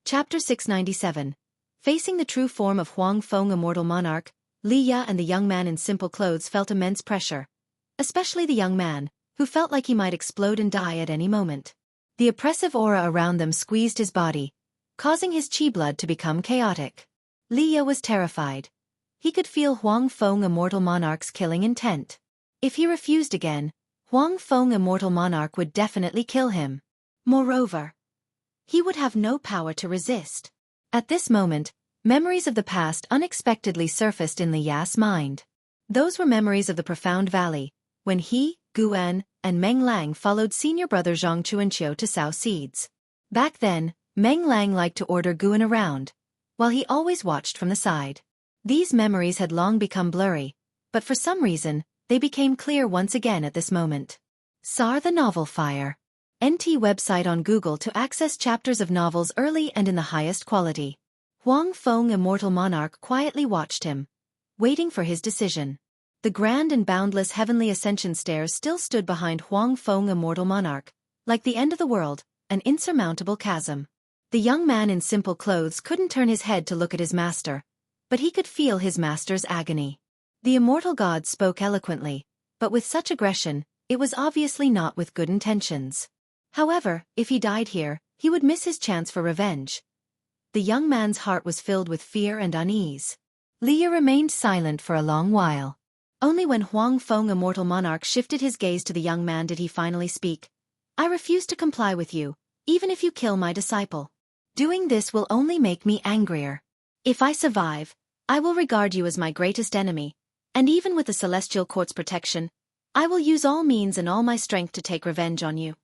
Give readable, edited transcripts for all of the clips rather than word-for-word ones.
Chapter 697. Facing the true form of Huang Feng, immortal monarch, Li Ya and the young man in simple clothes felt immense pressure. Especially the young man, who felt like he might explode and die at any moment. The oppressive aura around them squeezed his body, causing his chi blood to become chaotic. Li Ya was terrified. He could feel Huang Feng, immortal monarch's killing intent. If he refused again, Huang Feng, immortal monarch would definitely kill him. Moreover, he would have no power to resist. At this moment, memories of the past unexpectedly surfaced in Li Ya's mind. Those were memories of the profound valley, when he, Gu En, and Meng Lang followed senior brother Zhang Chuanqiu to sow seeds. Back then, Meng Lang liked to order Gu En around, while he always watched from the side. These memories had long become blurry, but for some reason, they became clear once again at this moment. SAR the Novel Fire. NT website on Google to access chapters of novels early and in the highest quality. Huang Feng, immortal monarch, quietly watched him, waiting for his decision. The grand and boundless heavenly ascension stairs still stood behind Huang Feng, immortal monarch, like the end of the world, an insurmountable chasm. The young man in simple clothes couldn't turn his head to look at his master, but he could feel his master's agony. The immortal god spoke eloquently, but with such aggression, it was obviously not with good intentions. However, if he died here, he would miss his chance for revenge. The young man's heart was filled with fear and unease. Li Ya remained silent for a long while. Only when Huang Feng, immortal monarch, shifted his gaze to the young man did he finally speak. I refuse to comply with you, even if you kill my disciple. Doing this will only make me angrier. If I survive, I will regard you as my greatest enemy, and even with the celestial court's protection, I will use all means and all my strength to take revenge on you.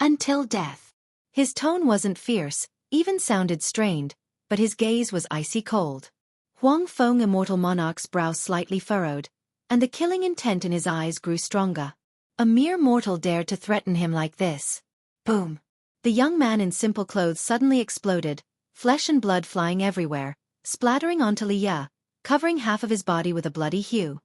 Until death. His tone wasn't fierce, even sounded strained, but his gaze was icy cold. Huang Feng, immortal monarch's brow slightly furrowed, and the killing intent in his eyes grew stronger. A mere mortal dared to threaten him like this. Boom! The young man in simple clothes suddenly exploded, flesh and blood flying everywhere, splattering onto Li Ya, covering half of his body with a bloody hue.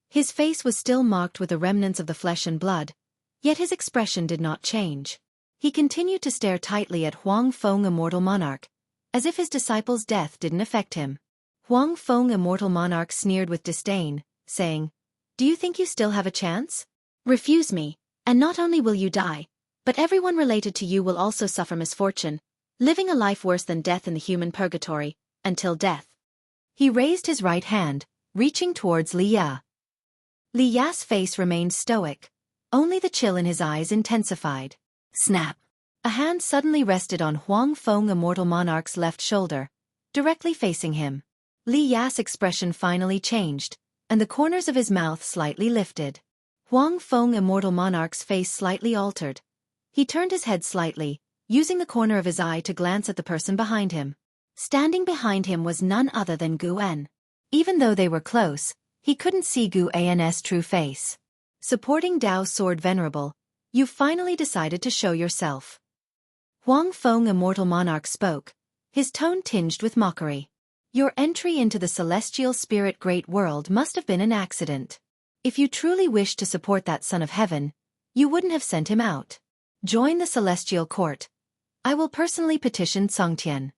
His face was still marked with the remnants of the flesh and blood, yet his expression did not change. He continued to stare tightly at Huang Feng, immortal monarch, as if his disciple's death didn't affect him. Huang Feng, immortal monarch, sneered with disdain, saying, Do you think you still have a chance? Refuse me, and not only will you die, but everyone related to you will also suffer misfortune, living a life worse than death in the human purgatory, until death. He raised his right hand, reaching towards Li Ya. Li Ya's face remained stoic. Only the chill in his eyes intensified. Snap! A hand suddenly rested on Huang Feng, immortal monarch's left shoulder, directly facing him. Li Ya's expression finally changed, and the corners of his mouth slightly lifted. Huang Feng, immortal monarch's face slightly altered. He turned his head slightly, using the corner of his eye to glance at the person behind him. Standing behind him was none other than Gu En. Even though they were close, he couldn't see Gu An's true face. Supporting Dao's sword venerable, you finally decided to show yourself. Huang Feng, immortal monarch, spoke, his tone tinged with mockery. Your entry into the celestial spirit great world must have been an accident. If you truly wished to support that son of heaven, you wouldn't have sent him out. Join the celestial court. I will personally petition Songtian.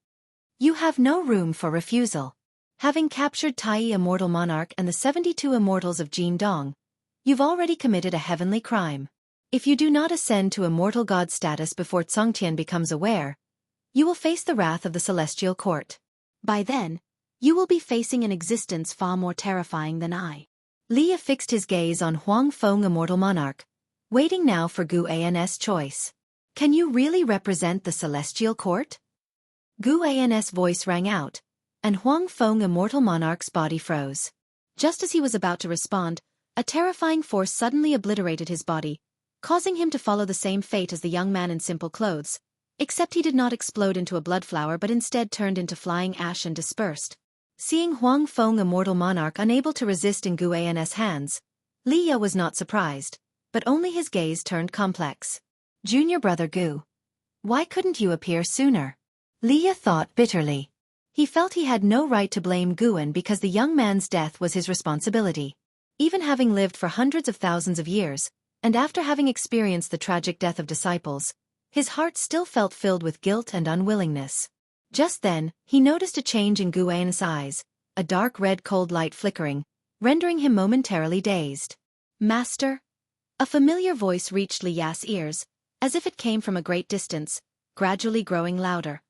You have no room for refusal. Having captured Tai, immortal monarch, and the 72 immortals of Jin Dong, you've already committed a heavenly crime. If you do not ascend to immortal god status before Songtian becomes aware, you will face the wrath of the celestial court. By then, you will be facing an existence far more terrifying than I. Li Ya fixed his gaze on Huang Feng, immortal monarch, waiting now for Gu An's choice. Can you really represent the celestial court? Gu An's voice rang out, and Huang Feng, immortal monarch's body froze. Just as he was about to respond, a terrifying force suddenly obliterated his body, causing him to follow the same fate as the young man in simple clothes, except he did not explode into a blood flower but instead turned into flying ash and dispersed. Seeing Huang Feng, immortal monarch, unable to resist in Gu An's hands, Li Ya was not surprised, but only his gaze turned complex. Junior brother Gu, why couldn't you appear sooner? Li Ya thought bitterly. He felt he had no right to blame Gu En because the young man's death was his responsibility. Even having lived for hundreds of thousands of years, and after having experienced the tragic death of disciples, his heart still felt filled with guilt and unwillingness. Just then, he noticed a change in Gu An's eyes, a dark red cold light flickering, rendering him momentarily dazed. Master? A familiar voice reached Li Ya's ears, as if it came from a great distance, gradually growing louder.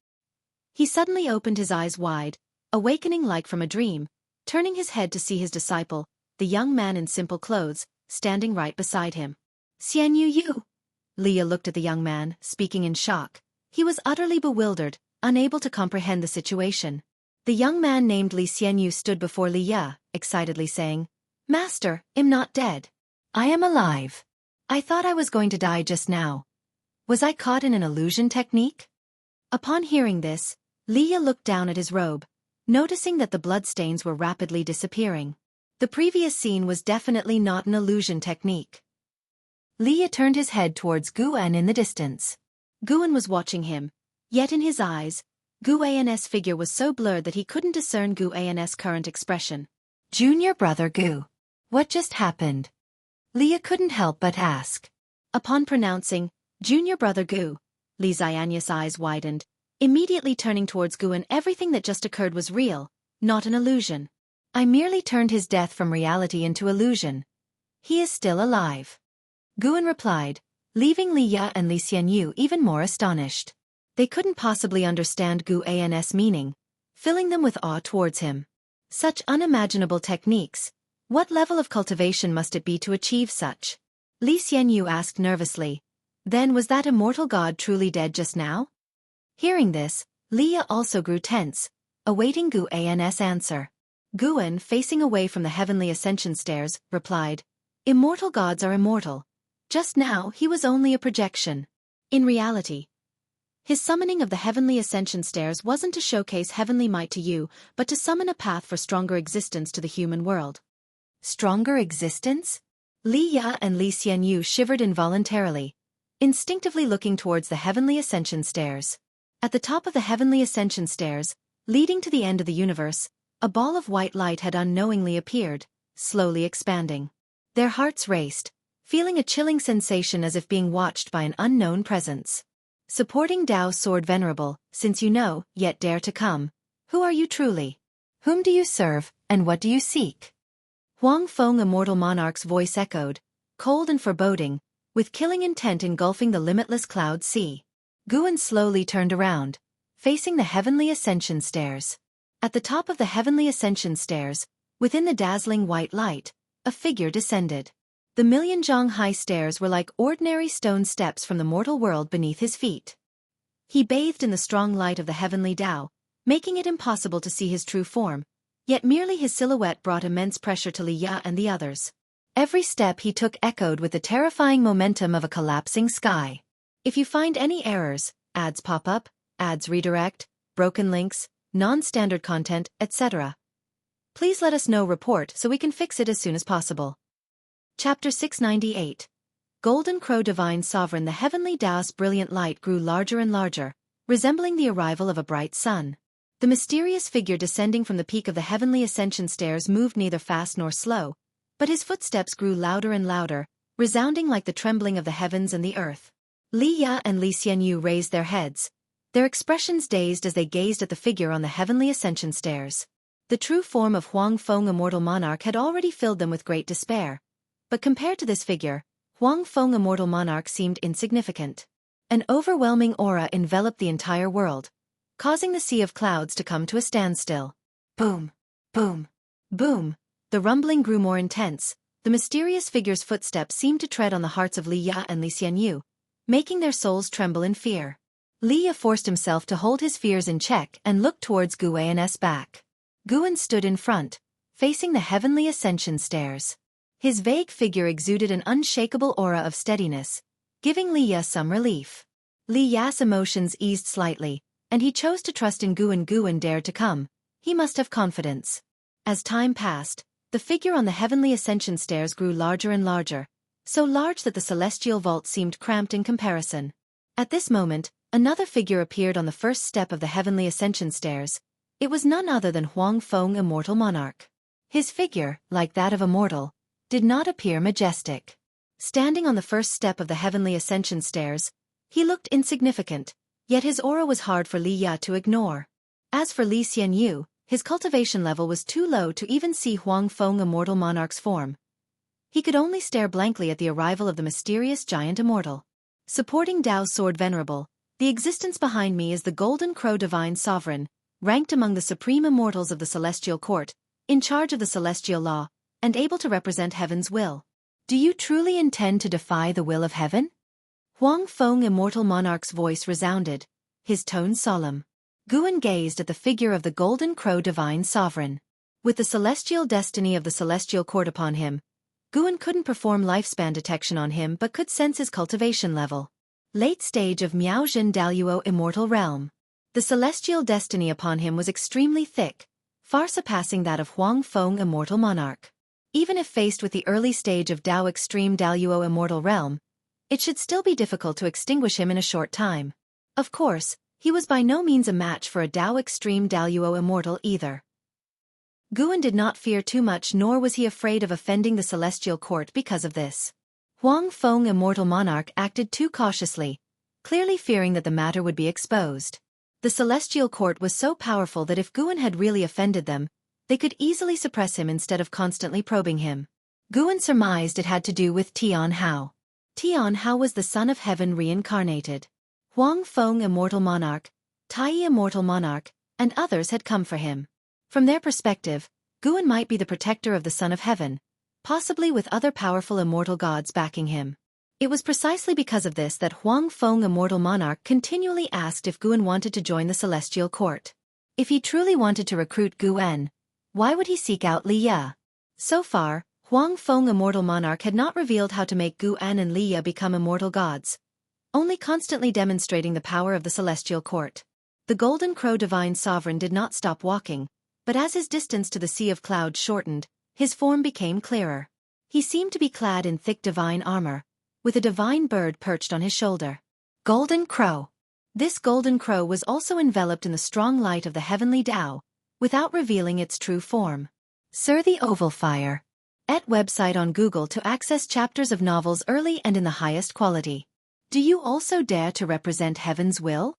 He suddenly opened his eyes wide, awakening like from a dream, turning his head to see his disciple, the young man in simple clothes, standing right beside him. Xian Yu. Li Ya looked at the young man, speaking in shock. He was utterly bewildered, unable to comprehend the situation. The young man named Li Xianyu stood before Li Ya, excitedly saying, Master, I'm not dead. I am alive. I thought I was going to die just now. Was I caught in an illusion technique? Upon hearing this, Li Ya looked down at his robe, noticing that the bloodstains were rapidly disappearing. The previous scene was definitely not an illusion technique. Li Ya turned his head towards Gu An in the distance. Gu An was watching him, yet in his eyes, Gu An's figure was so blurred that he couldn't discern Gu An's current expression. Junior brother Gu. What just happened? Li Ya couldn't help but ask. Upon pronouncing, Junior brother Gu, Li Xianyu's eyes widened, immediately turning towards Gu An. Everything that just occurred was real, not an illusion. I merely turned his death from reality into illusion. He is still alive. Gu An replied, leaving Li Ya and Li Xianyu even more astonished. They couldn't possibly understand Gu An's meaning, filling them with awe towards him. Such unimaginable techniques. What level of cultivation must it be to achieve such? Li Xianyu asked nervously. Then was that immortal god truly dead just now? Hearing this, Li Ya also grew tense, awaiting Gu An's answer. Gu An, facing away from the heavenly ascension stairs, replied, Immortal gods are immortal. Just now he was only a projection. In reality, his summoning of the heavenly ascension stairs wasn't to showcase heavenly might to you, but to summon a path for stronger existence to the human world. Stronger existence? Li Ya and Li Xianyu shivered involuntarily, instinctively looking towards the heavenly ascension stairs. At the top of the heavenly ascension stairs, leading to the end of the universe, a ball of white light had unknowingly appeared, slowly expanding. Their hearts raced, feeling a chilling sensation as if being watched by an unknown presence. Supporting Dao's sword venerable, since you know, yet dare to come. Who are you truly? Whom do you serve, and what do you seek? Huang Feng Immortal Monarch's voice echoed, cold and foreboding, with killing intent engulfing the limitless cloud sea. Gu An slowly turned around, facing the heavenly ascension stairs. At the top of the heavenly ascension stairs, within the dazzling white light, a figure descended. The million-zhang high stairs were like ordinary stone steps from the mortal world beneath his feet. He bathed in the strong light of the heavenly Tao, making it impossible to see his true form, yet merely his silhouette brought immense pressure to Li Ya and the others. Every step he took echoed with the terrifying momentum of a collapsing sky. If you find any errors, ads pop up, ads redirect, broken links, non-standard content, etc., please let us know. Report so we can fix it as soon as possible. Chapter 698. Golden Crow Divine Sovereign. The heavenly Tao's brilliant light grew larger and larger, resembling the arrival of a bright sun. The mysterious figure descending from the peak of the heavenly ascension stairs moved neither fast nor slow, but his footsteps grew louder and louder, resounding like the trembling of the heavens and the earth. Li Ya and Li Xianyu raised their heads, their expressions dazed as they gazed at the figure on the heavenly ascension stairs. The true form of Huang Feng Immortal Monarch had already filled them with great despair. But compared to this figure, Huang Feng Immortal Monarch seemed insignificant. An overwhelming aura enveloped the entire world, causing the sea of clouds to come to a standstill. Boom! Boom! Boom! The rumbling grew more intense. The mysterious figure's footsteps seemed to tread on the hearts of Li Ya and Li Xianyu, making their souls tremble in fear. Li Ya forced himself to hold his fears in check and looked towards Gu An's back. Gu An stood in front, facing the heavenly ascension stairs. His vague figure exuded an unshakable aura of steadiness, giving Li Ya some relief. Li Ya's emotions eased slightly, and he chose to trust in Gu An. Gu An dared to come. He must have confidence. As time passed, the figure on the heavenly ascension stairs grew larger and larger, so large that the celestial vault seemed cramped in comparison. At this moment, another figure appeared on the first step of the heavenly ascension stairs. It was none other than Huang Feng Immortal Monarch. His figure, like that of a mortal, did not appear majestic. Standing on the first step of the heavenly ascension stairs, he looked insignificant, yet his aura was hard for Li Ya to ignore. As for Li Xianyu, his cultivation level was too low to even see Huang Feng Immortal Monarch's form. He could only stare blankly at the arrival of the mysterious giant immortal. Supporting Dao's sword venerable, the existence behind me is the Golden Crow Divine Sovereign, ranked among the supreme immortals of the Celestial Court, in charge of the celestial law, and able to represent heaven's will. Do you truly intend to defy the will of heaven? Huang Feng Immortal Monarch's voice resounded, his tone solemn. Guan gazed at the figure of the Golden Crow Divine Sovereign. With the celestial destiny of the Celestial Court upon him, Guan couldn't perform lifespan detection on him but could sense his cultivation level. Late stage of Miaojin Daluo Immortal Realm. The celestial destiny upon him was extremely thick, far surpassing that of Huang Feng Immortal Monarch. Even if faced with the early stage of Dao Extreme Daluo Immortal Realm, it should still be difficult to extinguish him in a short time. Of course, he was by no means a match for a Dao Extreme Daluo Immortal either. Guan did not fear too much, nor was he afraid of offending the Celestial Court because of this. Huang Feng Immortal Monarch acted too cautiously, clearly fearing that the matter would be exposed. The Celestial Court was so powerful that if Guan had really offended them, they could easily suppress him instead of constantly probing him. Guan surmised it had to do with Tian Hao. Tian Hao was the son of heaven reincarnated. Huang Feng Immortal Monarch, Tai Immortal Monarch, and others had come for him. From their perspective, Guan might be the protector of the Son of Heaven, possibly with other powerful immortal gods backing him. It was precisely because of this that Huang Feng Immortal Monarch continually asked if Guan wanted to join the Celestial Court. If he truly wanted to recruit Guan, why would he seek out Li Ya? So far, Huang Feng Immortal Monarch had not revealed how to make Guan and Li Ya become immortal gods, only constantly demonstrating the power of the Celestial Court. The Golden Crow Divine Sovereign did not stop walking, but as his distance to the Sea of Clouds shortened, his form became clearer. He seemed to be clad in thick divine armor, with a divine bird perched on his shoulder. Golden Crow. This Golden Crow was also enveloped in the strong light of the heavenly Tao, without revealing its true form. Sir the Oval Fire. Et website on Google to access chapters of novels early and in the highest quality. Do you also dare to represent heaven's will?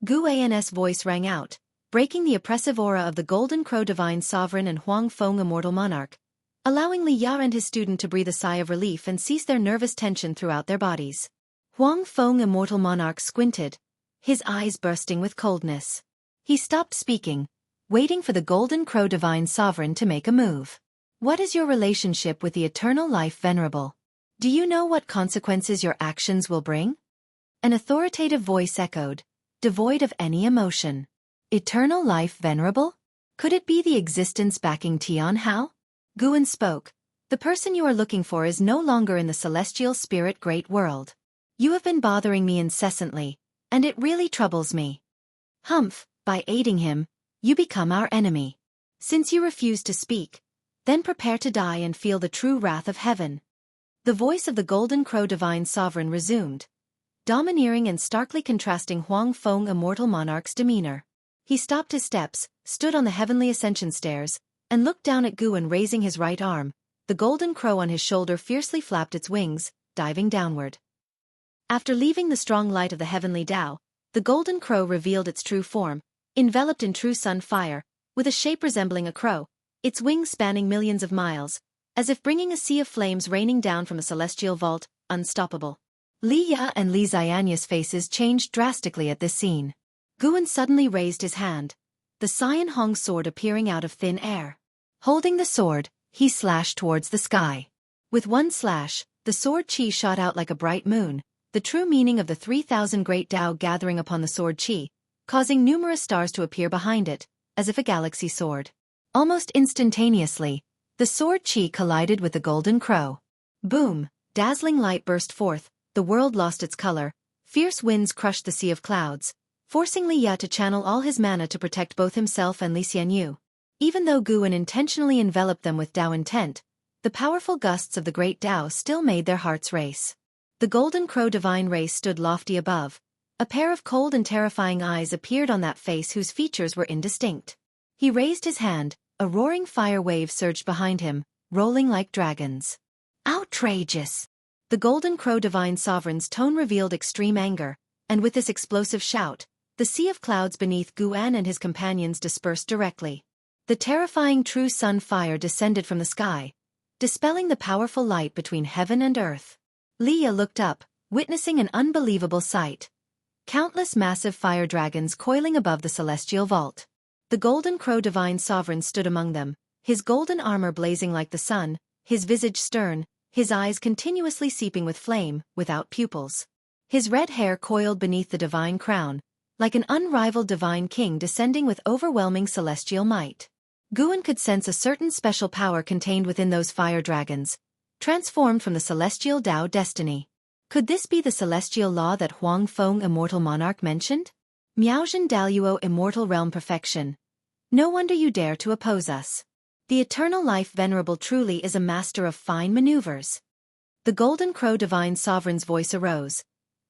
Guan's voice rang out, breaking the oppressive aura of the Golden Crow Divine Sovereign and Huang Feng Immortal Monarch, allowing Li Ya and his student to breathe a sigh of relief and cease their nervous tension throughout their bodies. Huang Feng Immortal Monarch squinted, his eyes bursting with coldness. He stopped speaking, waiting for the Golden Crow Divine Sovereign to make a move. What is your relationship with the Eternal Life Venerable? Do you know what consequences your actions will bring? An authoritative voice echoed, devoid of any emotion. Eternal Life Venerable? Could it be the existence backing Tian Hao? Guan spoke. The person you are looking for is no longer in the celestial spirit great world. You have been bothering me incessantly, and it really troubles me. Humph, by aiding him, you become our enemy. Since you refuse to speak, then prepare to die and feel the true wrath of heaven. The voice of the Golden Crow Divine Sovereign resumed, domineering and starkly contrasting Huang Feng Immortal Monarch's demeanor. He stopped his steps, stood on the heavenly ascension stairs, and looked down at Guan raising his right arm. The golden crow on his shoulder fiercely flapped its wings, diving downward. After leaving the strong light of the heavenly Tao, the golden crow revealed its true form, enveloped in true sun fire, with a shape resembling a crow, its wings spanning millions of miles, as if bringing a sea of flames raining down from a celestial vault, unstoppable. Li Ya and Li Xianya's faces changed drastically at this scene. Guan suddenly raised his hand, the Cyan Hong sword appearing out of thin air. Holding the sword, he slashed towards the sky. With one slash, the sword chi shot out like a bright moon, the true meaning of the 3,000 great Tao gathering upon the sword chi, causing numerous stars to appear behind it, as if a galaxy soared. Almost instantaneously, the sword chi collided with the golden crow. Boom! Dazzling light burst forth, the world lost its color, fierce winds crushed the Sea of Clouds, forcing Li Ya to channel all his mana to protect both himself and Li Xianyu. Even though Guan intentionally enveloped them with Dao intent, the powerful gusts of the great Dao still made their hearts race. The Golden Crow Divine Race stood lofty above. A pair of cold and terrifying eyes appeared on that face whose features were indistinct. He raised his hand, a roaring fire wave surged behind him, rolling like dragons. Outrageous! The Golden Crow Divine Sovereign's tone revealed extreme anger, and with this explosive shout, the sea of clouds beneath Guan and his companions dispersed directly. The terrifying true sun fire descended from the sky, dispelling the powerful light between heaven and earth. Leah looked up, witnessing an unbelievable sight. Countless massive fire dragons coiling above the celestial vault. The golden crow divine sovereign stood among them, his golden armor blazing like the sun, his visage stern, his eyes continuously seeping with flame, without pupils. His red hair coiled beneath the divine crown, like an unrivaled divine king descending with overwhelming celestial might. Guan could sense a certain special power contained within those fire dragons, transformed from the celestial Tao destiny. Could this be the celestial law that Huang Feng immortal monarch mentioned? Miaozhen Daluo immortal realm perfection. No wonder you dare to oppose us. The eternal life venerable truly is a master of fine maneuvers. The golden crow divine sovereign's voice arose,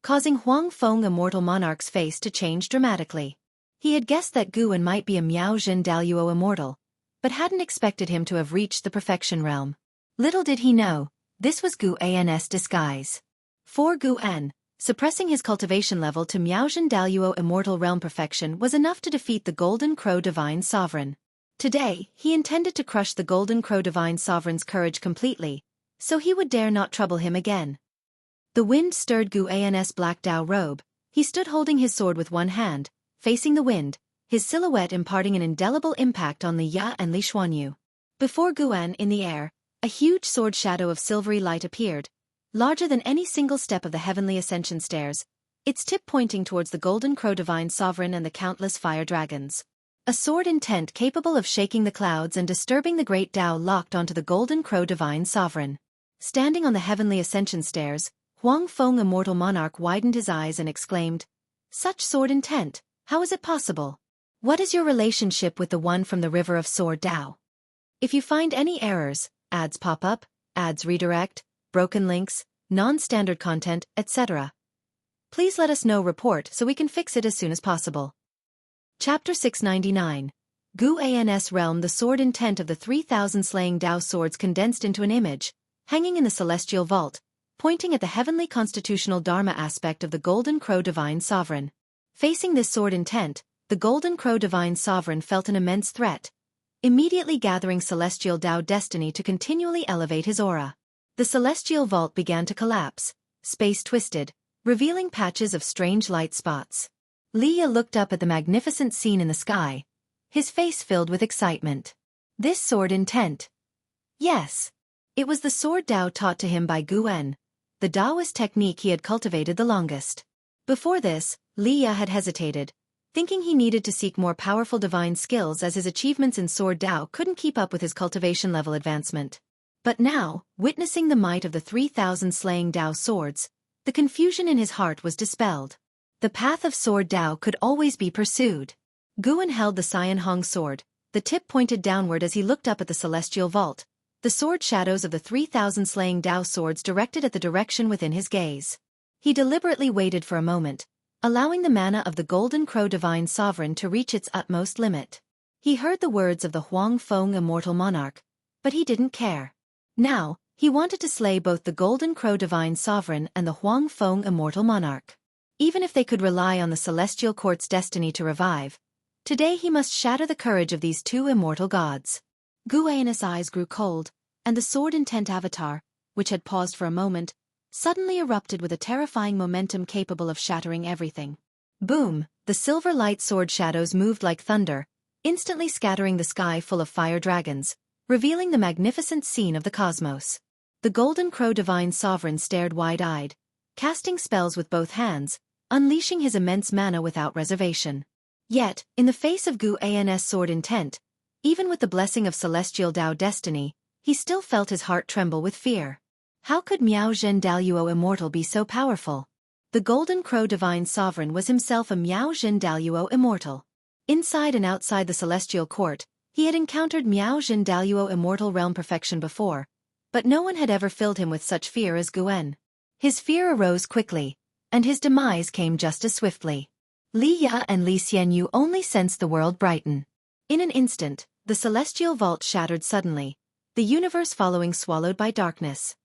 causing Huang Feng immortal monarch's face to change dramatically. He had guessed that Guan might be a Miaozhen Daluo immortal, but hadn't expected him to have reached the perfection realm. Little did he know, this was Guan's disguise. For Guan, suppressing his cultivation level to Miaozhen Daluo immortal realm perfection was enough to defeat the golden crow divine sovereign. Today, he intended to crush the golden crow divine sovereign's courage completely, so he would dare not trouble him again. The wind stirred Guan's black Tao robe. He stood holding his sword with one hand, facing the wind, his silhouette imparting an indelible impact on Li Ya and Li Xuanyu. Before Guan in the air, a huge sword shadow of silvery light appeared, larger than any single step of the heavenly ascension stairs, its tip pointing towards the golden crow divine sovereign and the countless fire dragons. A sword intent capable of shaking the clouds and disturbing the great Tao locked onto the golden crow divine sovereign. Standing on the heavenly ascension stairs, Huang Feng immortal monarch widened his eyes and exclaimed, "Such sword intent, how is it possible? What is your relationship with the one from the river of sword Tao? If you find any errors, ads pop up, ads redirect, broken links, non-standard content, etc. Please let us know report so we can fix it as soon as possible." Chapter 699. Guan's realm. The sword intent of the 3,000 slaying Tao swords condensed into an image, hanging in the celestial vault, pointing at the heavenly constitutional dharma aspect of the golden crow divine sovereign. Facing this sword intent, the golden crow divine sovereign felt an immense threat, immediately gathering celestial Tao destiny to continually elevate his aura. The celestial vault began to collapse, space twisted, revealing patches of strange light spots. Leah looked up at the magnificent scene in the sky, his face filled with excitement. This sword intent. Yes. It was the sword Tao taught to him by Guan, the Taoist technique he had cultivated the longest. Before this, Leah had hesitated, thinking he needed to seek more powerful divine skills as his achievements in sword Tao couldn't keep up with his cultivation level advancement. But now, witnessing the might of the 3,000 slaying Tao swords, the confusion in his heart was dispelled. The path of sword Tao could always be pursued. Guan held the Cyan Hong sword, the tip pointed downward as he looked up at the celestial vault, the sword shadows of the 3,000 slaying Tao swords directed at the direction within his gaze. He deliberately waited for a moment, allowing the mana of the golden crow divine sovereign to reach its utmost limit. He heard the words of the Huang Feng immortal monarch, but he didn't care. Now, he wanted to slay both the golden crow divine sovereign and the Huang Feng immortal monarch. Even if they could rely on the celestial court's destiny to revive, today he must shatter the courage of these two immortal gods. Guan's eyes grew cold, and the sword intent avatar, which had paused for a moment, suddenly erupted with a terrifying momentum capable of shattering everything. Boom! The silver light sword shadows moved like thunder, instantly scattering the sky full of fire dragons, revealing the magnificent scene of the cosmos. The golden crow divine sovereign stared wide-eyed, casting spells with both hands, unleashing his immense mana without reservation. Yet, in the face of Guan's sword intent, even with the blessing of celestial Tao destiny, he still felt his heart tremble with fear. How could Miaozhen Daluo immortal be so powerful? The golden crow divine sovereign was himself a Miaozhen Daluo immortal. Inside and outside the celestial court, he had encountered Miaozhen Daluo immortal realm perfection before, but no one had ever filled him with such fear as Guan. His fear arose quickly, and his demise came just as swiftly. Li Ya and Li Xianyu only sensed the world brighten. In an instant, the celestial vault shattered suddenly, the universe following swallowed by darkness.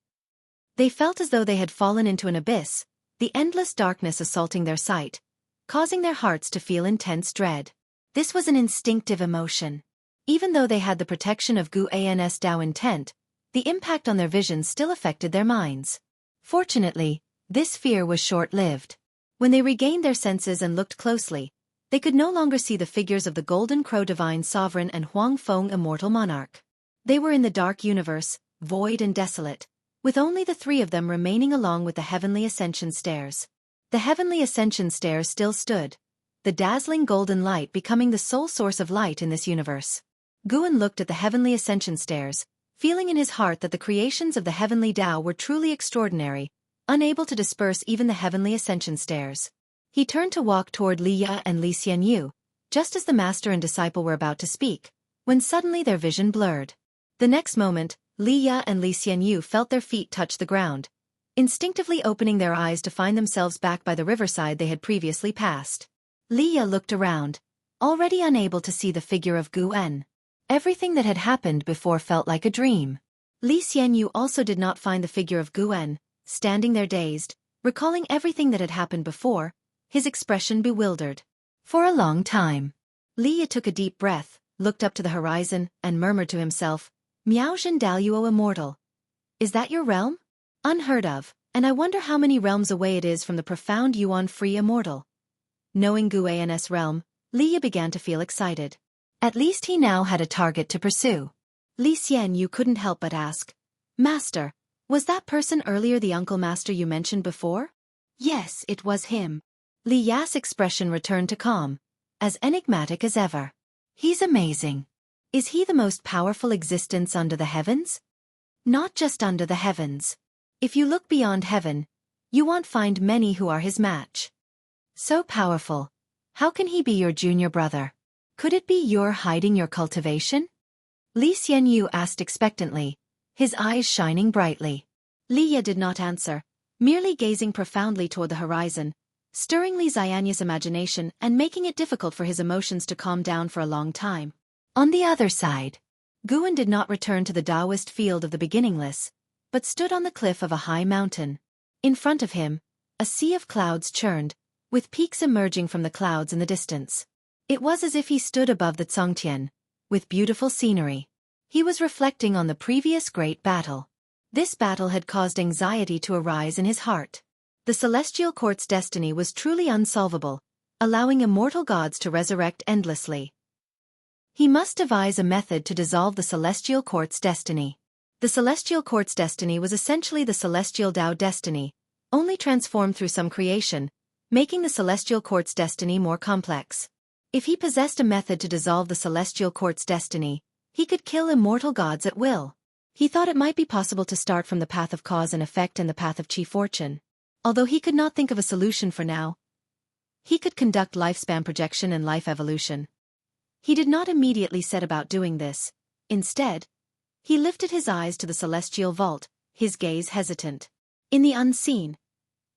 They felt as though they had fallen into an abyss, the endless darkness assaulting their sight, causing their hearts to feel intense dread. This was an instinctive emotion. Even though they had the protection of Guan's Dao intent, the impact on their vision still affected their minds. Fortunately, this fear was short-lived. When they regained their senses and looked closely, they could no longer see the figures of the Golden Crow Divine Sovereign and Huang Feng Immortal Monarch. They were in the dark universe, void and desolate, with only the three of them remaining along with the Heavenly Ascension Stairs. The Heavenly Ascension Stairs still stood, the dazzling golden light becoming the sole source of light in this universe. Guan looked at the Heavenly Ascension Stairs, feeling in his heart that the creations of the Heavenly Tao were truly extraordinary, unable to disperse even the Heavenly Ascension Stairs. He turned to walk toward Li Ya and Li Xianyu, just as the master and disciple were about to speak, when suddenly their vision blurred. The next moment, Li Ya and Li Xianyu felt their feet touch the ground, instinctively opening their eyes to find themselves back by the riverside they had previously passed. Li Ya looked around, already unable to see the figure of Guan. Everything that had happened before felt like a dream. Li Xianyu also did not find the figure of Guan, standing there dazed, recalling everything that had happened before, his expression bewildered. For a long time, Li Ya took a deep breath, looked up to the horizon, and murmured to himself, "Miaozhen Daluo Immortal. Is that your realm? Unheard of, and I wonder how many realms away it is from the profound Yuan-free Immortal." Knowing Guan's realm, Li Ya began to feel excited. At least he now had a target to pursue. Li Xianyu couldn't help but ask, "Master, was that person earlier the uncle master you mentioned before?" "Yes, it was him." Li Ya's expression returned to calm, as enigmatic as ever. "He's amazing. Is he the most powerful existence under the heavens?" "Not just under the heavens. If you look beyond heaven, you won't find many who are his match." "So powerful. How can he be your junior brother? Could it be you're hiding your cultivation?" Li Xianyu asked expectantly, his eyes shining brightly. Li Ya did not answer, merely gazing profoundly toward the horizon, stirring Li Xianyu's imagination and making it difficult for his emotions to calm down for a long time. On the other side, Guan did not return to the Taoist field of the beginningless, but stood on the cliff of a high mountain. In front of him, a sea of clouds churned, with peaks emerging from the clouds in the distance. It was as if he stood above the Zongtian, with beautiful scenery. He was reflecting on the previous great battle. This battle had caused anxiety to arise in his heart. The celestial court's destiny was truly unsolvable, allowing immortal gods to resurrect endlessly. He must devise a method to dissolve the celestial court's destiny. The celestial court's destiny was essentially the celestial Tao destiny, only transformed through some creation, making the celestial court's destiny more complex. If he possessed a method to dissolve the celestial court's destiny, he could kill immortal gods at will. He thought it might be possible to start from the path of cause and effect and the path of chi fortune. Although he could not think of a solution for now, he could conduct lifespan projection and life evolution. He did not immediately set about doing this. Instead, he lifted his eyes to the celestial vault, his gaze hesitant. In the unseen,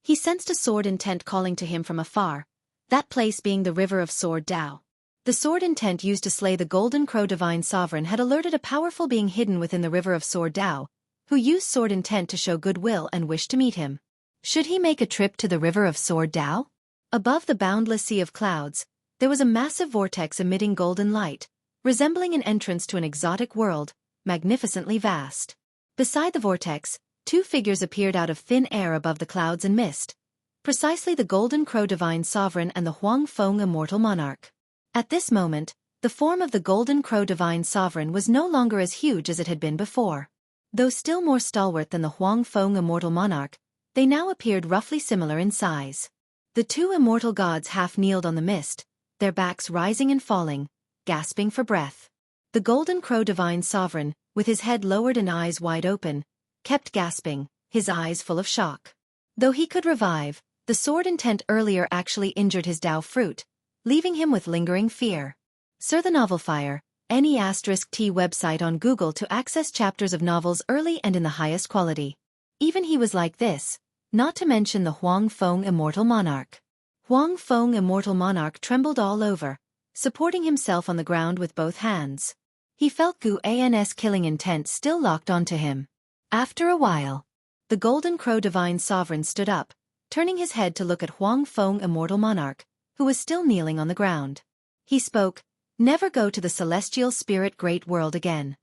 he sensed a sword intent calling to him from afar, that place being the river of sword Tao. The sword intent used to slay the Golden Crow Divine Sovereign had alerted a powerful being hidden within the river of sword Tao, who used sword intent to show goodwill and wished to meet him. Should he make a trip to the river of sword Tao? Above the boundless sea of clouds, there was a massive vortex emitting golden light, resembling an entrance to an exotic world, magnificently vast. Beside the vortex, two figures appeared out of thin air above the clouds and mist. Precisely the Golden Crow Divine Sovereign and the Huang Feng Immortal Monarch. At this moment, the form of the Golden Crow Divine Sovereign was no longer as huge as it had been before. Though still more stalwart than the Huang Feng Immortal Monarch, they now appeared roughly similar in size. The two immortal gods half-kneeled on the mist, their backs rising and falling, gasping for breath. The Golden Crow Divine Sovereign, with his head lowered and eyes wide open, kept gasping, his eyes full of shock. Though he could revive, the sword intent earlier actually injured his Tao fruit, leaving him with lingering fear. Sir the Novel Fire, any *T website on Google to access chapters of novels early and in the highest quality. Even he was like this, not to mention the Huang Feng Immortal Monarch. Huang Feng Immortal Monarch trembled all over, supporting himself on the ground with both hands. He felt Guan's killing intent still locked onto him. After a while, the Golden Crow Divine Sovereign stood up, turning his head to look at Huang Feng Immortal Monarch, who was still kneeling on the ground. He spoke, "Never go to the celestial spirit great world again."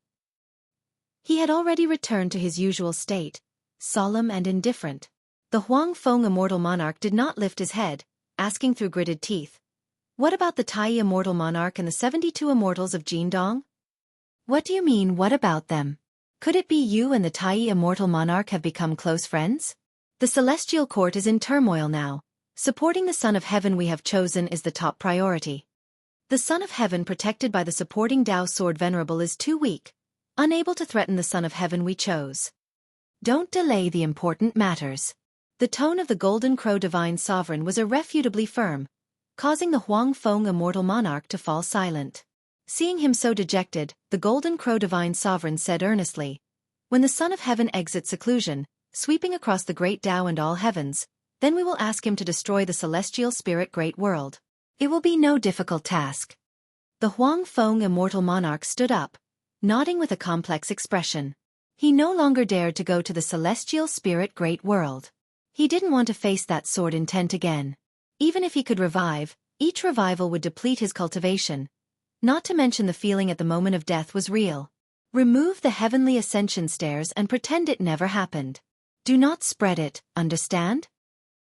He had already returned to his usual state, solemn and indifferent. The Huangfeng immortal monarch did not lift his head, asking through gritted teeth, "What about the Tai immortal monarch and the 72 immortals of Jindong?" "What do you mean, what about them? Could it be you and the Tai immortal monarch have become close friends? The celestial court is in turmoil now. Supporting the Son of Heaven we have chosen is the top priority. The Son of Heaven protected by the supporting Dao Sword Venerable is too weak, unable to threaten the Son of Heaven we chose. Don't delay the important matters." The tone of the Golden Crow Divine Sovereign was irrefutably firm, causing the Huangfeng immortal monarch to fall silent. Seeing him so dejected, the Golden Crow Divine Sovereign said earnestly, "When the Son of Heaven exits seclusion, sweeping across the great Tao and all heavens, then we will ask him to destroy the celestial spirit great world. It will be no difficult task." The Huangfeng immortal monarch stood up, nodding with a complex expression. He no longer dared to go to the celestial spirit great world. He didn't want to face that sword intent again. Even if he could revive, each revival would deplete his cultivation. Not to mention the feeling at the moment of death was real. Remove the heavenly ascension stairs and pretend it never happened. Do not spread it, understand?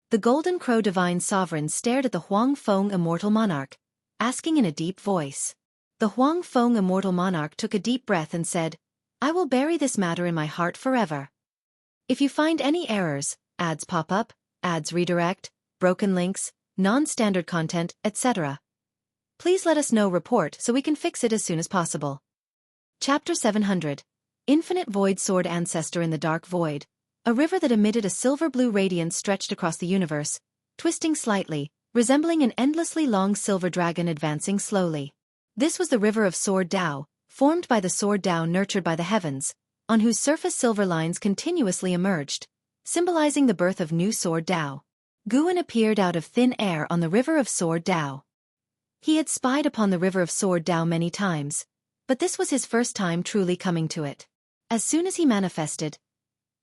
The Golden Crow Divine Sovereign stared at the Huangfeng immortal monarch, asking in a deep voice. The Huangfeng immortal monarch took a deep breath and said, "I will bury this matter in my heart forever. If you find any errors, ads pop up, ads redirect, broken links, non-standard content, etc., please let us know report so we can fix it as soon as possible." Chapter 700. Infinite Void Sword Ancestor in the Dark Void. A river that emitted a silver-blue radiance stretched across the universe, twisting slightly, resembling an endlessly long silver dragon advancing slowly. This was the river of Sword Tao, formed by the Sword Tao nurtured by the heavens, on whose surface silver lines continuously emerged, symbolizing the birth of new Sword Tao. Guan appeared out of thin air on the river of Sword Tao. He had spied upon the river of Sword Tao many times, but this was his first time truly coming to it. As soon as he manifested,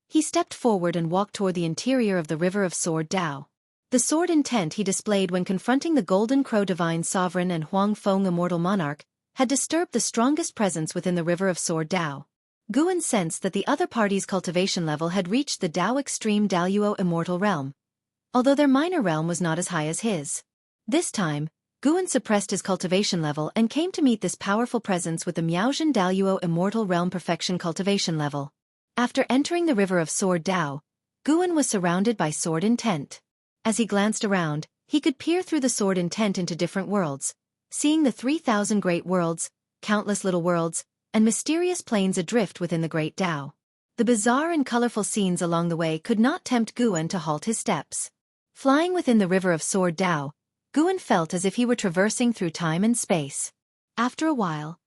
he stepped forward and walked toward the interior of the river of Sword Tao. The sword intent he displayed when confronting the Golden Crow Divine Sovereign and Huangfeng Immortal Monarch had disturbed the strongest presence within the river of Sword Tao. Guan sensed that the other party's cultivation level had reached the Tao Extreme Daluo Immortal Realm, although their minor realm was not as high as his. This time, Guan suppressed his cultivation level and came to meet this powerful presence with the Miaozhen Daluo Immortal Realm Perfection cultivation level. After entering the river of Sword Tao, Guan was surrounded by sword intent. As he glanced around, he could peer through the sword intent into different worlds, seeing the 3,000 great worlds, countless little worlds, and mysterious planes adrift within the great Tao. The bizarre and colorful scenes along the way could not tempt Guan to halt his steps. Flying within the river of Sword Tao, Guan felt as if he were traversing through time and space. After a while,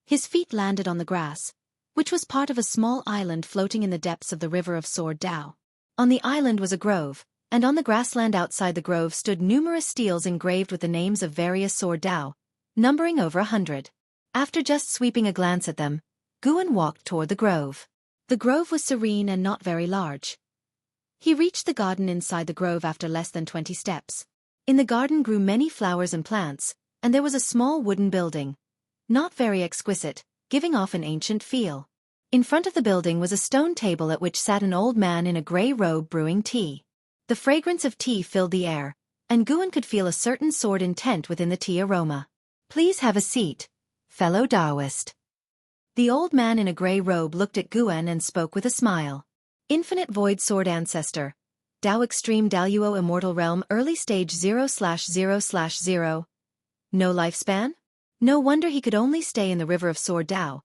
his feet landed on the grass, which was part of a small island floating in the depths of the river of Sword Tao. On the island was a grove, and on the grassland outside the grove stood numerous steles engraved with the names of various Sword Tao, numbering over 100. After just sweeping a glance at them, Guan walked toward the grove. The grove was serene and not very large. He reached the garden inside the grove after less than 20 steps. In the garden grew many flowers and plants, and there was a small wooden building, not very exquisite, giving off an ancient feel. In front of the building was a stone table at which sat an old man in a gray robe brewing tea. The fragrance of tea filled the air, and Guan could feel a certain sword intent within the tea aroma. "Please have a seat, fellow Taoist." The old man in a gray robe looked at Guan and spoke with a smile. "Infinite Void Sword Ancestor, Tao Extreme Daluo Immortal Realm Early Stage 0/0/0. No lifespan? No wonder he could only stay in the river of Sword Tao.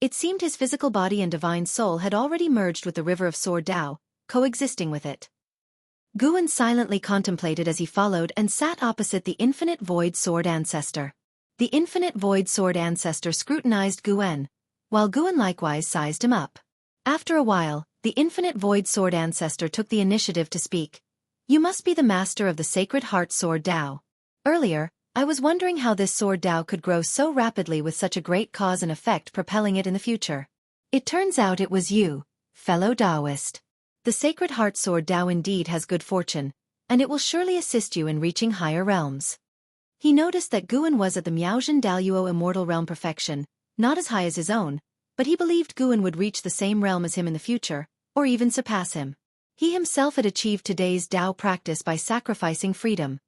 It seemed his physical body and divine soul had already merged with the river of Sword Tao, coexisting with it." Guan silently contemplated as he followed and sat opposite the Infinite Void Sword Ancestor. The Infinite Void Sword Ancestor scrutinized Guan, while Guan likewise sized him up. After a while, the Infinite Void Sword Ancestor took the initiative to speak. "You must be the master of the Sacred Heart Sword Tao. Earlier, I was wondering how this Sword Tao could grow so rapidly with such a great cause and effect propelling it in the future. It turns out it was you, fellow Taoist. The Sacred Heart Sword Tao indeed has good fortune, and it will surely assist you in reaching higher realms. He noticed that Guan was at the Miaozhen Daluo immortal realm perfection, not as high as his own, but he believed Guan would reach the same realm as him in the future, or even surpass him. He himself had achieved today's Dao practice by sacrificing freedom,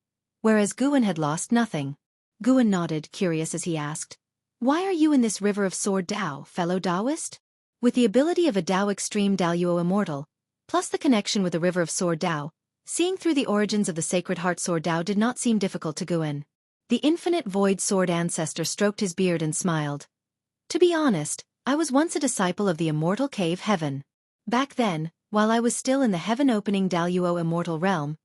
whereas Guan had lost nothing. Guan nodded, curious as he asked, "Why are you in this river of sword Dao, fellow Daoist?" With the ability of a Dao extreme Daluo immortal, plus the connection with the river of sword Dao, seeing through the origins of the sacred heart sword Dao did not seem difficult to Guan. The infinite void sword ancestor stroked his beard and smiled. "To be honest, I was once a disciple of the immortal cave heaven. Back then, while I was still in the heaven-opening Daluo immortal realm,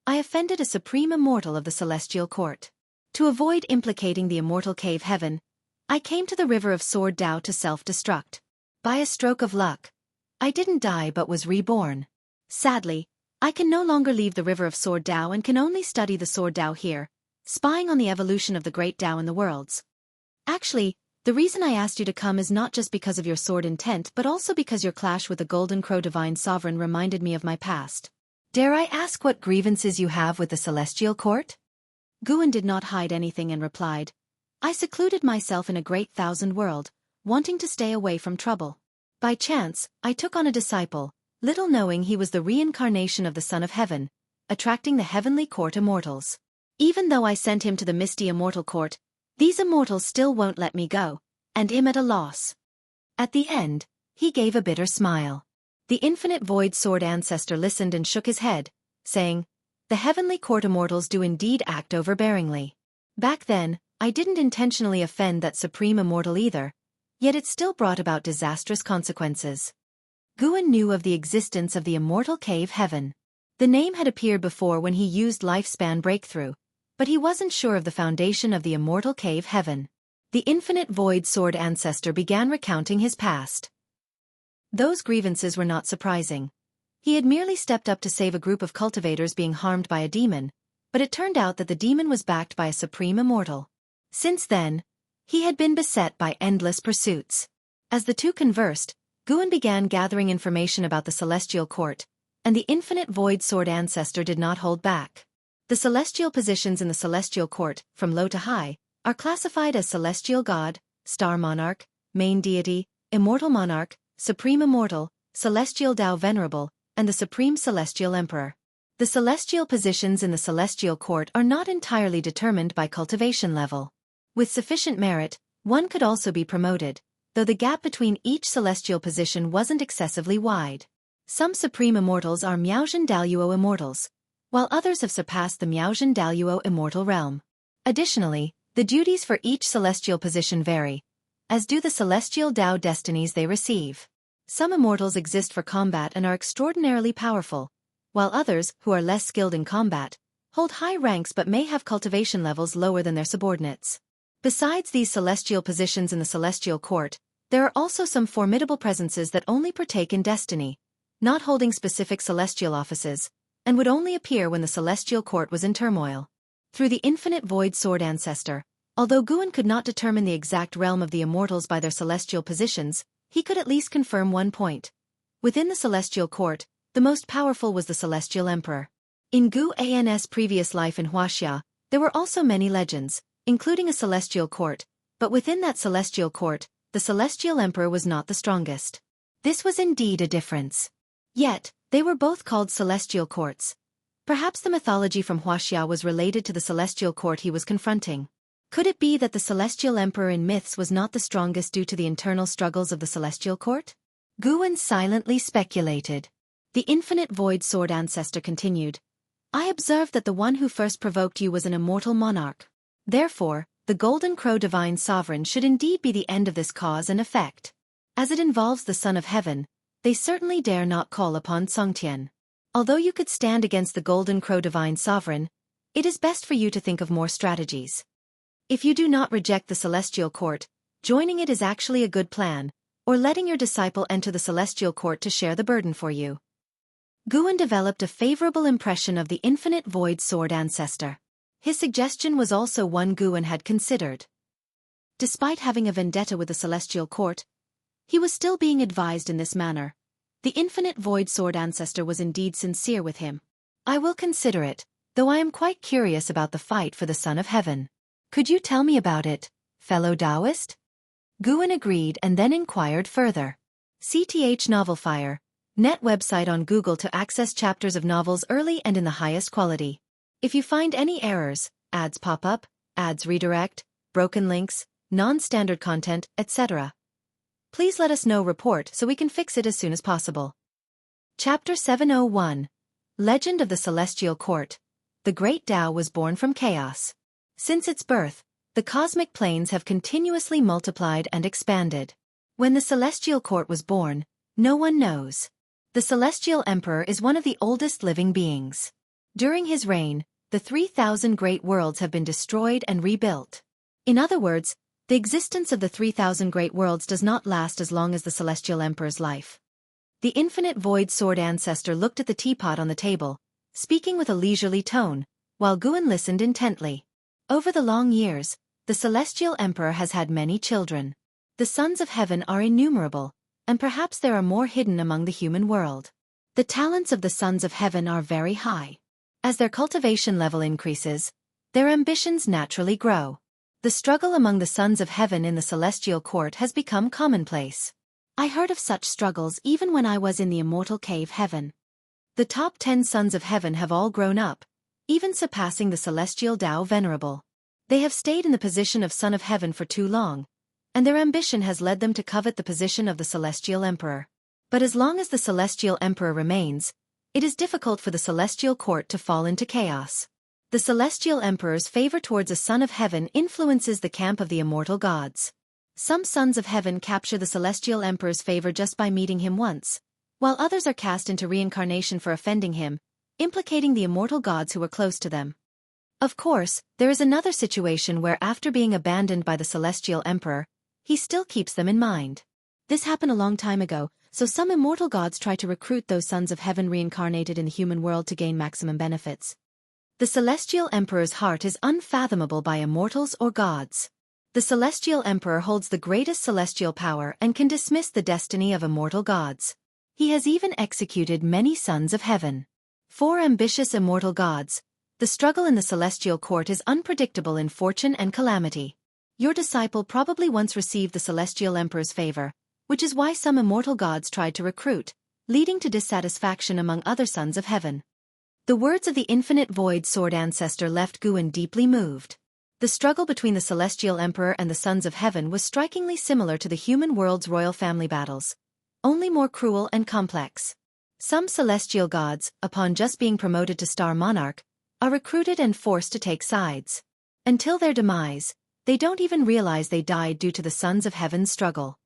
I offended a supreme immortal of the celestial court. To avoid implicating the immortal cave heaven, I came to the river of sword Dao to self-destruct. By a stroke of luck, I didn't die but was reborn. Sadly, I can no longer leave the river of sword Dao and can only study the sword Dao here, spying on the evolution of the great Dao in the worlds. Actually, the reason I asked you to come is not just because of your sword intent but also because your clash with the Golden Crow Divine Sovereign reminded me of my past. Dare I ask what grievances you have with the celestial court?" Guan did not hide anything and replied, "I secluded myself in a great thousand world, wanting to stay away from trouble. By chance, I took on a disciple, little knowing he was the reincarnation of the Son of Heaven, attracting the heavenly court immortals. Even though I sent him to the misty immortal court, these immortals still won't let me go, and am at a loss." At the end, he gave a bitter smile. The infinite void sword ancestor listened and shook his head, saying, "The heavenly court immortals do indeed act overbearingly. Back then, I didn't intentionally offend that supreme immortal either, yet it still brought about disastrous consequences." Guan knew of the existence of the immortal cave heaven. The name had appeared before when he used lifespan breakthrough, but he wasn't sure of the foundation of the immortal cave heaven. The infinite void sword ancestor began recounting his past. Those grievances were not surprising. He had merely stepped up to save a group of cultivators being harmed by a demon, but it turned out that the demon was backed by a supreme immortal. Since then, he had been beset by endless pursuits. As the two conversed, Guan began gathering information about the celestial court, and the infinite void sword ancestor did not hold back. The celestial positions in the celestial court, from low to high, are classified as celestial god, star monarch, main deity, immortal monarch, supreme immortal, celestial Dao venerable, and the supreme celestial emperor. The celestial positions in the celestial court are not entirely determined by cultivation level. With sufficient merit, one could also be promoted, though the gap between each celestial position wasn't excessively wide. Some supreme immortals are Miaozhen Daluo immortals, while others have surpassed the Miaozhen Daluo immortal realm. Additionally, the duties for each celestial position vary, as do the celestial Dao destinies they receive. Some immortals exist for combat and are extraordinarily powerful, while others, who are less skilled in combat, hold high ranks but may have cultivation levels lower than their subordinates. Besides these celestial positions in the celestial court, there are also some formidable presences that only partake in destiny, not holding specific celestial offices, and would only appear when the celestial court was in turmoil. Through the infinite void sword ancestor, although Guan could not determine the exact realm of the immortals by their celestial positions, he could at least confirm one point. Within the celestial court, the most powerful was the celestial emperor. In Guan's previous life in Wuxia, there were also many legends, including a celestial court, but within that celestial court, the celestial emperor was not the strongest. This was indeed a difference. Yet, they were both called celestial courts. Perhaps the mythology from Wuxia was related to the celestial court he was confronting. Could it be that the celestial emperor in myths was not the strongest due to the internal struggles of the celestial court? Guan silently speculated. The infinite void sword ancestor continued, "I observed that the one who first provoked you was an immortal monarch. Therefore, the Golden Crow Divine Sovereign should indeed be the end of this cause and effect. As it involves the Son of Heaven, they certainly dare not call upon Songtian. Although you could stand against the Golden Crow Divine Sovereign, it is best for you to think of more strategies. If you do not reject the celestial court, joining it is actually a good plan, or letting your disciple enter the celestial court to share the burden for you." Guan developed a favorable impression of the infinite void sword ancestor. His suggestion was also one Guan had considered. Despite having a vendetta with the celestial court, he was still being advised in this manner. The infinite void sword ancestor was indeed sincere with him. "I will consider it, though I am quite curious about the fight for the Son of Heaven." Could you tell me about it, fellow Taoist? Guan agreed and then inquired further. CTH Novelfire, net website on Google to access chapters of novels early and in the highest quality. If you find any errors, ads pop up, ads redirect, broken links, non-standard content, etc., please let us know. Report so we can fix it as soon as possible. Chapter 701. Legend of the Celestial Court. The Great Tao was born from chaos. Since its birth, the cosmic planes have continuously multiplied and expanded. When the Celestial Court was born, no one knows. The Celestial Emperor is one of the oldest living beings. During his reign, the 3,000 great worlds have been destroyed and rebuilt. In other words, the existence of the 3,000 great worlds does not last as long as the Celestial Emperor's life. The infinite void sword ancestor looked at the teapot on the table, speaking with a leisurely tone, while Guan listened intently. Over the long years, the Celestial Emperor has had many children. The sons of heaven are innumerable, and perhaps there are more hidden among the human world. The talents of the sons of heaven are very high. As their cultivation level increases, their ambitions naturally grow. The struggle among the sons of heaven in the Celestial Court has become commonplace. I heard of such struggles even when I was in the immortal cave heaven. The top 10 sons of heaven have all grown up, even surpassing the Celestial Tao Venerable. They have stayed in the position of son of heaven for too long, and their ambition has led them to covet the position of the Celestial Emperor. But as long as the Celestial Emperor remains, it is difficult for the Celestial Court to fall into chaos. The Celestial Emperor's favor towards a son of heaven influences the camp of the immortal gods. Some sons of heaven capture the Celestial Emperor's favor just by meeting him once, while others are cast into reincarnation for offending him, implicating the immortal gods who are close to them. Of course, there is another situation where after being abandoned by the Celestial Emperor, he still keeps them in mind. This happened a long time ago, so some immortal gods try to recruit those sons of heaven reincarnated in the human world to gain maximum benefits. The Celestial Emperor's heart is unfathomable by immortals or gods. The Celestial Emperor holds the greatest celestial power and can dismiss the destiny of immortal gods. He has even executed many sons of heaven. For ambitious immortal gods, the struggle in the Celestial Court is unpredictable in fortune and calamity. Your disciple probably once received the Celestial Emperor's favor, which is why some immortal gods tried to recruit, leading to dissatisfaction among other sons of heaven. The words of the infinite void sword ancestor left Guan deeply moved. The struggle between the Celestial Emperor and the sons of heaven was strikingly similar to the human world's royal family battles, only more cruel and complex. Some celestial gods, upon just being promoted to star monarch, are recruited and forced to take sides. Until their demise, they don't even realize they died due to the sons of heaven's struggle.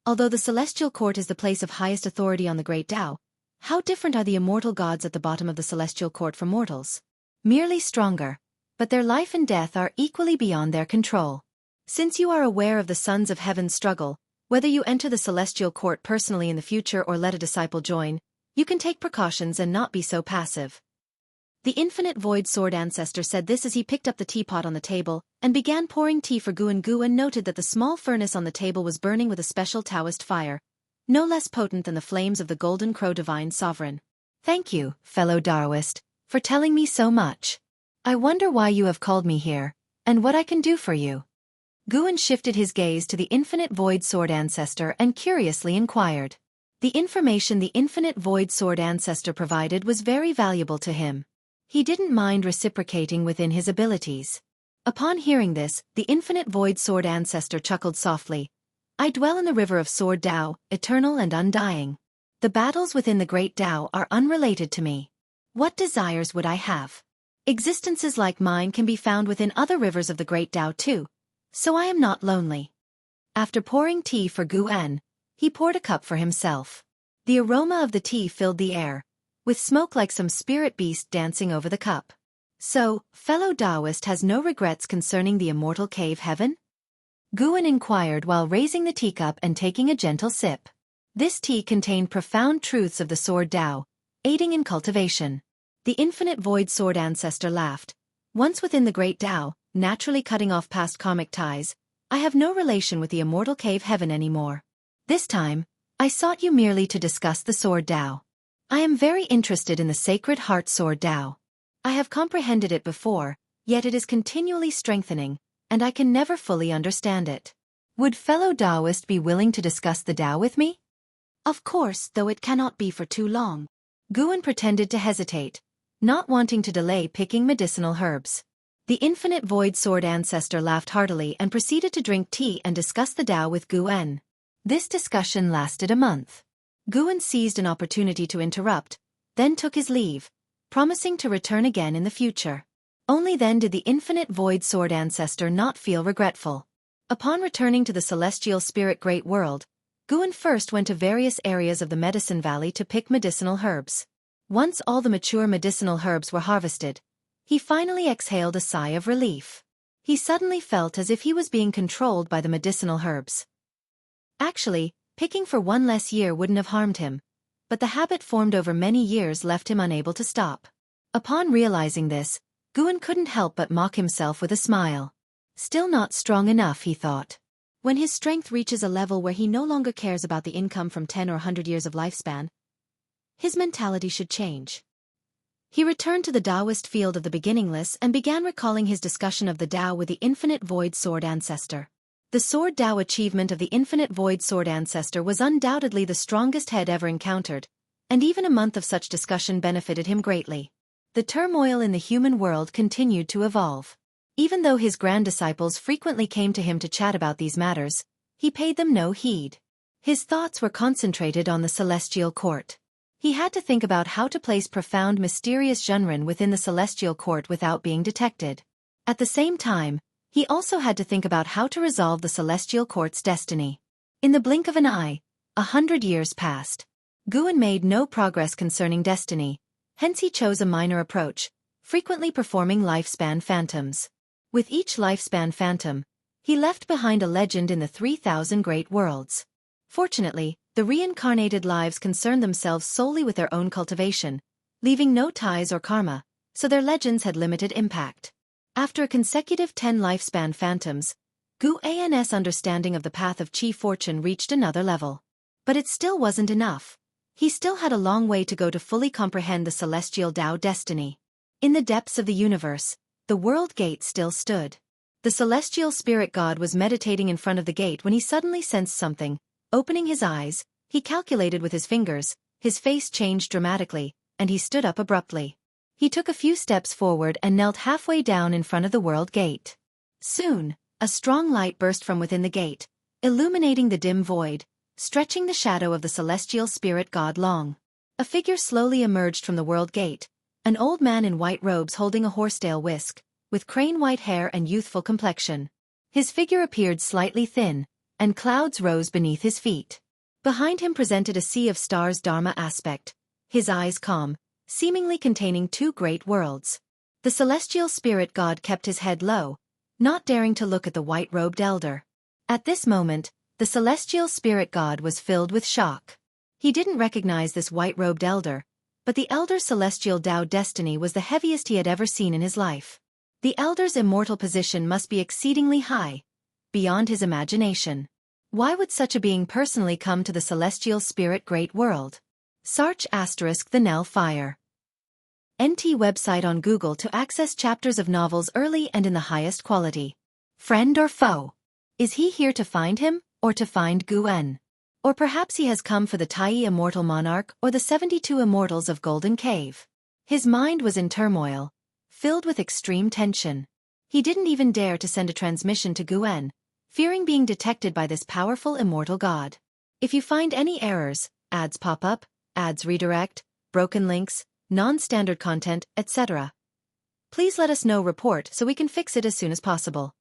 Although the Celestial Court is the place of highest authority on the Great Tao, how different are the immortal gods at the bottom of the Celestial Court from mortals? Merely stronger, but their life and death are equally beyond their control. Since you are aware of the sons of heaven's struggle, whether you enter the Celestial Court personally in the future or let a disciple join, you can take precautions and not be so passive. The infinite void sword ancestor said this as he picked up the teapot on the table and began pouring tea for Guan. Guan noted that the small furnace on the table was burning with a special Taoist fire, no less potent than the flames of the Golden Crow Divine Sovereign. Thank you, fellow Taoist, for telling me so much. I wonder why you have called me here, and what I can do for you. Guan shifted his gaze to the infinite void sword ancestor and curiously inquired. The information the infinite void sword ancestor provided was very valuable to him. He didn't mind reciprocating within his abilities. Upon hearing this, the infinite void sword ancestor chuckled softly. I dwell in the river of sword Tao, eternal and undying. The battles within the great Tao are unrelated to me. What desires would I have? Existences like mine can be found within other rivers of the great Tao too, so I am not lonely. After pouring tea for Guan, he poured a cup for himself. The aroma of the tea filled the air, with smoke like some spirit beast dancing over the cup. So, fellow Taoist has no regrets concerning the immortal cave heaven? Guan inquired while raising the teacup and taking a gentle sip. This tea contained profound truths of the sword Tao, aiding in cultivation. The infinite void sword ancestor laughed. Once within the great Tao, naturally cutting off past karmic ties, I have no relation with the immortal cave heaven anymore. This time, I sought you merely to discuss the sword Tao. I am very interested in the Sacred Heart Sword Tao. I have comprehended it before, Yet it is continually strengthening, and I can never fully understand it. Would fellow Taoist be willing to discuss the Tao with me? Of course, though it cannot be for too long. Guan pretended to hesitate, not wanting to delay picking medicinal herbs. The infinite void sword ancestor laughed heartily and proceeded to drink tea and discuss the Tao with Guan. This discussion lasted a month. Guan seized an opportunity to interrupt, then took his leave, promising to return again in the future. Only then did the infinite void sword ancestor not feel regretful. Upon returning to the celestial spirit great world, Guan first went to various areas of the medicine valley to pick medicinal herbs. Once all the mature medicinal herbs were harvested, he finally exhaled a sigh of relief. He suddenly felt as if he was being controlled by the medicinal herbs. Actually, picking for one less year wouldn't have harmed him, but the habit formed over many years left him unable to stop. Upon realizing this, Guan couldn't help but mock himself with a smile. Still not strong enough, he thought. When his strength reaches a level where he no longer cares about the income from 10 or 100 years of lifespan, his mentality should change. He returned to the Taoist field of the beginningless and began recalling his discussion of the Tao with the infinite void sword ancestor. The sword Tao achievement of the infinite void sword ancestor was undoubtedly the strongest head ever encountered, and even a month of such discussion benefited him greatly. The turmoil in the human world continued to evolve. Even though his grand disciples frequently came to him to chat about these matters, he paid them no heed. His thoughts were concentrated on the celestial court. He had to think about how to place profound mysterious Zhenren within the celestial court without being detected. At the same time, he also had to think about how to resolve the celestial court's destiny. In the blink of an eye, 100 years passed. Guan made no progress concerning destiny, hence he chose a minor approach, frequently performing lifespan phantoms. With each lifespan phantom, he left behind a legend in the 3,000 great worlds. Fortunately, the reincarnated lives concerned themselves solely with their own cultivation, leaving no ties or karma, so their legends had limited impact. After a consecutive 10 lifespan phantoms, Guan's understanding of the path of Qi fortune reached another level. But it still wasn't enough. He still had a long way to go to fully comprehend the celestial Tao destiny. In the depths of the universe, the world gate still stood. The celestial spirit god was meditating in front of the gate when he suddenly sensed something. Opening his eyes, he calculated with his fingers, his face changed dramatically, and he stood up abruptly. He took a few steps forward and knelt halfway down in front of the world gate. Soon, a strong light burst from within the gate, illuminating the dim void, stretching the shadow of the celestial spirit god long. A figure slowly emerged from the world gate, an old man in white robes holding a horsetail whisk, with crane-white hair and youthful complexion. His figure appeared slightly thin, and clouds rose beneath his feet. Behind him presented a sea of stars Dharma aspect, his eyes calm, seemingly containing two great worlds. The celestial spirit god kept his head low, not daring to look at the white-robed elder. At this moment, the celestial spirit god was filled with shock. He didn't recognize this white-robed elder, but the elder's celestial Tao destiny was the heaviest he had ever seen in his life. The elder's immortal position must be exceedingly high, beyond his imagination. Why would such a being personally come to the celestial spirit great world? Search * the Nell Fire. NT website on Google to access chapters of novels early and in the highest quality. Friend or foe? Is he here to find him, or to find Guan? Or perhaps he has come for the Tai immortal monarch or the 72 immortals of Golden Cave. His mind was in turmoil, filled with extreme tension. He didn't even dare to send a transmission to Guan, fearing being detected by this powerful immortal god. If you find any errors, ads pop up, ads redirect, broken links, non-standard content, etc., please let us know. Report so we can fix it as soon as possible.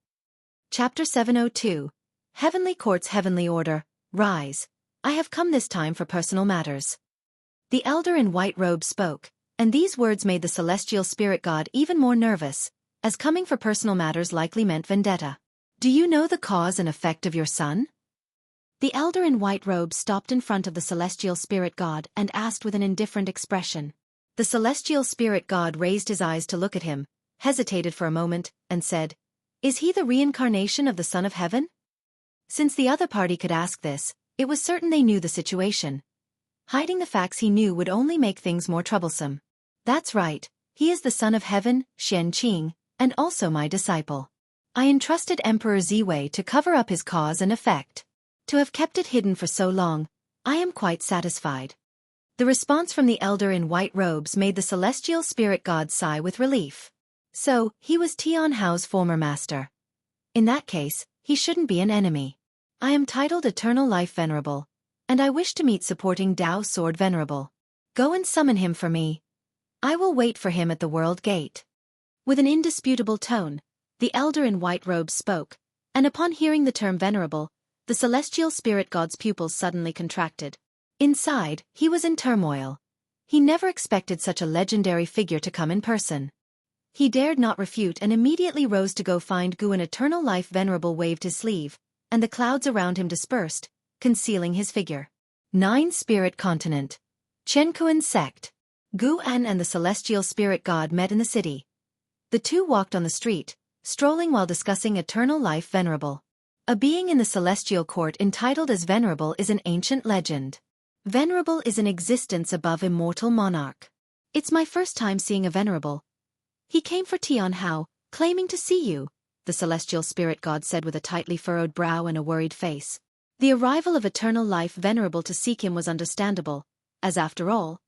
Chapter 702. Heavenly Court's Heavenly Order. Rise. I have come this time for personal matters. The elder in white robe spoke, and these words made the celestial spirit god even more nervous, as coming for personal matters likely meant vendetta. Do you know the cause and effect of your son? The elder in white robe stopped in front of the celestial spirit god and asked with an indifferent expression. The celestial spirit god raised his eyes to look at him, hesitated for a moment, and said, "Is he the reincarnation of the Son of Heaven?" Since the other party could ask this, it was certain they knew the situation. Hiding the facts he knew would only make things more troublesome. That's right, he is the Son of Heaven, Xian Qing, and also my disciple. I entrusted Emperor Ziwei to cover up his cause and effect. To have kept it hidden for so long, I am quite satisfied." The response from the elder in white robes made the celestial spirit god sigh with relief. So, he was Tian Hao's former master. In that case, he shouldn't be an enemy. I am titled Eternal Life Venerable, and I wish to meet supporting Dao Sword Venerable. Go and summon him for me. I will wait for him at the World Gate. With an indisputable tone, the elder in white robes spoke, and upon hearing the term venerable, the celestial spirit god's pupils suddenly contracted. Inside, he was in turmoil. He never expected such a legendary figure to come in person. He dared not refute and immediately rose to go find Guan. Eternal Life Venerable waved his sleeve, and the clouds around him dispersed, concealing his figure. 9 Spirit Continent. Chenkuan Sect. Guan and the celestial spirit god met in the city. The two walked on the street, strolling while discussing Eternal Life Venerable. A being in the celestial court entitled as Venerable is an ancient legend. Venerable is an existence above immortal monarch. It's my first time seeing a Venerable. He came for Tian Hao, claiming to see you, the celestial spirit god said with a tightly furrowed brow and a worried face. The arrival of Eternal Life Venerable to seek him was understandable, as after all,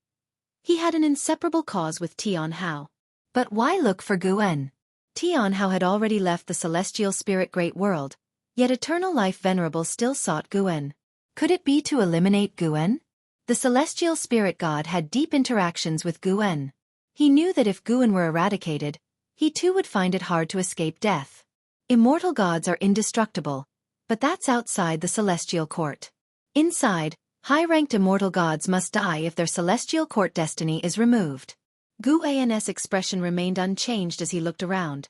he had an inseparable cause with Tian Hao. But why look for Guan? Tian Hao had already left the celestial spirit great world, yet Eternal Life Venerable still sought Guan. Could it be to eliminate Guan? The celestial spirit god had deep interactions with Guan. He knew that if Guan were eradicated, he too would find it hard to escape death. Immortal gods are indestructible, but that's outside the celestial court. Inside, high-ranked immortal gods must die if their celestial court destiny is removed. Guan's expression remained unchanged as he looked around.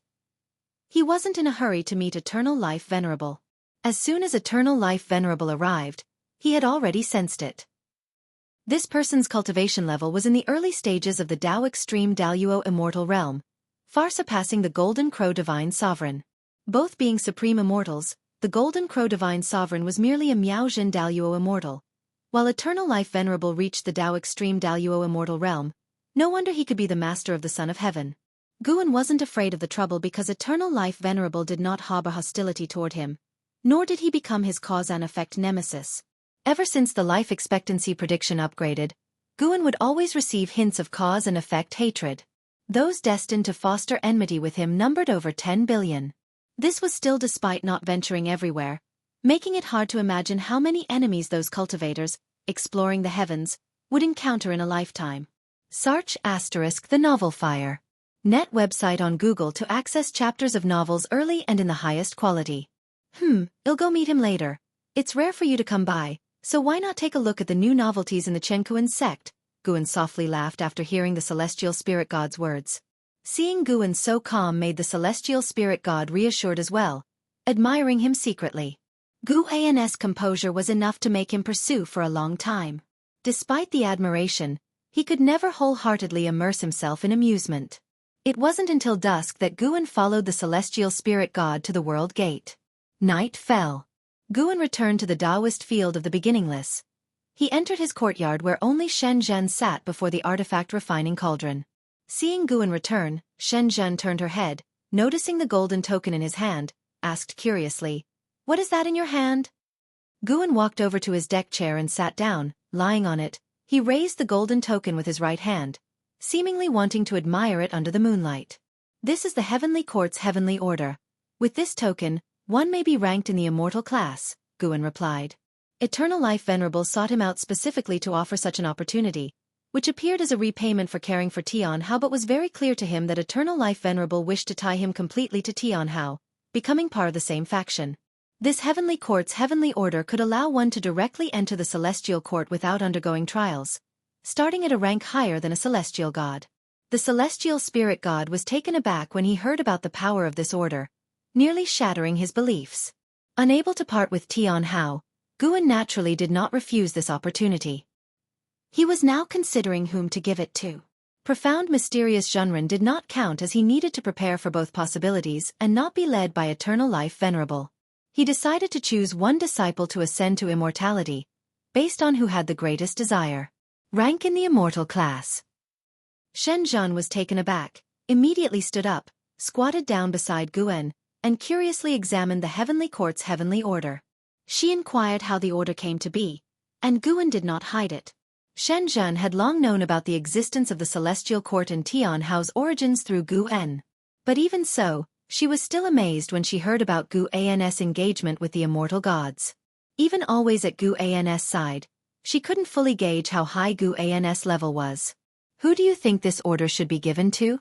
He wasn't in a hurry to meet Eternal Life Venerable. As soon as Eternal Life Venerable arrived, he had already sensed it. This person's cultivation level was in the early stages of the Dao Extreme Daluo Immortal Realm, far surpassing the Golden Crow Divine Sovereign. Both being supreme immortals, the Golden Crow Divine Sovereign was merely a Miaojin Daluo Immortal. While Eternal Life Venerable reached the Dao Extreme Daluo Immortal Realm, no wonder he could be the master of the Son of Heaven. Guan wasn't afraid of the trouble because Eternal Life Venerable did not harbor hostility toward him, nor did he become his cause and effect nemesis. Ever since the life expectancy prediction upgraded, Guan would always receive hints of cause and effect hatred. Those destined to foster enmity with him numbered over 10 billion. This was still despite not venturing everywhere, making it hard to imagine how many enemies those cultivators, exploring the heavens, would encounter in a lifetime. Search *the novel Fire. Net website on Google to access chapters of novels early and in the highest quality. I'll go meet him later. It's rare for you to come by, so why not take a look at the new novelties in the Chenkuan sect? Guan softly laughed after hearing the celestial spirit god's words. Seeing Guan so calm made the celestial spirit god reassured as well, admiring him secretly. Guan's composure was enough to make him pursue for a long time. Despite the admiration, he could never wholeheartedly immerse himself in amusement. It wasn't until dusk that Guan followed the celestial spirit god to the World Gate. Night fell. Guan returned to the Taoist field of the beginningless. He entered his courtyard where only Shen Zhen sat before the artifact refining cauldron. Seeing Guan return, Shen Zhen turned her head, noticing the golden token in his hand, asked curiously, "What is that in your hand?" Guan walked over to his deck chair and sat down. Lying on it, he raised the golden token with his right hand, seemingly wanting to admire it under the moonlight. "This is the Heavenly Court's heavenly order. With this token, one may be ranked in the immortal class," Guan replied. Eternal Life Venerable sought him out specifically to offer such an opportunity, which appeared as a repayment for caring for Tian Hao, but was very clear to him that Eternal Life Venerable wished to tie him completely to Tian Hao, becoming part of the same faction. This Heavenly Court's heavenly order could allow one to directly enter the celestial court without undergoing trials, starting at a rank higher than a celestial god. The celestial spirit god was taken aback when he heard about the power of this order, nearly shattering his beliefs. Unable to part with Tian Hao, Guan naturally did not refuse this opportunity. He was now considering whom to give it to. Profound mysterious Zhenren did not count as he needed to prepare for both possibilities and not be led by Eternal Life Venerable. He decided to choose one disciple to ascend to immortality, based on who had the greatest desire. Rank in the immortal class. Shen Zhen was taken aback, immediately stood up, squatted down beside Guan, and curiously examined the heavenly court's heavenly order. She inquired how the order came to be, and Guan did not hide it. Shen Zhen had long known about the existence of the celestial court and Tian Hao's origins through Gu En. But even so, she was still amazed when she heard about Gu An's engagement with the immortal gods. Even always at Gu An's side, she couldn't fully gauge how high Gu An's level was. Who do you think this order should be given to?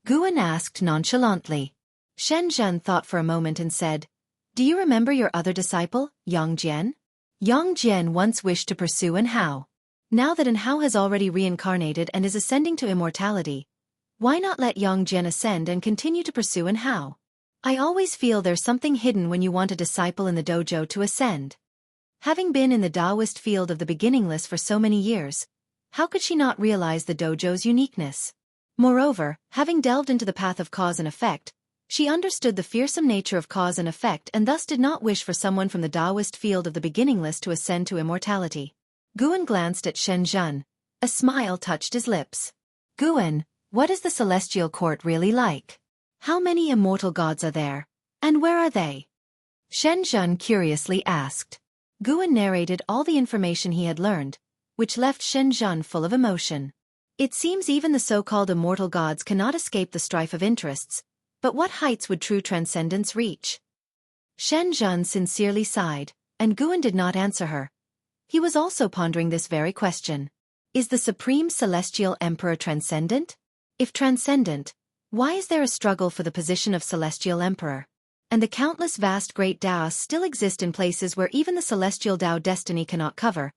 Guan asked nonchalantly. Shen Zhen thought for a moment and said, Do you remember your other disciple, Yang Jian? Yang Jian once wished to pursue An Hao. Now that An Hao has already reincarnated and is ascending to immortality, why not let Yang Jian ascend and continue to pursue An Hao? I always feel there's something hidden when you want a disciple in the dojo to ascend. Having been in the Taoist field of the beginningless for so many years, how could she not realize the dojo's uniqueness? Moreover, having delved into the path of cause and effect, she understood the fearsome nature of cause and effect and thus did not wish for someone from the Taoist field of the beginningless to ascend to immortality. Guan glanced at Shen Zhen. A smile touched his lips. Guan, what is the celestial court really like? How many immortal gods are there? And where are they? Shen Zhen curiously asked. Guan narrated all the information he had learned, which left Shen Zhen full of emotion. It seems even the so-called immortal gods cannot escape the strife of interests, but what heights would true transcendence reach? Shen Zhen sincerely sighed, and Guan did not answer her. He was also pondering this very question. Is the Supreme Celestial Emperor transcendent? If transcendent, why is there a struggle for the position of Celestial Emperor? And the countless vast great Taos still exist in places where even the Celestial Tao destiny cannot cover,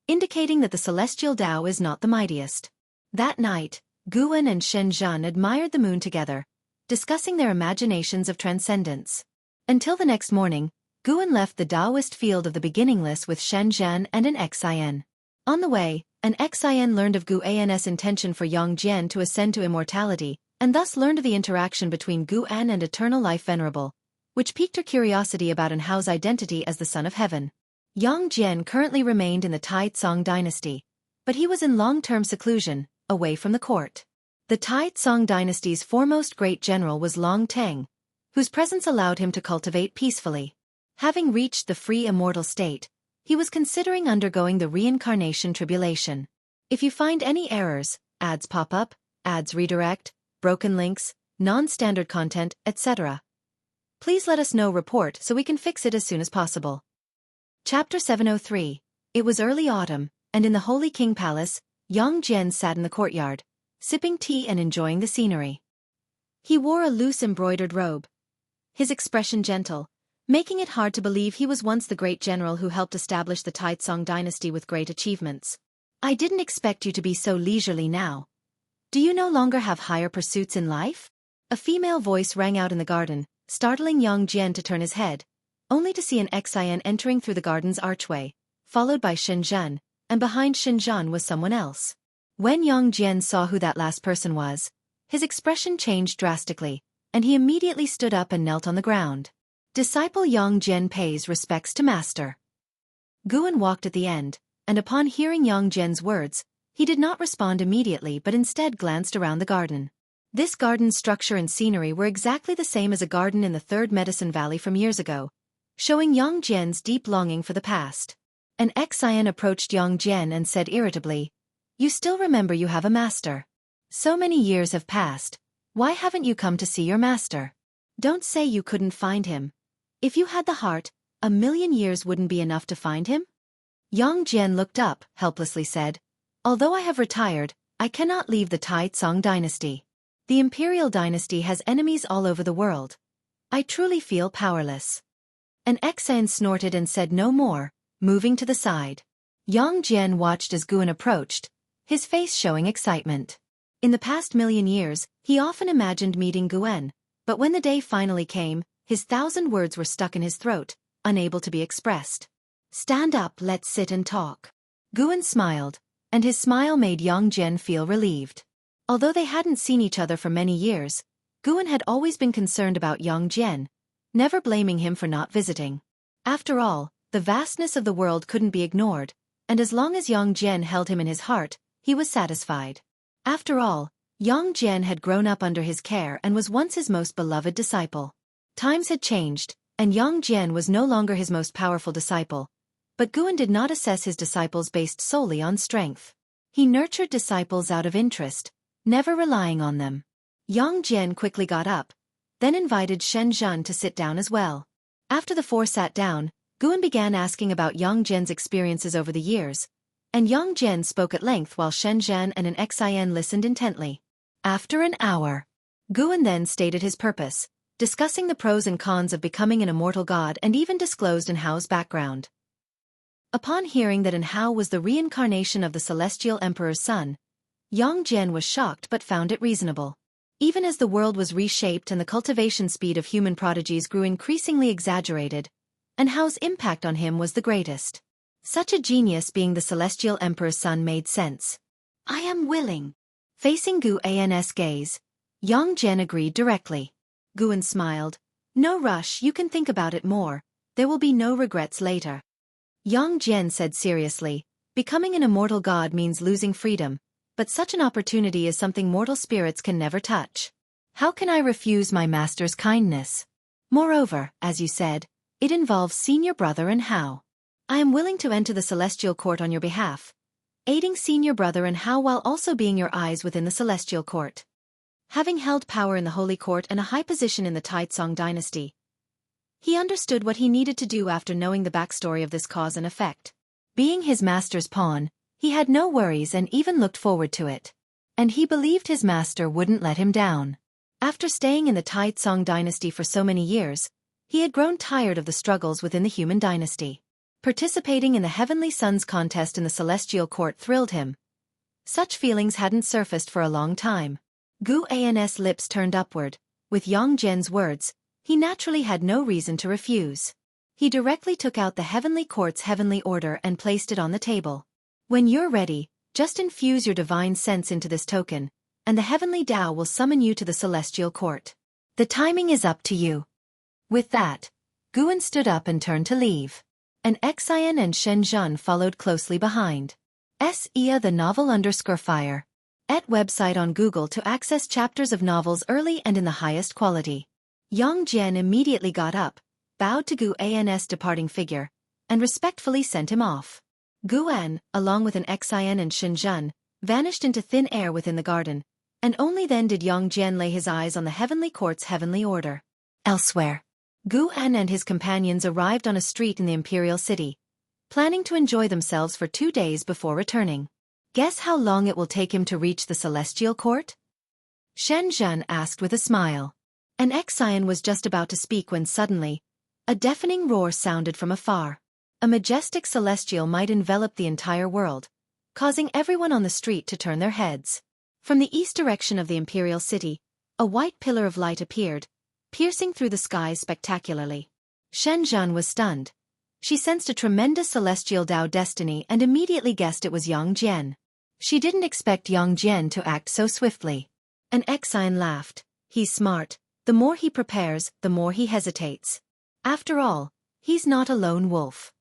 indicating that the Celestial Tao is not the mightiest. That night, Guan and Shen Zhen admired the moon together, discussing their imaginations of transcendence. Until the next morning, Guan left the Taoist field of the beginningless with Shen Zhen and an Xin. On the way, an Xin learned of Gu An's intention for Yang Jian to ascend to immortality, and thus learned of the interaction between Gu An and Eternal Life Venerable, which piqued her curiosity about An Hao's identity as the Son of Heaven. Yang Jian currently remained in the Tai Tsong dynasty, but he was in long-term seclusion, away from the court. The Tai Tsong dynasty's foremost great general was Long Teng, whose presence allowed him to cultivate peacefully. Having reached the free immortal state, he was considering undergoing the reincarnation tribulation. If you find any errors, ads pop up, ads redirect, broken links, non-standard content, etc., please let us know report so we can fix it as soon as possible. Chapter 703. It was early autumn, and in the Holy King Palace, Yang Jian sat in the courtyard, sipping tea and enjoying the scenery. He wore a loose embroidered robe, his expression gentle, making it hard to believe he was once the great general who helped establish the Taitsong dynasty with great achievements. I didn't expect you to be so leisurely now. Do you no longer have higher pursuits in life? A female voice rang out in the garden, startling Yang Jian to turn his head, only to see an Xin entering through the garden's archway, followed by Shen Zhen, and behind Shen Zhen was someone else. When Yang Jian saw who that last person was, his expression changed drastically, and he immediately stood up and knelt on the ground. Disciple Yang Jian pays respects to master. Guan walked at the end, and upon hearing Yang Jian's words, he did not respond immediately but instead glanced around the garden. This garden's structure and scenery were exactly the same as a garden in the Third Medicine Valley from years ago, showing Yang Jian's deep longing for the past. An Xin approached Yang Jian and said irritably, "You still remember you have a master. So many years have passed, why haven't you come to see your master? Don't say you couldn't find him. If you had the heart, 1,000,000 years wouldn't be enough to find him?" Yang Jian looked up, helplessly said, "Although I have retired, I cannot leave the Tai Tsong dynasty. The imperial dynasty has enemies all over the world. I truly feel powerless." An Xin snorted and said no more, moving to the side. Yang Jian watched as Guan approached, his face showing excitement. In the past 1,000,000 years, he often imagined meeting Guan, but when the day finally came, his 1,000 words were stuck in his throat, unable to be expressed. "Stand up, let's sit and talk." Guan smiled, and his smile made Yang Jian feel relieved. Although they hadn't seen each other for many years, Guan had always been concerned about Yang Jian, never blaming him for not visiting. After all, the vastness of the world couldn't be ignored, and as long as Yang Jian held him in his heart, he was satisfied. After all, Yang Jian had grown up under his care and was once his most beloved disciple. Times had changed, and Yang Jian was no longer his most powerful disciple. But Guan did not assess his disciples based solely on strength. He nurtured disciples out of interest, never relying on them. Yang Jian quickly got up, then invited Shen Zhan to sit down as well. After the four sat down, Guan began asking about Yang Jian's experiences over the years, and Yang Jian spoke at length while Shen Zhan and an Xin listened intently. After an hour, Guan then stated his purpose, discussing the pros and cons of becoming an immortal god and even disclosed En Hao's background. Upon hearing that En Hao was the reincarnation of the Celestial Emperor's son, Yang Jian was shocked but found it reasonable. Even as the world was reshaped and the cultivation speed of human prodigies grew increasingly exaggerated, En Hao's impact on him was the greatest. Such a genius being the Celestial Emperor's son made sense. I am willing. Facing Guan's gaze, Yang Jian agreed directly. Guan smiled. No rush, you can think about it more. There will be no regrets later. Yang Jian said seriously, becoming an immortal god means losing freedom, but such an opportunity is something mortal spirits can never touch. How can I refuse my master's kindness? Moreover, as you said, it involves senior brother En Hao. I am willing to enter the celestial court on your behalf, aiding senior brother En Hao while also being your eyes within the celestial court. Having held power in the holy court and a high position in the Taizong dynasty, he understood what he needed to do after knowing the backstory of this cause and effect. Being his master's pawn, he had no worries and even looked forward to it. And he believed his master wouldn't let him down. After staying in the Taizong dynasty for so many years, he had grown tired of the struggles within the human dynasty. Participating in the Heavenly Sons contest in the celestial court thrilled him. Such feelings hadn't surfaced for a long time. Guan's lips turned upward. With Yang Jian's words, he naturally had no reason to refuse. He directly took out the Heavenly Court's heavenly order and placed it on the table. When you're ready, just infuse your divine sense into this token, and the Heavenly Tao will summon you to the Celestial Court. The timing is up to you. With that, Guan stood up and turned to leave. And Xin and Shen Zhan followed closely behind. The novel_fire. @ website on Google to access chapters of novels early and in the highest quality. Yang Jian immediately got up, bowed to Guan's departing figure, and respectfully sent him off. Guan, along with an Xin and Shen Zhan, vanished into thin air within the garden, and only then did Yang Jian lay his eyes on the Heavenly Court's heavenly order. Elsewhere, Guan and his companions arrived on a street in the Imperial City, planning to enjoy themselves for 2 days before returning. Guess how long it will take him to reach the Celestial Court? Shen Zhan asked with a smile. An Xin was just about to speak when suddenly, a deafening roar sounded from afar. A majestic celestial might envelop the entire world, causing everyone on the street to turn their heads. From the east direction of the Imperial City, a white pillar of light appeared, piercing through the skies spectacularly. Shen Zhan was stunned. She sensed a tremendous celestial Tao destiny and immediately guessed it was Yang Jian. She didn't expect Yang Jian to act so swiftly. An Xin laughed. He's smart. The more he prepares, the more he hesitates. After all, he's not a lone wolf.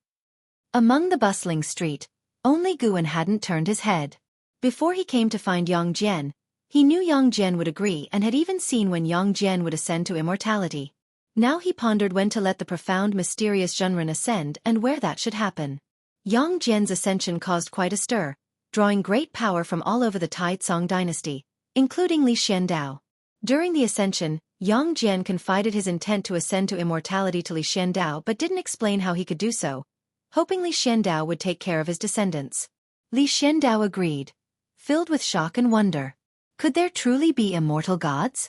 Among the bustling street, only Guan hadn't turned his head. Before he came to find Yang Jian, he knew Yang Jian would agree and had even seen when Yang Jian would ascend to immortality. Now he pondered when to let the profound mysterious Zhenren ascend and where that should happen. Yang Jian's ascension caused quite a stir, drawing great power from all over the Taizong dynasty, including Li Xiandao. During the ascension, Yang Jian confided his intent to ascend to immortality to Li Xiandao but didn't explain how he could do so, hoping Li Xiandao would take care of his descendants. Li Xiandao agreed, filled with shock and wonder. Could there truly be immortal gods?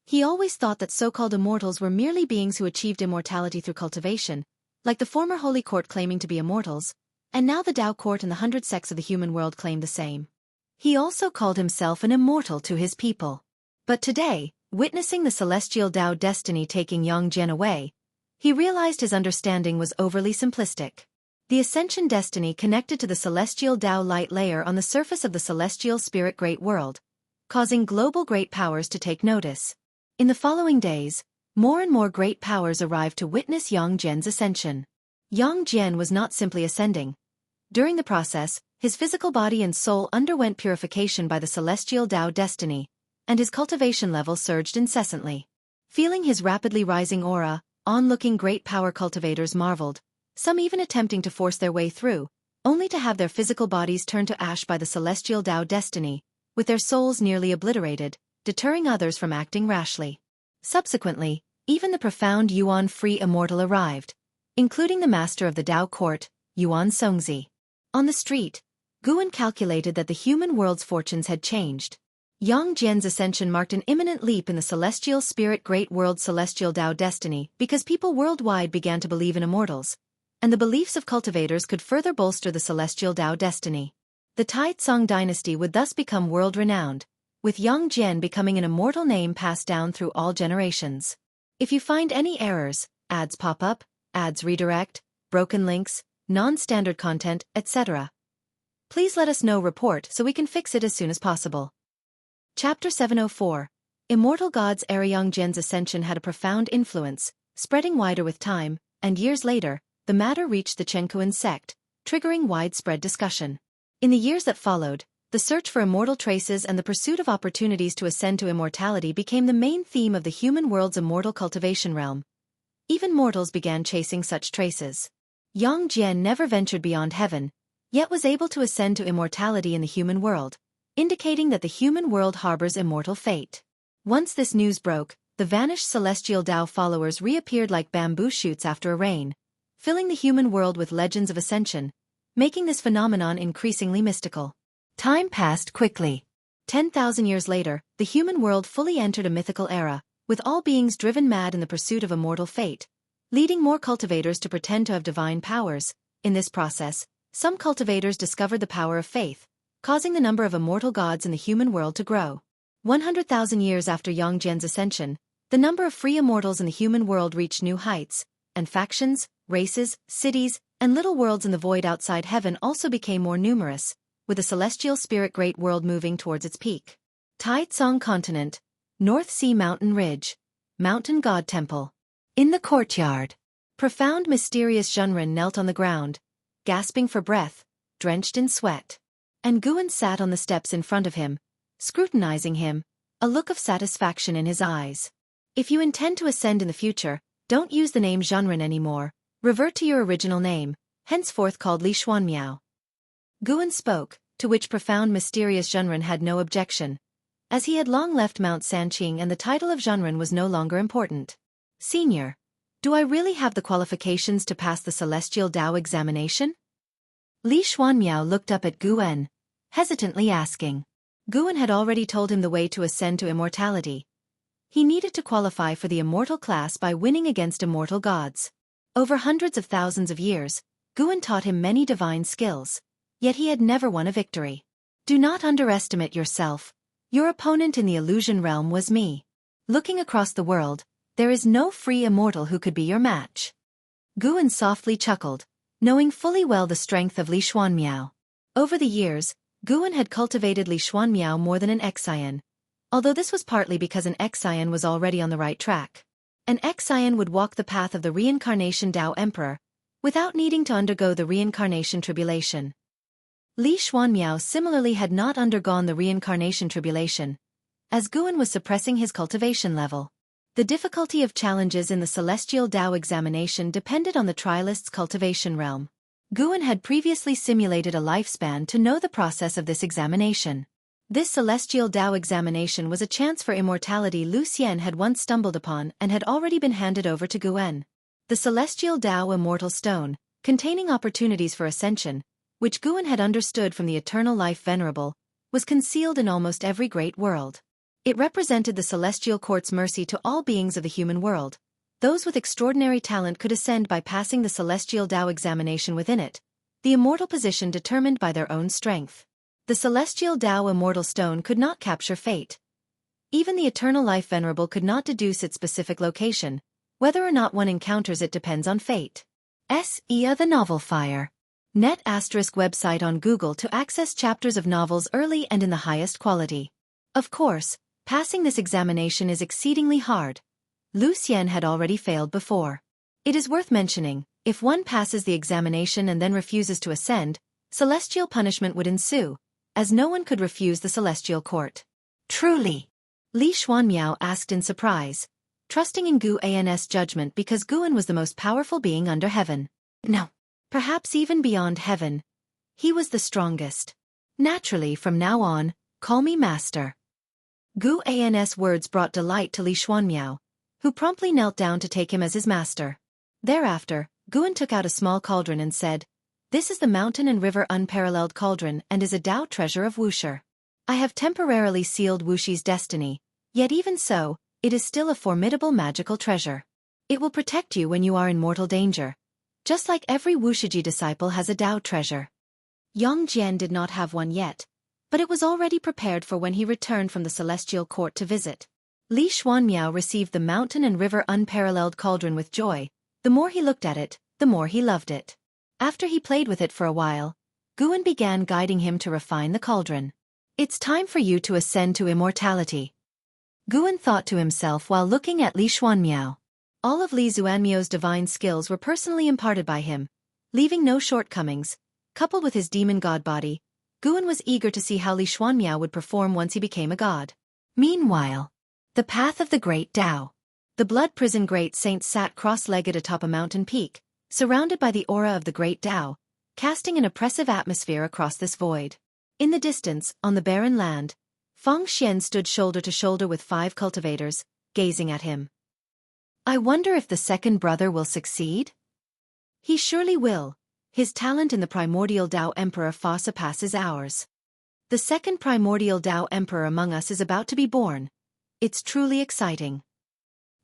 He always thought that so-called immortals were merely beings who achieved immortality through cultivation, like the former Holy Court claiming to be immortals, and now the Tao Court and the 100 sects of the human world claim the same. He also called himself an immortal to his people. But today, witnessing the celestial Tao destiny taking Yang Jian away, he realized his understanding was overly simplistic. The ascension destiny connected to the celestial Tao light layer on the surface of the celestial spirit great world, causing global great powers to take notice. In the following days, more and more great powers arrived to witness Yang Jian's ascension. Yang Jian was not simply ascending. During the process, his physical body and soul underwent purification by the celestial Tao destiny, and his cultivation level surged incessantly. Feeling his rapidly rising aura, onlooking great power cultivators marveled, some even attempting to force their way through, only to have their physical bodies turned to ash by the celestial Tao destiny, with their souls nearly obliterated, deterring others from acting rashly. Subsequently, even the profound Yuan-free immortal arrived, including the master of the Tao court, Yuan Songzi. On the street, Guan calculated that the human world's fortunes had changed. Yang Jian's ascension marked an imminent leap in the celestial spirit great world celestial Tao destiny because people worldwide began to believe in immortals, and the beliefs of cultivators could further bolster the celestial Tao destiny. The Taizong dynasty would thus become world-renowned, with Yang Jian becoming an immortal name passed down through all generations. If you find any errors, ads pop up, ads redirect, broken links, non-standard content, etc., please let us know report so we can fix it as soon as possible. Chapter 704. Immortal Gods era Yang Jian's ascension had a profound influence, spreading wider with time, and years later, the matter reached the Chenkuan sect, triggering widespread discussion. In the years that followed, the search for immortal traces and the pursuit of opportunities to ascend to immortality became the main theme of the human world's immortal cultivation realm. Even mortals began chasing such traces. Yang Jian never ventured beyond heaven, yet was able to ascend to immortality in the human world, indicating that the human world harbors immortal fate. Once this news broke, the vanished celestial Tao followers reappeared like bamboo shoots after a rain, filling the human world with legends of ascension, making this phenomenon increasingly mystical. Time passed quickly. 10,000 years later, the human world fully entered a mythical era, with all beings driven mad in the pursuit of immortal fate, leading more cultivators to pretend to have divine powers. In this process, some cultivators discovered the power of faith, causing the number of immortal gods in the human world to grow. 100,000 years after Yang Jian's ascension, the number of free immortals in the human world reached new heights, and factions, races, cities, and little worlds in the void outside heaven also became more numerous, with the celestial spirit great world moving towards its peak. Taizong Continent, North Sea Mountain Ridge, Mountain God Temple. In the courtyard, profound mysterious Zhenren knelt on the ground, gasping for breath, drenched in sweat. And Guan sat on the steps in front of him, scrutinizing him, a look of satisfaction in his eyes. If you intend to ascend in the future, don't use the name Zhenren anymore, revert to your original name, henceforth called Li Xuanmiao. Guan spoke, to which profound mysterious Zhenren had no objection, as he had long left Mount Sanqing and the title of Zhenren was no longer important. Senior, do I really have the qualifications to pass the celestial Tao examination? Li Xuanmiao looked up at Guan, hesitantly asking. Guan had already told him the way to ascend to immortality. He needed to qualify for the immortal class by winning against immortal gods. Over hundreds of thousands of years, Guan taught him many divine skills, yet he had never won a victory. Do not underestimate yourself. Your opponent in the illusion realm was me. Looking across the world, there is no free immortal who could be your match. Guan softly chuckled, knowing fully well the strength of Li Xuanmiao. Over the years, Guan had cultivated Li Xuanmiao more than an Xian, although this was partly because an Xian was already on the right track. An Xian would walk the path of the reincarnation Tao Emperor, without needing to undergo the reincarnation tribulation. Li Xuanmiao similarly had not undergone the reincarnation tribulation, as Guan was suppressing his cultivation level. The difficulty of challenges in the celestial Tao examination depended on the trialist's cultivation realm. Guan had previously simulated a lifespan to know the process of this examination. This celestial Tao examination was a chance for immortality Lu Xian had once stumbled upon and had already been handed over to Guan. The celestial Tao immortal stone, containing opportunities for ascension, which Guan had understood from the eternal life venerable, was concealed in almost every great world. It represented the celestial court's mercy to all beings of the human world. Those with extraordinary talent could ascend by passing the celestial Tao examination within it, the immortal position determined by their own strength. The celestial Tao immortal stone could not capture fate. Even the eternal life venerable could not deduce its specific location. Whether or not one encounters it depends on fate. The Novel Fire. Net ** website on Google to access chapters of novels early and in the highest quality. Of course, passing this examination is exceedingly hard. Lu Xian had already failed before. It is worth mentioning, if one passes the examination and then refuses to ascend, celestial punishment would ensue, as no one could refuse the celestial court. Truly, Li Xuanmiao asked in surprise, trusting in Gu An's judgment because Guan was the most powerful being under heaven. No. Perhaps even beyond heaven. He was the strongest. Naturally, from now on, call me master. Gu An's words brought delight to Li Xuanmiao, who promptly knelt down to take him as his master. Thereafter, Guan took out a small cauldron and said, "This is the mountain and river unparalleled cauldron and is a Tao treasure of Wuxia. I have temporarily sealed Wuxia's destiny, yet even so, it is still a formidable magical treasure. It will protect you when you are in mortal danger. Just like every Wuxiji disciple has a Tao treasure." Yang Jian did not have one yet, but it was already prepared for when he returned from the celestial court to visit. Li Xuanmiao received the mountain and river unparalleled cauldron with joy. The more he looked at it, the more he loved it. After he played with it for a while, Guan began guiding him to refine the cauldron. "It's time for you to ascend to immortality," Guan thought to himself while looking at Li Xuanmiao. All of Li Xuanmiao's divine skills were personally imparted by him, leaving no shortcomings. Coupled with his demon god body, Guan was eager to see how Li Xuanmiao would perform once he became a god. Meanwhile, the path of the great Tao. The blood prison great saint sat cross-legged atop a mountain peak, surrounded by the aura of the great Tao, casting an oppressive atmosphere across this void. In the distance, on the barren land, Feng Xian stood shoulder to shoulder with 5 cultivators, gazing at him. "I wonder if the second brother will succeed?" "He surely will. His talent in the primordial Tao Emperor far surpasses ours. The second primordial Tao Emperor among us is about to be born. It's truly exciting.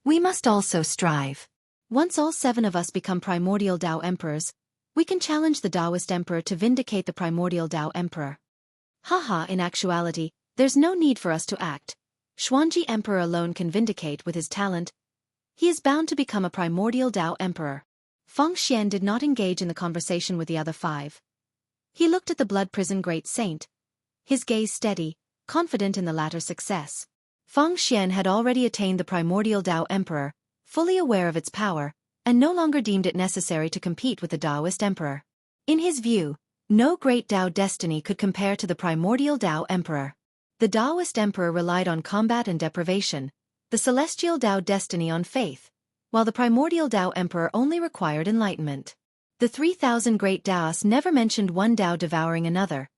We must also strive. Once all 7 of us become primordial Tao Emperors, we can challenge the Taoist Emperor to vindicate the primordial Tao Emperor. Haha, in actuality, there's no need for us to act. Xuanji Emperor alone can vindicate with his talent. He is bound to become a primordial Tao Emperor." Feng Xian did not engage in the conversation with the other 5. He looked at the blood prison great saint, his gaze steady, confident in the latter's success. Feng Xian had already attained the primordial Tao Emperor, fully aware of its power, and no longer deemed it necessary to compete with the Taoist Emperor. In his view, no great Tao destiny could compare to the primordial Tao Emperor. The Taoist Emperor relied on combat and deprivation, the celestial Tao destiny on faith, while the primordial Tao Emperor only required enlightenment. The 3,000 great Taoists never mentioned one Tao devouring another.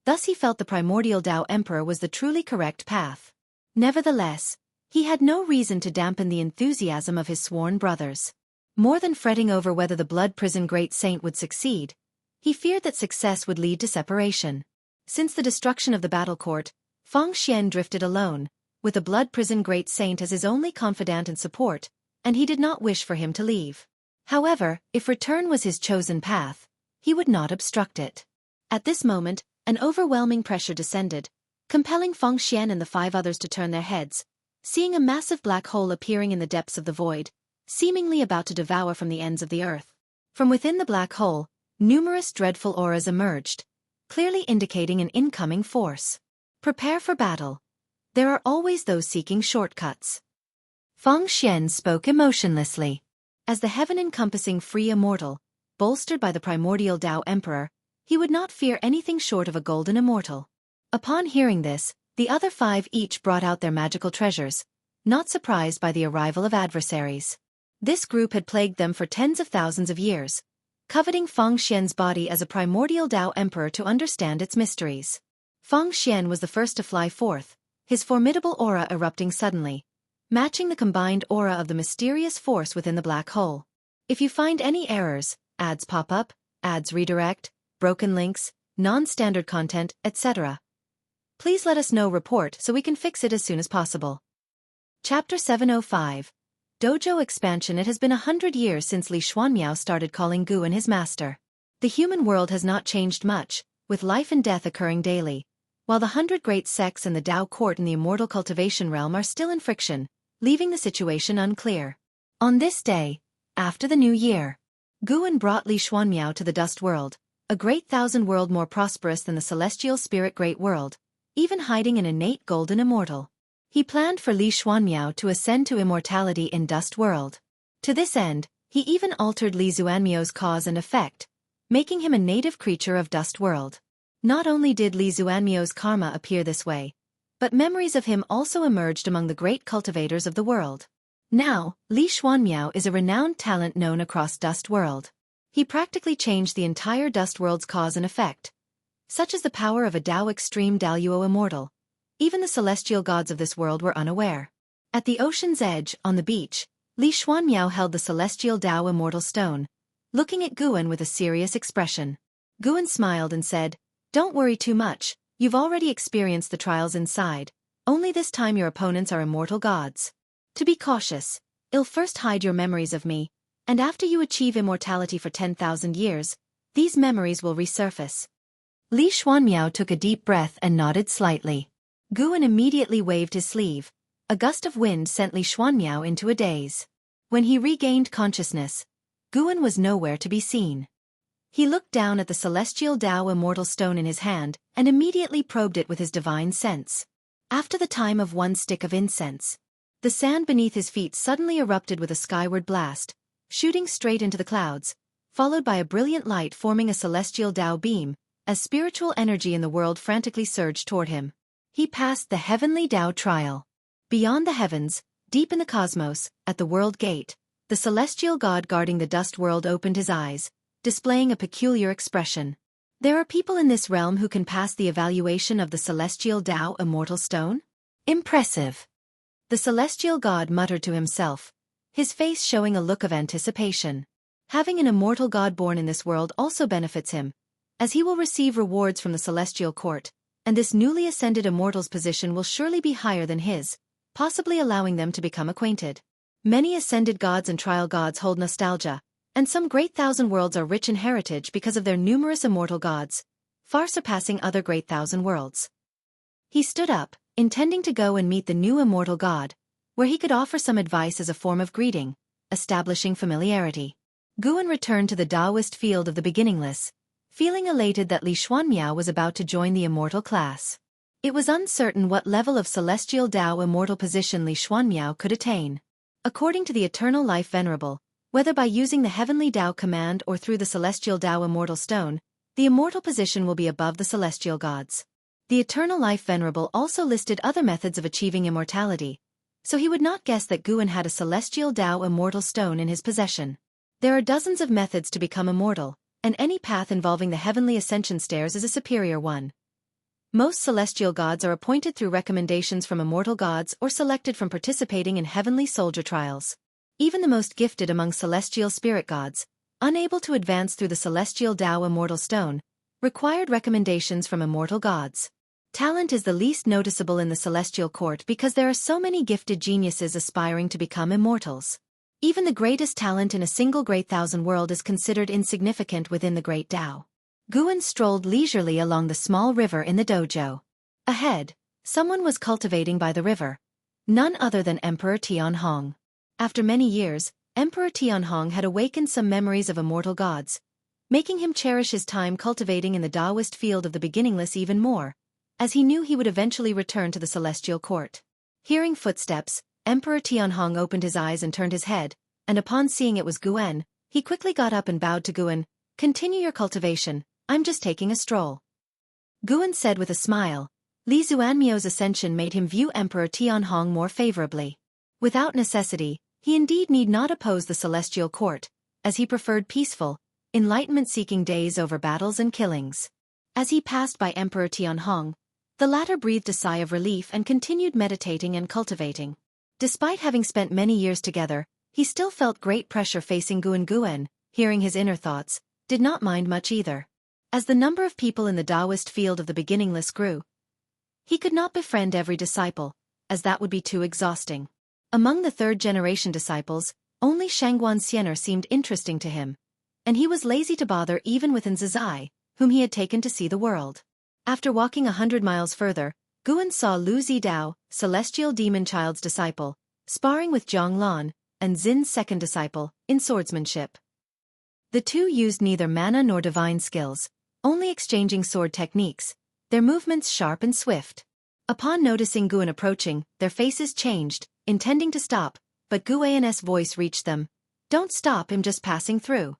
Thus he felt the primordial Tao Emperor was the truly correct path. Nevertheless, he had no reason to dampen the enthusiasm of his sworn brothers. More than fretting over whether the blood prison great saint would succeed, he feared that success would lead to separation. Since the destruction of the battle court, Feng Xian drifted alone, with the blood prison great saint as his only confidant and support, and he did not wish for him to leave. However, if return was his chosen path, he would not obstruct it. At this moment, an overwhelming pressure descended, compelling Feng Xian and the 5 others to turn their heads, seeing a massive black hole appearing in the depths of the void, seemingly about to devour from the ends of the earth. From within the black hole, numerous dreadful auras emerged, clearly indicating an incoming force. Prepare for battle. There are always those seeking shortcuts. Feng Xian spoke emotionlessly. As the heaven-encompassing free immortal, bolstered by the primordial Tao Emperor, he would not fear anything short of a golden immortal. Upon hearing this, the other 5 each brought out their magical treasures, not surprised by the arrival of adversaries. This group had plagued them for tens of thousands of years, coveting Feng Xian's body as a primordial Tao Emperor to understand its mysteries. Feng Xian was the first to fly forth, his formidable aura erupting suddenly, matching the combined aura of the mysterious force within the black hole. If you find any errors, ads pop up, ads redirect, broken links, non-standard content, etc., please let us know. Report so we can fix it as soon as possible. Chapter 705. Dojo Expansion. It has been 100 years since Li Xuanmiao started calling Guan his master. The human world has not changed much, with life and death occurring daily, while the 100 great sects and the Tao court in the immortal cultivation realm are still in friction, leaving the situation unclear. On this day, after the new year, Guan brought Li Xuanmiao to the dust world, a great thousand world more prosperous than the celestial spirit great world, even hiding an innate golden immortal. He planned for Li Xuanmiao to ascend to immortality in dust world. To this end, he even altered Li Xuanmiao's cause and effect, making him a native creature of dust world. Not only did Li Xuanmiao's karma appear this way, but memories of him also emerged among the great cultivators of the world. Now, Li Xuanmiao is a renowned talent known across Dust World. He practically changed the entire Dust World's cause and effect, such as the power of a Dao Extreme Daluo Immortal. Even the celestial gods of this world were unaware. At the ocean's edge, on the beach, Li Xuanmiao held the celestial Dao Immortal Stone, looking at Guan with a serious expression. Guan smiled and said, "Don't worry too much, you've already experienced the trials inside, only this time your opponents are immortal gods. To be cautious, I'll first hide your memories of me, and after you achieve immortality for 10,000 years, these memories will resurface." Li Xuanmiao took a deep breath and nodded slightly. Guan immediately waved his sleeve. A gust of wind sent Li Xuanmiao into a daze. When he regained consciousness, Guan was nowhere to be seen. He looked down at the celestial Dao Immortal Stone in his hand and immediately probed it with his divine sense. After the time of one stick of incense, the sand beneath his feet suddenly erupted with a skyward blast, shooting straight into the clouds, followed by a brilliant light forming a celestial Dao beam, as spiritual energy in the world frantically surged toward him. He passed the heavenly Dao trial. Beyond the heavens, deep in the cosmos, at the world gate, the celestial god guarding the dust world opened his eyes, displaying a peculiar expression. There are people in this realm who can pass the evaluation of the celestial Dao Immortal Stone? Impressive. The celestial god muttered to himself, his face showing a look of anticipation. Having an immortal god born in this world also benefits him, as he will receive rewards from the celestial court, and this newly ascended immortal's position will surely be higher than his, possibly allowing them to become acquainted. Many ascended gods and trial gods hold nostalgia, and some great thousand worlds are rich in heritage because of their numerous immortal gods, far surpassing other great thousand worlds. He stood up, intending to go and meet the new immortal god, where he could offer some advice as a form of greeting, establishing familiarity. Guan returned to the Taoist field of the beginningless, feeling elated that Li Xuanmiao was about to join the immortal class. It was uncertain what level of celestial Dao immortal position Li Xuanmiao could attain. According to the Eternal Life Venerable, whether by using the Heavenly Dao command or through the celestial Dao Immortal Stone, the immortal position will be above the celestial gods. The Eternal Life Venerable also listed other methods of achieving immortality, so he would not guess that Guan had a celestial Dao Immortal Stone in his possession. There are dozens of methods to become immortal, and any path involving the heavenly ascension stairs is a superior one. Most celestial gods are appointed through recommendations from immortal gods or selected from participating in heavenly soldier trials. Even the most gifted among celestial spirit gods, unable to advance through the celestial Dao Immortal Stone, required recommendations from immortal gods. Talent is the least noticeable in the celestial court because there are so many gifted geniuses aspiring to become immortals. Even the greatest talent in a single great thousand world is considered insignificant within the great Dao. Guan strolled leisurely along the small river in the dojo. Ahead, someone was cultivating by the river, none other than Emperor Tianhong. After many years, Emperor Tianhong had awakened some memories of immortal gods, making him cherish his time cultivating in the Taoist field of the beginningless even more, as he knew he would eventually return to the celestial court. Hearing footsteps, Emperor Tianhong opened his eyes and turned his head, and upon seeing it was Guan, he quickly got up and bowed to Guan. "Continue your cultivation, I'm just taking a stroll." Guan said with a smile. Li Xuanmiao's ascension made him view Emperor Tianhong more favorably. Without necessity, he indeed need not oppose the celestial court, as he preferred peaceful, enlightenment-seeking days over battles and killings. As he passed by Emperor Tianhong, the latter breathed a sigh of relief and continued meditating and cultivating. Despite having spent many years together, he still felt great pressure facing Guan. Guan, hearing his inner thoughts, did not mind much either. As the number of people in the Taoist field of the beginningless grew, he could not befriend every disciple, as that would be too exhausting. Among the third-generation disciples, only Shangguan Xianer seemed interesting to him, and he was lazy to bother even with Zizai, whom he had taken to see the world. After walking 100 miles further, Guan saw Lu Zidao, celestial demon child's disciple, sparring with Zhang Lan, and Xin's second disciple, in swordsmanship. The two used neither mana nor divine skills, only exchanging sword techniques, their movements sharp and swift. Upon noticing Guan approaching, their faces changed, intending to stop, but Guan's voice reached them. "Don't stop, I'm just passing through."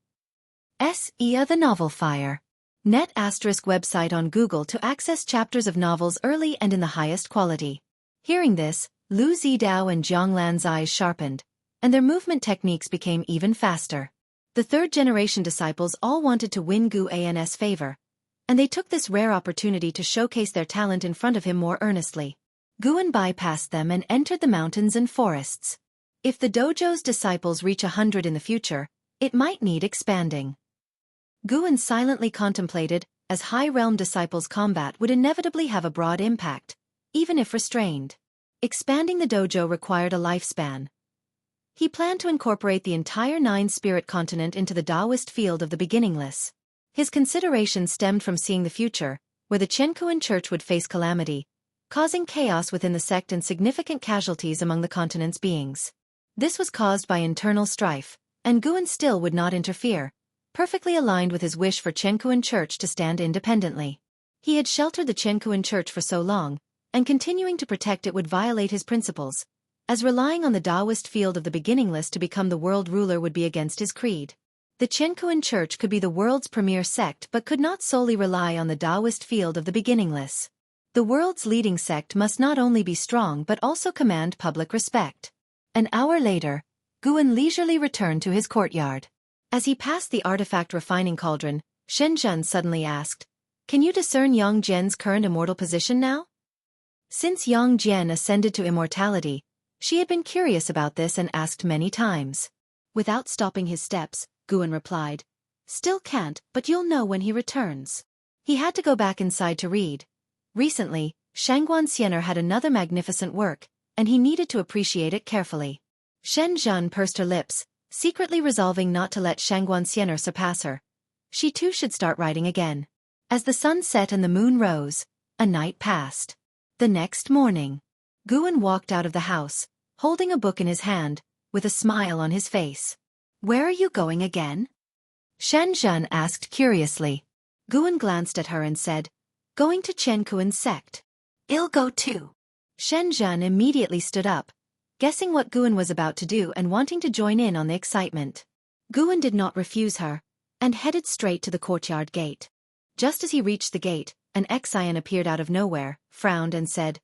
The novel Fire. Net ** website on Google to access chapters of novels early and in the highest quality. Hearing this, Lu Zidao and Jianglan's eyes sharpened, and their movement techniques became even faster. The third-generation disciples all wanted to win Gu An's favor, and they took this rare opportunity to showcase their talent in front of him more earnestly. Guan bypassed them and entered the mountains and forests. If the dojo's disciples reach 100 in the future, it might need expanding. Guan silently contemplated, as high realm disciples' combat would inevitably have a broad impact, even if restrained. Expanding the dojo required a lifespan. He planned to incorporate the entire nine-spirit continent into the Taoist field of the beginningless. His consideration stemmed from seeing the future, where the Chenkuan Church would face calamity, causing chaos within the sect and significant casualties among the continent's beings. This was caused by internal strife, and Guan still would not interfere, perfectly aligned with his wish for Chenkuan Church to stand independently. He had sheltered the Chenkuan Church for so long, and continuing to protect it would violate his principles, as relying on the Taoist field of the beginningless to become the world ruler would be against his creed. The Chenkuan Church could be the world's premier sect but could not solely rely on the Taoist field of the beginningless. The world's leading sect must not only be strong but also command public respect. An hour later, Guan leisurely returned to his courtyard. As he passed the artifact refining cauldron, Shen Zhen suddenly asked, "Can you discern Yang Jian's current immortal position now?" Since Yang Jian ascended to immortality, she had been curious about this and asked many times. Without stopping his steps, Guan replied, "Still can't, but you'll know when he returns." He had to go back inside to read. Recently, Shangguan Xianer had another magnificent work, and he needed to appreciate it carefully. Shen Zhen pursed her lips, secretly resolving not to let Shangguan Xianer surpass her. She too should start writing again. As the sun set and the moon rose, a night passed. The next morning, Guan walked out of the house, holding a book in his hand, with a smile on his face. "Where are you going again?" Shen Zhen asked curiously. Guan glanced at her and said, "Going to Chenkuan's sect." "I'll go too." Shen Zhen immediately stood up, guessing what Guan was about to do and wanting to join in on the excitement. Guan did not refuse her, and headed straight to the courtyard gate. Just as he reached the gate, an Xian appeared out of nowhere, frowned and said,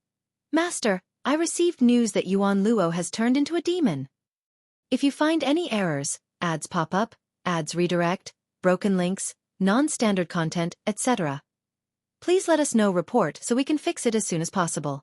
"Master, I received news that Yuan Luo has turned into a demon. If you find any errors, ads pop up, ads redirect, broken links, non-standard content, etc., please let us know report so we can fix it as soon as possible."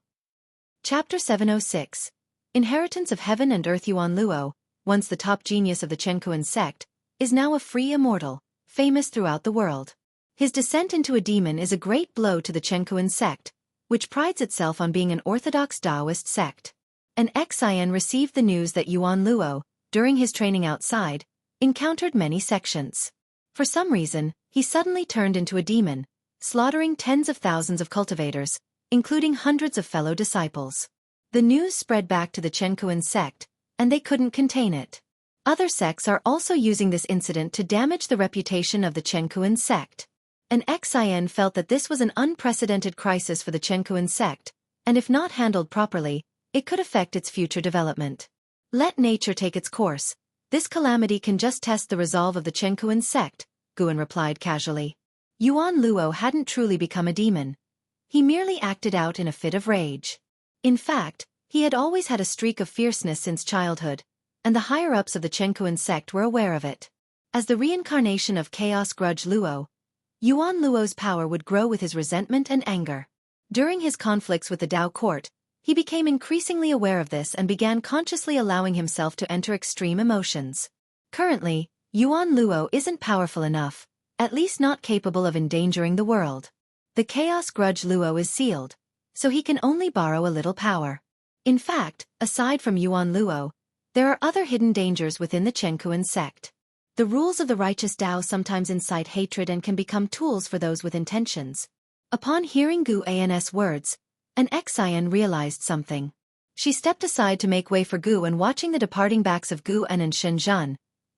Chapter 706. Inheritance of Heaven and Earth. Yuan Luo, once the top genius of the Chenkuan sect, is now a free immortal, famous throughout the world. His descent into a demon is a great blow to the Chenkuan sect, which prides itself on being an orthodox Taoist sect. An Xian received the news that Yuan Luo, during his training outside, encountered many sections. For some reason, he suddenly turned into a demon, slaughtering tens of thousands of cultivators, including hundreds of fellow disciples. The news spread back to the Chenkuan sect, and they couldn't contain it. Other sects are also using this incident to damage the reputation of the Chenkuan sect. An Xian felt that this was an unprecedented crisis for the Chenkuan sect, and if not handled properly, it could affect its future development. Let nature take its course. This calamity can just test the resolve of the Chenkuan sect, Guan replied casually. Yuan Luo hadn't truly become a demon. He merely acted out in a fit of rage. In fact, he had always had a streak of fierceness since childhood, and the higher-ups of the Chenkuan sect were aware of it. As the reincarnation of Chaos Grudge Luo, Yuan Luo's power would grow with his resentment and anger. During his conflicts with the Dao court, he became increasingly aware of this and began consciously allowing himself to enter extreme emotions. Currently, Yuan Luo isn't powerful enough, at least not capable of endangering the world. The Chaos Grudge Luo is sealed, so he can only borrow a little power. In fact, aside from Yuan Luo, there are other hidden dangers within the Chenkuan sect. The rules of the righteous Dao sometimes incite hatred and can become tools for those with intentions. Upon hearing Gu An's words, an Xian realized something. She stepped aside to make way for Gu, and watching the departing backs of Gu and Shen Zhen,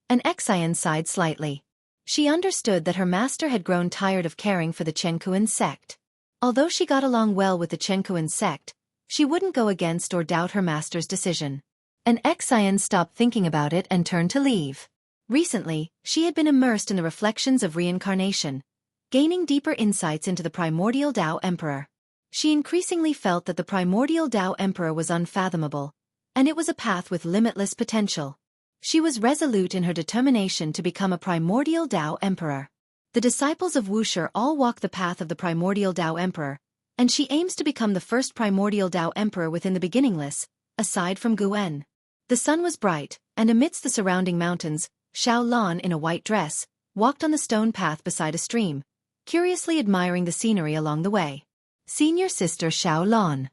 an Xian sighed slightly. She understood that her master had grown tired of caring for the Chenkuan sect. Although she got along well with the Chenkuan sect, she wouldn't go against or doubt her master's decision. An Xian stopped thinking about it and turned to leave. Recently, she had been immersed in the reflections of reincarnation, gaining deeper insights into the primordial Tao Emperor. She increasingly felt that the primordial Tao Emperor was unfathomable, and it was a path with limitless potential. She was resolute in her determination to become a primordial Tao Emperor. The disciples of Wuxia all walk the path of the primordial Tao Emperor, and she aims to become the first primordial Tao Emperor within the beginningless, aside from Guen. The sun was bright, and amidst the surrounding mountains, Xiaofan in a white dress, walked on the stone path beside a stream, curiously admiring the scenery along the way. Senior Sister Xiaofan.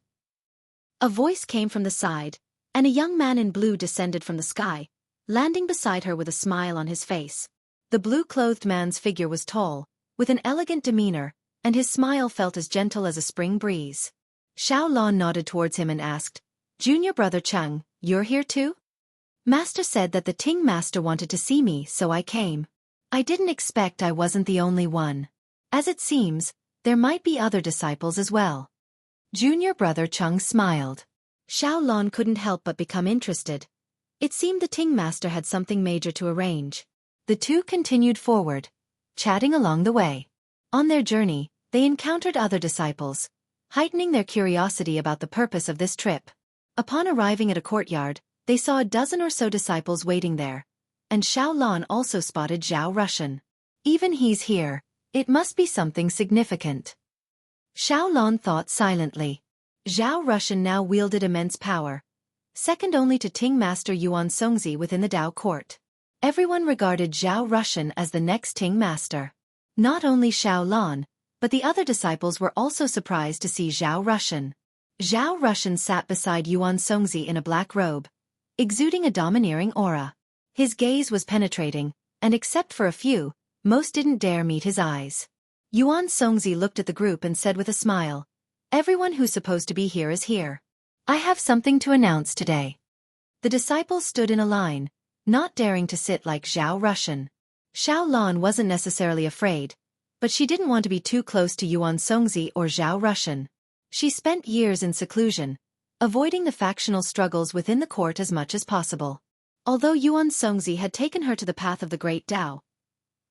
A voice came from the side, and a young man in blue descended from the sky, landing beside her with a smile on his face. The blue-clothed man's figure was tall, with an elegant demeanor, and his smile felt as gentle as a spring breeze. Xiaofan nodded towards him and asked, "Junior brother Cheng, you're here too?" "Master said that the Ting Master wanted to see me, so I came. I didn't expect I wasn't the only one. As it seems, there might be other disciples as well." Junior brother Cheng smiled. Xiaofan couldn't help but become interested. It seemed the Ting Master had something major to arrange. The two continued forward, chatting along the way. On their journey, they encountered other disciples, heightening their curiosity about the purpose of this trip. Upon arriving at a courtyard, they saw a dozen or so disciples waiting there, and Xiaofan also spotted Zhao Rushan. Even he's here, it must be something significant. Xiaofan thought silently. Zhao Rushan now wielded immense power, second only to Ting Master Yuan Songzi within the Tao court. Everyone regarded Zhao Rushan as the next Ting Master. Not only Xiaofan, but the other disciples were also surprised to see Zhao Rushan. Zhao Rushan sat beside Yuan Songzi in a black robe, exuding a domineering aura. His gaze was penetrating, and except for a few, most didn't dare meet his eyes. Yuan Songzi looked at the group and said with a smile, "Everyone who's supposed to be here is here. I have something to announce today." The disciples stood in a line, not daring to sit like Zhao Rushan. Xiaofan wasn't necessarily afraid, but she didn't want to be too close to Yuan Songzi or Zhao Rushan. She spent years in seclusion, avoiding the factional struggles within the court as much as possible. Although Yuan Songzi had taken her to the path of the Great Tao,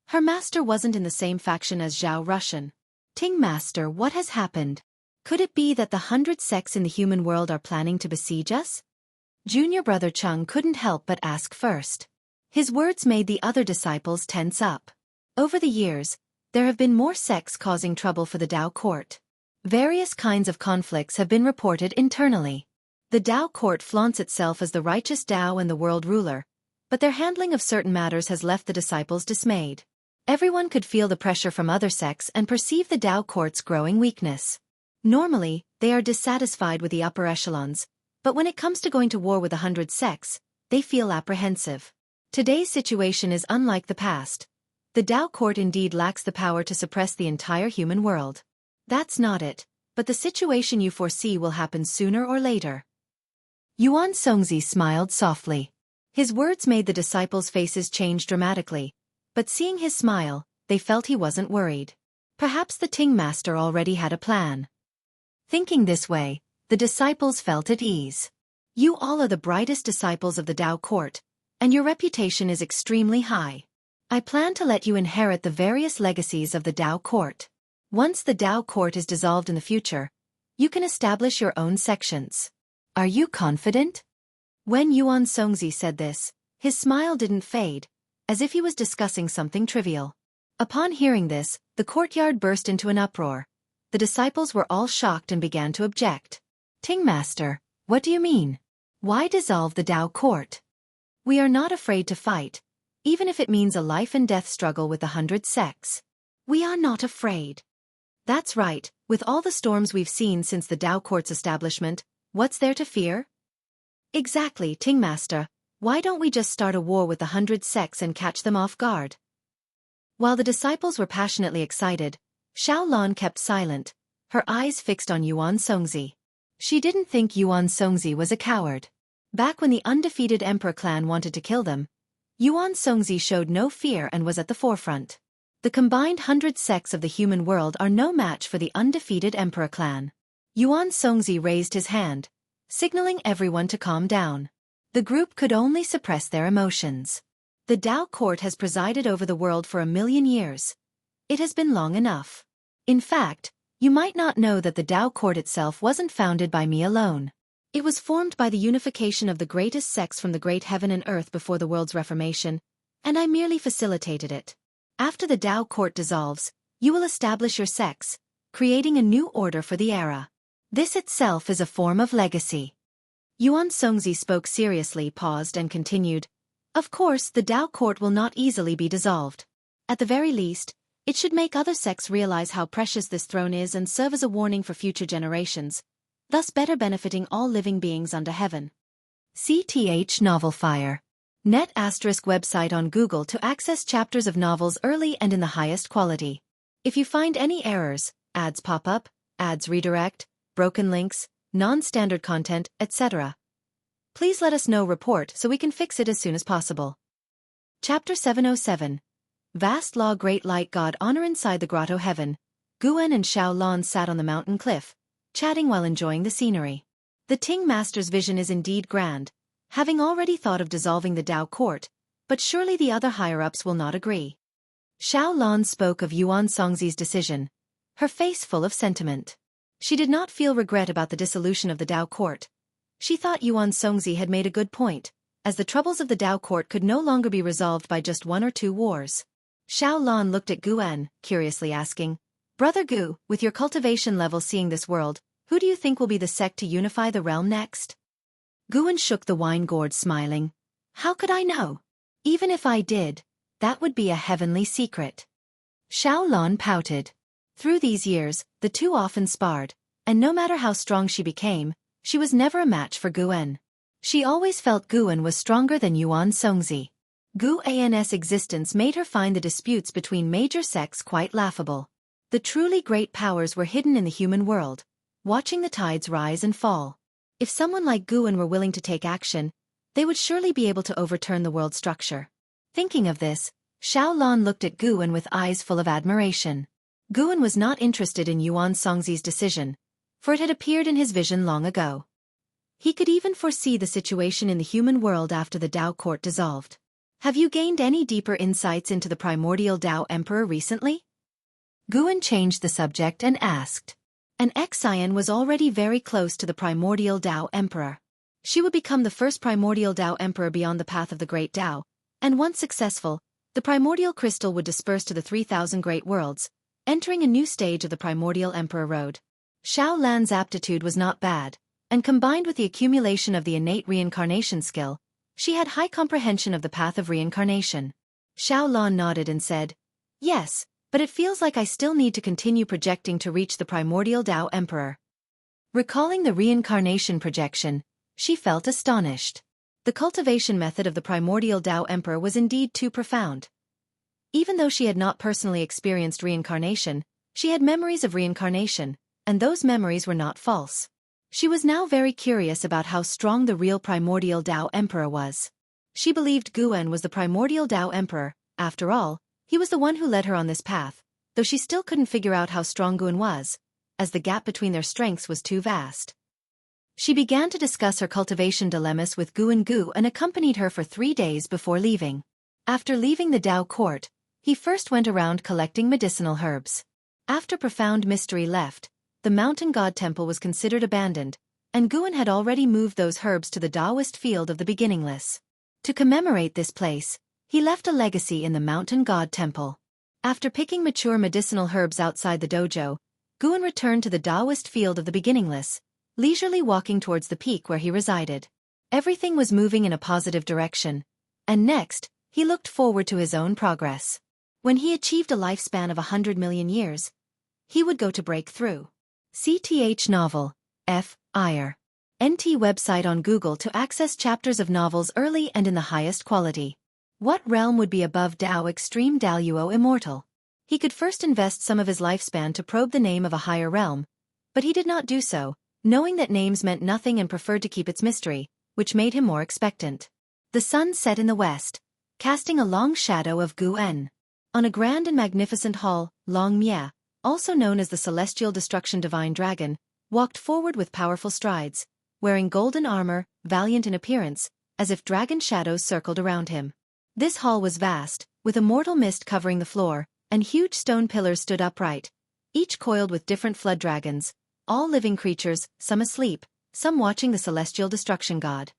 her master wasn't in the same faction as Zhao Rushan. "Ting Master, what has happened? Could it be that the 100 sects in the human world are planning to besiege us?" Junior brother Cheng couldn't help but ask first. His words made the other disciples tense up. Over the years, there have been more sects causing trouble for the Tao court. Various kinds of conflicts have been reported internally. The Tao court flaunts itself as the righteous Tao and the world ruler, but their handling of certain matters has left the disciples dismayed. Everyone could feel the pressure from other sects and perceive the Tao court's growing weakness. Normally, they are dissatisfied with the upper echelons, but when it comes to going to war with 100 sects, they feel apprehensive. Today's situation is unlike the past. The Tao court indeed lacks the power to suppress the entire human world. That's not it, but the situation you foresee will happen sooner or later. Yuan Songzi smiled softly. His words made the disciples' faces change dramatically, but seeing his smile, they felt he wasn't worried. Perhaps the Ting Master already had a plan. Thinking this way, the disciples felt at ease. "You all are the brightest disciples of the Tao court, and your reputation is extremely high. I plan to let you inherit the various legacies of the Tao court. Once the Tao court is dissolved in the future, you can establish your own sections. Are you confident?" When Yuan Songzi said this, his smile didn't fade, as if he was discussing something trivial. Upon hearing this, the courtyard burst into an uproar. The disciples were all shocked and began to object. "Ting Master, what do you mean? Why dissolve the Tao court? We are not afraid to fight, even if it means a life-and-death struggle with 100 sects. We are not afraid." "That's right, with all the storms we've seen since the Tao court's establishment, what's there to fear?" "Exactly, Ting Master, why don't we just start a war with the 100 sects and catch them off guard?" While the disciples were passionately excited, Xiaofan kept silent, her eyes fixed on Yuan Songzi. She didn't think Yuan Songzi was a coward. Back when the undefeated Emperor clan wanted to kill them, Yuan Songzi showed no fear and was at the forefront. The combined 100 sects of the human world are no match for the undefeated Emperor clan. Yuan Songzi raised his hand, signaling everyone to calm down. The group could only suppress their emotions. The Tao court has presided over the world for 1,000,000 years. It has been long enough. In fact, you might not know that the Tao court itself wasn't founded by me alone. It was formed by the unification of the greatest sects from the great heaven and earth before the world's reformation, and I merely facilitated it. After the Tao court dissolves, you will establish your sects, creating a new order for the era. This itself is a form of legacy. Yuan Songzi spoke seriously, paused and continued. Of course, the Tao court will not easily be dissolved. At the very least, it should make other sects realize how precious this throne is and serve as a warning for future generations, thus better benefiting all living beings under heaven. CTH Novel Fire. Net ** website on Google to access chapters of novels early and in the highest quality. If you find any errors, ads pop up, ads redirect, broken links, non-standard content, etc., please let us know. Report so we can fix it as soon as possible. Chapter 707. Vast Law Great Light God Honor. Inside the grotto heaven, Guan and Xiaofan sat on the mountain cliff, chatting while enjoying the scenery. The Ting Master's vision is indeed grand, having already thought of dissolving the Tao court, but surely the other higher-ups will not agree. Xiaofan spoke of Yuan Songzi's decision, her face full of sentiment. She did not feel regret about the dissolution of the Tao court. She thought Yuan Songzi had made a good point, as the troubles of the Tao court could no longer be resolved by just 1 or 2 wars. Xiaofan looked at Guan, curiously asking, Brother Gu, with your cultivation level seeing this world, who do you think will be the sect to unify the realm next? Guan shook the wine gourd, smiling. How could I know? Even if I did, that would be a heavenly secret. Xiaofan pouted. Through these years, the two often sparred, and no matter how strong she became, she was never a match for Guan. She always felt Guan was stronger than Yuan Songzi. Guan's existence made her find the disputes between major sects quite laughable. The truly great powers were hidden in the human world, watching the tides rise and fall. If someone like Guan were willing to take action, they would surely be able to overturn the world structure. Thinking of this, Xiaofan looked at Guan with eyes full of admiration. Guan was not interested in Yuan Songzi's decision, for it had appeared in his vision long ago. He could even foresee the situation in the human world after the Tao court dissolved. Have you gained any deeper insights into the primordial Tao Emperor recently? Guan changed the subject and asked. An Xian was already very close to the primordial Tao Emperor. She would become the first primordial Tao Emperor beyond the path of the great Tao, and once successful, the primordial crystal would disperse to the 3,000 great worlds, entering a new stage of the primordial Emperor road. Xiaolan's aptitude was not bad, and combined with the accumulation of the innate reincarnation skill, she had high comprehension of the path of reincarnation. Xiaofan nodded and said, Yes, but it feels like I still need to continue projecting to reach the primordial Tao Emperor. Recalling the reincarnation projection, she felt astonished. The cultivation method of the primordial Tao Emperor was indeed too profound. Even though she had not personally experienced reincarnation, she had memories of reincarnation, and those memories were not false. She was now very curious about how strong the real primordial Tao Emperor was. She believed Guan was the primordial Tao Emperor. After all, he was the one who led her on this path, though she still couldn't figure out how strong Guan was, as the gap between their strengths was too vast. She began to discuss her cultivation dilemmas with Guan Gu and accompanied her for 3 days before leaving. After leaving the Tao court, he first went around collecting medicinal herbs. After profound mystery left, the mountain god temple was considered abandoned, and Guan had already moved those herbs to the Taoist field of the beginningless. To commemorate this place, he left a legacy in the mountain god temple. After picking mature medicinal herbs outside the dojo, Guan returned to the Taoist field of the beginningless, leisurely walking towards the peak where he resided. Everything was moving in a positive direction, and next, he looked forward to his own progress. When he achieved a lifespan of 100 million years, he would go to break through. CTH Novel, F. Iyer. NT website on Google to access chapters of novels early and in the highest quality. What realm would be above Dao Extreme Daluo Immortal? He could first invest some of his lifespan to probe the name of a higher realm, but he did not do so, knowing that names meant nothing and preferred to keep its mystery, which made him more expectant. The sun set in the west, casting a long shadow of Guan. On a grand and magnificent hall, Long Mia, also known as the Celestial Destruction Divine Dragon, walked forward with powerful strides, wearing golden armor, valiant in appearance, as if dragon shadows circled around him. This hall was vast, with immortal mist covering the floor, and huge stone pillars stood upright, each coiled with different flood dragons, all living creatures, some asleep, some watching the celestial destruction god.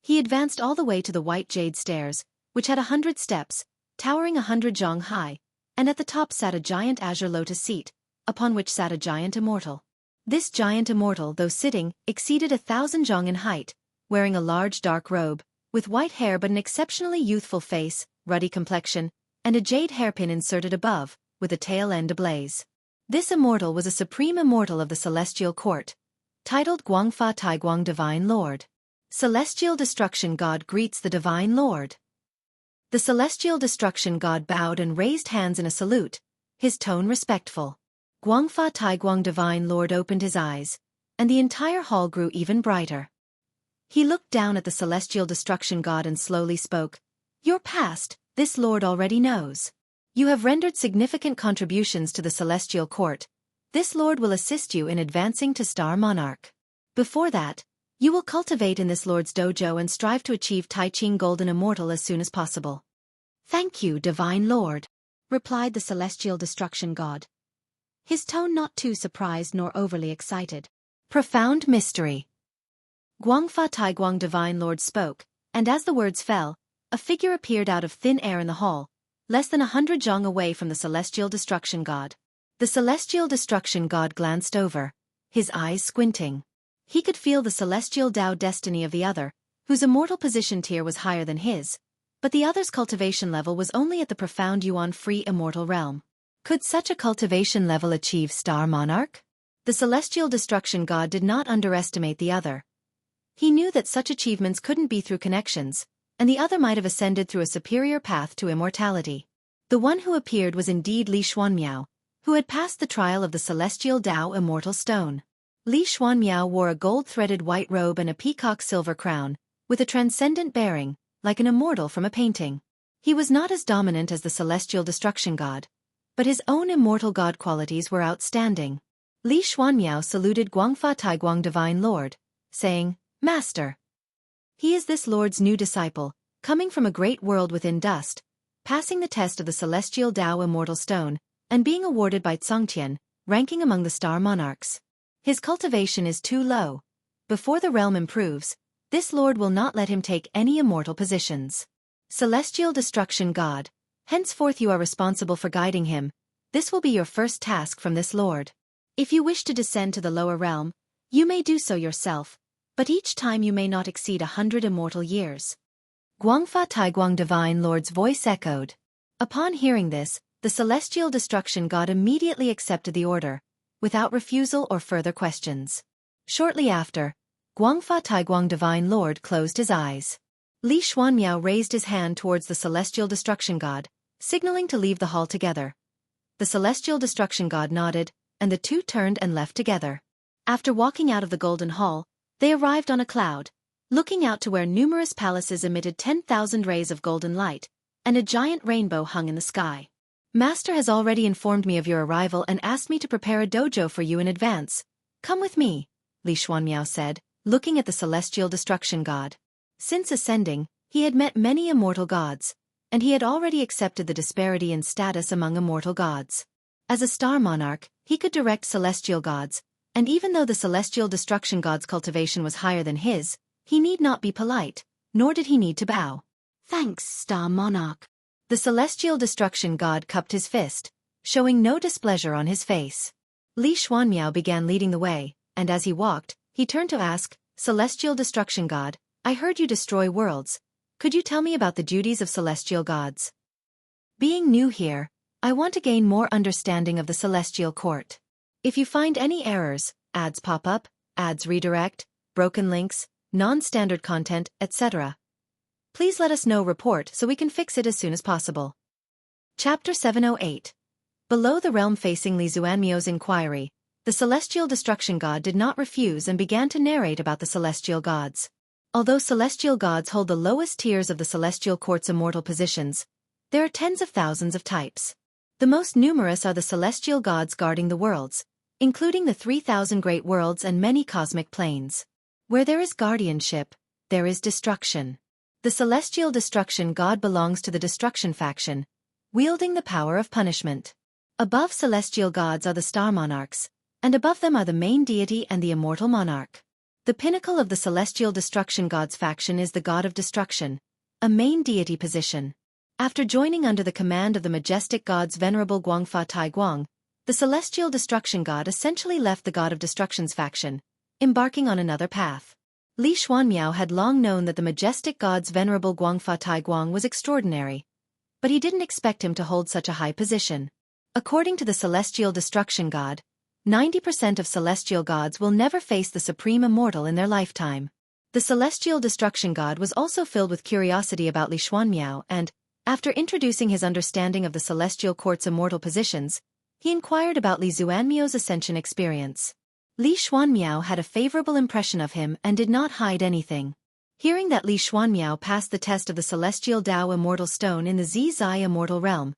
He advanced all the way to the white jade stairs, which had 100 steps, towering 100 zhang high, and at the top sat a giant azure lotus seat, upon which sat a giant immortal. This giant immortal, though sitting, exceeded 1,000 zhang in height, wearing a large dark robe, with white hair but an exceptionally youthful face, ruddy complexion, and a jade hairpin inserted above, with a tail end ablaze. This immortal was a supreme immortal of the celestial court, titled Guangfa Taiguang Divine Lord. Celestial Destruction God greets the Divine Lord. The Celestial Destruction God bowed and raised hands in a salute, his tone respectful. Guangfa Taiguang Divine Lord opened his eyes, and the entire hall grew even brighter. He looked down at the Celestial Destruction God and slowly spoke. Your past, this Lord already knows. You have rendered significant contributions to the Celestial Court. This Lord will assist you in advancing to Star Monarch. Before that, you will cultivate in this Lord's dojo and strive to achieve Taiching Golden Immortal as soon as possible. Thank you, Divine Lord, replied the Celestial Destruction God, his tone not too surprised nor overly excited. Profound mystery. Guangfa Taiguang Divine Lord spoke, and as the words fell, a figure appeared out of thin air in the hall, less than 100 zhang away from the Celestial Destruction God. The Celestial Destruction God glanced over, his eyes squinting. He could feel the celestial Tao destiny of the other, whose immortal position tier was higher than his, but the other's cultivation level was only at the profound Yuan-free immortal realm. Could such a cultivation level achieve Star Monarch? The Celestial Destruction God did not underestimate the other. He knew that such achievements couldn't be through connections, and the other might have ascended through a superior path to immortality. The one who appeared was indeed Li Xuanmiao, who had passed the trial of the Celestial Tao Immortal Stone. Li Xuanmiao wore a gold-threaded white robe and a peacock silver crown, with a transcendent bearing, like an immortal from a painting. He was not as dominant as the Celestial Destruction God, but his own immortal god qualities were outstanding. Li Xuanmiao saluted Guangfa Taiguang Divine Lord, saying, Master. He is this Lord's new disciple, coming from a great world within dust, passing the test of the Celestial Tao Immortal Stone, and being awarded by Tsongtian, ranking among the Star Monarchs. His cultivation is too low. Before the realm improves, this Lord will not let him take any immortal positions. Celestial Destruction God, henceforth you are responsible for guiding him. This will be your first task from this Lord. If you wish to descend to the lower realm, you may do so yourself, but each time you may not exceed 100 immortal years. Guangfa Taiguang Divine Lord's voice echoed. Upon hearing this, the Celestial Destruction God immediately accepted the order, without refusal or further questions. Shortly after, Guangfa Taiguang Divine Lord closed his eyes. Li Xuanmiao raised his hand towards the Celestial Destruction God, signaling to leave the hall together. The Celestial Destruction God nodded, and the two turned and left together. After walking out of the Golden Hall, they arrived on a cloud, looking out to where numerous palaces emitted 10,000 rays of golden light, and a giant rainbow hung in the sky. Master has already informed me of your arrival and asked me to prepare a dojo for you in advance. Come with me, Li Xuanmiao said, looking at the Celestial Destruction God. Since ascending, he had met many immortal gods, and he had already accepted the disparity in status among immortal gods. As a Star Monarch, he could direct celestial gods, and even though the Celestial Destruction God's cultivation was higher than his, he need not be polite, nor did he need to bow. Thanks, Star Monarch. The Celestial Destruction God cupped his fist, showing no displeasure on his face. Li Xuanmiao began leading the way, and as he walked, he turned to ask, Celestial Destruction God, I heard you destroy worlds. Could you tell me about the duties of celestial gods? Being new here, I want to gain more understanding of the Celestial Court. If you find any errors, ads pop up, ads redirect, broken links, non-standard content, etc., please let us know report so we can fix it as soon as possible. Chapter 708. Below the realm facing Li Xuanmiao's inquiry, the Celestial Destruction God did not refuse and began to narrate about the celestial gods. Although celestial gods hold the lowest tiers of the Celestial Court's immortal positions, there are tens of thousands of types. The most numerous are the celestial gods guarding the worlds, including the 3,000 great worlds and many cosmic planes. Where there is guardianship, there is destruction. The Celestial Destruction God belongs to the Destruction faction, wielding the power of punishment. Above celestial gods are the star monarchs, and above them are the main deity and the immortal monarch. The pinnacle of the celestial destruction gods faction is the god of destruction, a main deity position. After joining under the command of the majestic gods Venerable Guangfa Taiguang, the celestial destruction god essentially left the god of destruction's faction, embarking on another path. Li Xuanmiao had long known that the majestic god's Venerable Guangfa Taiguang was extraordinary, but he didn't expect him to hold such a high position. According to the celestial destruction god, 90% of celestial gods will never face the supreme immortal in their lifetime. The celestial destruction god was also filled with curiosity about Li Xuanmiao and, after introducing his understanding of the celestial court's immortal positions, he inquired about Li Xuanmiao's ascension experience. Li Xuanmiao had a favorable impression of him and did not hide anything. Hearing that Li Xuanmiao passed the test of the celestial Dao immortal stone in the Zizai immortal realm,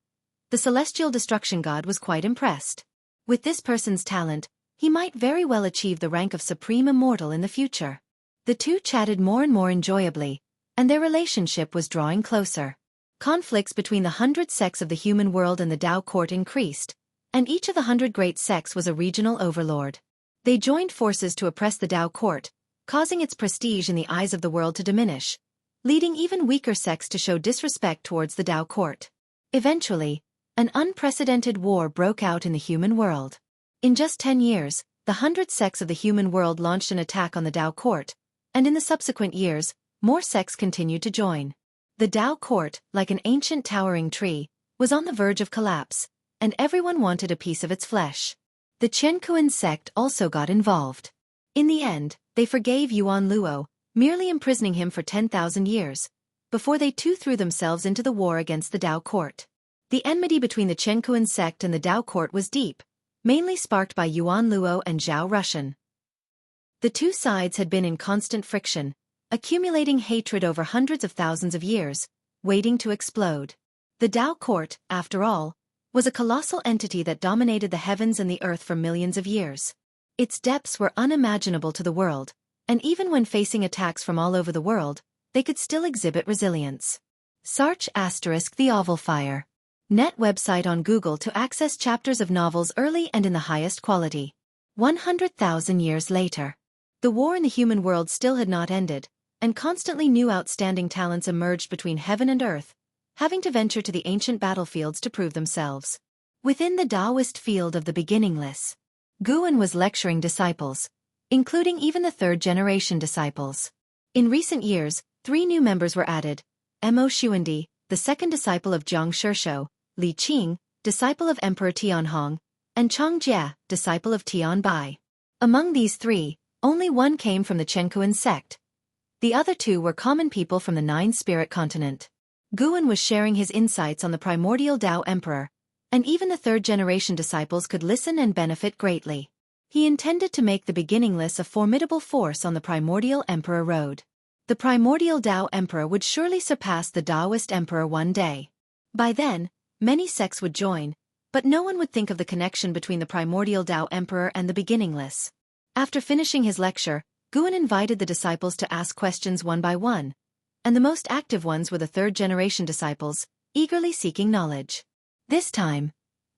the celestial destruction god was quite impressed. With this person's talent, he might very well achieve the rank of supreme immortal in the future. The two chatted more and more enjoyably, and their relationship was drawing closer. Conflicts between the 100 sects of the human world and the Dao court increased, and each of the 100 great sects was a regional overlord. They joined forces to oppress the Dao court, causing its prestige in the eyes of the world to diminish, leading even weaker sects to show disrespect towards the Dao court. Eventually, an unprecedented war broke out in the human world. In just 10 years, the 100 sects of the human world launched an attack on the Dao court, and in the subsequent years, more sects continued to join. The Dao court, like an ancient towering tree, was on the verge of collapse, and everyone wanted a piece of its flesh. The Qiankuan sect also got involved. In the end, they forgave Yuan Luo, merely imprisoning him for 10,000 years, before they too threw themselves into the war against the Dao court. The enmity between the Qiankuan sect and the Dao court was deep, mainly sparked by Yuan Luo and Zhao Rushan. The two sides had been in constant friction, accumulating hatred over hundreds of thousands of years, waiting to explode. The Dao court, after all, was a colossal entity that dominated the heavens and the earth for millions of years. Its depths were unimaginable to the world, and even when facing attacks from all over the world, they could still exhibit resilience. Sarch * The Oval Fire. Net website on Google to access chapters of novels early and in the highest quality. 100,000 years later. The war in the human world still had not ended, and constantly new outstanding talents emerged between heaven and earth, having to venture to the ancient battlefields to prove themselves. Within the Taoist field of the beginningless, Guan was lecturing disciples, including even the third-generation disciples. In recent years, 3 new members were added: Mo Xuandi, the second disciple of Jiang Shishou, Li Qing, disciple of Emperor Tianhong, and Chang Jie, disciple of Tian Bai. Among these 3, only one came from the Qiankuan sect. The other 2 were common people from the 9-spirit continent. Guan was sharing his insights on the primordial Dao Emperor, and even the third-generation disciples could listen and benefit greatly. He intended to make the beginningless a formidable force on the primordial Emperor road. The primordial Dao Emperor would surely surpass the Taoist Emperor one day. By then, many sects would join, but no one would think of the connection between the primordial Dao Emperor and the beginningless. After finishing his lecture, Guan invited the disciples to ask questions one by one, and the most active ones were the third-generation disciples, eagerly seeking knowledge. This time,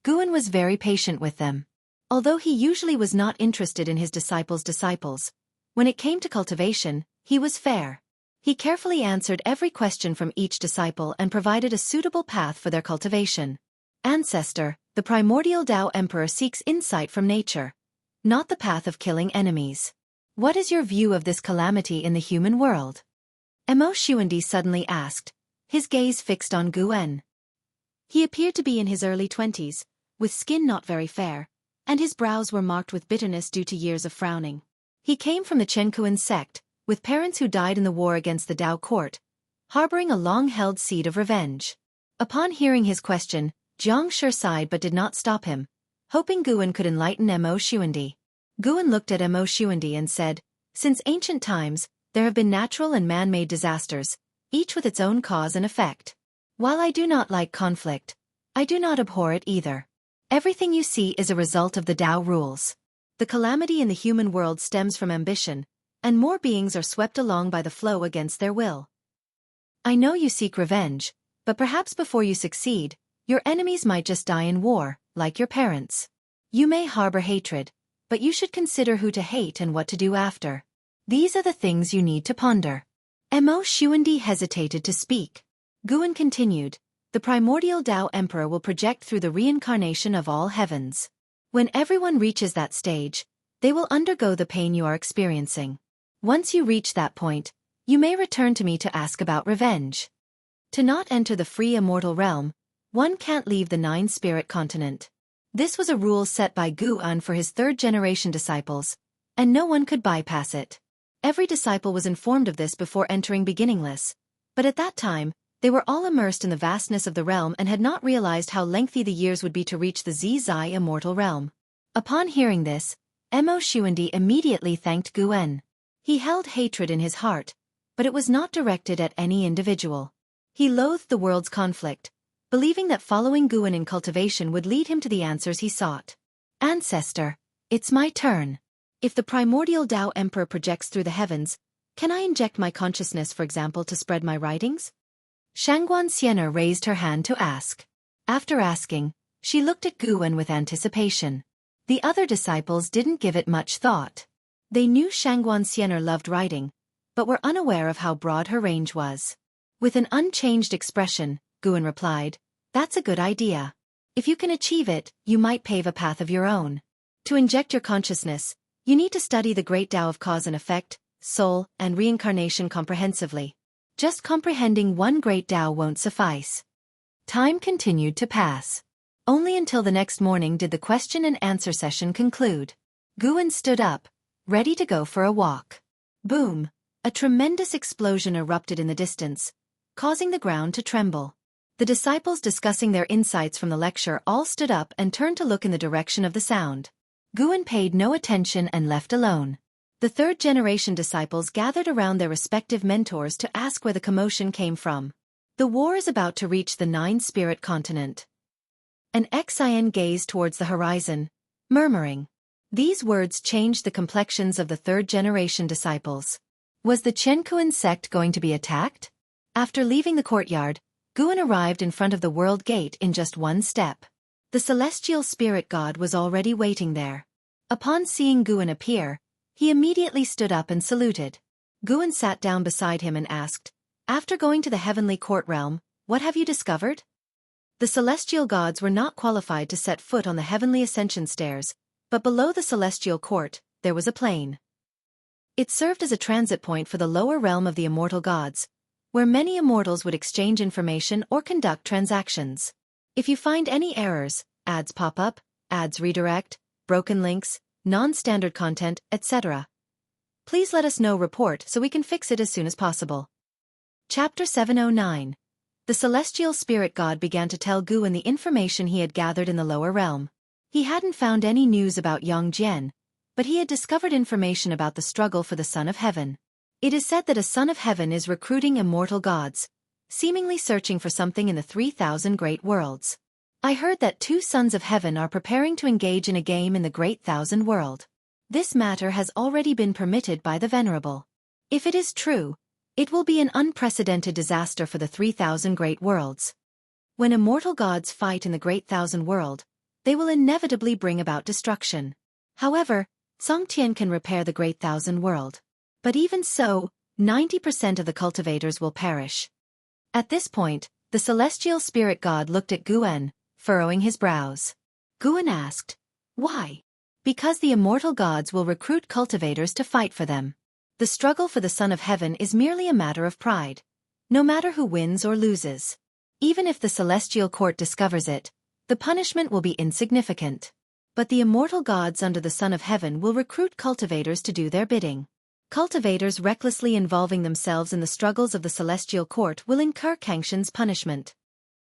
Guan was very patient with them. Although he usually was not interested in his disciples, when it came to cultivation, he was fair. He carefully answered every question from each disciple and provided a suitable path for their cultivation. Ancestor, the primordial Dao Emperor seeks insight from nature, not the path of killing enemies. What is your view of this calamity in the human world? Mo Xuandi suddenly asked, his gaze fixed on Guan. He appeared to be in his early 20s, with skin not very fair, and his brows were marked with bitterness due to years of frowning. He came from the Qiankuan sect, with parents who died in the war against the Dao court, harboring a long-held seed of revenge. Upon hearing his question, Jiang Shi sighed but did not stop him, hoping Guan could enlighten Mo Xuandi. Guan looked at Mo Xuandi and said, since ancient times, there have been natural and man-made disasters, each with its own cause and effect. While I do not like conflict, I do not abhor it either. Everything you see is a result of the Dao rules. The calamity in the human world stems from ambition, and more beings are swept along by the flow against their will. I know you seek revenge, but perhaps before you succeed, Your enemies might just die in war, like your parents. You may harbor hatred, but you should consider who to hate and what to do after. These are the things you need to ponder. Mo Xuandi hesitated to speak. Guan continued, the primordial Tao Emperor will project through the reincarnation of all heavens. When everyone reaches that stage, they will undergo the pain you are experiencing. Once you reach that point, you may return to me to ask about revenge. To not enter the free immortal realm, one can't leave the 9-spirit continent. This was a rule set by Guan for his third-generation disciples, and no one could bypass it. Every disciple was informed of this before entering Beginningless, but at that time, they were all immersed in the vastness of the realm and had not realized how lengthy the years would be to reach the Zizai immortal realm. Upon hearing this, Mo Xuandi immediately thanked Guan. He held hatred in his heart, but it was not directed at any individual. He loathed the world's conflict, believing that following Guan in cultivation would lead him to the answers he sought. Ancestor, it's my turn. If the primordial Tao Emperor projects through the heavens, can I inject my consciousness, for example, to spread my writings? Shangguan Sienna raised her hand to ask. After asking, she looked at Guan with anticipation. The other disciples didn't give it much thought. They knew Shangguan Sienna loved writing, but were unaware of how broad her range was. With an unchanged expression, Guan replied, that's a good idea. If you can achieve it, you might pave a path of your own. To inject your consciousness, you need to study the great Tao of cause and effect, soul, and reincarnation comprehensively. Just comprehending one great Tao won't suffice. Time continued to pass. Only until the next morning did the question and answer session conclude. Guan stood up, ready to go for a walk. Boom! A tremendous explosion erupted in the distance, causing the ground to tremble. The disciples discussing their insights from the lecture all stood up and turned to look in the direction of the sound. Guan paid no attention and left alone. The third-generation disciples gathered around their respective mentors to ask where the commotion came from. The war is about to reach the 9-spirit continent. An Xin gazed towards the horizon, murmuring. These words changed the complexions of the third-generation disciples. Was the Chenkuan sect going to be attacked? After leaving the courtyard, Guan arrived in front of the world gate in just one step. The celestial spirit god was already waiting there. Upon seeing Guan appear, he immediately stood up and saluted. Guan sat down beside him and asked, after going to the heavenly court realm, what have you discovered? The celestial gods were not qualified to set foot on the heavenly ascension stairs, but below the celestial court, there was a plain. It served as a transit point for the lower realm of the immortal gods, where many immortals would exchange information or conduct transactions. If you find any errors, ads pop up, ads redirect, broken links, non-standard content, etc., please let us know. Report so we can fix it as soon as possible. Chapter 709. The celestial spirit god began to tell Guan the information he had gathered in the lower realm. He hadn't found any news about Yang Jian, but he had discovered information about the struggle for the Son of Heaven. It is said that a Son of Heaven is recruiting immortal gods, seemingly searching for something in the 3,000 great worlds. I heard that 2 Sons of Heaven are preparing to engage in a game in the Great Thousand World. This matter has already been permitted by the Venerable. If it is true, it will be an unprecedented disaster for the 3,000 great worlds. When immortal gods fight in the Great Thousand World, they will inevitably bring about destruction. However, Songtian can repair the Great Thousand World. But even so, 90% of the cultivators will perish. At this point, the celestial spirit god looked at Guan, furrowing his brows. Guan asked, why? Because the immortal gods will recruit cultivators to fight for them. The struggle for the Son of Heaven is merely a matter of pride. No matter who wins or loses. Even if the celestial court discovers it, the punishment will be insignificant. But the immortal gods under the Son of Heaven will recruit cultivators to do their bidding. Cultivators recklessly involving themselves in the struggles of the celestial court will incur Kangshan's punishment.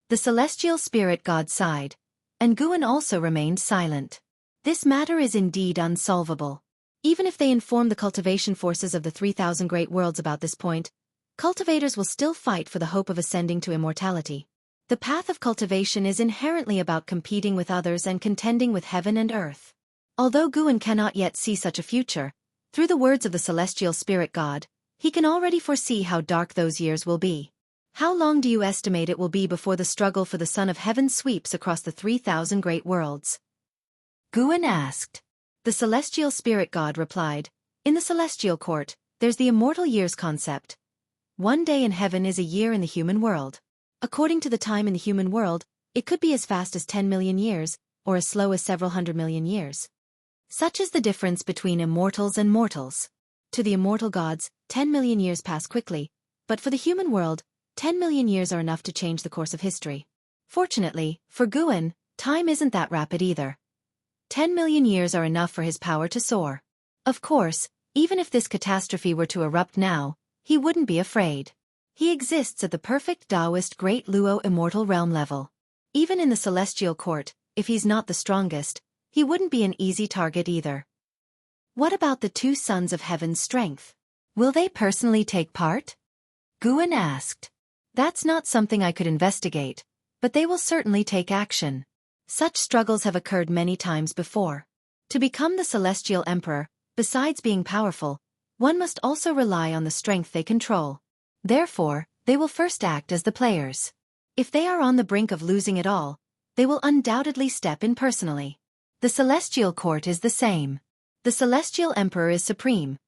The celestial spirit god sighed, and Guan also remained silent. This matter is indeed unsolvable. Even if they inform the cultivation forces of the 3,000 great worlds about this point, cultivators will still fight for the hope of ascending to immortality. The path of cultivation is inherently about competing with others and contending with heaven and earth. Although Guan cannot yet see such a future, through the words of the celestial spirit god, he can already foresee how dark those years will be. How long do you estimate it will be before the struggle for the Son of Heaven sweeps across the 3,000 great worlds? Guan asked. The celestial spirit god replied, in the celestial court, there's the immortal years concept. One day in heaven is a year in the human world. According to the time in the human world, it could be as fast as 10 million years, or as slow as several hundred million years. Such is the difference between immortals and mortals. To the immortal gods, 10 million years pass quickly, but for the human world, 10 million years are enough to change the course of history. Fortunately, for Guan, time isn't that rapid either. 10 million years are enough for his power to soar. Of course, even if this catastrophe were to erupt now, he wouldn't be afraid. He exists at the perfect Taoist Great Luo immortal realm level. Even in the celestial court, if he's not the strongest, he wouldn't be an easy target either. What about the two sons of heaven's strength? Will they personally take part? Guan asked. That's not something I could investigate, but they will certainly take action. Such struggles have occurred many times before. To become the celestial emperor, besides being powerful, one must also rely on the strength they control. Therefore, they will first act as the players. If they are on the brink of losing it all, they will undoubtedly step in personally. The celestial court is the same. The celestial emperor is supreme,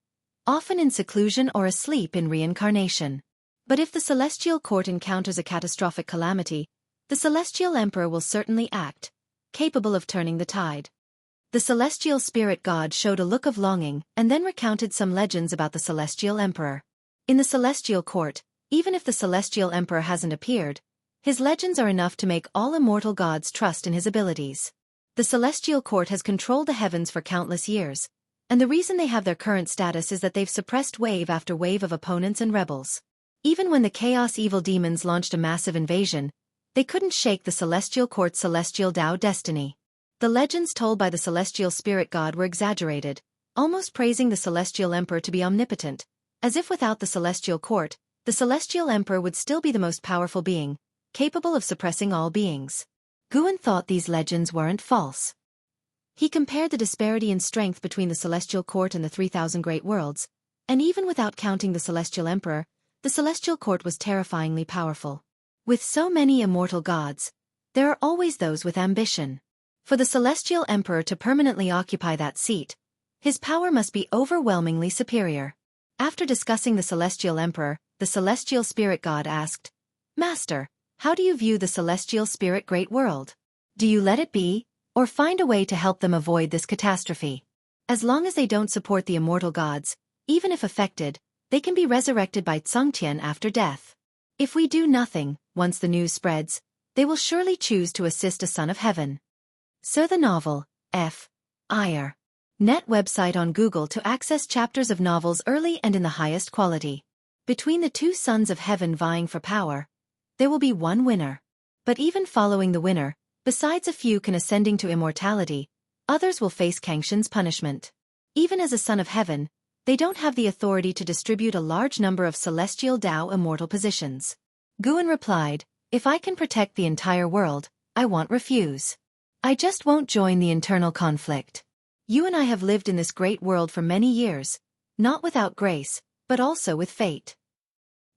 often in seclusion or asleep in reincarnation. But if the celestial court encounters a catastrophic calamity, the celestial emperor will certainly act, capable of turning the tide. The celestial spirit god showed a look of longing and then recounted some legends about the celestial emperor. In the celestial court, even if the celestial emperor hasn't appeared, his legends are enough to make all immortal gods trust in his abilities. The celestial court has controlled the heavens for countless years, and the reason they have their current status is that they've suppressed wave after wave of opponents and rebels. Even when the chaos evil demons launched a massive invasion, they couldn't shake the celestial court's celestial Tao destiny. The legends told by the celestial spirit god were exaggerated, almost praising the celestial emperor to be omnipotent, as if without the celestial court, the celestial emperor would still be the most powerful being, capable of suppressing all beings. Guan thought these legends weren't false. He compared the disparity in strength between the celestial court and the 3,000 great worlds, and even without counting the celestial emperor, the celestial court was terrifyingly powerful. With so many immortal gods, there are always those with ambition. For the celestial emperor to permanently occupy that seat, his power must be overwhelmingly superior. After discussing the celestial emperor, the celestial spirit god asked, Master, how do you view the celestial spirit great world? Do you let it be, or find a way to help them avoid this catastrophe? As long as they don't support the immortal gods, even if affected, they can be resurrected by Tsungtian after death. If we do nothing, once the news spreads, they will surely choose to assist a son of heaven. So the novel, F.I.R. Net website on Google to access chapters of novels early and in the highest quality. Between the two sons of heaven vying for power, there will be one winner. But even following the winner, besides a few can ascending to immortality, others will face Kangshan's punishment. Even as a son of heaven, they don't have the authority to distribute a large number of celestial Tao immortal positions. Guan replied, if I can protect the entire world, I won't refuse. I just won't join the internal conflict. You and I have lived in this great world for many years, not without grace, but also with fate.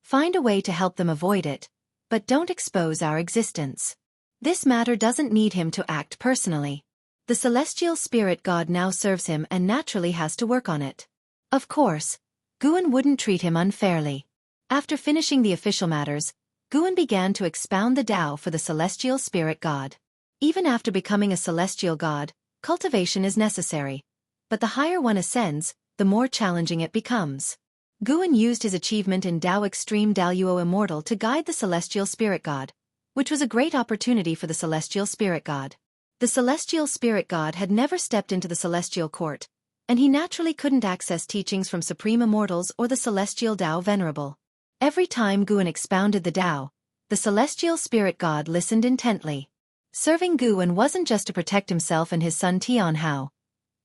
Find a way to help them avoid it, but don't expose our existence. This matter doesn't need him to act personally. The celestial spirit god now serves him and naturally has to work on it. Of course, Guan wouldn't treat him unfairly. After finishing the official matters, Guan began to expound the Tao for the celestial spirit god. Even after becoming a celestial god, cultivation is necessary. But the higher one ascends, the more challenging it becomes. Guan used his achievement in Tao Extreme Daluo Immortal to guide the celestial spirit god, which was a great opportunity for the celestial spirit god. The celestial spirit god had never stepped into the celestial court, and he naturally couldn't access teachings from supreme immortals or the celestial Tao venerable. Every time Guan expounded the Tao, the celestial spirit god listened intently. Serving Guan wasn't just to protect himself and his son Tianhao.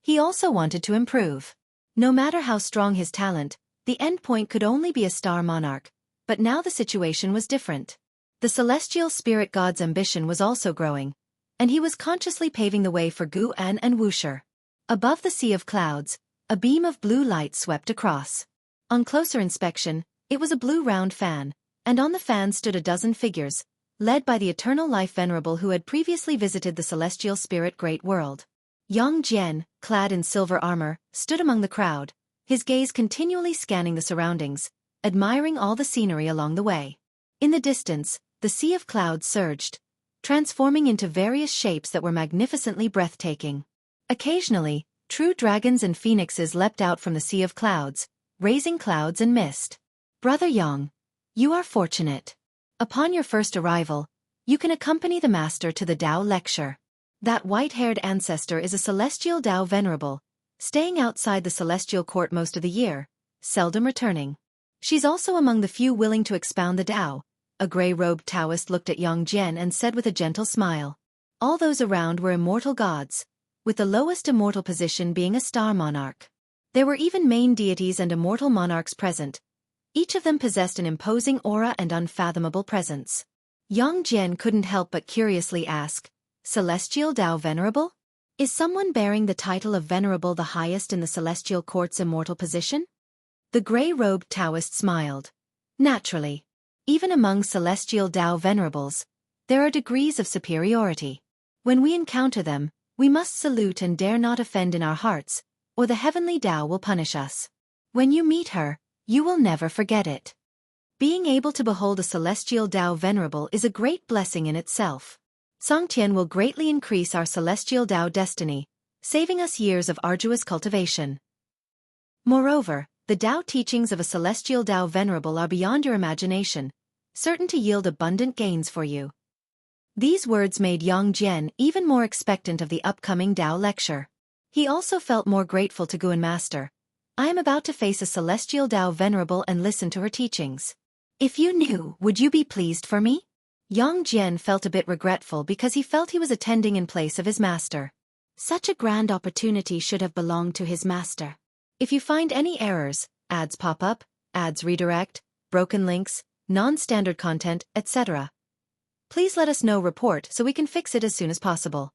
He also wanted to improve. No matter how strong his talent, the endpoint could only be a star monarch, but now the situation was different. The celestial spirit god's ambition was also growing, and he was consciously paving the way for Guan and Wuxia. Above the sea of clouds, a beam of blue light swept across. On closer inspection, it was a blue round fan, and on the fan stood a dozen figures, led by the eternal life venerable who had previously visited the celestial spirit great world. Yang Jian, clad in silver armor, stood among the crowd, his gaze continually scanning the surroundings, admiring all the scenery along the way. In the distance, the sea of clouds surged, transforming into various shapes that were magnificently breathtaking. Occasionally, true dragons and phoenixes leapt out from the sea of clouds, raising clouds and mist. Brother Yang, you are fortunate. Upon your first arrival, you can accompany the master to the Tao lecture. That white-haired ancestor is a celestial Tao venerable, staying outside the celestial court most of the year, seldom returning. She's also among the few willing to expound the Tao. A gray-robed Taoist looked at Yang Jian and said with a gentle smile. All those around were immortal gods, with the lowest immortal position being a star monarch. There were even main deities and immortal monarchs present. Each of them possessed an imposing aura and unfathomable presence. Yang Jian couldn't help but curiously ask, Celestial Tao Venerable? Is someone bearing the title of Venerable the highest in the celestial court's immortal position? The gray-robed Taoist smiled. Naturally. Even among celestial Tao venerables, there are degrees of superiority. When we encounter them, we must salute and dare not offend in our hearts, or the heavenly Tao will punish us. When you meet her, you will never forget it. Being able to behold a celestial Tao venerable is a great blessing in itself. Songtian will greatly increase our celestial Tao destiny, saving us years of arduous cultivation. Moreover, the Tao teachings of a celestial Tao venerable are beyond your imagination, certain to yield abundant gains for you. These words made Yang Jian even more expectant of the upcoming Tao lecture. He also felt more grateful to Guan Master. I am about to face a celestial Tao venerable and listen to her teachings. If you knew, would you be pleased for me? Yang Jian felt a bit regretful because he felt he was attending in place of his master. Such a grand opportunity should have belonged to his master. If you find any errors, ads pop up, ads redirect, broken links, non-standard content, etc., please let us know. Report so we can fix it as soon as possible.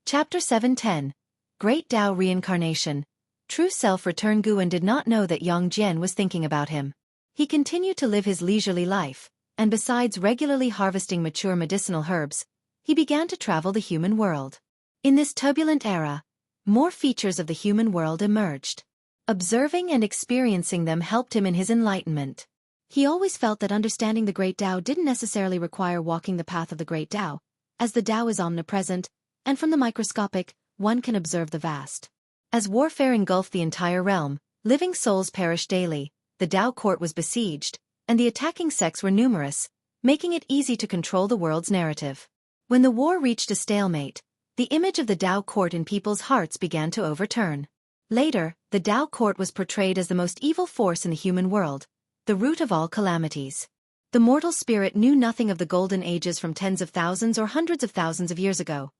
Chapter 710. Great Tao Reincarnation. True Self Return. Guan did not know that Yang Jian was thinking about him. He continued to live his leisurely life, and besides regularly harvesting mature medicinal herbs, he began to travel the human world. In this turbulent era, more features of the human world emerged. Observing and experiencing them helped him in his enlightenment. He always felt that understanding the Great Tao didn't necessarily require walking the path of the Great Tao, as the Tao is omnipresent, and from the microscopic, one can observe the vast. As warfare engulfed the entire realm, living souls perished daily, the Tao court was besieged, and the attacking sects were numerous, making it easy to control the world's narrative. When the war reached a stalemate, the image of the Tao court in people's hearts began to overturn. Later, the Tao court was portrayed as the most evil force in the human world, the root of all calamities. The mortal spirit knew nothing of the golden ages from tens of thousands or hundreds of thousands of years ago.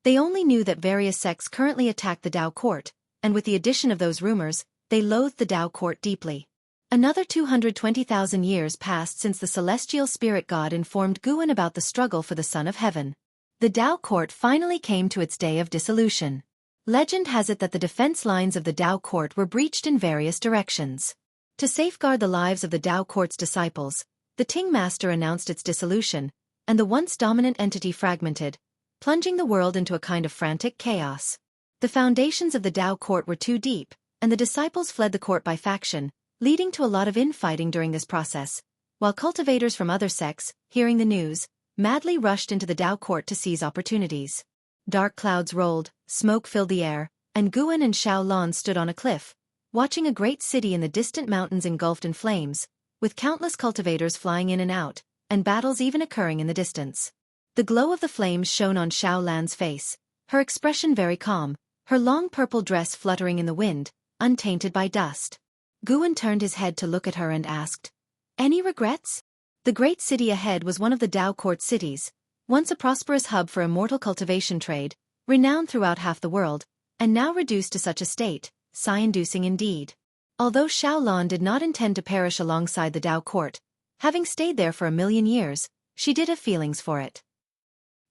They only knew that various sects currently attacked the Tao court, and with the addition of those rumors, they loathed the Tao court deeply. Another 220,000 years passed since the celestial spirit god informed Guan about the struggle for the Son of Heaven. The Tao court finally came to its day of dissolution. Legend has it that the defense lines of the Tao court were breached in various directions. To safeguard the lives of the Tao court's disciples, the Ting Master announced its dissolution, and the once dominant entity fragmented, plunging the world into a kind of frantic chaos. The foundations of the Tao court were too deep, and the disciples fled the court by faction, leading to a lot of infighting during this process, while cultivators from other sects, hearing the news, madly rushed into the Tao court to seize opportunities. Dark clouds rolled, smoke filled the air, and Guan and Xiaofan stood on a cliff, watching a great city in the distant mountains engulfed in flames, with countless cultivators flying in and out, and battles even occurring in the distance. The glow of the flames shone on Xiaolan's face, her expression very calm, her long purple dress fluttering in the wind, untainted by dust. Guan turned his head to look at her and asked, "Any regrets?" The great city ahead was one of the Tao court cities, once a prosperous hub for immortal cultivation trade, renowned throughout half the world, and now reduced to such a state, sigh-inducing indeed. Although Xiaolan did not intend to perish alongside the Tao court, having stayed there for 1,000,000 years, she did have feelings for it.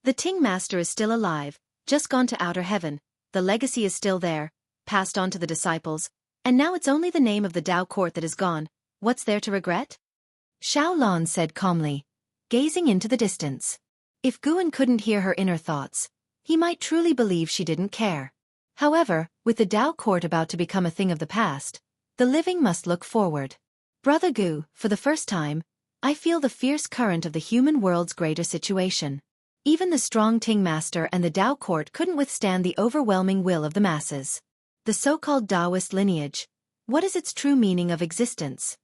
The Ting Master is still alive, just gone to outer heaven, the legacy is still there, passed on to the disciples, and now it's only the name of the Tao court that is gone. What's there to regret? Xiaolon said calmly, gazing into the distance. If Guan couldn't hear her inner thoughts, he might truly believe she didn't care. However, with the Tao court about to become a thing of the past, the living must look forward. Brother Gu, for the first time, I feel the fierce current of the human world's greater situation. Even the strong Ting Master and the Tao court couldn't withstand the overwhelming will of the masses. The so-called Taoist lineage, what is its true meaning of existence?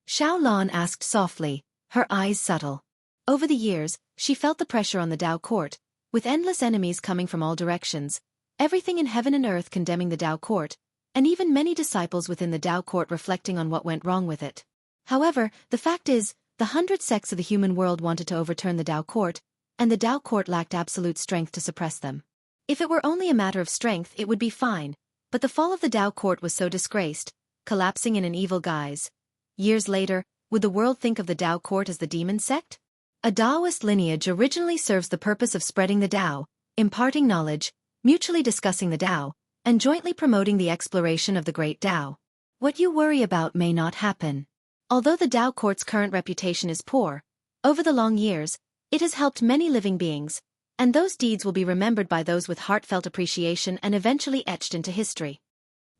Xiaolon asked softly, her eyes subtle. Over the years, she felt the pressure on the Tao court, with endless enemies coming from all directions, everything in heaven and earth condemning the Tao court, and even many disciples within the Tao court reflecting on what went wrong with it. However, the fact is, the 100 sects of the human world wanted to overturn the Tao court, and the Tao court lacked absolute strength to suppress them. If it were only a matter of strength, it would be fine, but the fall of the Tao court was so disgraced, collapsing in an evil guise. Years later, would the world think of the Tao court as the demon sect? A Taoist lineage originally serves the purpose of spreading the Tao, imparting knowledge, mutually discussing the Tao, and jointly promoting the exploration of the great Tao. What you worry about may not happen. Although the Tao court's current reputation is poor, over the long years, it has helped many living beings, and those deeds will be remembered by those with heartfelt appreciation and eventually etched into history.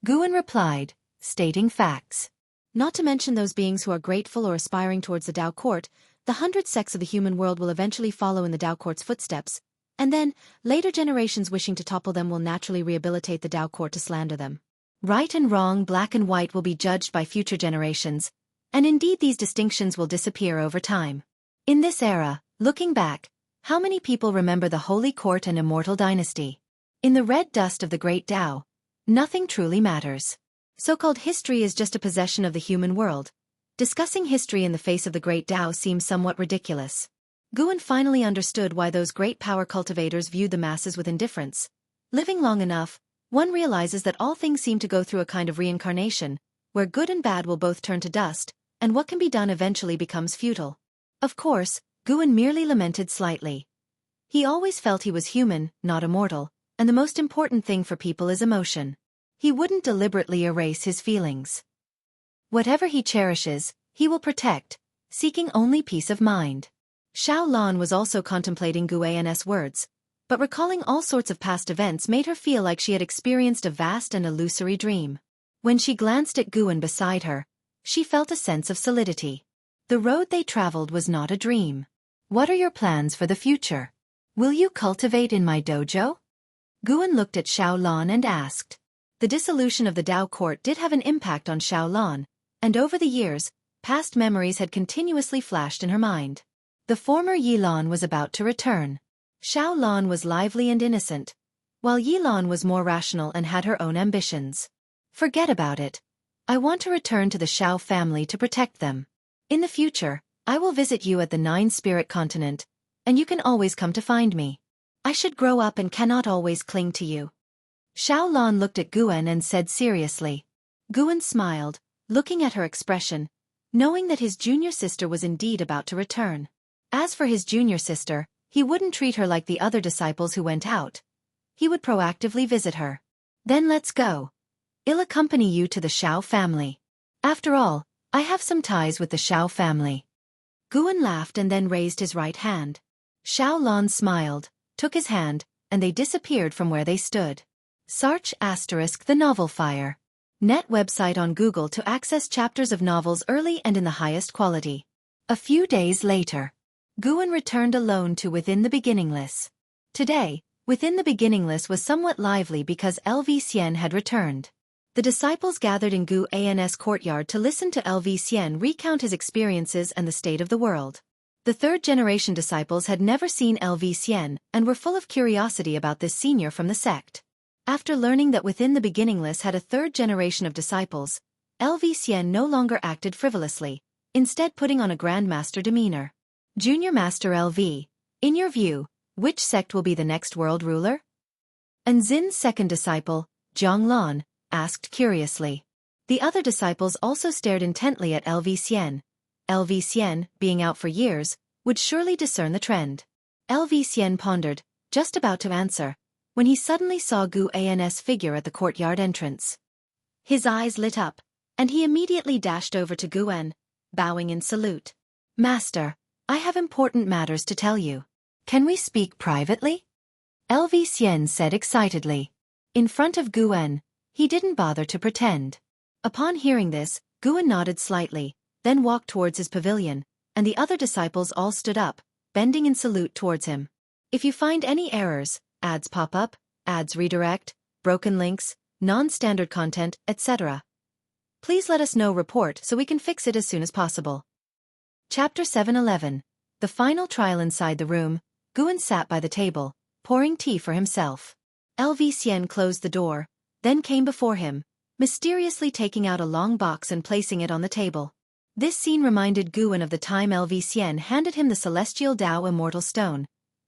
Guan replied, stating facts. Not to mention those beings who are grateful or aspiring towards the Tao court, the 100 sects of the human world will eventually follow in the Tao court's footsteps, and then, later generations wishing to topple them will naturally rehabilitate the Tao court to slander them. Right and wrong, black and white will be judged by future generations, and indeed these distinctions will disappear over time. In this era, looking back, how many people remember the Holy Court and Immortal dynasty? In the red dust of the great Tao, nothing truly matters. So-called history is just a possession of the human world. Discussing history in the face of the great Tao seems somewhat ridiculous. Guan finally understood why those great power cultivators viewed the masses with indifference. Living long enough, one realizes that all things seem to go through a kind of reincarnation, where good and bad will both turn to dust, and what can be done eventually becomes futile. Of course, Guan merely lamented slightly. He always felt he was human, not immortal, and the most important thing for people is emotion. He wouldn't deliberately erase his feelings. Whatever he cherishes, he will protect, seeking only peace of mind. Xiaolon was also contemplating Guan's words, but recalling all sorts of past events made her feel like she had experienced a vast and illusory dream. When she glanced at Guan beside her, she felt a sense of solidity. The road they traveled was not a dream. What are your plans for the future? Will you cultivate in my dojo? Guan looked at Xiaolon and asked. The dissolution of the Tao court did have an impact on Xiaolon, and over the years, past memories had continuously flashed in her mind. The former Yilon was about to return. Xiaolon was lively and innocent, while Yilon was more rational and had her own ambitions. Forget about it. I want to return to the Xiao family to protect them. In the future, I will visit you at the 9-spirit continent, and you can always come to find me. I should grow up and cannot always cling to you. Xiaolon looked at Guan and said seriously. Guan smiled, looking at her expression, knowing that his junior sister was indeed about to return. As for his junior sister, he wouldn't treat her like the other disciples who went out. He would proactively visit her. Then let's go. I'll accompany you to the Xiao family. After all, I have some ties with the Xiao family. Guan laughed and then raised his right hand. Xiaolon smiled, took his hand, and they disappeared from where they stood. Search * the novel Fire. Net website on Google to access chapters of novels early and in the highest quality. A few days later, Guan returned alone to Within the Beginningless. Today, Within the Beginningless was somewhat lively because LV Xian had returned. The disciples gathered in Guan's courtyard to listen to LV Xian recount his experiences and the state of the world. The third-generation disciples had never seen LV Xian and were full of curiosity about this senior from the sect. After learning that Within the Beginningless had a third generation of disciples, LV Xian no longer acted frivolously, instead putting on a grandmaster demeanor. Junior Master LV, in your view, which sect will be the next world ruler? And Zin's second disciple, Zhonglan, asked curiously. The other disciples also stared intently at LV Xian. LV Xian, being out for years, would surely discern the trend. LV Xian pondered, just about to answer, when he suddenly saw Guan's figure at the courtyard entrance. His eyes lit up, and he immediately dashed over to Guan, bowing in salute. Master, I have important matters to tell you. Can we speak privately? LV Xian said excitedly. In front of Guan, he didn't bother to pretend. Upon hearing this, Guan nodded slightly, then walked towards his pavilion, and the other disciples all stood up, bending in salute towards him. If you find any errors, ads pop up, ads redirect, broken links, non-standard content, etc., please let us know report so we can fix it as soon as possible. Chapter 7:11. The final trial. Inside the room, Guan sat by the table, pouring tea for himself. LV Xian closed the door, then came before him, mysteriously taking out a long box and placing it on the table. This scene reminded Guan of the time LV Xian handed him the celestial Dao immortal stone,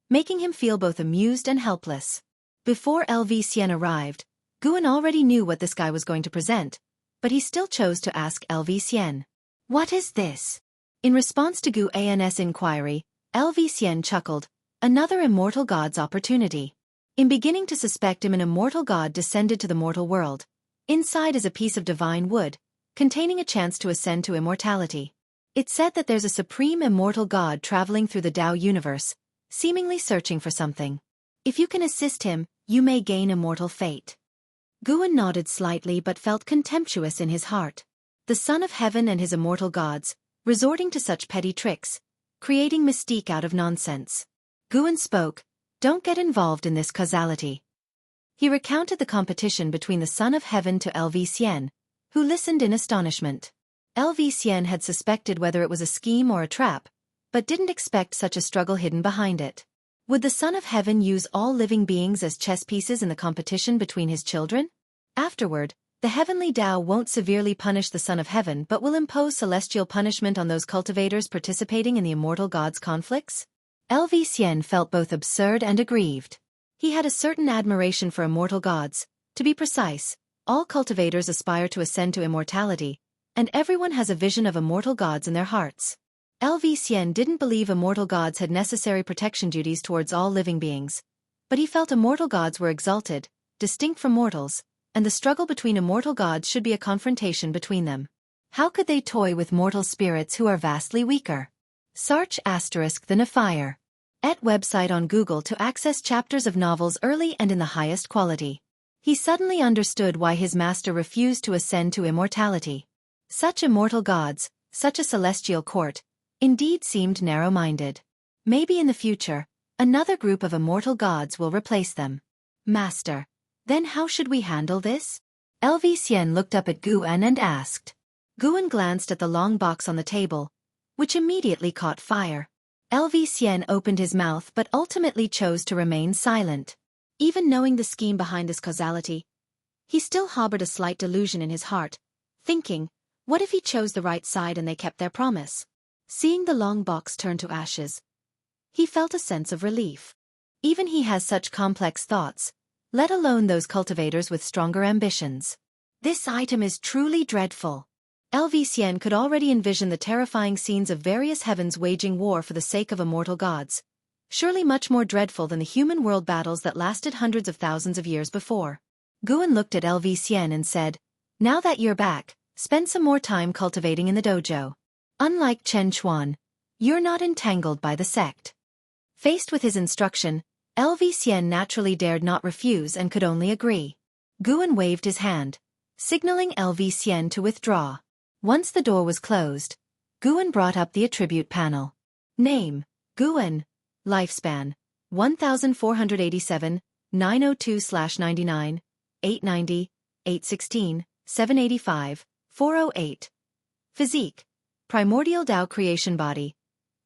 making him feel both amused and helpless. Before LV Xian arrived, Guan already knew what this guy was going to present, but he still chose to ask LV Xian, "What is this?" In response to Guan's inquiry, LV Xian chuckled, "Another immortal god's opportunity." In beginning to suspect him, an immortal god descended to the mortal world. Inside is a piece of divine wood, containing a chance to ascend to immortality. It's said that there's a supreme immortal god traveling through the Dao universe, seemingly searching for something. If you can assist him, you may gain immortal fate. Guan nodded slightly but felt contemptuous in his heart. The Son of Heaven and his immortal gods, resorting to such petty tricks, creating mystique out of nonsense. Guan spoke, "Don't get involved in this causality." He recounted the competition between the Son of Heaven to LV Xian, who listened in astonishment. LV Xian had suspected whether it was a scheme or a trap, but didn't expect such a struggle hidden behind it. Would the Son of Heaven use all living beings as chess pieces in the competition between his children? Afterward, the heavenly Dao won't severely punish the Son of Heaven but will impose celestial punishment on those cultivators participating in the immortal gods' conflicts? LV Xian felt both absurd and aggrieved. He had a certain admiration for immortal gods. To be precise, all cultivators aspire to ascend to immortality, and everyone has a vision of immortal gods in their hearts. LV Xian didn't believe immortal gods had necessary protection duties towards all living beings, but he felt immortal gods were exalted, distinct from mortals, and the struggle between immortal gods should be a confrontation between them. How could they toy with mortal spirits who are vastly weaker? Search *the Nafire. @ website on Google to access chapters of novels early and in the highest quality. He suddenly understood why his master refused to ascend to immortality. Such immortal gods, such a celestial court, indeed seemed narrow-minded. Maybe in the future, another group of immortal gods will replace them. Master, then how should we handle this? LV Xian looked up at Guan and asked. Guan glanced at the long box on the table, which immediately caught fire. LV Xian opened his mouth but ultimately chose to remain silent. Even knowing the scheme behind this causality, he still harbored a slight delusion in his heart, thinking, what if he chose the right side and they kept their promise? Seeing the long box turn to ashes, he felt a sense of relief. Even he has such complex thoughts, let alone those cultivators with stronger ambitions. This item is truly dreadful. LV Xian could already envision the terrifying scenes of various heavens waging war for the sake of immortal gods, surely much more dreadful than the human world battles that lasted hundreds of thousands of years before. Guan looked at LV Xian and said, "Now that you're back, spend some more time cultivating in the dojo. Unlike Chen Chuan, you're not entangled by the sect." Faced with his instruction, LV Xian naturally dared not refuse and could only agree. Guan waved his hand, signaling LV Xian to withdraw. Once the door was closed, Guan brought up the attribute panel. Name, Guan. Lifespan, 1487, 902/99, 890, 816, 785, 408. Physique, primordial Dao creation body.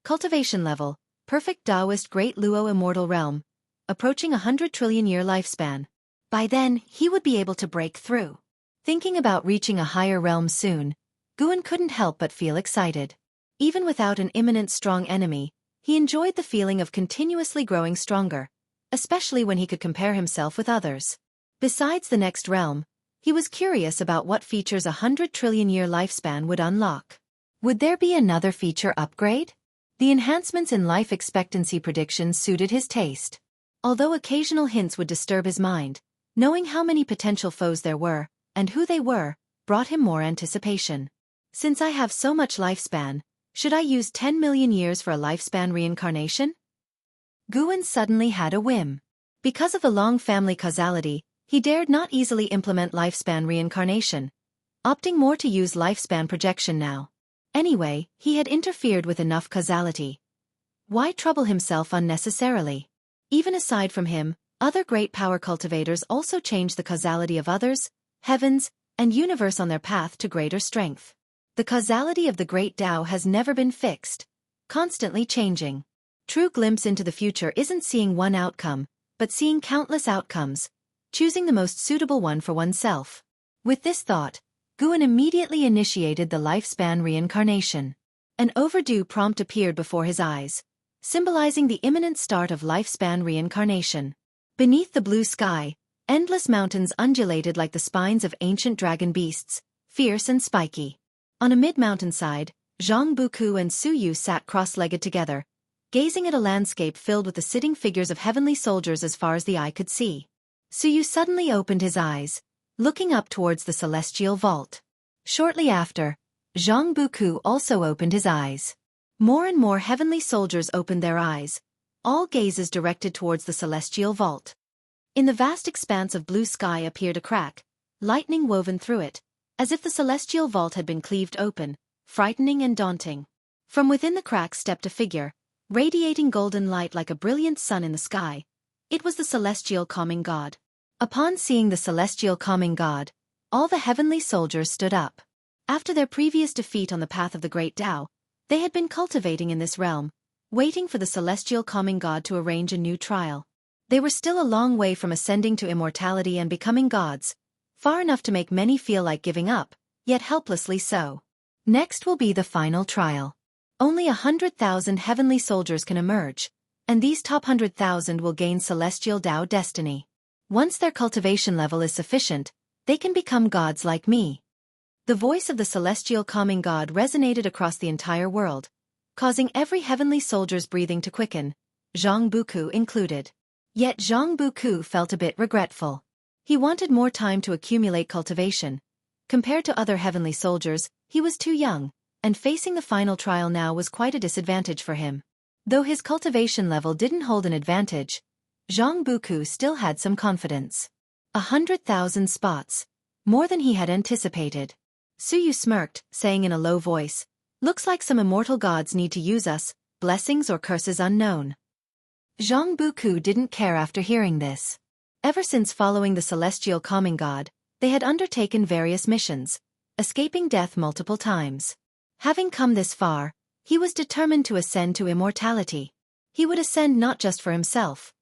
Cultivation level, perfect Taoist Great Luo immortal realm, approaching 100 trillion year lifespan. By then, he would be able to break through. Thinking about reaching a higher realm soon, Guan couldn't help but feel excited. Even without an imminent strong enemy, he enjoyed the feeling of continuously growing stronger, especially when he could compare himself with others. Besides the next realm, he was curious about what features a 100 trillion year lifespan would unlock. Would there be another feature upgrade? The enhancements in life expectancy predictions suited his taste. Although occasional hints would disturb his mind, knowing how many potential foes there were, and who they were, brought him more anticipation. Since I have so much lifespan, Should I use 10 million years for a lifespan reincarnation? Guan suddenly had a whim. Because of the long family causality, he dared not easily implement lifespan reincarnation, opting more to use lifespan projection now. Anyway, he had interfered with enough causality. Why trouble himself unnecessarily? Even aside from him, other great power cultivators also change the causality of others, heavens, and universe on their path to greater strength. The causality of the great Tao has never been fixed, constantly changing. True glimpse into the future isn't seeing one outcome, but seeing countless outcomes, choosing the most suitable one for oneself. With this thought, Guan immediately initiated the lifespan reincarnation. An overdue prompt appeared before his eyes, symbolizing the imminent start of lifespan reincarnation. Beneath the blue sky, endless mountains undulated like the spines of ancient dragon beasts, fierce and spiky. On a mid-mountainside, Zhang Buku and Su Yu sat cross-legged together, gazing at a landscape filled with the sitting figures of heavenly soldiers as far as the eye could see. Su Yu suddenly opened his eyes, looking up towards the celestial vault. Shortly after, Zhang Buku also opened his eyes. More and more heavenly soldiers opened their eyes, all gazes directed towards the celestial vault. In the vast expanse of blue sky appeared a crack, lightning woven through it, as if the celestial vault had been cleaved open, frightening and daunting. From within the crack stepped a figure, radiating golden light like a brilliant sun in the sky. It was the celestial calming god. Upon seeing the celestial calming god, all the heavenly soldiers stood up. After their previous defeat on the path of the great Tao, they had been cultivating in this realm, waiting for the celestial calming god to arrange a new trial. They were still a long way from ascending to immortality and becoming gods, far enough to make many feel like giving up, yet helplessly so. Next will be the final trial. Only 100,000 heavenly soldiers can emerge, and these top 100,000 will gain celestial Tao destiny. Once their cultivation level is sufficient, they can become gods like me. The voice of the celestial calming god resonated across the entire world, causing every heavenly soldier's breathing to quicken, Zhang Buku included. Yet Zhang Buku felt a bit regretful. He wanted more time to accumulate cultivation. Compared to other heavenly soldiers, he was too young, and facing the final trial now was quite a disadvantage for him. Though his cultivation level didn't hold an advantage, Zhang Buku still had some confidence. 100,000 spots, more than he had anticipated. Su Yu smirked, saying in a low voice, "Looks like some immortal gods need to use us, blessings or curses unknown." Zhang Buku didn't care after hearing this. Ever since following the celestial calming god, they had undertaken various missions, escaping death multiple times. Having come this far, he was determined to ascend to immortality. He would ascend not just for himself.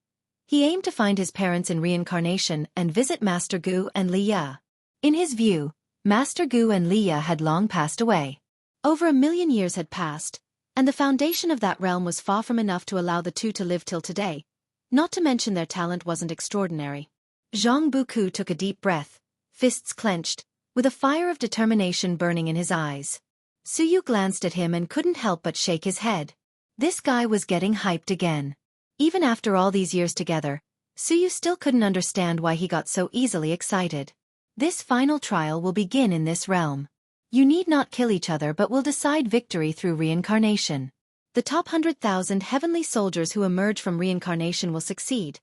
He aimed to find his parents in reincarnation and visit Master Gu and Li Ya. In his view, Master Gu and Li Ya had long passed away. Over 1,000,000 years had passed, and the foundation of that realm was far from enough to allow the two to live till today, not to mention their talent wasn't extraordinary. Zhang Buku took a deep breath, fists clenched, with a fire of determination burning in his eyes. Su Yu glanced at him and couldn't help but shake his head. This guy was getting hyped again. Even after all these years together, Su Yu still couldn't understand why he got so easily excited. This final trial will begin in this realm. You need not kill each other but will decide victory through reincarnation. The top 100,000 heavenly soldiers who emerge from reincarnation will succeed,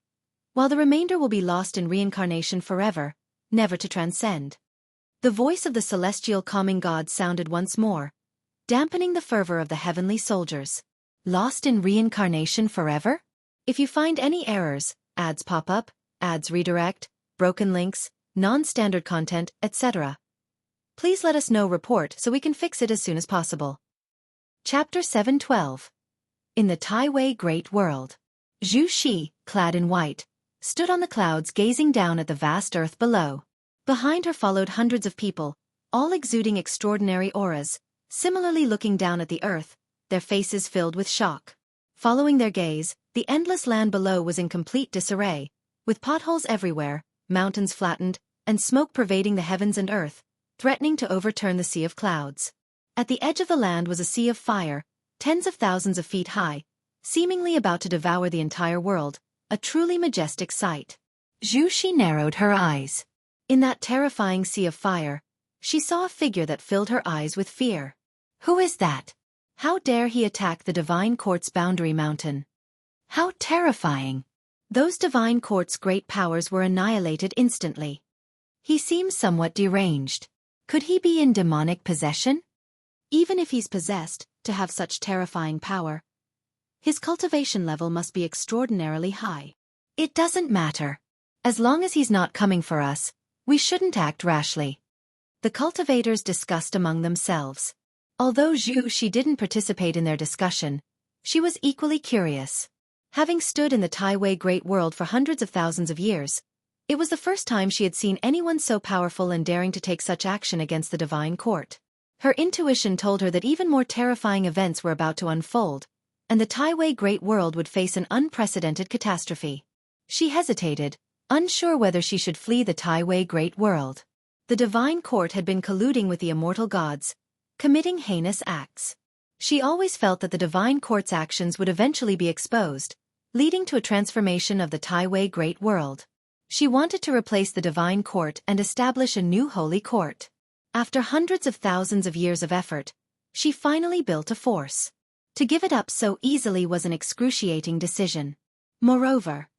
while the remainder will be lost in reincarnation forever, never to transcend. The voice of the celestial calming god sounded once more, dampening the fervor of the heavenly soldiers. Lost in reincarnation forever? If you find any errors, ads pop up, ads redirect, broken links, non-standard content, etc., please let us know. Report so we can fix it as soon as possible. Chapter 712. In the Taiwei Great World. Zhu Shi, clad in white, stood on the clouds gazing down at the vast earth below. Behind her followed hundreds of people, all exuding extraordinary auras, similarly looking down at the earth, their faces filled with shock. Following their gaze, the endless land below was in complete disarray, with potholes everywhere, mountains flattened, and smoke pervading the heavens and earth, threatening to overturn the sea of clouds. At the edge of the land was a sea of fire, tens of thousands of feet high, seemingly about to devour the entire world, a truly majestic sight. Zhu Shi narrowed her eyes. In that terrifying sea of fire, she saw a figure that filled her eyes with fear. Who is that? How dare he attack the divine court's boundary mountain? How terrifying! Those divine court's great powers were annihilated instantly. He seems somewhat deranged. Could he be in demonic possession? Even if he's possessed, to have such terrifying power, his cultivation level must be extraordinarily high. It doesn't matter. As long as he's not coming for us, we shouldn't act rashly. The cultivators discussed among themselves. Although Zhu Xi didn't participate in their discussion, she was equally curious. Having stood in the Taiwei Great World for hundreds of thousands of years, it was the first time she had seen anyone so powerful and daring to take such action against the divine court. Her intuition told her that even more terrifying events were about to unfold, and the Taiwei Great World would face an unprecedented catastrophe. She hesitated, unsure whether she should flee the Taiwei Great World. The divine court had been colluding with the immortal gods, committing heinous acts. She always felt that the divine court's actions would eventually be exposed, leading to a transformation of the Taiwei Great World. She wanted to replace the divine court and establish a new holy court. After hundreds of thousands of years of effort, she finally built a force. To give it up so easily was an excruciating decision. Moreover,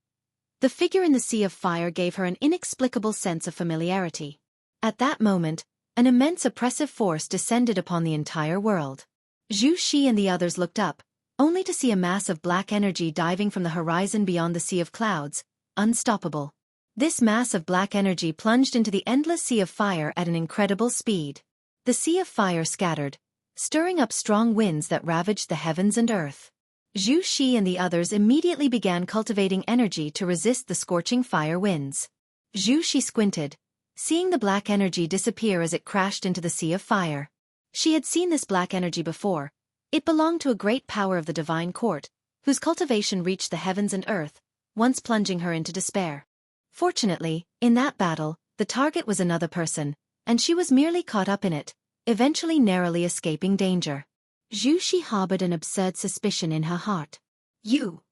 the figure in the sea of fire gave her an inexplicable sense of familiarity. At that moment, an immense oppressive force descended upon the entire world. Zhu Xi and the others looked up, only to see a mass of black energy diving from the horizon beyond the sea of clouds, unstoppable. This mass of black energy plunged into the endless sea of fire at an incredible speed. The sea of fire scattered, stirring up strong winds that ravaged the heavens and earth. Zhu Xi and the others immediately began cultivating energy to resist the scorching fire winds. Zhu Xi squinted, seeing the black energy disappear as it crashed into the sea of fire. She had seen this black energy before. It belonged to a great power of the divine court, whose cultivation reached the heavens and earth, once plunging her into despair. Fortunately, in that battle, the target was another person, and she was merely caught up in it, eventually narrowly escaping danger. Zhu Xi harbored an absurd suspicion in her heart. You?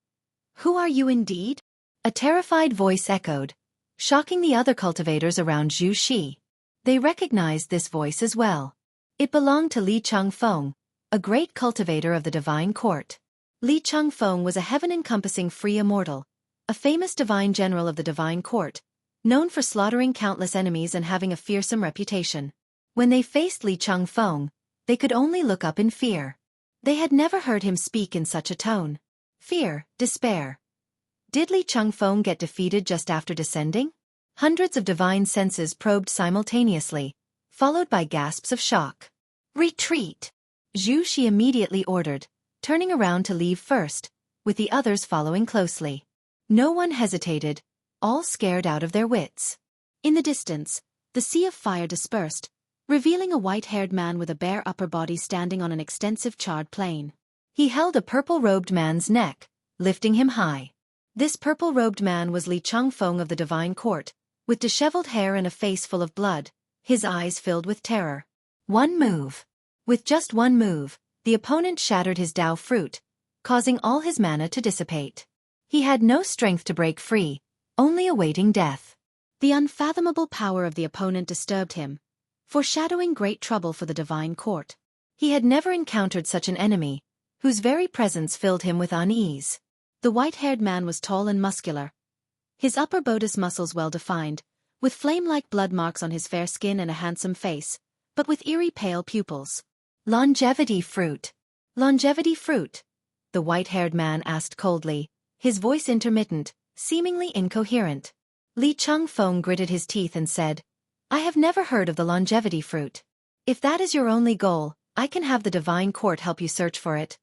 Who are you indeed? A terrified voice echoed, shocking the other cultivators around Zhu Xi. They recognized this voice as well. It belonged to Li Changfeng, a great cultivator of the divine court. Li Changfeng was a heaven-encompassing free immortal, a famous divine general of the divine court, known for slaughtering countless enemies and having a fearsome reputation. When they faced Li Changfeng, they could only look up in fear. They had never heard him speak in such a tone. Fear, despair. Did Li Changfeng get defeated just after descending? Hundreds of divine senses probed simultaneously, followed by gasps of shock. Retreat! Zhu Xi immediately ordered, turning around to leave first, with the others following closely. No one hesitated, all scared out of their wits. In the distance, the sea of fire dispersed, revealing a white-haired man with a bare upper body standing on an extensive charred plain. He held a purple-robed man's neck, lifting him high. This purple-robed man was Li Changfeng of the divine court, with disheveled hair and a face full of blood, his eyes filled with terror. One move. With just one move, the opponent shattered his Dao fruit, causing all his mana to dissipate. He had no strength to break free, only awaiting death. The unfathomable power of the opponent disturbed him, foreshadowing great trouble for the divine court. He had never encountered such an enemy, whose very presence filled him with unease. The white-haired man was tall and muscular, his upper bodice muscles well-defined, with flame-like blood marks on his fair skin and a handsome face, but with eerie pale pupils. Longevity fruit. Longevity fruit? The white-haired man asked coldly, his voice intermittent, seemingly incoherent. Li Changfeng gritted his teeth and said, I have never heard of the longevity fruit. If that is your only goal, I can have the divine court help you search for it.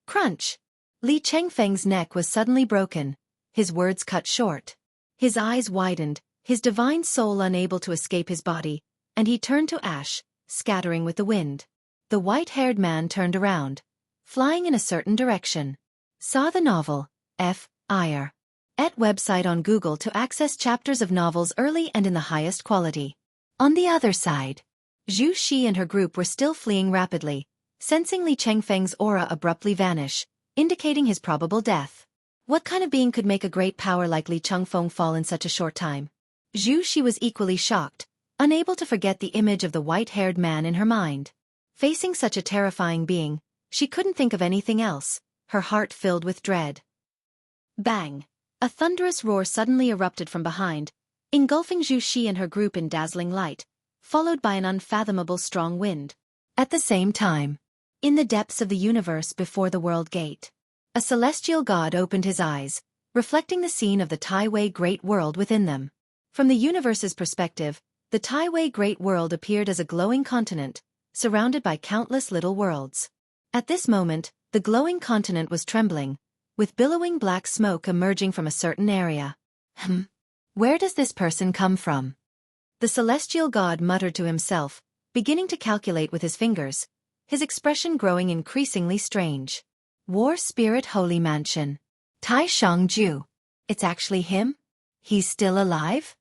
Crunch! Li Changfeng's neck was suddenly broken, his words cut short. His eyes widened, his divine soul unable to escape his body, and he turned to ash, scattering with the wind. The white-haired man turned around, flying in a certain direction. Saw the novel, F.I.R. at website on Google to access chapters of novels early and in the highest quality. On the other side, Zhu Xi and her group were still fleeing rapidly, sensing Li Changfeng's aura abruptly vanish, indicating his probable death. What kind of being could make a great power like Li Changfeng fall in such a short time? Zhu Xi was equally shocked, unable to forget the image of the white-haired man in her mind. Facing such a terrifying being, She couldn't think of anything else, her heart filled with dread. Bang! A thunderous roar suddenly erupted from behind, engulfing Zhu Xi and her group in dazzling light, followed by an unfathomable strong wind. At the same time, in the depths of the universe before the world gate, a celestial god opened his eyes, reflecting the scene of the Taiwei Great World within them. From the universe's perspective, the Taiwei Great World appeared as a glowing continent, surrounded by countless little worlds. At this moment, the glowing continent was trembling, with billowing black smoke emerging from a certain area. Where does this person come from? The celestial god muttered to himself, beginning to calculate with his fingers, his expression growing increasingly strange. War Spirit Holy Mansion. Tai Shangju. It's actually him? He's still alive?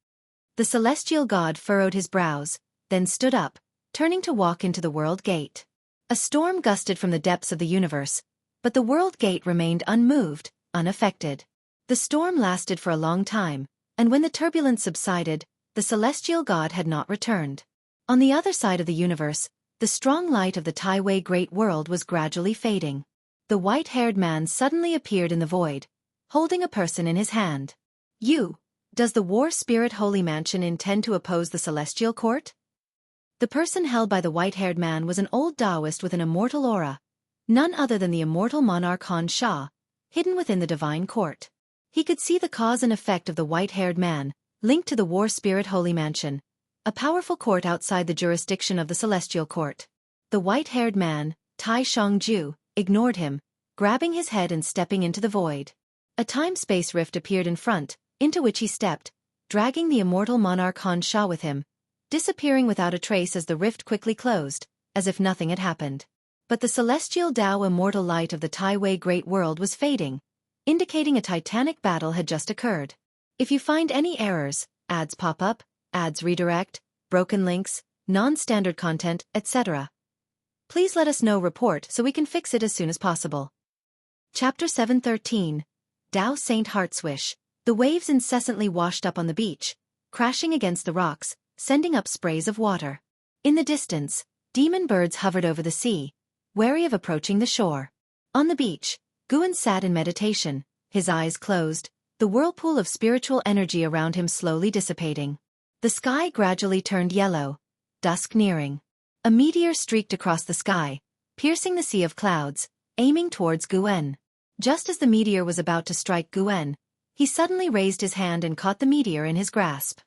The celestial god furrowed his brows, then stood up, turning to walk into the world gate. A storm gusted from the depths of the universe, but the world gate remained unmoved, unaffected. The storm lasted for a long time, and when the turbulence subsided, the celestial god had not returned. On the other side of the universe, the strong light of the Taiwei Great World was gradually fading. The white-haired man suddenly appeared in the void, holding a person in his hand. Does the War Spirit Holy Mansion intend to oppose the Celestial Court? The person held by the white-haired man was an old Taoist with an immortal aura, none other than the immortal monarch Han Sha, hidden within the divine court. He could see the cause and effect of the white-haired man, linked to the War Spirit Holy Mansion, a powerful court outside the jurisdiction of the Celestial Court. The white-haired man, Tai Shangju, ignored him, grabbing his head and stepping into the void. A time-space rift appeared in front, into which he stepped, dragging the immortal monarch Han Sha with him, disappearing without a trace as the rift quickly closed, as if nothing had happened. But the celestial Tao immortal light of the Taiwei Great World was fading, indicating a titanic battle had just occurred. If you find any errors, ads pop up, ads redirect, broken links, non-standard content, etc., please let us know. Report so we can fix it as soon as possible. Chapter 713. Tao Saint Heartswish. The waves incessantly washed up on the beach, crashing against the rocks, sending up sprays of water. In the distance, demon birds hovered over the sea, wary of approaching the shore. On the beach, Guan sat in meditation, his eyes closed, the whirlpool of spiritual energy around him slowly dissipating. The sky gradually turned yellow, dusk nearing. A meteor streaked across the sky, piercing the sea of clouds, aiming towards Guan. Just as the meteor was about to strike Guan, he suddenly raised his hand and caught the meteor in his grasp.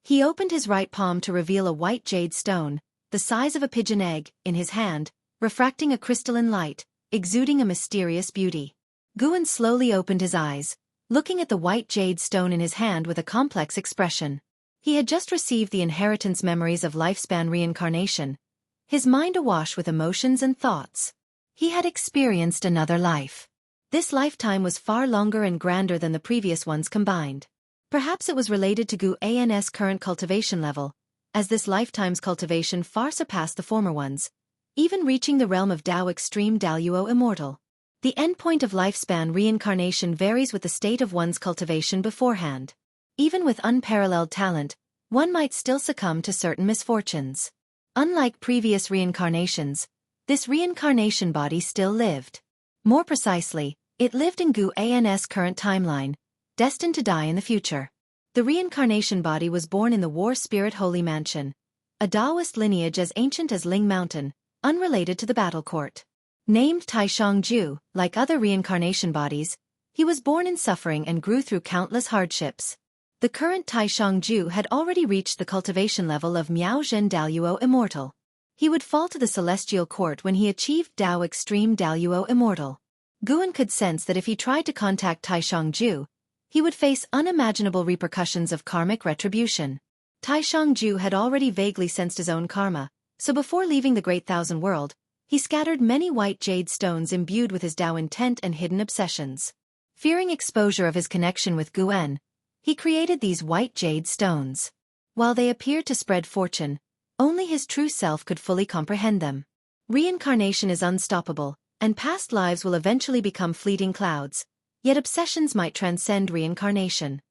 He opened his right palm to reveal a white jade stone, the size of a pigeon egg, in his hand, refracting a crystalline light, exuding a mysterious beauty. Guan slowly opened his eyes, looking at the white jade stone in his hand with a complex expression. He had just received the inheritance memories of lifespan reincarnation, his mind awash with emotions and thoughts. He had experienced another life. This lifetime was far longer and grander than the previous ones combined. Perhaps it was related to Gu An's current cultivation level, as this lifetime's cultivation far surpassed the former ones, even reaching the realm of Tao Extreme Daluo Immortal. The endpoint of lifespan reincarnation varies with the state of one's cultivation beforehand. Even with unparalleled talent, one might still succumb to certain misfortunes. Unlike previous reincarnations, this reincarnation body still lived. More precisely, it lived in Gu An's current timeline, destined to die in the future. The reincarnation body was born in the War Spirit Holy Mansion, a Taoist lineage as ancient as Ling Mountain, unrelated to the battle court. Named Tai Shangju, like other reincarnation bodies, he was born in suffering and grew through countless hardships. The current Tai Shangju had already reached the cultivation level of Miao Zhen Daluo Immortal. He would fall to the celestial court when he achieved Tao Extreme Daluo Immortal. Guan could sense that if he tried to contact Tai Shangju, he would face unimaginable repercussions of karmic retribution. Tai Shangju had already vaguely sensed his own karma, so before leaving the Great Thousand World, he scattered many white jade stones imbued with his Tao intent and hidden obsessions. Fearing exposure of his connection with Guan, he created these white jade stones. While they appeared to spread fortune, only his true self could fully comprehend them. Reincarnation is unstoppable, and past lives will eventually become fleeting clouds, yet obsessions might transcend reincarnation.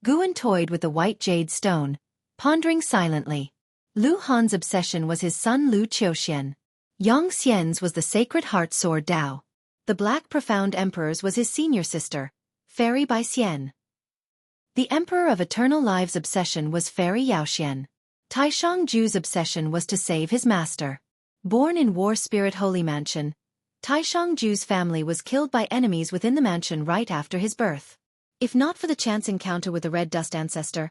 Guan toyed with the white jade stone, pondering silently. Lu Han's obsession was his son Lu Qiuxian. Yang Xian's was the Sacred Heart Sword Dao. The Black Profound Emperor's was his senior sister, Fairy Bai Xian. The Emperor of Eternal Lives' obsession was Fairy Yaoxian. Taishang Ju's obsession was to save his master. Born in War Spirit Holy Mansion, Taishang Ju's family was killed by enemies within the mansion right after his birth. If not for the chance encounter with the Red Dust ancestor,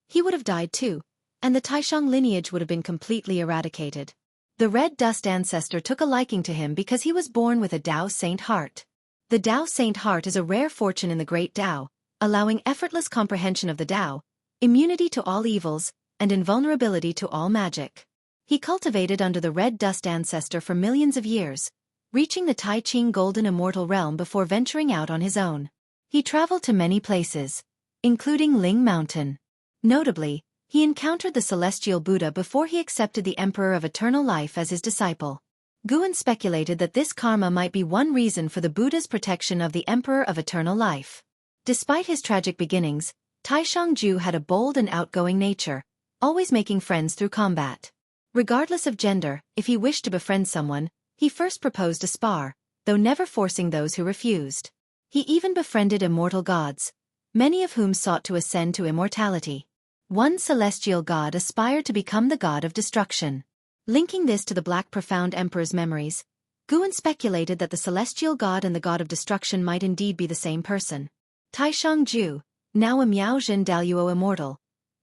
he would have died too, and the Taishang lineage would have been completely eradicated. The Red Dust ancestor took a liking to him because he was born with a Dao Saint heart. The Dao Saint heart is a rare fortune in the Great Dao, allowing effortless comprehension of the Dao, immunity to all evils, and invulnerability to all magic. He cultivated under the Red Dust ancestor for millions of years, reaching the Tai Ching Golden Immortal Realm before venturing out on his own. He traveled to many places, including Ling Mountain. Notably, he encountered the Celestial Buddha before he accepted the Emperor of Eternal Life as his disciple. Guan speculated that this karma might be one reason for the Buddha's protection of the Emperor of Eternal Life. Despite his tragic beginnings, Taishang Ju had a bold and outgoing nature, always making friends through combat. Regardless of gender, if he wished to befriend someone, he first proposed a spar, though never forcing those who refused. He even befriended immortal gods, many of whom sought to ascend to immortality. One celestial god aspired to become the god of destruction. Linking this to the Black Profound Emperor's memories, Guan speculated that the celestial god and the god of destruction might indeed be the same person. Taishang Ju, now a Miaozhen Daluo immortal,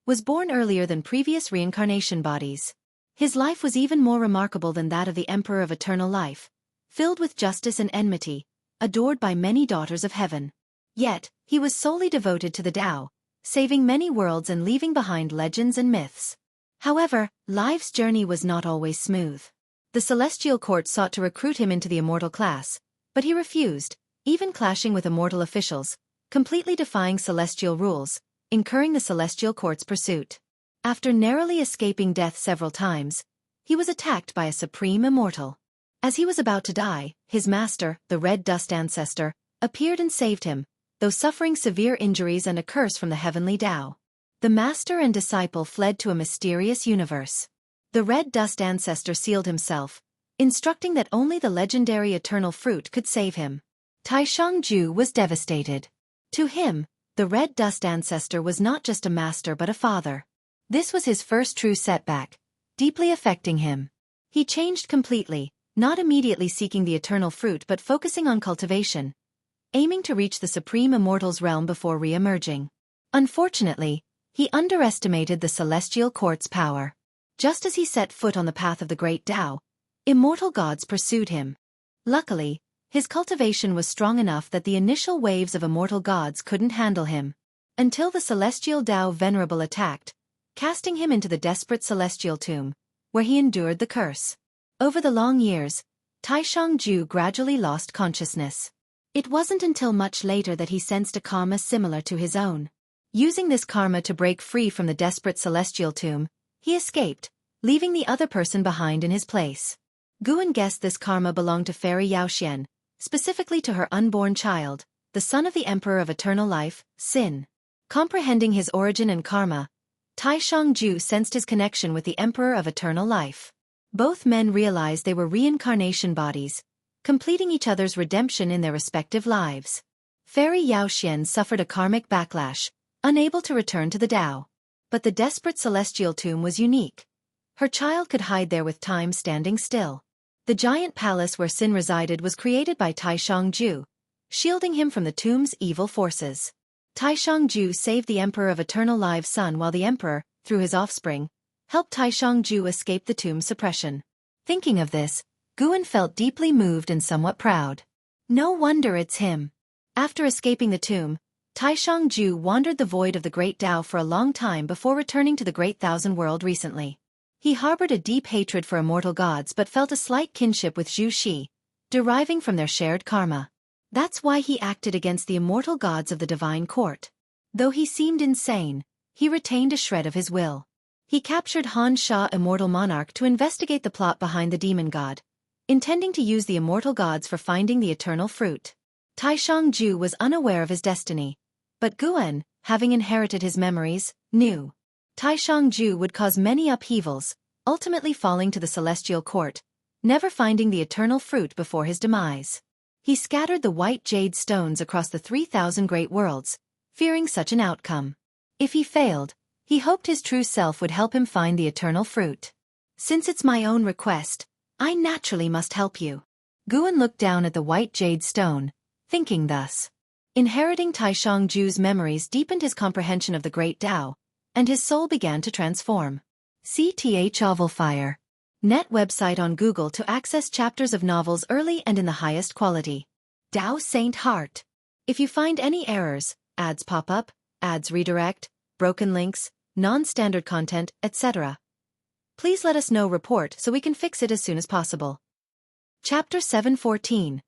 was born earlier than previous reincarnation bodies. His life was even more remarkable than that of the Emperor of Eternal Life, filled with justice and enmity, adored by many daughters of heaven. Yet, he was solely devoted to the Tao, saving many worlds and leaving behind legends and myths. However, life's journey was not always smooth. The Celestial Court sought to recruit him into the immortal class, but he refused, even clashing with immortal officials, completely defying celestial rules, incurring the Celestial Court's pursuit. After narrowly escaping death several times, he was attacked by a supreme immortal. As he was about to die, his master, the Red Dust ancestor, appeared and saved him, though suffering severe injuries and a curse from the heavenly Tao. The master and disciple fled to a mysterious universe. The Red Dust ancestor sealed himself, instructing that only the legendary eternal fruit could save him. Taishang Ju was devastated. To him, the Red Dust ancestor was not just a master but a father. This was his first true setback, deeply affecting him. He changed completely, not immediately seeking the eternal fruit but focusing on cultivation, aiming to reach the Supreme Immortals realm before re-emerging. Unfortunately, he underestimated the Celestial Court's power. Just as he set foot on the path of the Great Tao, immortal gods pursued him. Luckily, his cultivation was strong enough that the initial waves of immortal gods couldn't handle him. Until the Celestial Tao Venerable attacked, casting him into the desperate Celestial Tomb, where he endured the curse. Over the long years, Taishang Ju gradually lost consciousness. It wasn't until much later that he sensed a karma similar to his own. Using this karma to break free from the desperate Celestial Tomb, he escaped, leaving the other person behind in his place. Guan guessed this karma belonged to Fairy Yaoxian, specifically to her unborn child, the son of the Emperor of Eternal Life, Sin. Comprehending his origin and karma, Taishang Ju sensed his connection with the Emperor of Eternal Life. Both men realized they were reincarnation bodies, completing each other's redemption in their respective lives. Fairy Yaoxian suffered a karmic backlash, unable to return to the Tao. But the desperate Celestial Tomb was unique. Her child could hide there with time standing still. The giant palace where Sin resided was created by Taishang Ju, shielding him from the tomb's evil forces. Taishang Ju saved the Emperor of Eternal Live's son while the Emperor, through his offspring, helped Taishang Ju escape the tomb's suppression. Thinking of this, Guan felt deeply moved and somewhat proud. No wonder it's him. After escaping the tomb, Taishang Ju wandered the void of the Great Tao for a long time before returning to the Great Thousand World recently. He harbored a deep hatred for immortal gods but felt a slight kinship with Zhu Xi, deriving from their shared karma. That's why he acted against the immortal gods of the divine court. Though he seemed insane, he retained a shred of his will. He captured Han Sha, immortal monarch, to investigate the plot behind the demon god, intending to use the immortal gods for finding the eternal fruit. Taishang Ju was unaware of his destiny, but Guan, having inherited his memories, knew. Taishang Ju would cause many upheavals, ultimately falling to the Celestial Court, never finding the eternal fruit before his demise. He scattered the white jade stones across the 3,000 great worlds, fearing such an outcome. If he failed, he hoped his true self would help him find the eternal fruit. Since it's my own request, I naturally must help you. Guan looked down at the white jade stone, thinking thus. Inheriting Taishangju's memories deepened his comprehension of the great Tao, and his soul began to transform. CTH Ovalfire. Net website on Google to access chapters of novels early and in the highest quality. Tao Saint Heart. If you find any errors, ads pop up, ads redirect, broken links, non-standard content, etc., please let us know report so we can fix it as soon as possible. Chapter 714.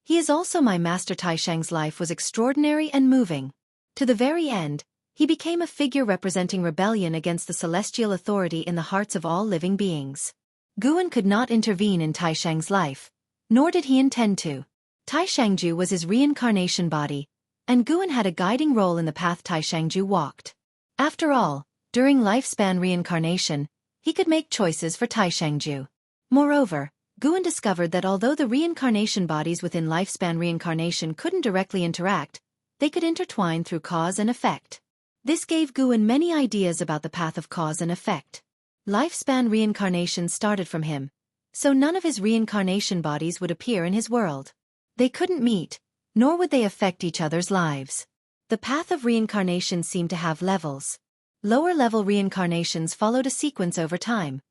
He is also my master. Taishang's life was extraordinary and moving. To the very end, he became a figure representing rebellion against the celestial authority in the hearts of all living beings. Guan could not intervene in Taishang's life, nor did he intend to. Taishangju was his reincarnation body, and Guan had a guiding role in the path Taishangju walked. After all, during lifespan reincarnation, he could make choices for Taishangju. Moreover, Guan discovered that although the reincarnation bodies within lifespan reincarnation couldn't directly interact, they could intertwine through cause and effect. This gave Guan many ideas about the path of cause and effect. Lifespan reincarnation started from him, so none of his reincarnation bodies would appear in his world. They couldn't meet, nor would they affect each other's lives. The path of reincarnation seemed to have levels. Lower-level reincarnations followed a sequence over time,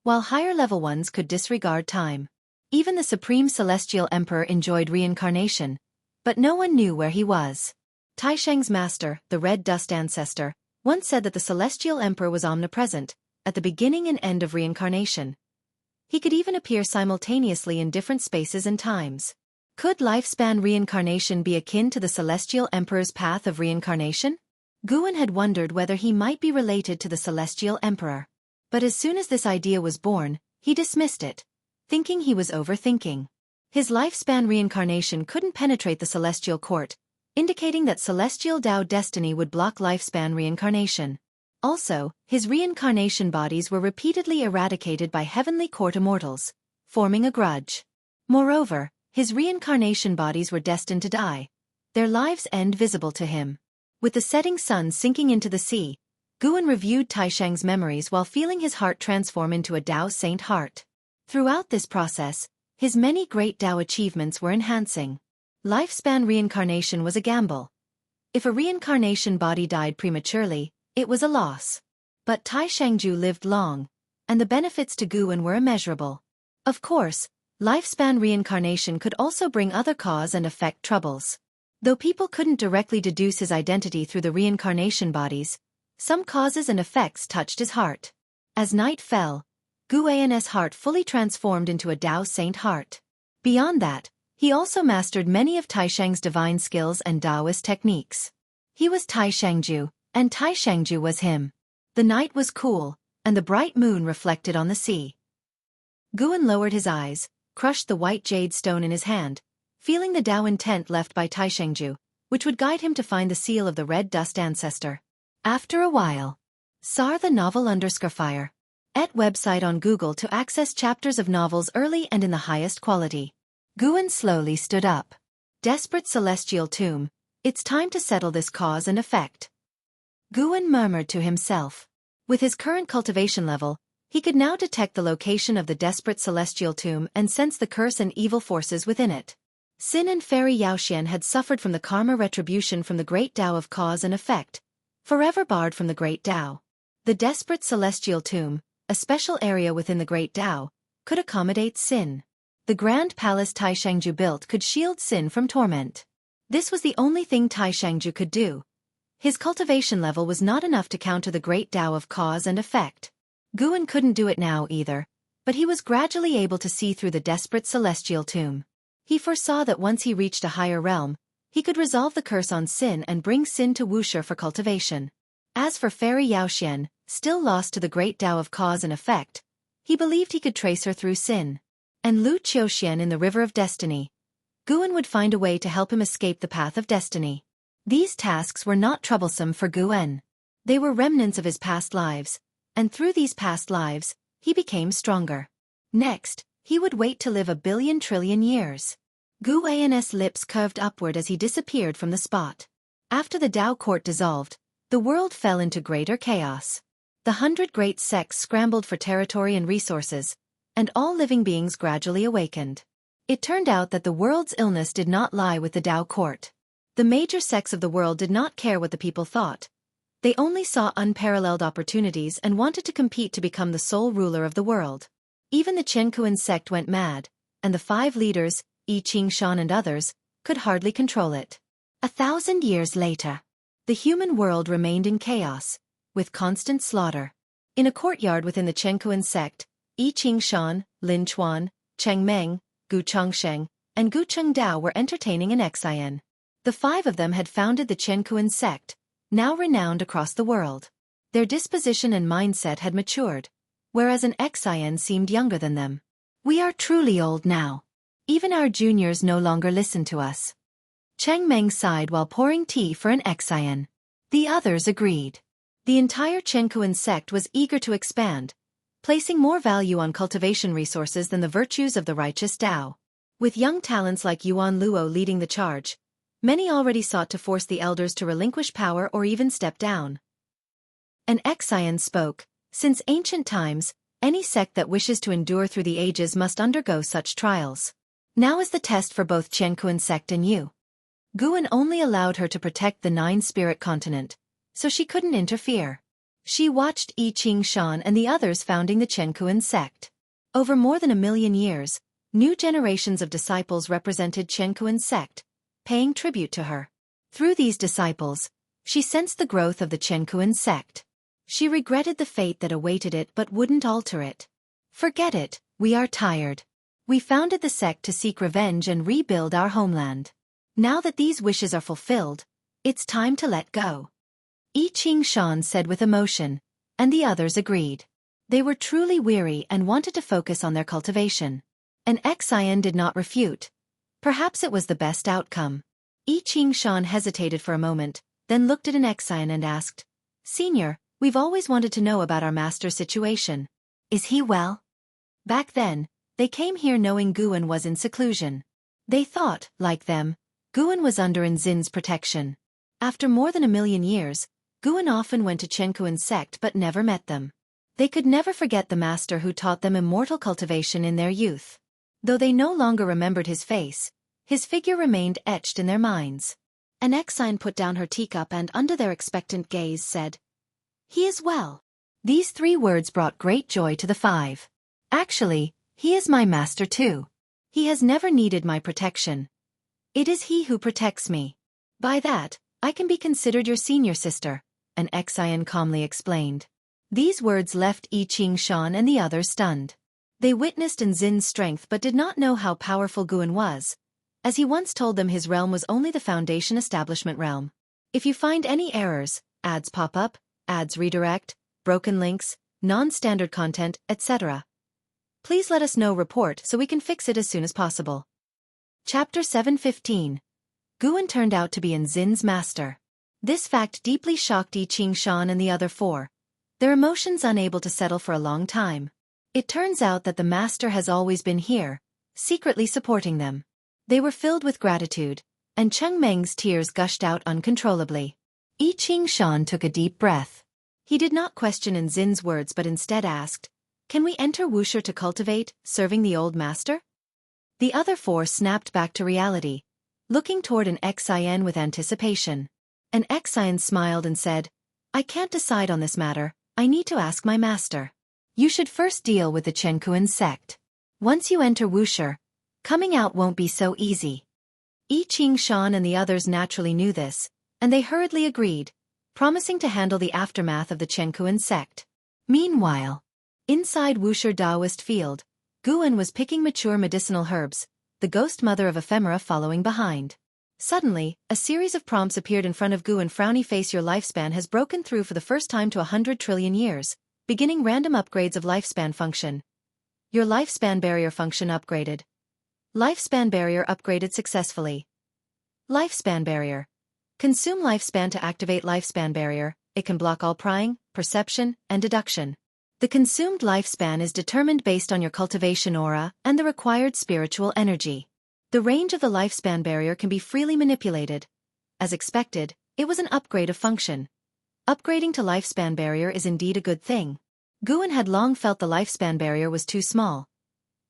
while higher-level ones could disregard time. Even the Supreme Celestial Emperor enjoyed reincarnation, but no one knew where he was. Taishang's master, the Red Dust Ancestor, once said that the Celestial Emperor was omnipresent, at the beginning and end of reincarnation. He could even appear simultaneously in different spaces and times. Could lifespan reincarnation be akin to the Celestial Emperor's path of reincarnation? Guan had wondered whether he might be related to the Celestial Emperor. But as soon as this idea was born, he dismissed it, thinking he was overthinking. His lifespan reincarnation couldn't penetrate the Celestial Court, indicating that Celestial Tao destiny would block lifespan reincarnation. Also, his reincarnation bodies were repeatedly eradicated by Heavenly Court Immortals, forming a grudge. Moreover, his reincarnation bodies were destined to die, their lives' end visible to him. With the setting sun sinking into the sea, Guan reviewed Taishang's memories while feeling his heart transform into a Tao Saint Heart. Throughout this process, his many great Tao achievements were enhancing. Lifespan reincarnation was a gamble. If a reincarnation body died prematurely, it was a loss. But Taishangju lived long, and the benefits to Guan were immeasurable. Of course, lifespan reincarnation could also bring other cause and effect troubles. Though people couldn't directly deduce his identity through the reincarnation bodies, some causes and effects touched his heart. As night fell, Guan's heart fully transformed into a Tao Saint Heart. Beyond that, he also mastered many of Taishang's divine skills and Taoist techniques. He was Taishangju, and Taishangju was him. The night was cool, and the bright moon reflected on the sea. Guan lowered his eyes, crushed the white jade stone in his hand, feeling the Tao intent left by Taishangju, which would guide him to find the seal of the Red Dust Ancestor. After a while. Sar the novel _fire. Et website on Google to access chapters of novels early and in the highest quality. Guan slowly stood up. Desperate celestial tomb, it's time to settle this cause and effect. Guan murmured to himself. With his current cultivation level, he could now detect the location of the desperate celestial tomb and sense the curse and evil forces within it. Sin and Fairy Yaoxian had suffered from the karma retribution from the great Tao of cause and effect, forever barred from the great Tao. The desperate celestial tomb, a special area within the great Tao, could accommodate Sin. The grand palace Taishangju built could shield Sin from torment. This was the only thing Taishangju could do. His cultivation level was not enough to counter the great Tao of cause and effect. Guan couldn't do it now either, but he was gradually able to see through the desperate celestial tomb. He foresaw that once he reached a higher realm, he could resolve the curse on Sin and bring Sin to Wuxia for cultivation. As for Fairy Yaoxian, still lost to the great Tao of cause and effect, he believed he could trace her through Sin. And Lu Qiuxian in the River of Destiny. Guan would find a way to help him escape the path of destiny. These tasks were not troublesome for Guan. They were remnants of his past lives, and through these past lives, he became stronger. Next, He would wait to live 1 billion trillion years. Gu An's lips curved upward as he disappeared from the spot. After the Tao court dissolved, the world fell into greater chaos. The 100 great sects scrambled for territory and resources, and all living beings gradually awakened. It turned out that the world's illness did not lie with the Tao court. The major sects of the world did not care what the people thought. They only saw unparalleled opportunities and wanted to compete to become the sole ruler of the world. Even the Qiankuan sect went mad, and the 5 leaders, I Ching Shan and others, could hardly control it. 1,000 years later, the human world remained in chaos, with constant slaughter. In a courtyard within the Qiankuan sect, I Ching Shan, Lin Chuan, Cheng Meng, Gu Chongsheng, and Gu Chengdao were entertaining an Xian. The 5 of them had founded the Qiankuan sect, now renowned across the world. Their disposition and mindset had matured, whereas an Xian seemed younger than them. We are truly old now. Even our juniors no longer listen to us. Cheng Meng sighed while pouring tea for an Xian. The others agreed. The entire Qiankuan sect was eager to expand, placing more value on cultivation resources than the virtues of the righteous Tao. With young talents like Yuan Luo leading the charge, many already sought to force the elders to relinquish power or even step down. An Xian spoke. Since ancient times, any sect that wishes to endure through the ages must undergo such trials. Now is the test for both Qiankuan sect and you. Guan only allowed her to protect the 9-spirit continent, so she couldn't interfere. She watched I Ching Shan and the others founding the Qiankuan sect. Over more than 1,000,000 years, new generations of disciples represented Qiankuan sect, paying tribute to her. Through these disciples, she sensed the growth of the Qiankuan sect. She regretted the fate that awaited it but wouldn't alter it. Forget it, we are tired. We founded the sect to seek revenge and rebuild our homeland. Now that these wishes are fulfilled, it's time to let go. I Ching Shan said with emotion, and the others agreed. They were truly weary and wanted to focus on their cultivation. An Xian did not refute. Perhaps it was the best outcome. I Ching Shan hesitated for a moment, then looked at an Xian and asked, "Senior, we've always wanted to know about our master's situation. Is he well?" Back then, they came here knowing Guan was in seclusion. They thought, like them, Guan was under Nzin's protection. After more than 1,000,000 years, Guan often went to Qiankuan sect but never met them. They could never forget the master who taught them immortal cultivation in their youth. Though they no longer remembered his face, his figure remained etched in their minds. An Xian put down her teacup and under their expectant gaze said, "He is well." These 3 words brought great joy to the 5. Actually, he is my master too. He has never needed my protection. It is he who protects me. By that, I can be considered your senior sister, an Xian calmly explained. These words left I Ching Shan and the others stunned. They witnessed Nzin's strength but did not know how powerful Guan was, as he once told them his realm was only the foundation establishment realm. If you find any errors, ads pop up, ads redirect, broken links, non-standard content, etc., please let us know report so we can fix it as soon as possible. Chapter 7:15. Guan turned out to be Nzin's master. This fact deeply shocked I Ching Shan and the other 4, their emotions unable to settle for a long time. It turns out that the master has always been here, secretly supporting them. They were filled with gratitude, and Cheng Meng's tears gushed out uncontrollably. I Ching Shan took a deep breath. He did not question Nzin's words but instead asked, "Can we enter Wuxia to cultivate, serving the old master?" The other 4 snapped back to reality, looking toward an Xian with anticipation. An Xian smiled and said, "I can't decide on this matter, I need to ask my master. You should first deal with the Qiankuan sect. Once you enter Wuxia, coming out won't be so easy." I Ching Shan and the others naturally knew this, and they hurriedly agreed, promising to handle the aftermath of the Qiankuan sect. Meanwhile, inside Wuxia Daoist field, Guan was picking mature medicinal herbs, the ghost mother of ephemera following behind. Suddenly, a series of prompts appeared in front of Guan. Frowny face, your lifespan has broken through for the first time to 100 trillion years, beginning random upgrades of lifespan function. Your lifespan barrier function upgraded. Lifespan barrier upgraded successfully. Lifespan barrier. Consume lifespan to activate lifespan barrier. It can block all prying, perception, and deduction. The consumed lifespan is determined based on your cultivation aura and the required spiritual energy. The range of the lifespan barrier can be freely manipulated. As expected, it was an upgrade of function. Upgrading to lifespan barrier is indeed a good thing. Guan had long felt the lifespan barrier was too small.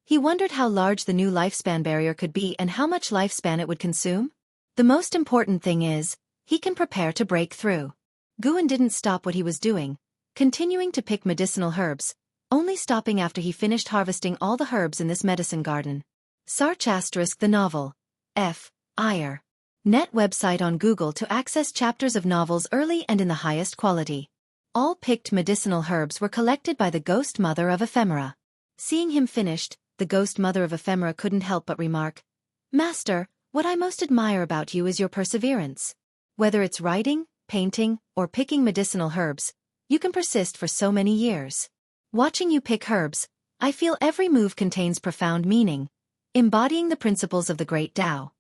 He wondered how large the new lifespan barrier could be and how much lifespan it would consume. The most important thing is, he can prepare to break through. Guan didn't stop what he was doing, continuing to pick medicinal herbs, only stopping after he finished harvesting all the herbs in this medicine garden. Sarch * the novel. F. Iyer. Net website on Google to access chapters of novels early and in the highest quality. All picked medicinal herbs were collected by the ghost mother of ephemera. Seeing him finished, the ghost mother of ephemera couldn't help but remark, "Master, what I most admire about you is your perseverance. Whether it's writing, painting, or picking medicinal herbs, you can persist for so many years. Watching you pick herbs, I feel every move contains profound meaning, embodying the principles of the great Tao."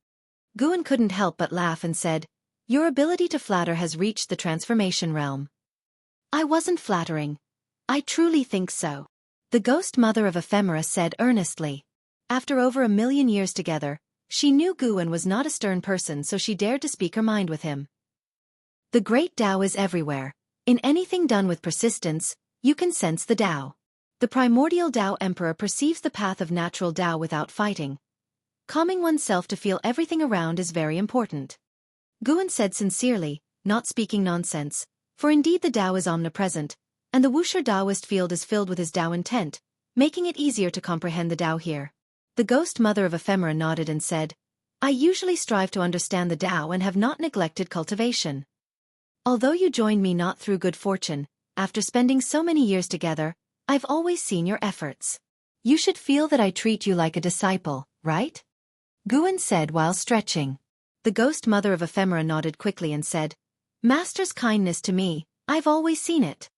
Guan couldn't help but laugh and said, "Your ability to flatter has reached the transformation realm." "I wasn't flattering. I truly think so," the ghost mother of ephemera said earnestly. After over 1,000,000 years together, she knew Guan was not a stern person, so she dared to speak her mind with him. The great Tao is everywhere. In anything done with persistence, you can sense the Tao. The primordial Tao Emperor perceives the path of natural Tao without fighting. Calming oneself to feel everything around is very important. Guan said sincerely, not speaking nonsense, for indeed the Tao is omnipresent, and the Wuxia Taoist field is filled with his Tao intent, making it easier to comprehend the Tao here. The ghost mother of ephemera nodded and said, "I usually strive to understand the Tao and have not neglected cultivation. Although you joined me not through good fortune, after spending so many years together, I've always seen your efforts. You should feel that I treat you like a disciple, right?" Guan said while stretching. The ghost mother of ephemera nodded quickly and said, "Master's kindness to me, I've always seen it."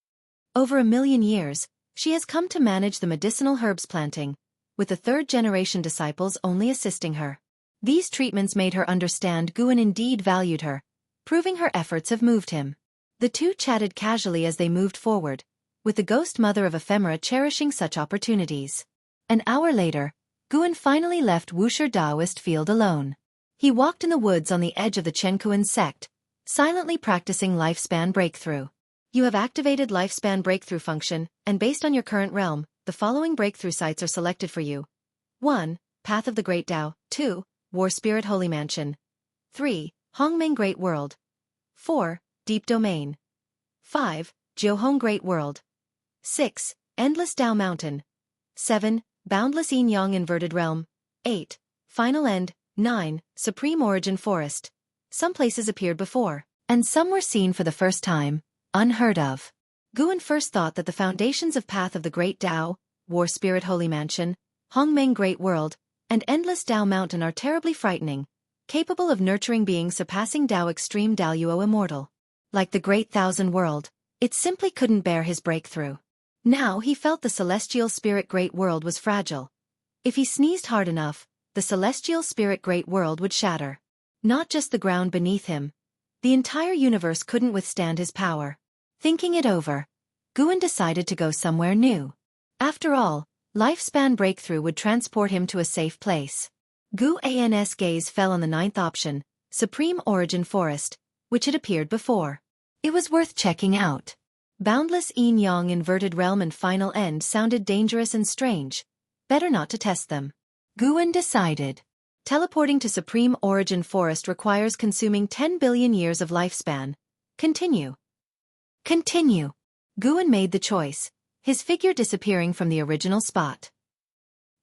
Over 1,000,000 years, she has come to manage the medicinal herbs planting, with the third-generation disciples only assisting her. These treatments made her understand Guan indeed valued her, proving her efforts have moved him. The two chatted casually as they moved forward, with the ghost mother of ephemera cherishing such opportunities. An hour later, Guan finally left Wuxia Taoist field alone. He walked in the woods on the edge of the Chenkuan sect, silently practicing lifespan breakthrough. You have activated lifespan breakthrough function, and based on your current realm, the following breakthrough sites are selected for you. 1. Path of the Great Tao. 2. War Spirit Holy Mansion. 3. Hongmeng Great World. 4. Deep Domain. 5. Jiuhong Great World. 6. Endless Tao Mountain. 7. Boundless Yin Yang Inverted Realm. 8. Final End. 9. Supreme Origin Forest. Some places appeared before, and some were seen for the first time, unheard of. Guan first thought that the foundations of Path of the Great Tao, War Spirit Holy Mansion, Hongmeng Great World, and Endless Tao Mountain are terribly frightening, capable of nurturing beings surpassing Tao Extreme Daluo Immortal. Like the Great Thousand World, it simply couldn't bear his breakthrough. Now he felt the Celestial Spirit Great World was fragile. If he sneezed hard enough, the Celestial Spirit Great World would shatter. Not just the ground beneath him. The entire universe couldn't withstand his power. Thinking it over, Guan decided to go somewhere new. After all, lifespan breakthrough would transport him to a safe place. Guan's gaze fell on the 9th option, Supreme Origin Forest, which had appeared before. It was worth checking out. Boundless Yin Yang Inverted Realm and Final End sounded dangerous and strange. Better not to test them. Guan decided. Teleporting to Supreme Origin Forest requires consuming 10 billion years of lifespan. Continue. Continue. Guan made the choice, his figure disappearing from the original spot.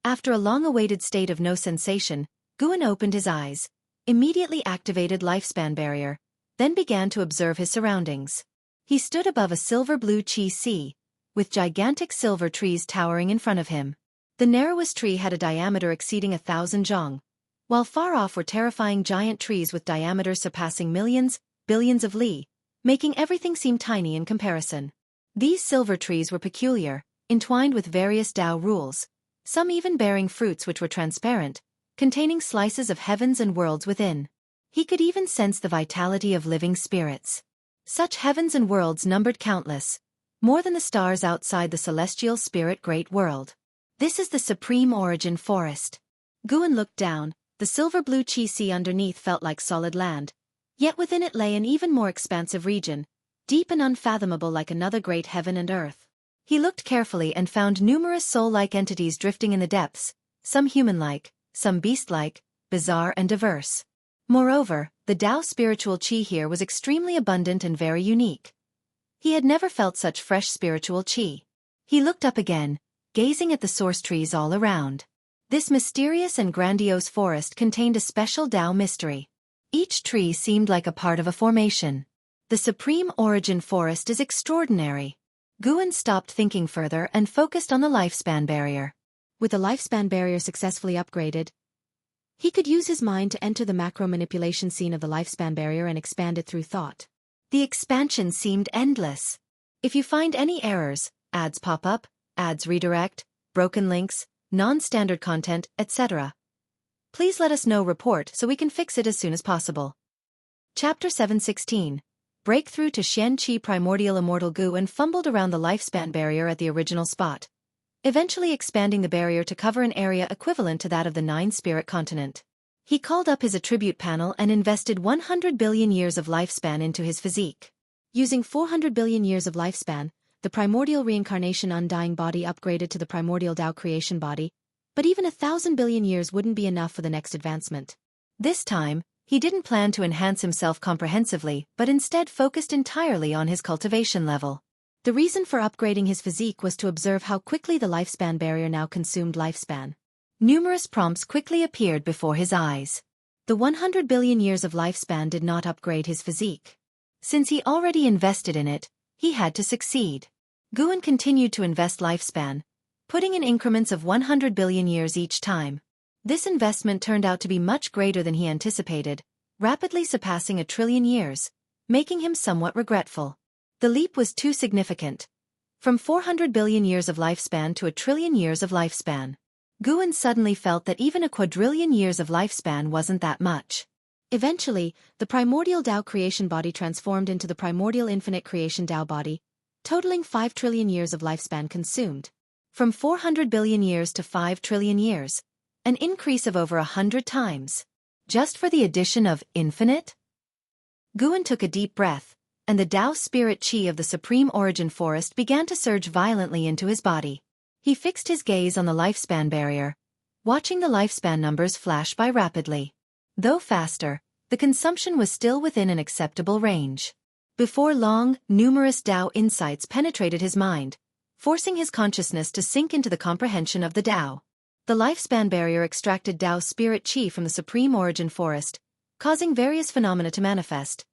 After a long-awaited state of no sensation, Guan opened his eyes, immediately activated lifespan barrier, then began to observe his surroundings. He stood above a silver-blue Qi sea, with gigantic silver trees towering in front of him. The narrowest tree had a diameter exceeding 1,000 zhang, while far off were terrifying giant trees with diameters surpassing millions, billions of li, making everything seem tiny in comparison. These silver trees were peculiar, entwined with various Tao rules, some even bearing fruits which were transparent, containing slices of heavens and worlds within. He could even sense the vitality of living spirits. Such heavens and worlds numbered countless, more than the stars outside the celestial spirit great world. This is the supreme origin forest. Guan looked down. The silver-blue chi sea underneath felt like solid land, yet within it lay an even more expansive region, deep and unfathomable like another great heaven and earth. He looked carefully and found numerous soul-like entities drifting in the depths, some human-like, some beast-like, bizarre and diverse. Moreover, the Tao spiritual chi here was extremely abundant and very unique. He had never felt such fresh spiritual chi. He looked up again, gazing at the source trees all around. This mysterious and grandiose forest contained a special Tao mystery. Each tree seemed like a part of a formation. The supreme origin forest is extraordinary. Guan stopped thinking further and focused on the lifespan barrier. With the lifespan barrier successfully upgraded, he could use his mind to enter the macro manipulation scene of the lifespan barrier and expand it through thought. The expansion seemed endless. If you find any errors, ads pop up, ads redirect, broken links, non-standard content, etc., please let us know report so we can fix it as soon as possible. Chapter 716. Breakthrough to Xian Qi Primordial Immortal Guan fumbled around the lifespan barrier at the original spot, eventually expanding the barrier to cover an area equivalent to that of the 9-spirit continent. He called up his attribute panel and invested 100 billion years of lifespan into his physique. Using 400 billion years of lifespan, the primordial reincarnation undying body upgraded to the primordial Tao creation body, but even 1,000 billion years wouldn't be enough for the next advancement. This time, he didn't plan to enhance himself comprehensively but instead focused entirely on his cultivation level. The reason for upgrading his physique was to observe how quickly the lifespan barrier now consumed lifespan. Numerous prompts quickly appeared before his eyes. The 100 billion years of lifespan did not upgrade his physique. Since he already invested in it, he had to succeed. Guan continued to invest lifespan, putting in increments of 100 billion years each time. This investment turned out to be much greater than he anticipated, rapidly surpassing 1 trillion years, making him somewhat regretful. The leap was too significant. From 400 billion years of lifespan to 1 trillion years of lifespan. Guan suddenly felt that even 1,000,000,000 years of lifespan wasn't that much. Eventually, the primordial Tao creation body transformed into the primordial infinite creation Tao body, totaling 5 trillion years of lifespan consumed. From 400 billion years to 5 trillion years, an increase of over 100 times. Just for the addition of infinite? Guan took a deep breath, and the Tao spirit chi of the supreme origin forest began to surge violently into his body. He fixed his gaze on the lifespan barrier, watching the lifespan numbers flash by rapidly. Though faster, the consumption was still within an acceptable range. Before long, numerous Tao insights penetrated his mind, forcing his consciousness to sink into the comprehension of the Tao. The lifespan barrier extracted Tao spirit chi from the supreme origin forest, causing various phenomena to manifest.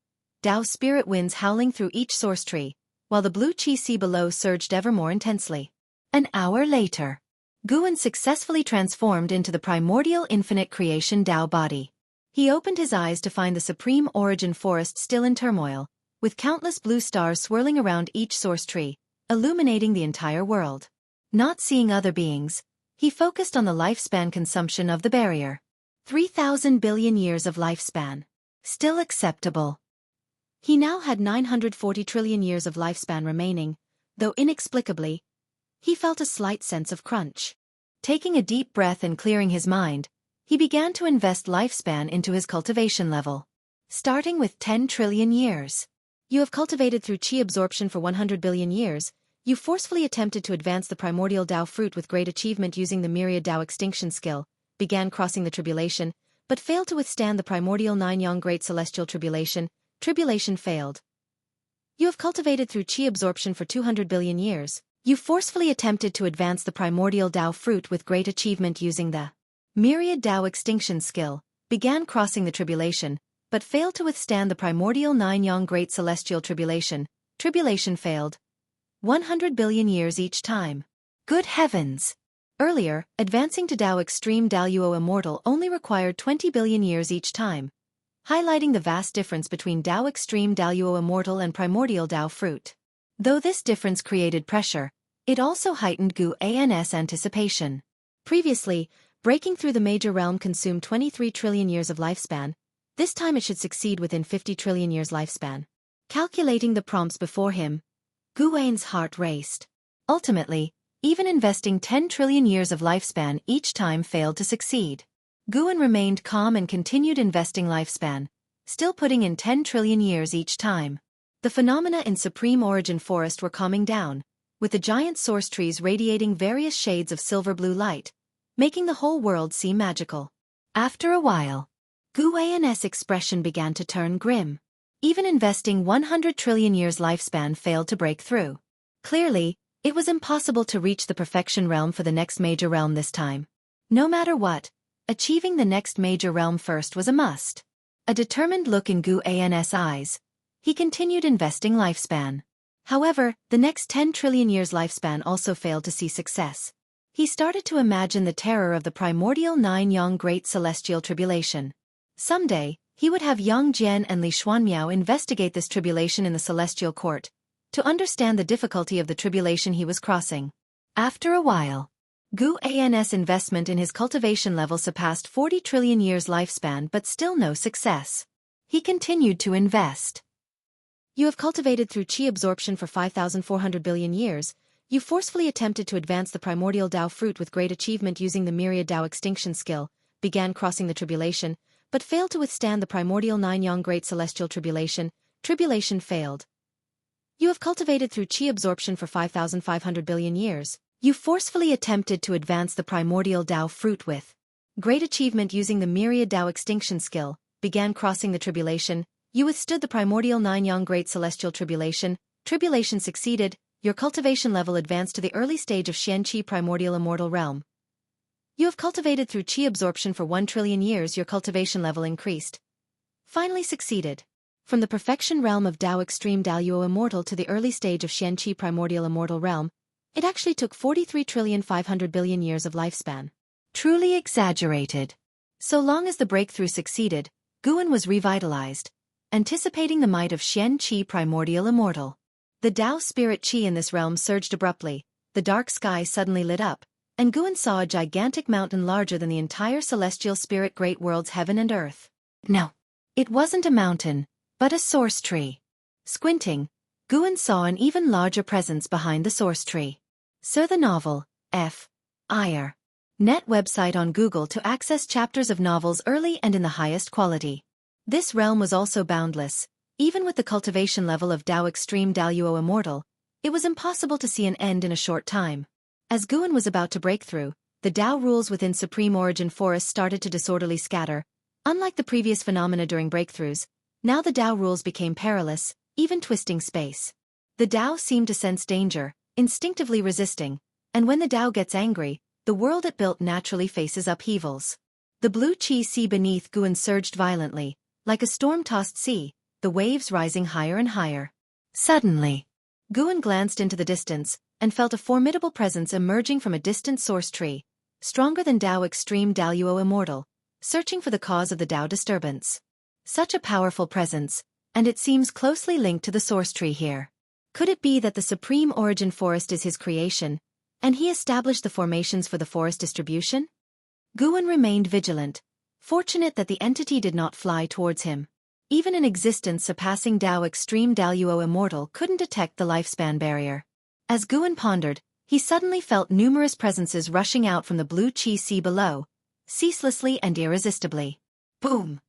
Tao spirit winds howling through each source tree, while the blue chi sea below surged ever more intensely. An hour later, Guan successfully transformed into the primordial infinite creation Tao body. He opened his eyes to find the supreme origin forest still in turmoil, with countless blue stars swirling around each source tree, illuminating the entire world. Not seeing other beings, he focused on the lifespan consumption of the barrier. 3,000 billion years of lifespan. Still acceptable. He now had 940 trillion years of lifespan remaining, though inexplicably, he felt a slight sense of crunch. Taking a deep breath and clearing his mind, he began to invest lifespan into his cultivation level. Starting with 10 trillion years. You have cultivated through chi absorption for 100 billion years. You forcefully attempted to advance the primordial Tao fruit with great achievement using the myriad Tao extinction skill, began crossing the tribulation, but failed to withstand the primordial 9-yang great celestial tribulation. Tribulation failed. You have cultivated through chi absorption for 200 billion years. You forcefully attempted to advance the primordial Tao fruit with great achievement using the myriad Tao extinction skill, began crossing the tribulation, but failed to withstand the primordial 9-yang great celestial tribulation. Tribulation failed. 100 billion years each time. Good heavens! Earlier, advancing to Tao extreme Tao Yuo immortal only required 20 billion years each time, highlighting the vast difference between Tao extreme Tao Yuo immortal and primordial Tao fruit. Though this difference created pressure, it also heightened Guan's anticipation. Previously, breaking through the major realm consumed 23 trillion years of lifespan. This time it should succeed within 50 trillion years lifespan. Calculating the prompts before him, Guan's heart raced. Ultimately, even investing 10 trillion years of lifespan each time failed to succeed. Guan remained calm and continued investing lifespan, still putting in 10 trillion years each time. The phenomena in Supreme Origin Forest were calming down, with the giant source trees radiating various shades of silver-blue light, making the whole world seem magical. After a while, Guan's expression began to turn grim. Even investing 100 trillion years lifespan failed to break through. Clearly, it was impossible to reach the perfection realm for the next major realm this time. No matter what, achieving the next major realm first was a must. A determined look in Guan's eyes, he continued investing lifespan. However, the next 10 trillion years lifespan also failed to see success. He started to imagine the terror of the primordial Nine-Yang Great Celestial Tribulation. Someday, he would have Yang Jian and Li Xuanmiao investigate this tribulation in the Celestial Court, to understand the difficulty of the tribulation he was crossing. After a while, Guan's investment in his cultivation level surpassed 40 trillion years lifespan but still no success. He continued to invest. You have cultivated through qi absorption for 5,400 billion years. You forcefully attempted to advance the primordial Dao fruit with great achievement using the myriad Dao extinction skill, began crossing the tribulation, but failed to withstand the primordial Nine-Yang Great Celestial Tribulation. Tribulation failed. You have cultivated through qi absorption for 5,500 billion years. You forcefully attempted to advance the primordial Dao fruit with great achievement using the myriad Dao extinction skill, began crossing the tribulation. You withstood the primordial Nine-Yang Great Celestial Tribulation. Tribulation succeeded. Your cultivation level advanced to the early stage of Xian-Qi Primordial Immortal Realm. You have cultivated through qi absorption for 1 trillion years. Your cultivation level increased. Finally succeeded. From the perfection realm of Dao Extreme Daluo Immortal to the early stage of Xian-Qi Primordial Immortal Realm, it actually took 43,500 billion years of lifespan. Truly exaggerated. So long as the breakthrough succeeded, Guan was revitalized, anticipating the might of Xian-Qi Primordial Immortal. The Dao spirit qi in this realm surged abruptly, the dark sky suddenly lit up, and Guan saw a gigantic mountain larger than the entire celestial spirit great worlds heaven and earth. No, it wasn't a mountain, but a source tree. Squinting, Guan saw an even larger presence behind the source tree. Sir the novel, F.I.R. Net website on Google to access chapters of novels early and in the highest quality. This realm was also boundless. Even with the cultivation level of Dao Extreme Daluo Immortal, it was impossible to see an end in a short time. As Guan was about to break through, the Dao rules within Supreme Origin Forest started to disorderly scatter. Unlike the previous phenomena during breakthroughs, now the Dao rules became perilous, even twisting space. The Dao seemed to sense danger, instinctively resisting, and when the Dao gets angry, the world it built naturally faces upheavals. The blue qi sea beneath Guan surged violently, like a storm-tossed sea, the waves rising higher and higher. Suddenly, Guan glanced into the distance, and felt a formidable presence emerging from a distant source tree, stronger than Dao Extreme Daluo Immortal, searching for the cause of the Dao disturbance. Such a powerful presence, and it seems closely linked to the source tree here. Could it be that the Supreme Origin Forest is his creation, and he established the formations for the forest distribution? Guan remained vigilant, fortunate that the entity did not fly towards him. Even an existence surpassing Dao Extreme Daluo Immortal couldn't detect the lifespan barrier. As Guan pondered, he suddenly felt numerous presences rushing out from the blue qi sea below, ceaselessly and irresistibly. Boom!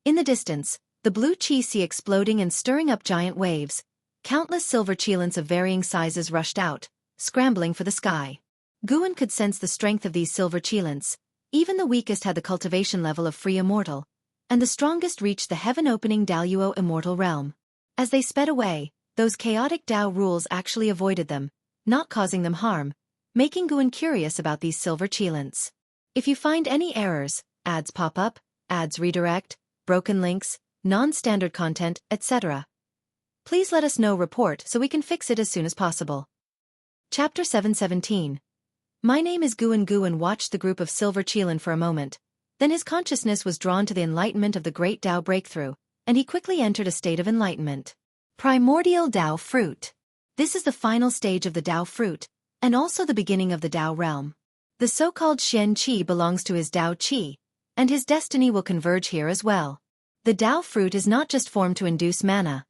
In the distance, the blue qi sea exploding and stirring up giant waves, countless silver cheilants of varying sizes rushed out, scrambling for the sky. Guan could sense the strength of these silver cheilants. Even the weakest had the cultivation level of free immortal, and the strongest reached the heaven-opening Daluo Immortal Realm. As they sped away, those chaotic Dao rules actually avoided them, not causing them harm, making Guan curious about these silver cheilants. If you find any errors, ads pop up, ads redirect, broken links, non-standard content, etc., please let us know report so we can fix it as soon as possible. Chapter 717. My name is Guan. Guan watched the group of silver cheilin for a moment. Then his consciousness was drawn to the enlightenment of the great Dao breakthrough, and he quickly entered a state of enlightenment. Primordial Dao fruit. This is the final stage of the Dao fruit, and also the beginning of the Dao realm. The so-called Xian Qi belongs to his Dao Qi, and his destiny will converge here as well. The Dao fruit is not just formed to induce mana.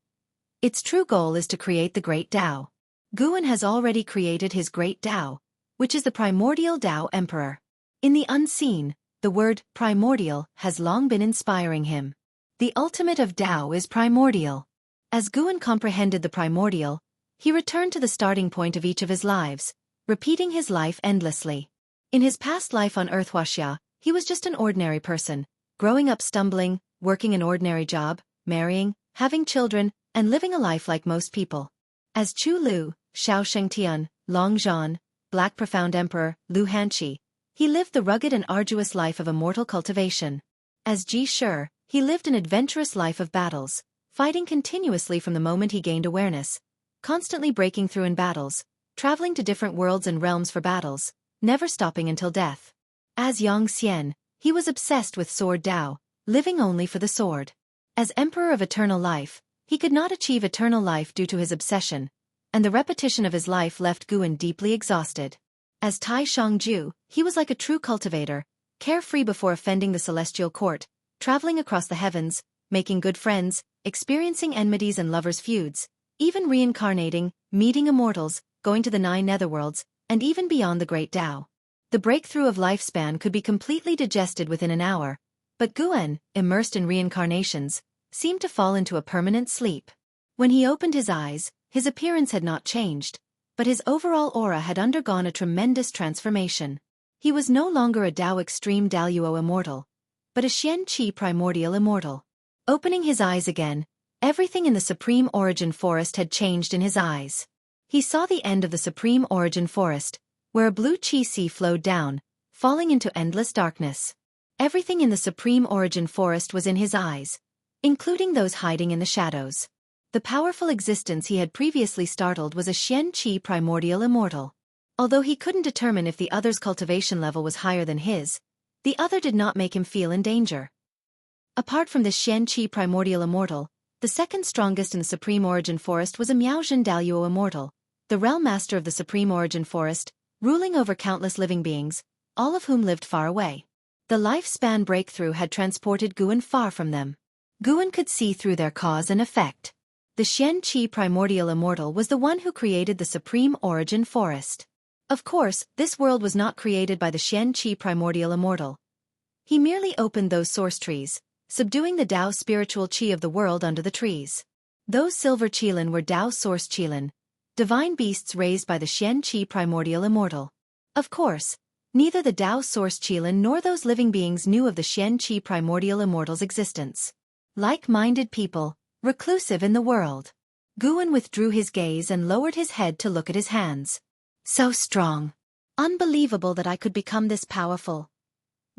Its true goal is to create the great Dao. Guan has already created his great Tao, which is the primordial Tao Emperor. In the unseen, the word primordial has long been inspiring him. The ultimate of Tao is primordial. As Guan comprehended the primordial, he returned to the starting point of each of his lives, repeating his life endlessly. In his past life on Earth Wuxia, he was just an ordinary person, growing up stumbling, working an ordinary job, marrying, having children, and living a life like most people. As Chu Lu, Xiao Shengtian, Long Zhan, Black Profound Emperor, Lu Hanqi, he lived the rugged and arduous life of immortal cultivation. As Ji Shi, he lived an adventurous life of battles, fighting continuously from the moment he gained awareness, constantly breaking through in battles, traveling to different worlds and realms for battles, never stopping until death. As Yang Xian, he was obsessed with sword Tao, living only for the sword. As Emperor of Eternal Life, he could not achieve eternal life due to his obsession, and the repetition of his life left Guan deeply exhausted. As Tai Shangju, he was like a true cultivator, carefree before offending the celestial court, traveling across the heavens, making good friends, experiencing enmities and lovers' feuds, even reincarnating, meeting immortals, going to the 9 netherworlds, and even beyond the great Tao. The breakthrough of lifespan could be completely digested within an hour, but Guan, immersed in reincarnations, seemed to fall into a permanent sleep. When he opened his eyes, his appearance had not changed, but his overall aura had undergone a tremendous transformation. He was no longer a Tao Extreme Daluo immortal, but a Xian Qi primordial immortal. Opening his eyes again, everything in the Supreme Origin Forest had changed in his eyes. He saw the end of the Supreme Origin Forest, where a blue Qi sea flowed down, falling into endless darkness. Everything in the Supreme Origin Forest was in his eyes, including those hiding in the shadows. The powerful existence he had previously startled was a Xian Qi primordial immortal. Although he couldn't determine if the other's cultivation level was higher than his, the other did not make him feel in danger. Apart from the Xian Qi primordial immortal, the second strongest in the Supreme Origin Forest was a Miaozhen Daluo immortal, the realm master of the Supreme Origin Forest, ruling over countless living beings, all of whom lived far away. The lifespan breakthrough had transported Guan far from them. Guan could see through their cause and effect. The Xian Qi primordial immortal was the one who created the Supreme Origin Forest. Of course, this world was not created by the Xian Qi primordial immortal. He merely opened those source trees, subduing the Tao spiritual Qi of the world under the trees. Those silver Qilin were Tao source Qilin, divine beasts raised by the Xian Qi primordial immortal. Of course, neither the Tao source Qilin nor those living beings knew of the Xian Qi primordial immortal's existence. Like-minded people, reclusive in the world. Guan withdrew his gaze and lowered his head to look at his hands. So strong. Unbelievable that I could become this powerful.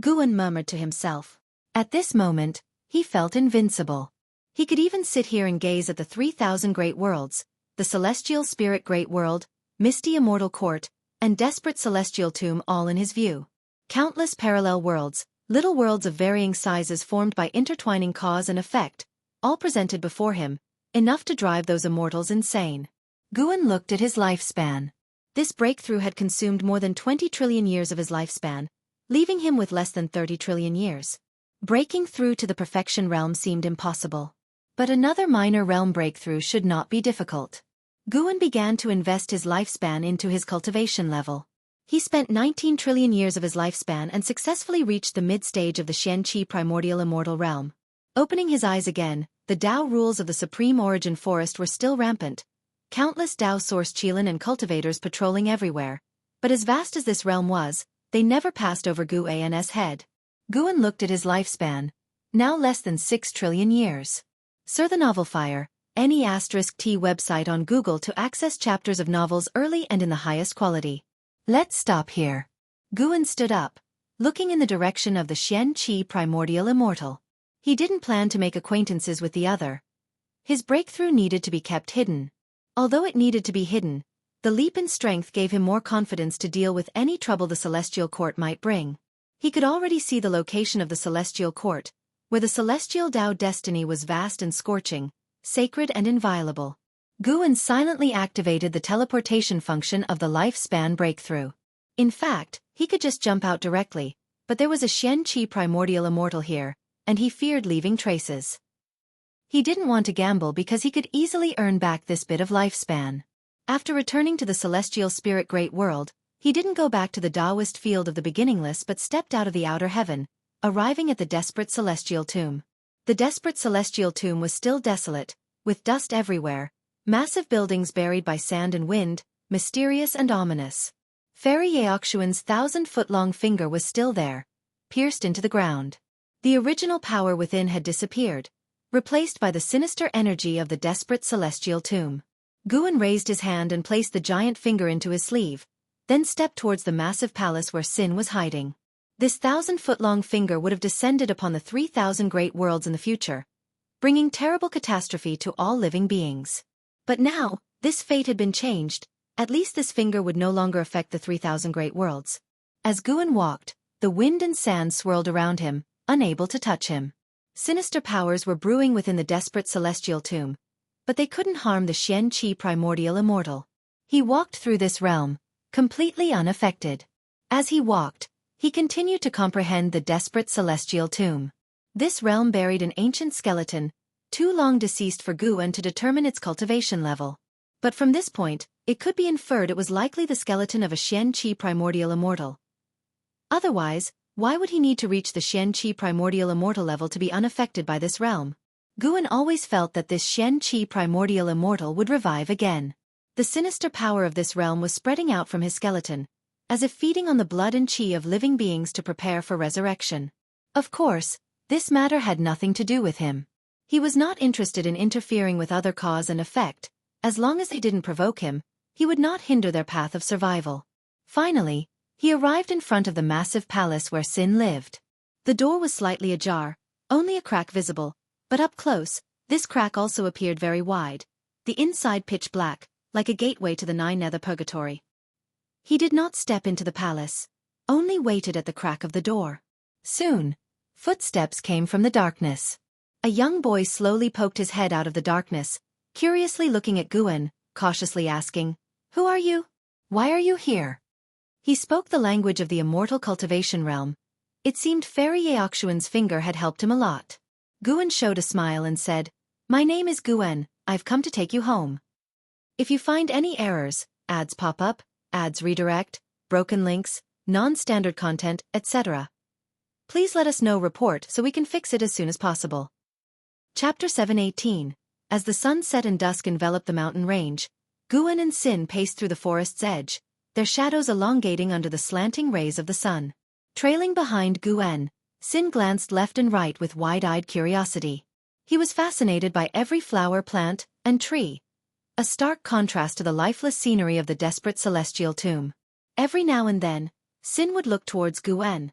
Guan murmured to himself. At this moment, he felt invincible. He could even sit here and gaze at the 3,000 great worlds, the celestial spirit great world, misty immortal court, and desperate celestial tomb all in his view. Countless parallel worlds, little worlds of varying sizes formed by intertwining cause and effect, all presented before him, enough to drive those immortals insane. Guan looked at his lifespan. This breakthrough had consumed more than 20 trillion years of his lifespan, leaving him with less than 30 trillion years. Breaking through to the perfection realm seemed impossible. But another minor realm breakthrough should not be difficult. Guan began to invest his lifespan into his cultivation level. He spent 19 trillion years of his lifespan and successfully reached the mid-stage of the Xian Qi primordial immortal realm. Opening his eyes again, the Tao rules of the Supreme Origin Forest were still rampant. Countless Tao source Qilin and cultivators patrolling everywhere. But as vast as this realm was, they never passed over Guan's head. Guan looked at his lifespan. Now less than 6 trillion years. Sir the Novel Fire, any *T website on Google to access chapters of novels early and in the highest quality. Let's stop here. Guan stood up, looking in the direction of the Xian Qi primordial immortal. He didn't plan to make acquaintances with the other. His breakthrough needed to be kept hidden. Although it needed to be hidden, the leap in strength gave him more confidence to deal with any trouble the celestial court might bring. He could already see the location of the celestial court, where the celestial Tao destiny was vast and scorching, sacred and inviolable. Guan silently activated the teleportation function of the lifespan breakthrough. In fact, he could just jump out directly, but there was a Xian Qi primordial immortal here, and he feared leaving traces. He didn't want to gamble because he could easily earn back this bit of lifespan. After returning to the celestial spirit great world, he didn't go back to the Taoist field of the beginningless but stepped out of the outer heaven, arriving at the desperate celestial tomb. The desperate celestial tomb was still desolate, with dust everywhere, massive buildings buried by sand and wind, mysterious and ominous. Fairy Yaoxuan's 1,000-foot-long finger was still there, pierced into the ground. The original power within had disappeared, replaced by the sinister energy of the desperate celestial tomb. Guan raised his hand and placed the giant finger into his sleeve, then stepped towards the massive palace where Sin was hiding. This 1,000-foot-long finger would have descended upon the 3,000 great worlds in the future, bringing terrible catastrophe to all living beings. But now, this fate had been changed. At least this finger would no longer affect the 3,000 great worlds. As Guan walked, the wind and sand swirled around him, unable to touch him. Sinister powers were brewing within the desperate celestial tomb, but they couldn't harm the Xian Qi primordial immortal. He walked through this realm, completely unaffected. As he walked, he continued to comprehend the desperate celestial tomb. This realm buried an ancient skeleton, too long deceased for Guan to determine its cultivation level. But from this point, it could be inferred it was likely the skeleton of a Xian Qi primordial immortal. Otherwise, why would he need to reach the Xian Qi primordial immortal level to be unaffected by this realm? Guan always felt that this Xian Qi primordial immortal would revive again. The sinister power of this realm was spreading out from his skeleton, as if feeding on the blood and qi of living beings to prepare for resurrection. Of course, this matter had nothing to do with him. He was not interested in interfering with other cause and effect. As long as they didn't provoke him, he would not hinder their path of survival. Finally, he arrived in front of the massive palace where Sin lived. The door was slightly ajar, only a crack visible, but up close, this crack also appeared very wide, the inside pitch black, like a gateway to the nine-nether purgatory. He did not step into the palace, only waited at the crack of the door. Soon, footsteps came from the darkness. A young boy slowly poked his head out of the darkness, curiously looking at Guan, cautiously asking, "Who are you? Why are you here?" He spoke the language of the immortal cultivation realm. It seemed Fairy Yaoxuan's finger had helped him a lot. Guan showed a smile and said, "My name is Guan, I've come to take you home. If you find any errors, ads pop up, ads redirect, broken links, non-standard content, etc. please let us know report so we can fix it as soon as possible." Chapter 7:18. As the sun set and dusk enveloped the mountain range, Guan and Sin paced through the forest's edge, their shadows elongating under the slanting rays of the sun. Trailing behind Guan, Sin glanced left and right with wide-eyed curiosity. He was fascinated by every flower, plant, and tree, a stark contrast to the lifeless scenery of the desperate celestial tomb. Every now and then, Sin would look towards Guan.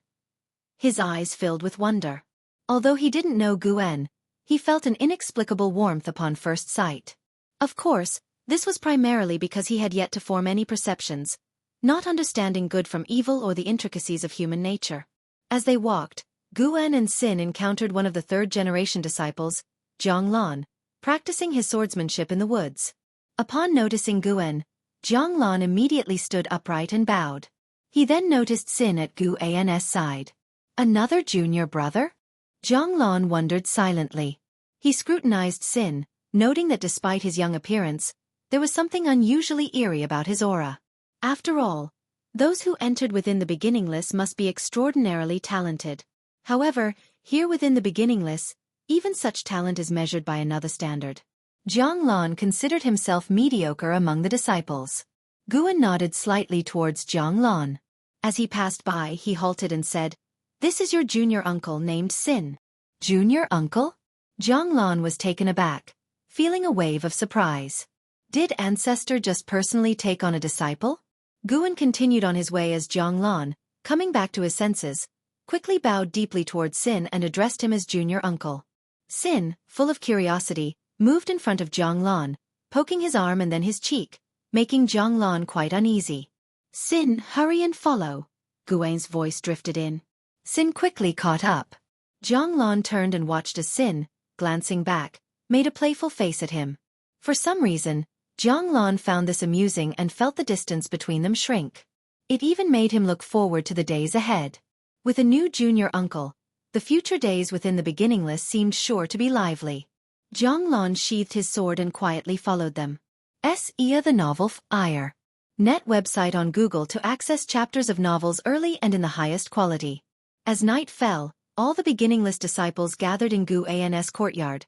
His eyes filled with wonder. Although he didn't know Guan, he felt an inexplicable warmth upon first sight. Of course, this was primarily because he had yet to form any perceptions, not understanding good from evil or the intricacies of human nature. As they walked, Guan and Sin encountered one of the third-generation disciples, Zhonglan, practicing his swordsmanship in the woods. Upon noticing Guan, Zhonglan immediately stood upright and bowed. He then noticed Sin at Guan's side. Another junior brother? Zhonglan wondered silently. He scrutinized Sin, noting that despite his young appearance, there was something unusually eerie about his aura. After all, those who entered within the beginningless must be extraordinarily talented. However, here within the beginningless, even such talent is measured by another standard. Zhonglan considered himself mediocre among the disciples. Guan nodded slightly towards Zhonglan. As he passed by, he halted and said, "This is your junior uncle named Sin." Junior uncle? Zhonglan was taken aback, feeling a wave of surprise. Did Ancestor just personally take on a disciple? Guan continued on his way as Zhonglan, coming back to his senses, quickly bowed deeply towards Sin and addressed him as junior uncle. Sin, full of curiosity, moved in front of Zhonglan, poking his arm and then his cheek, making Zhonglan quite uneasy. "Sin, hurry and follow," Guan's voice drifted in. Sin quickly caught up. Zhonglan turned and watched as Sin, glancing back, made a playful face at him. For some reason, Zhonglan found this amusing and felt the distance between them shrink. It even made him look forward to the days ahead. With a new junior uncle, the future days within the beginningless seemed sure to be lively. Zhonglan sheathed his sword and quietly followed them. Ia the novel Ire. Net website on Google to access chapters of novels early and in the highest quality. As night fell, all the beginningless disciples gathered in Gu An's courtyard,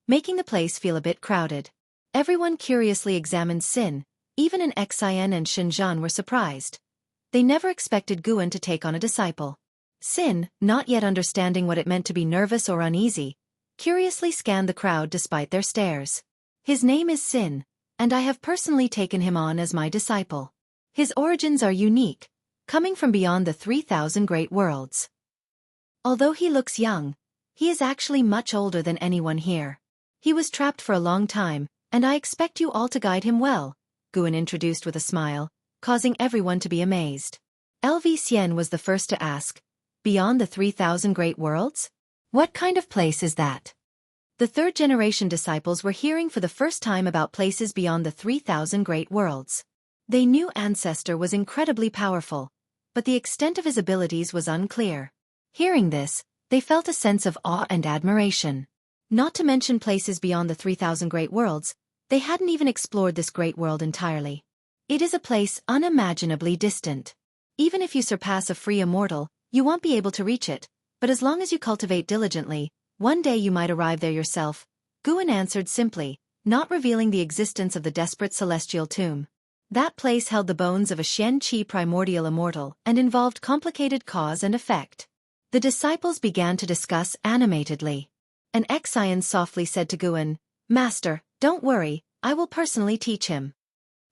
making the place feel a bit crowded. Everyone curiously examined Xin. Even an Xian and Xinjian were surprised. They never expected Guan to take on a disciple. Xin, not yet understanding what it meant to be nervous or uneasy, curiously scanned the crowd despite their stares. His name is Xin, and I have personally taken him on as my disciple. His origins are unique, coming from beyond the 3,000 great worlds. Although he looks young, he is actually much older than anyone here. He was trapped for a long time, and I expect you all to guide him well, Guan introduced with a smile, causing everyone to be amazed. LV Xian was the first to ask, beyond the 3,000 great worlds? What kind of place is that? The third-generation disciples were hearing for the first time about places beyond the 3,000 great worlds. They knew Ancestor was incredibly powerful, but the extent of his abilities was unclear. Hearing this, they felt a sense of awe and admiration. Not to mention places beyond the 3,000 great worlds, they hadn't even explored this great world entirely. It is a place unimaginably distant. Even if you surpass a free immortal, you won't be able to reach it, but as long as you cultivate diligently, one day you might arrive there yourself, Guan answered simply, not revealing the existence of the desperate celestial tomb. That place held the bones of a Shen Qi primordial immortal and involved complicated cause and effect. The disciples began to discuss animatedly. An Xian softly said to Guan, "Master, don't worry, I will personally teach him."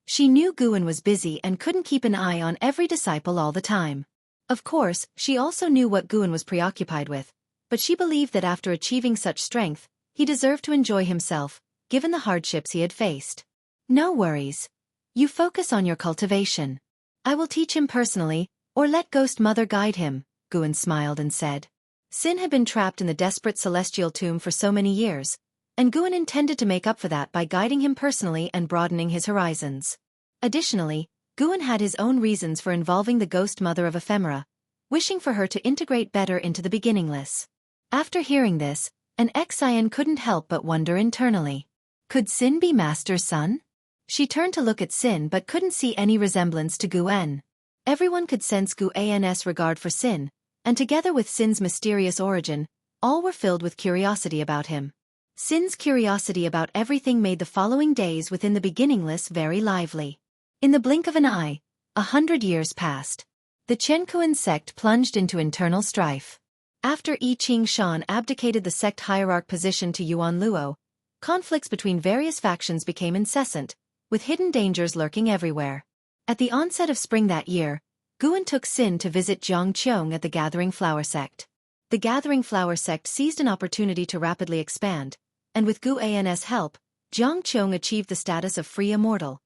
She knew Guan was busy and couldn't keep an eye on every disciple all the time. Of course, she also knew what Guan was preoccupied with, but she believed that after achieving such strength, he deserved to enjoy himself, given the hardships he had faced. "No worries. You focus on your cultivation. I will teach him personally, or let Ghost Mother guide him," Guan smiled and said. Xin had been trapped in the desperate celestial tomb for so many years, and Guan intended to make up for that by guiding him personally and broadening his horizons. Additionally, Guan had his own reasons for involving the Ghost Mother of Ephemera, wishing for her to integrate better into the beginningless. After hearing this, an Xian couldn't help but wonder internally. Could Xin be Master's son? She turned to look at Xin but couldn't see any resemblance to Guan. Everyone could sense Guan's regard for Xin, and together with Xin's mysterious origin, all were filled with curiosity about him. Xin's curiosity about everything made the following days within the beginningless very lively. In the blink of an eye, 100 years passed. The Chenkuan sect plunged into internal strife. After Yi Qing-shan abdicated the sect hierarch position to Yuan Luo, conflicts between various factions became incessant, with hidden dangers lurking everywhere. At the onset of spring that year, Guan took Xin to visit Jiang Qiong at the Gathering Flower sect. The Gathering Flower sect seized an opportunity to rapidly expand, and with Guan's help, Jiang Qiong achieved the status of free immortal,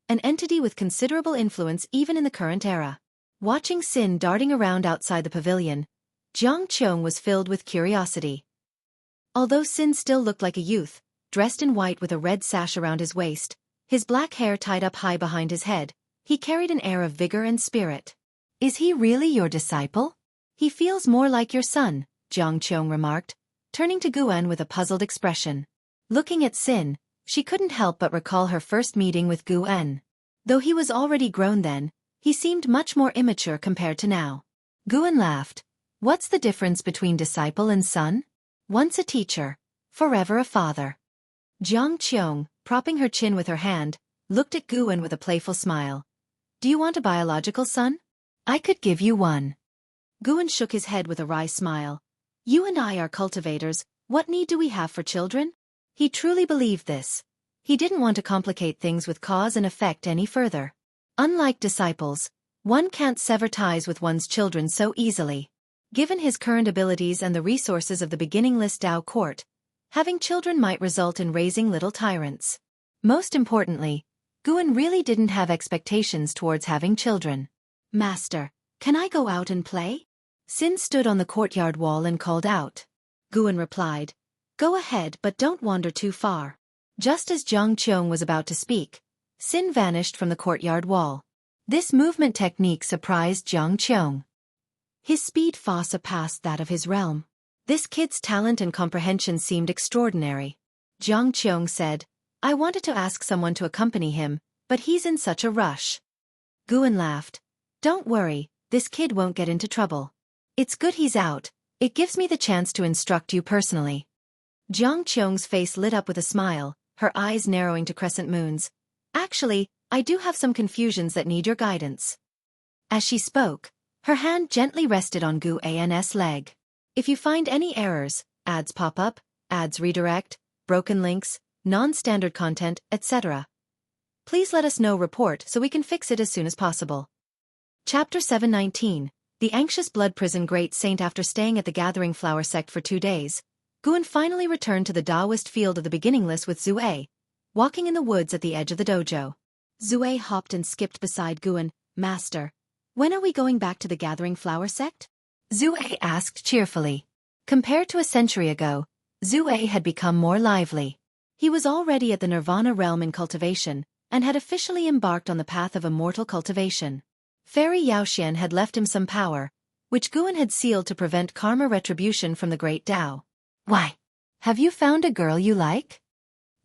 an entity with considerable influence even in the current era. Watching Xin darting around outside the pavilion, Jiang Qiong was filled with curiosity. Although Xin still looked like a youth, dressed in white with a red sash around his waist, his black hair tied up high behind his head, he carried an air of vigor and spirit. "Is he really your disciple?" "He feels more like your son," Jiang Qiong remarked, turning to Guan with a puzzled expression. Looking at Xin, she couldn't help but recall her first meeting with Guan. Though he was already grown then, he seemed much more immature compared to now. Guan laughed. "What's the difference between disciple and son? Once a teacher, forever a father." Jiang Qiong, propping her chin with her hand, looked at Guan with a playful smile. "Do you want a biological son? I could give you one." Guan shook his head with a wry smile. "You and I are cultivators, what need do we have for children?" He truly believed this. He didn't want to complicate things with cause and effect any further. Unlike disciples, one can't sever ties with one's children so easily. Given his current abilities and the resources of the beginningless Dao court, having children might result in raising little tyrants. Most importantly, Guan really didn't have expectations towards having children. "Master, can I go out and play?" Xin stood on the courtyard wall and called out. Guan replied, "Go ahead but don't wander too far." Just as Jiang Qiong was about to speak, Xin vanished from the courtyard wall. This movement technique surprised Jiang Qiong. His speed far surpassed that of his realm. This kid's talent and comprehension seemed extraordinary. Jiang Qiong said, I wanted to ask someone to accompany him, but he's in such a rush. Guan laughed. Don't worry, this kid won't get into trouble. It's good he's out. It gives me the chance to instruct you personally. Jiang Qiong's face lit up with a smile, her eyes narrowing to crescent moons. Actually, I do have some confusions that need your guidance. As she spoke, her hand gently rested on Guan's leg. If you find any errors, ads pop up, ads redirect, broken links, non-standard content, etc., please let us know report so we can fix it as soon as possible. Chapter 719, The Anxious Blood Prison. Great Saint. After staying at the Gathering Flower Sect for 2 days, Guan finally returned to the Taoist field of the beginningless with Zue, walking in the woods at the edge of the dojo. Zue hopped and skipped beside Guan. Master, when are we going back to the Gathering Flower Sect? Zue asked cheerfully. Compared to a century ago, Zue had become more lively. He was already at the Nirvana realm in cultivation, and had officially embarked on the path of immortal cultivation. Fairy Yaoxian had left him some power, which Guan had sealed to prevent karma retribution from the Great Tao. Why? Have you found a girl you like?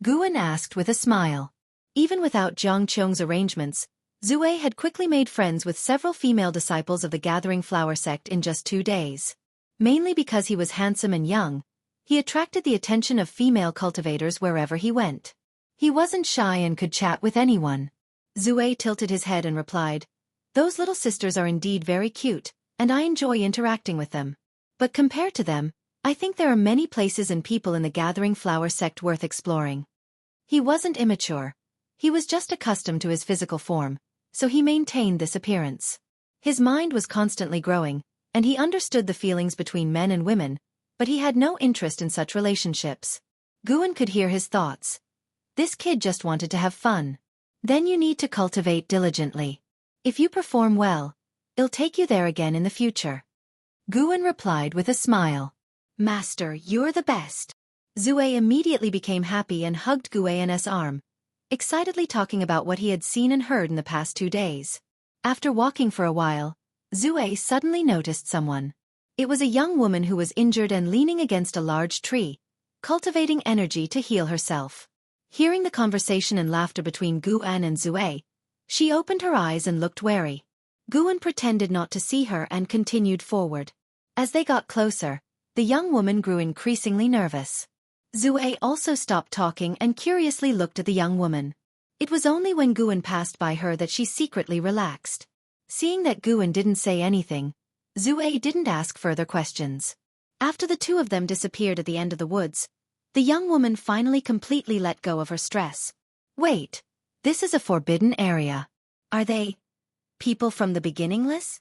Guan asked with a smile. Even without Jiang Qiong's arrangements, Zue had quickly made friends with several female disciples of the Gathering Flower Sect in just 2 days. Mainly because he was handsome and young, he attracted the attention of female cultivators wherever he went. He wasn't shy and could chat with anyone. Zue tilted his head and replied, Those little sisters are indeed very cute, and I enjoy interacting with them. But compared to them, I think there are many places and people in the Gathering Flower Sect worth exploring. He wasn't immature. He was just accustomed to his physical form, so he maintained this appearance. His mind was constantly growing, and he understood the feelings between men and women, but he had no interest in such relationships. Guan could hear his thoughts. This kid just wanted to have fun. Then you need to cultivate diligently. If you perform well, it'll take you there again in the future. Guan replied with a smile. Master, you're the best. Zue immediately became happy and hugged Guan's arm, excitedly talking about what he had seen and heard in the past 2 days. After walking for a while, Zue suddenly noticed someone. It was a young woman who was injured and leaning against a large tree, cultivating energy to heal herself. Hearing the conversation and laughter between Guan and Zue, she opened her eyes and looked wary. Guan pretended not to see her and continued forward. As they got closer, the young woman grew increasingly nervous. Zue also stopped talking and curiously looked at the young woman. It was only when Guan passed by her that she secretly relaxed. Seeing that Guan didn't say anything, Zue didn't ask further questions. After the two of them disappeared at the end of the woods, the young woman finally completely let go of her stress. Wait, this is a forbidden area. Are they people from the beginningless?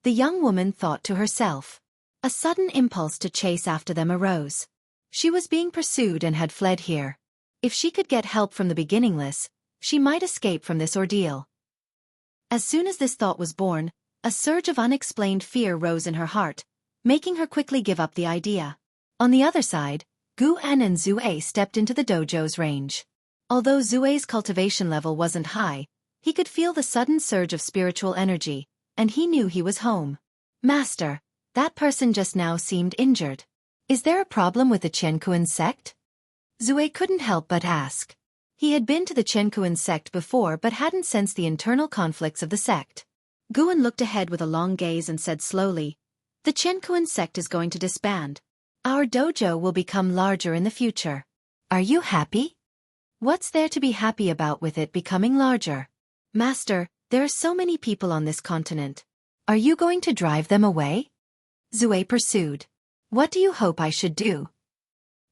The young woman thought to herself. A sudden impulse to chase after them arose. She was being pursued and had fled here. If she could get help from the beginningless, she might escape from this ordeal. As soon as this thought was born, a surge of unexplained fear rose in her heart, making her quickly give up the idea. On the other side, Guan and Zue stepped into the dojo's range. Although Zue's cultivation level wasn't high, he could feel the sudden surge of spiritual energy, and he knew he was home. Master, that person just now seemed injured. Is there a problem with the Qiankuan sect? Zue couldn't help but ask. He had been to the Qiankuan sect before but hadn't sensed the internal conflicts of the sect. Guan looked ahead with a long gaze and said slowly, The Qiankuan sect is going to disband. Our dojo will become larger in the future. Are you happy? What's there to be happy about with it becoming larger? Master, there are so many people on this continent. Are you going to drive them away? Zue pursued. What do you hope I should do?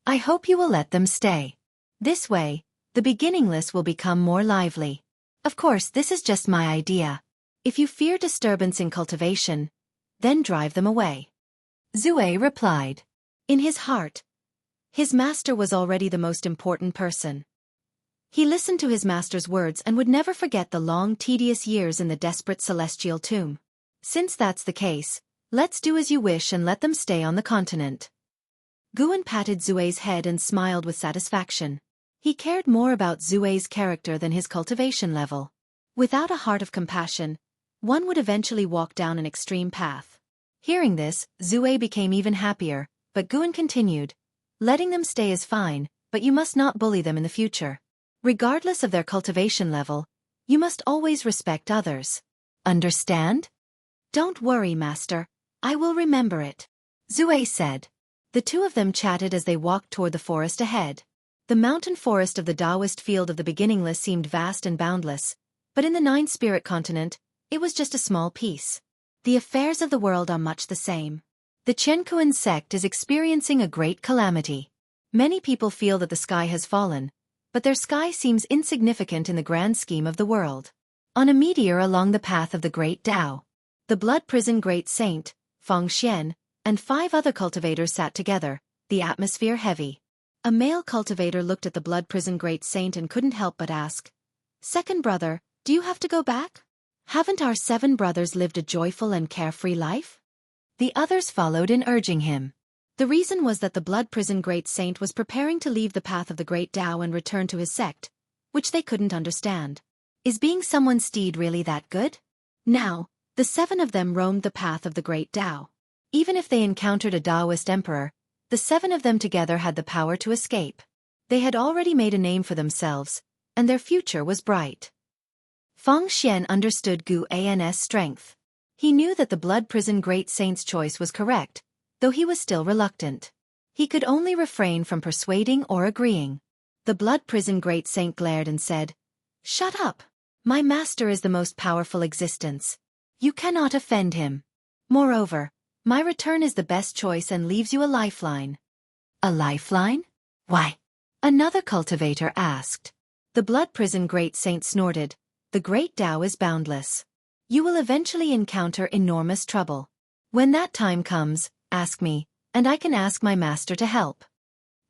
I hope you will let them stay. This way, the beginningless will become more lively. Of course, this is just my idea. If you fear disturbance in cultivation, then drive them away. Zue replied. In his heart, his master was already the most important person. He listened to his master's words and would never forget the long, tedious years in the desperate celestial tomb. Since that's the case, let's do as you wish and let them stay on the continent. Guan patted Zue's head and smiled with satisfaction. He cared more about Zue's character than his cultivation level. Without a heart of compassion, one would eventually walk down an extreme path. Hearing this, Zue became even happier, but Guan continued. Letting them stay is fine, but you must not bully them in the future. Regardless of their cultivation level, you must always respect others. Understand? Don't worry, Master. I will remember it, Zue said. The two of them chatted as they walked toward the forest ahead. The mountain forest of the Taoist field of the beginningless seemed vast and boundless, but in the nine-spirit continent, it was just a small piece. The affairs of the world are much the same. The Qiankuan sect is experiencing a great calamity. Many people feel that the sky has fallen, but their sky seems insignificant in the grand scheme of the world. On a meteor along the path of the Great Tao, the Blood Prison Great Saint, Feng Xian, and 5 other cultivators sat together, the atmosphere heavy. A male cultivator looked at the Blood Prison Great Saint and couldn't help but ask, "Second brother, do you have to go back? Haven't our 7 brothers lived a joyful and carefree life?" The others followed in urging him. The reason was that the Blood Prison Great Saint was preparing to leave the path of the Great Tao and return to his sect, which they couldn't understand. Is being someone's steed really that good? Now, the 7 of them roamed the path of the Great Tao. Even if they encountered a Taoist emperor, the 7 of them together had the power to escape. They had already made a name for themselves, and their future was bright. Feng Xian understood Gu An's strength. He knew that the Blood Prison Great Saint's choice was correct, though he was still reluctant. He could only refrain from persuading or agreeing. The Blood Prison Great Saint glared and said, "Shut up! My master is the most powerful existence. You cannot offend him. Moreover, my return is the best choice and leaves you a lifeline." "A lifeline? Why?" another cultivator asked. The Blood Prison Great Saint snorted, "The Great Tao is boundless. You will eventually encounter enormous trouble. When that time comes, ask me, and I can ask my master to help."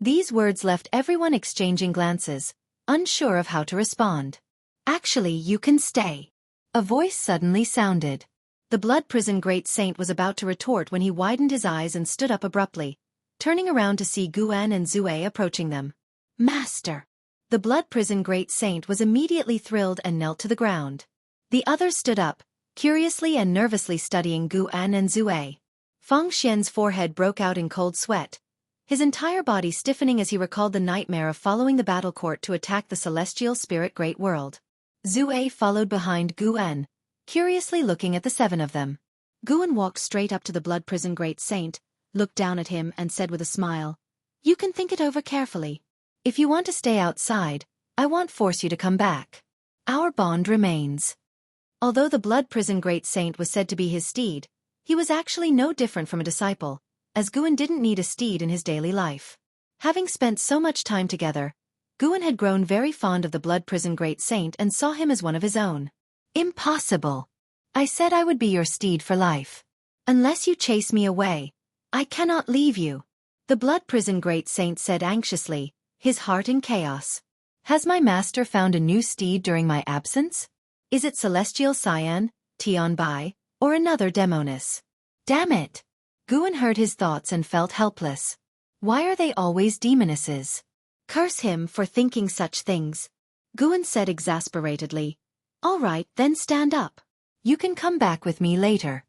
These words left everyone exchanging glances, unsure of how to respond. "Actually, you can stay," a voice suddenly sounded. The Blood Prison Great Saint was about to retort when he widened his eyes and stood up abruptly, turning around to see Guan and Zue approaching them. "Master!" The Blood Prison Great Saint was immediately thrilled and knelt to the ground. The others stood up, curiously and nervously studying Guan and Zue. Feng Xian's forehead broke out in cold sweat, his entire body stiffening as he recalled the nightmare of following the battle court to attack the celestial spirit great world. Zue followed behind Guan, curiously looking at the 7 of them. Guan walked straight up to the Blood Prison Great Saint, looked down at him and said with a smile, "You can think it over carefully. If you want to stay outside, I won't force you to come back. Our bond remains." Although the Blood Prison Great Saint was said to be his steed, he was actually no different from a disciple, as Guan didn't need a steed in his daily life. Having spent so much time together, Guan had grown very fond of the Blood Prison Great Saint and saw him as one of his own. "Impossible. I said I would be your steed for life. Unless you chase me away, I cannot leave you," the Blood Prison Great Saint said anxiously, his heart in chaos. "Has my master found a new steed during my absence? Is it Celestial Cyan, Tian Bai, or another Demonis? Damn it!" Guan heard his thoughts and felt helpless. Why are they always demonesses? Curse him for thinking such things. Guan said exasperatedly, "All right, then stand up. You can come back with me later."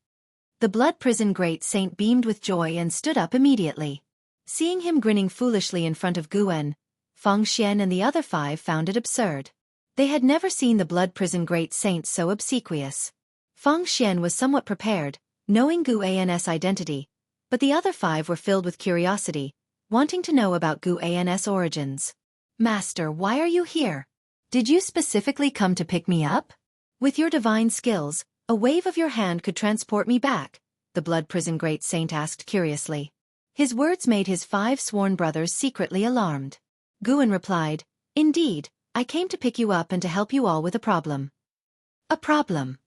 The Blood Prison Great Saint beamed with joy and stood up immediately. Seeing him grinning foolishly in front of Guan, Feng Xian and the other 5 found it absurd. They had never seen the Blood Prison Great Saint so obsequious. Feng Xian was somewhat prepared, knowing Gu An's identity, but the other 5 were filled with curiosity, wanting to know about Gu An's origins. "Master, why are you here? Did you specifically come to pick me up? With your divine skills, a wave of your hand could transport me back," the Blood Prison Great Saint asked curiously. His words made his 5 sworn brothers secretly alarmed. Guan replied, "Indeed, I came to pick you up and to help you all with a problem." "A problem?"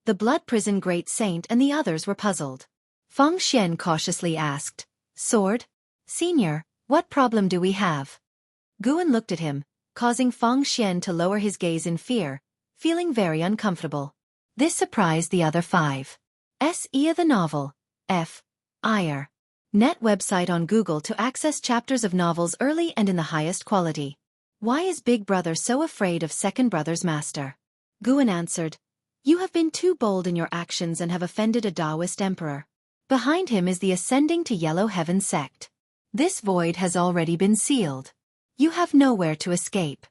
The Blood Prison Great Saint and the others were puzzled. Feng Xian cautiously asked, "Sword? Senior, what problem do we have?" Guan looked at him, causing Feng Xian to lower his gaze in fear, feeling very uncomfortable. This surprised the other 5. S.E. the novel. F. IR. Net website on Google to access chapters of novels early and in the highest quality. Why is Big Brother so afraid of second brother's master? Guan answered, "You have been too bold in your actions and have offended a Taoist emperor. Behind him is the ascending to Yellow Heaven sect. This void has already been sealed. You have nowhere to escape.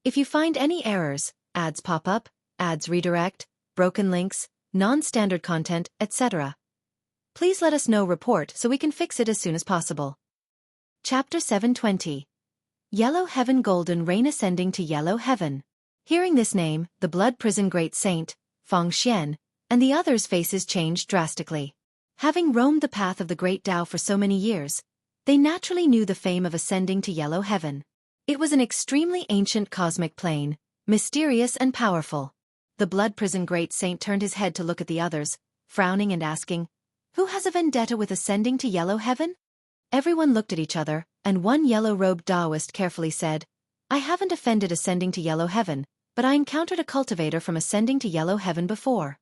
If you find any errors, ads pop up, ads redirect, broken links, non-standard content, etc., please let us know report so we can fix it as soon as possible. Chapter 720. Yellow Heaven Golden Rain Ascending to Yellow Heaven. Hearing this name, the Blood Prison Great Saint, Feng Xian, and the others' faces changed drastically. Having roamed the path of the Great Tao for so many years, they naturally knew the fame of ascending to Yellow Heaven. It was an extremely ancient cosmic plane, mysterious and powerful. The Blood Prison Great Saint turned his head to look at the others, frowning and asking, "Who has a vendetta with ascending to Yellow Heaven?" Everyone looked at each other, and one yellow-robed Taoist carefully said, "I haven't offended ascending to Yellow Heaven, but I encountered a cultivator from ascending to Yellow Heaven before.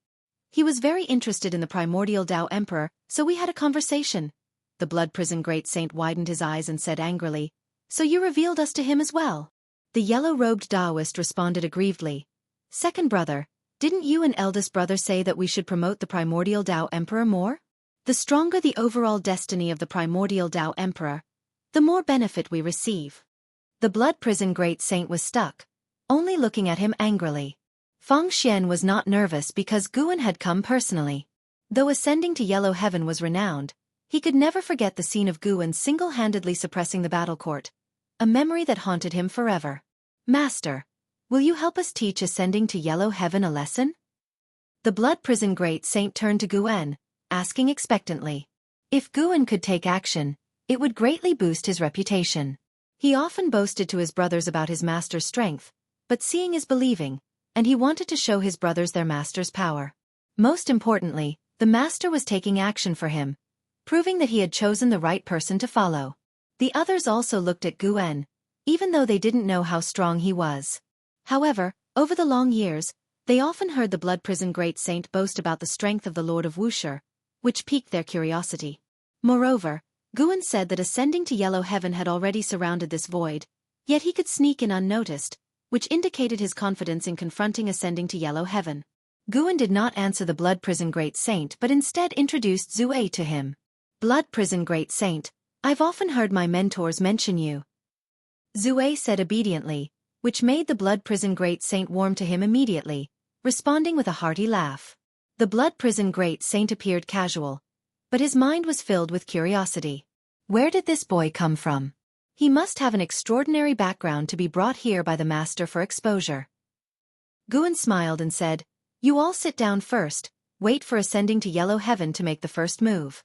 He was very interested in the primordial Tao Emperor, so we had a conversation." The Blood Prison Great Saint widened his eyes and said angrily, "So you revealed us to him as well?" The yellow-robed Taoist responded aggrievedly, "Second brother, didn't you and eldest brother say that we should promote the primordial Tao Emperor more? The stronger the overall destiny of the primordial Tao Emperor, the more benefit we receive." The Blood Prison Great Saint was stuck, only looking at him angrily. Feng Xian was not nervous because Guan had come personally. Though ascending to Yellow Heaven was renowned, he could never forget the scene of Guan single-handedly suppressing the battle court, a memory that haunted him forever. "Master, will you help us teach ascending to Yellow Heaven a lesson?" The Blood Prison Great Saint turned to Guan, asking expectantly. If Guan could take action, it would greatly boost his reputation. He often boasted to his brothers about his master's strength, but seeing is believing, and he wanted to show his brothers their master's power. Most importantly, the master was taking action for him, proving that he had chosen the right person to follow. The others also looked at Guan, even though they didn't know how strong he was. However, over the long years, they often heard the Blood Prison Great Saint boast about the strength of the Lord of Wuxia, which piqued their curiosity. Moreover, Guan said that ascending to Yellow Heaven had already surrounded this void, yet he could sneak in unnoticed, which indicated his confidence in confronting ascending to Yellow Heaven. Guan did not answer the Blood Prison Great Saint but instead introduced Zue to him. "Blood Prison Great Saint, I've often heard my mentors mention you," Zue said obediently, which made the Blood Prison Great Saint warm to him immediately, responding with a hearty laugh. The Blood Prison Great Saint appeared casual, but his mind was filled with curiosity. Where did this boy come from? He must have an extraordinary background to be brought here by the master for exposure. Guan smiled and said, "You all sit down first, wait for ascending to Yellow Heaven to make the first move."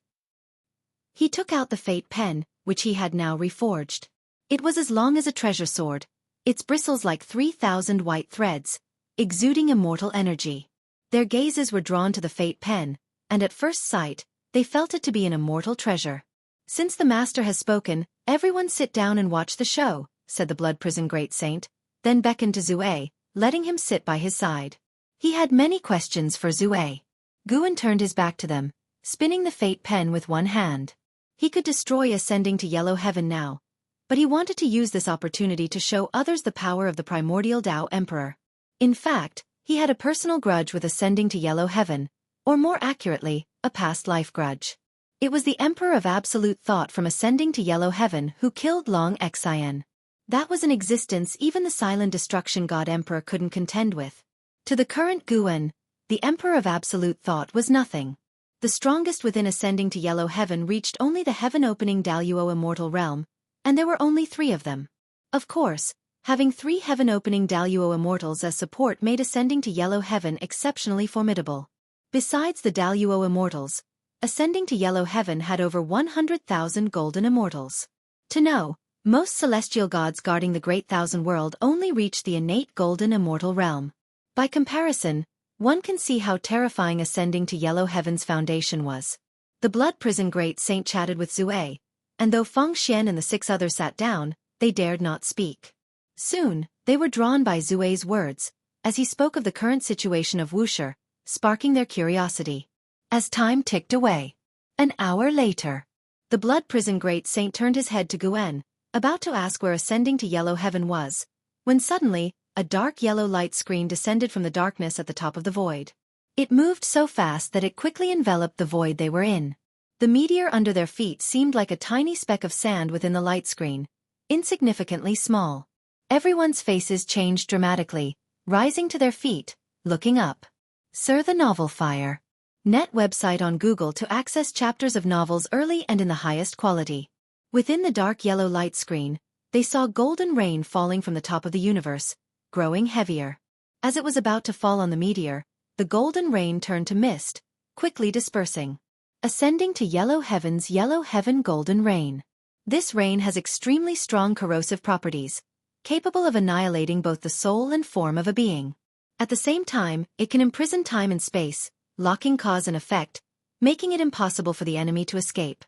He took out the fate pen, which he had now reforged. It was as long as a treasure sword, its bristles like 3,000 white threads, exuding immortal energy. Their gazes were drawn to the fate pen, and at first sight, they felt it to be an immortal treasure. "Since the master has spoken, everyone sit down and watch the show," said the Blood Prison Great Saint, then beckoned to Zue, letting him sit by his side. He had many questions for Zue. Guan turned his back to them, spinning the fate pen with one hand. He could destroy ascending to Yellow Heaven now, but he wanted to use this opportunity to show others the power of the primordial Tao Emperor. In fact, he had a personal grudge with ascending to Yellow Heaven, or more accurately, a past life grudge. It was the Emperor of Absolute Thought from ascending to Yellow Heaven who killed Long Xian. That was an existence even the silent destruction god Emperor couldn't contend with. To the current Guan, the Emperor of Absolute Thought was nothing. The strongest within ascending to Yellow Heaven reached only the heaven-opening Daluo immortal realm, and there were only 3 of them. Of course, having 3 heaven-opening Daluo immortals as support made ascending to Yellow Heaven exceptionally formidable. Besides the Daluo immortals, ascending to Yellow Heaven had over 100,000 golden immortals. To know, most celestial gods guarding the Great Thousand World only reached the innate golden immortal realm. By comparison, one can see how terrifying ascending to Yellow Heaven's foundation was. The Blood Prison Great Saint chatted with Zue, and though Feng Xian and the 6 others sat down, they dared not speak. Soon, they were drawn by Zue's words, as he spoke of the current situation of Wuxia, sparking their curiosity. As time ticked away. An hour later, the Blood Prison Great Saint turned his head to Guan, about to ask where ascending to Yellow Heaven was, when suddenly, a dark yellow light screen descended from the darkness at the top of the void. It moved so fast that it quickly enveloped the void they were in. The meteor under their feet seemed like a tiny speck of sand within the light screen, insignificantly small. Everyone's faces changed dramatically, rising to their feet, looking up. Sir, the novel fire. Net website on Google to access chapters of novels early and in the highest quality. Within the dark yellow light screen, they saw golden rain falling from the top of the universe, growing heavier. As it was about to fall on the meteor, the golden rain turned to mist, quickly dispersing. Ascending to yellow heaven golden rain. This rain has extremely strong corrosive properties, capable of annihilating both the soul and form of a being. At the same time, it can imprison time and space, locking cause and effect, making it impossible for the enemy to escape.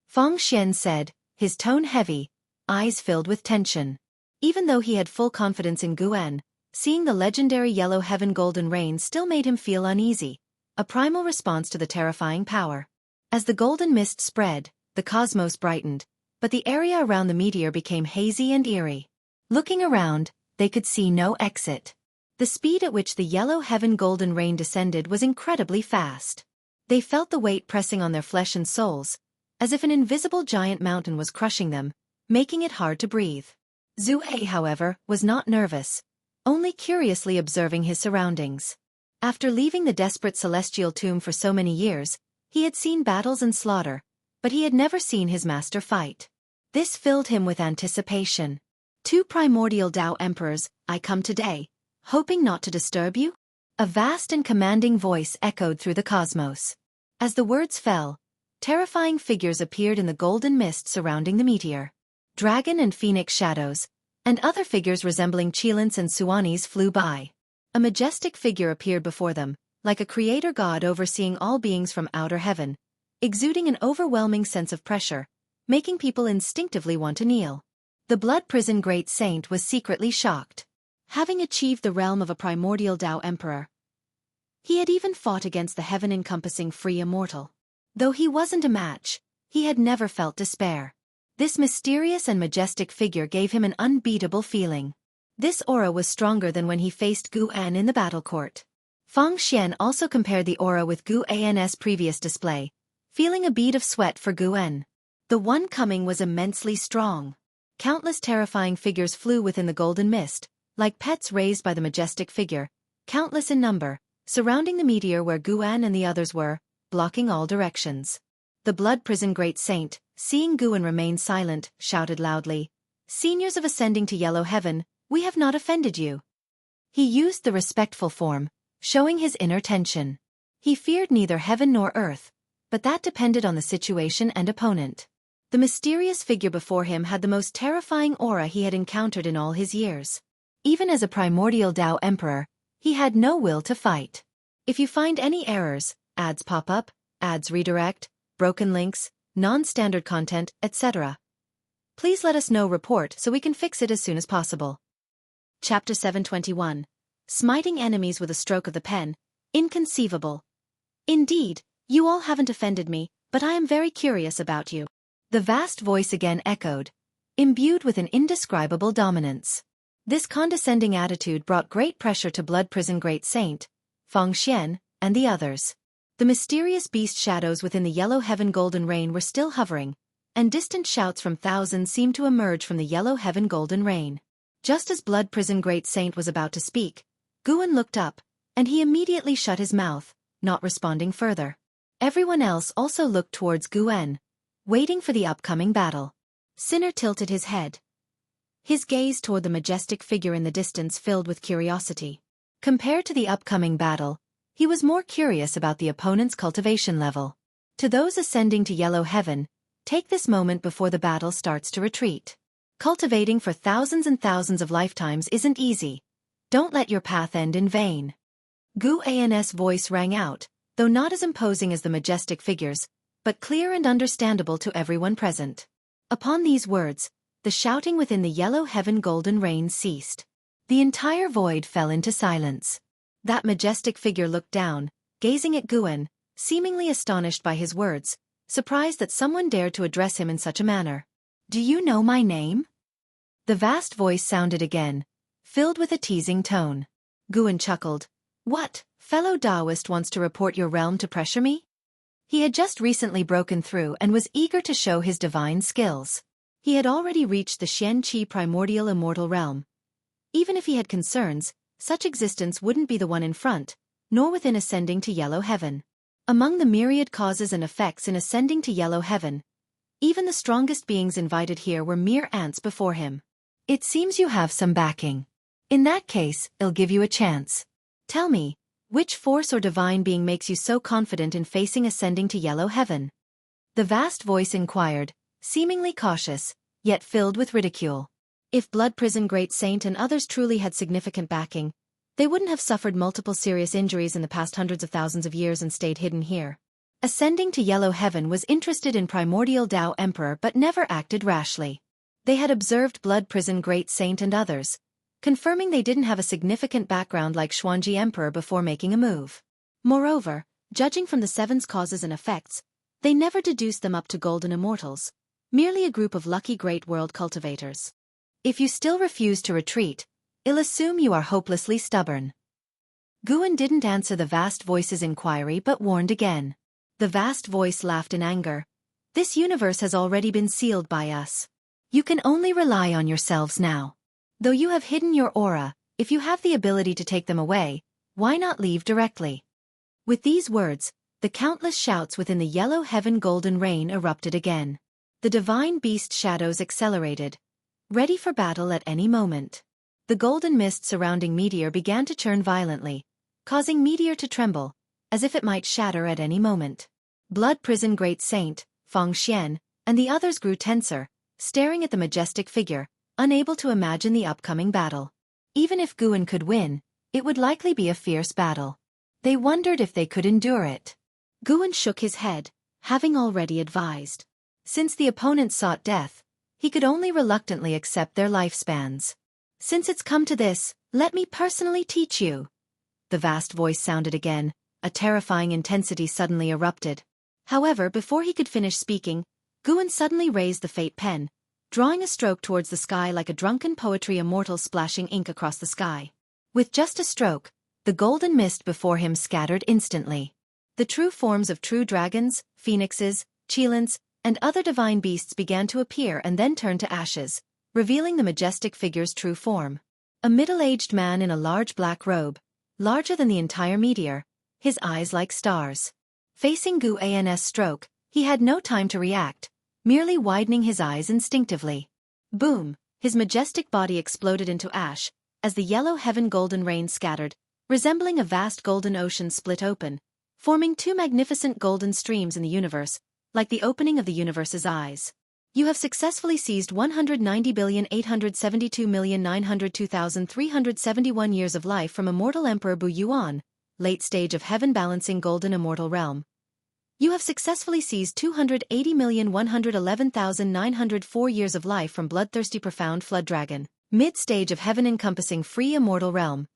Feng Xian said, his tone heavy, eyes filled with tension. Even though he had full confidence in Guan, seeing the legendary yellow heaven golden rain still made him feel uneasy, a primal response to the terrifying power. As the golden mist spread, the cosmos brightened, but the area around the meteor became hazy and eerie. Looking around, they could see no exit. The speed at which the yellow heaven golden rain descended was incredibly fast. They felt the weight pressing on their flesh and souls, as if an invisible giant mountain was crushing them, making it hard to breathe. Zhu He, however, was not nervous, only curiously observing his surroundings. After leaving the desperate celestial tomb for so many years, he had seen battles and slaughter, but he had never seen his master fight. This filled him with anticipation. Two primordial Tao emperors, I come today, hoping not to disturb you? A vast and commanding voice echoed through the cosmos. As the words fell, terrifying figures appeared in the golden mist surrounding the meteor. Dragon and phoenix shadows, and other figures resembling Qilins and Suanis flew by. A majestic figure appeared before them, like a creator god overseeing all beings from outer heaven, exuding an overwhelming sense of pressure, making people instinctively want to kneel. The blood prison great saint was secretly shocked. Having achieved the realm of a primordial Tao emperor, he had even fought against the heaven-encompassing free immortal. Though he wasn't a match, he had never felt despair. This mysterious and majestic figure gave him an unbeatable feeling. This aura was stronger than when he faced Gu An in the battle court. Feng Xian also compared the aura with Gu An's previous display, feeling a bead of sweat for Gu An. The one coming was immensely strong. Countless terrifying figures flew within the golden mist, like pets raised by the majestic figure, countless in number, surrounding the meteor where Gu An and the others were, blocking all directions. The blood prison great saint, seeing Gu An remain silent, shouted loudly, "Seniors of ascending to yellow heaven, we have not offended you." He used the respectful form, showing his inner tension. He feared neither heaven nor earth, but that depended on the situation and opponent. The mysterious figure before him had the most terrifying aura he had encountered in all his years. Even as a primordial Tao emperor, he had no will to fight. If you find any errors, ads pop up, ads redirect, broken links, non-standard content, etc., please let us know. Report so we can fix it as soon as possible. Chapter 721. Smiting enemies with a stroke of the pen. Inconceivable. Indeed, you all haven't offended me, but I am very curious about you. The vast voice again echoed, imbued with an indescribable dominance. This condescending attitude brought great pressure to blood prison great saint, Feng Xian, and the others. The mysterious beast shadows within the yellow heaven golden rain were still hovering, and distant shouts from thousands seemed to emerge from the yellow heaven golden rain. Just as blood prison great saint was about to speak, Guan looked up, and he immediately shut his mouth, not responding further. Everyone else also looked towards Guan, waiting for the upcoming battle. Sinner tilted his head, his gaze toward the majestic figure in the distance filled with curiosity. Compared to the upcoming battle, he was more curious about the opponent's cultivation level. To those ascending to yellow heaven, take this moment before the battle starts to retreat. Cultivating for thousands and thousands of lifetimes isn't easy. Don't let your path end in vain. Gu An's voice rang out, though not as imposing as the majestic figures, but clear and understandable to everyone present. Upon these words, the shouting within the yellow heaven golden rain ceased. The entire void fell into silence. That majestic figure looked down, gazing at Guan, seemingly astonished by his words, surprised that someone dared to address him in such a manner. "Do you know my name?" The vast voice sounded again, filled with a teasing tone. Guan chuckled. "What, fellow Taoist wants to report your realm to pressure me?" He had just recently broken through and was eager to show his divine skills. He had already reached the Xian-Qi primordial immortal realm. Even if he had concerns, such existence wouldn't be the one in front, nor within ascending to yellow heaven. Among the myriad causes and effects in ascending to yellow heaven, even the strongest beings invited here were mere ants before him. It seems you have some backing. In that case, I'll give you a chance. Tell me, which force or divine being makes you so confident in facing ascending to yellow heaven? The vast voice inquired, seemingly cautious, yet filled with ridicule. If Blood Prison Great Saint and others truly had significant backing, they wouldn't have suffered multiple serious injuries in the past hundreds of thousands of years and stayed hidden here. Ascending to yellow heaven was interested in primordial Tao Emperor but never acted rashly. They had observed Blood Prison Great Saint and others, confirming they didn't have a significant background like Xuanji Emperor before making a move. Moreover, judging from the Seven's causes and effects, they never deduced them up to golden immortals, merely a group of lucky great world cultivators. If you still refuse to retreat, I'll assume you are hopelessly stubborn. Guan didn't answer the vast voice's inquiry but warned again. The vast voice laughed in anger. This universe has already been sealed by us. You can only rely on yourselves now. Though you have hidden your aura, if you have the ability to take them away, why not leave directly? With these words, the countless shouts within the yellow heaven golden rain erupted again. The divine beast shadows accelerated, ready for battle at any moment. The golden mist surrounding Meteor began to churn violently, causing Meteor to tremble, as if it might shatter at any moment. Blood Prison Great Saint, Feng Xian, and the others grew tenser, staring at the majestic figure, unable to imagine the upcoming battle. Even if Guan could win, it would likely be a fierce battle. They wondered if they could endure it. Guan shook his head, having already advised. Since the opponent sought death, he could only reluctantly accept their lifespans. Since it's come to this, let me personally teach you. The vast voice sounded again, a terrifying intensity suddenly erupted. However, before he could finish speaking, Guan suddenly raised the fate pen, drawing a stroke towards the sky like a drunken poetry immortal splashing ink across the sky. With just a stroke, the golden mist before him scattered instantly. The true forms of true dragons, phoenixes, cheilants, and other divine beasts began to appear and then turn to ashes, revealing the majestic figure's true form. A middle-aged man in a large black robe, larger than the entire meteor, his eyes like stars. Facing Gu An's stroke, he had no time to react, merely widening his eyes instinctively. Boom! His majestic body exploded into ash, as the yellow heaven golden rain scattered, resembling a vast golden ocean split open, forming two magnificent golden streams in the universe, like the opening of the universe's eyes. You have successfully seized 190,872,902,371 years of life from Immortal Emperor Bu Yuan, late stage of heaven balancing golden immortal realm. You have successfully seized 280,111,904 years of life from bloodthirsty profound flood dragon, mid stage of heaven encompassing free immortal realm.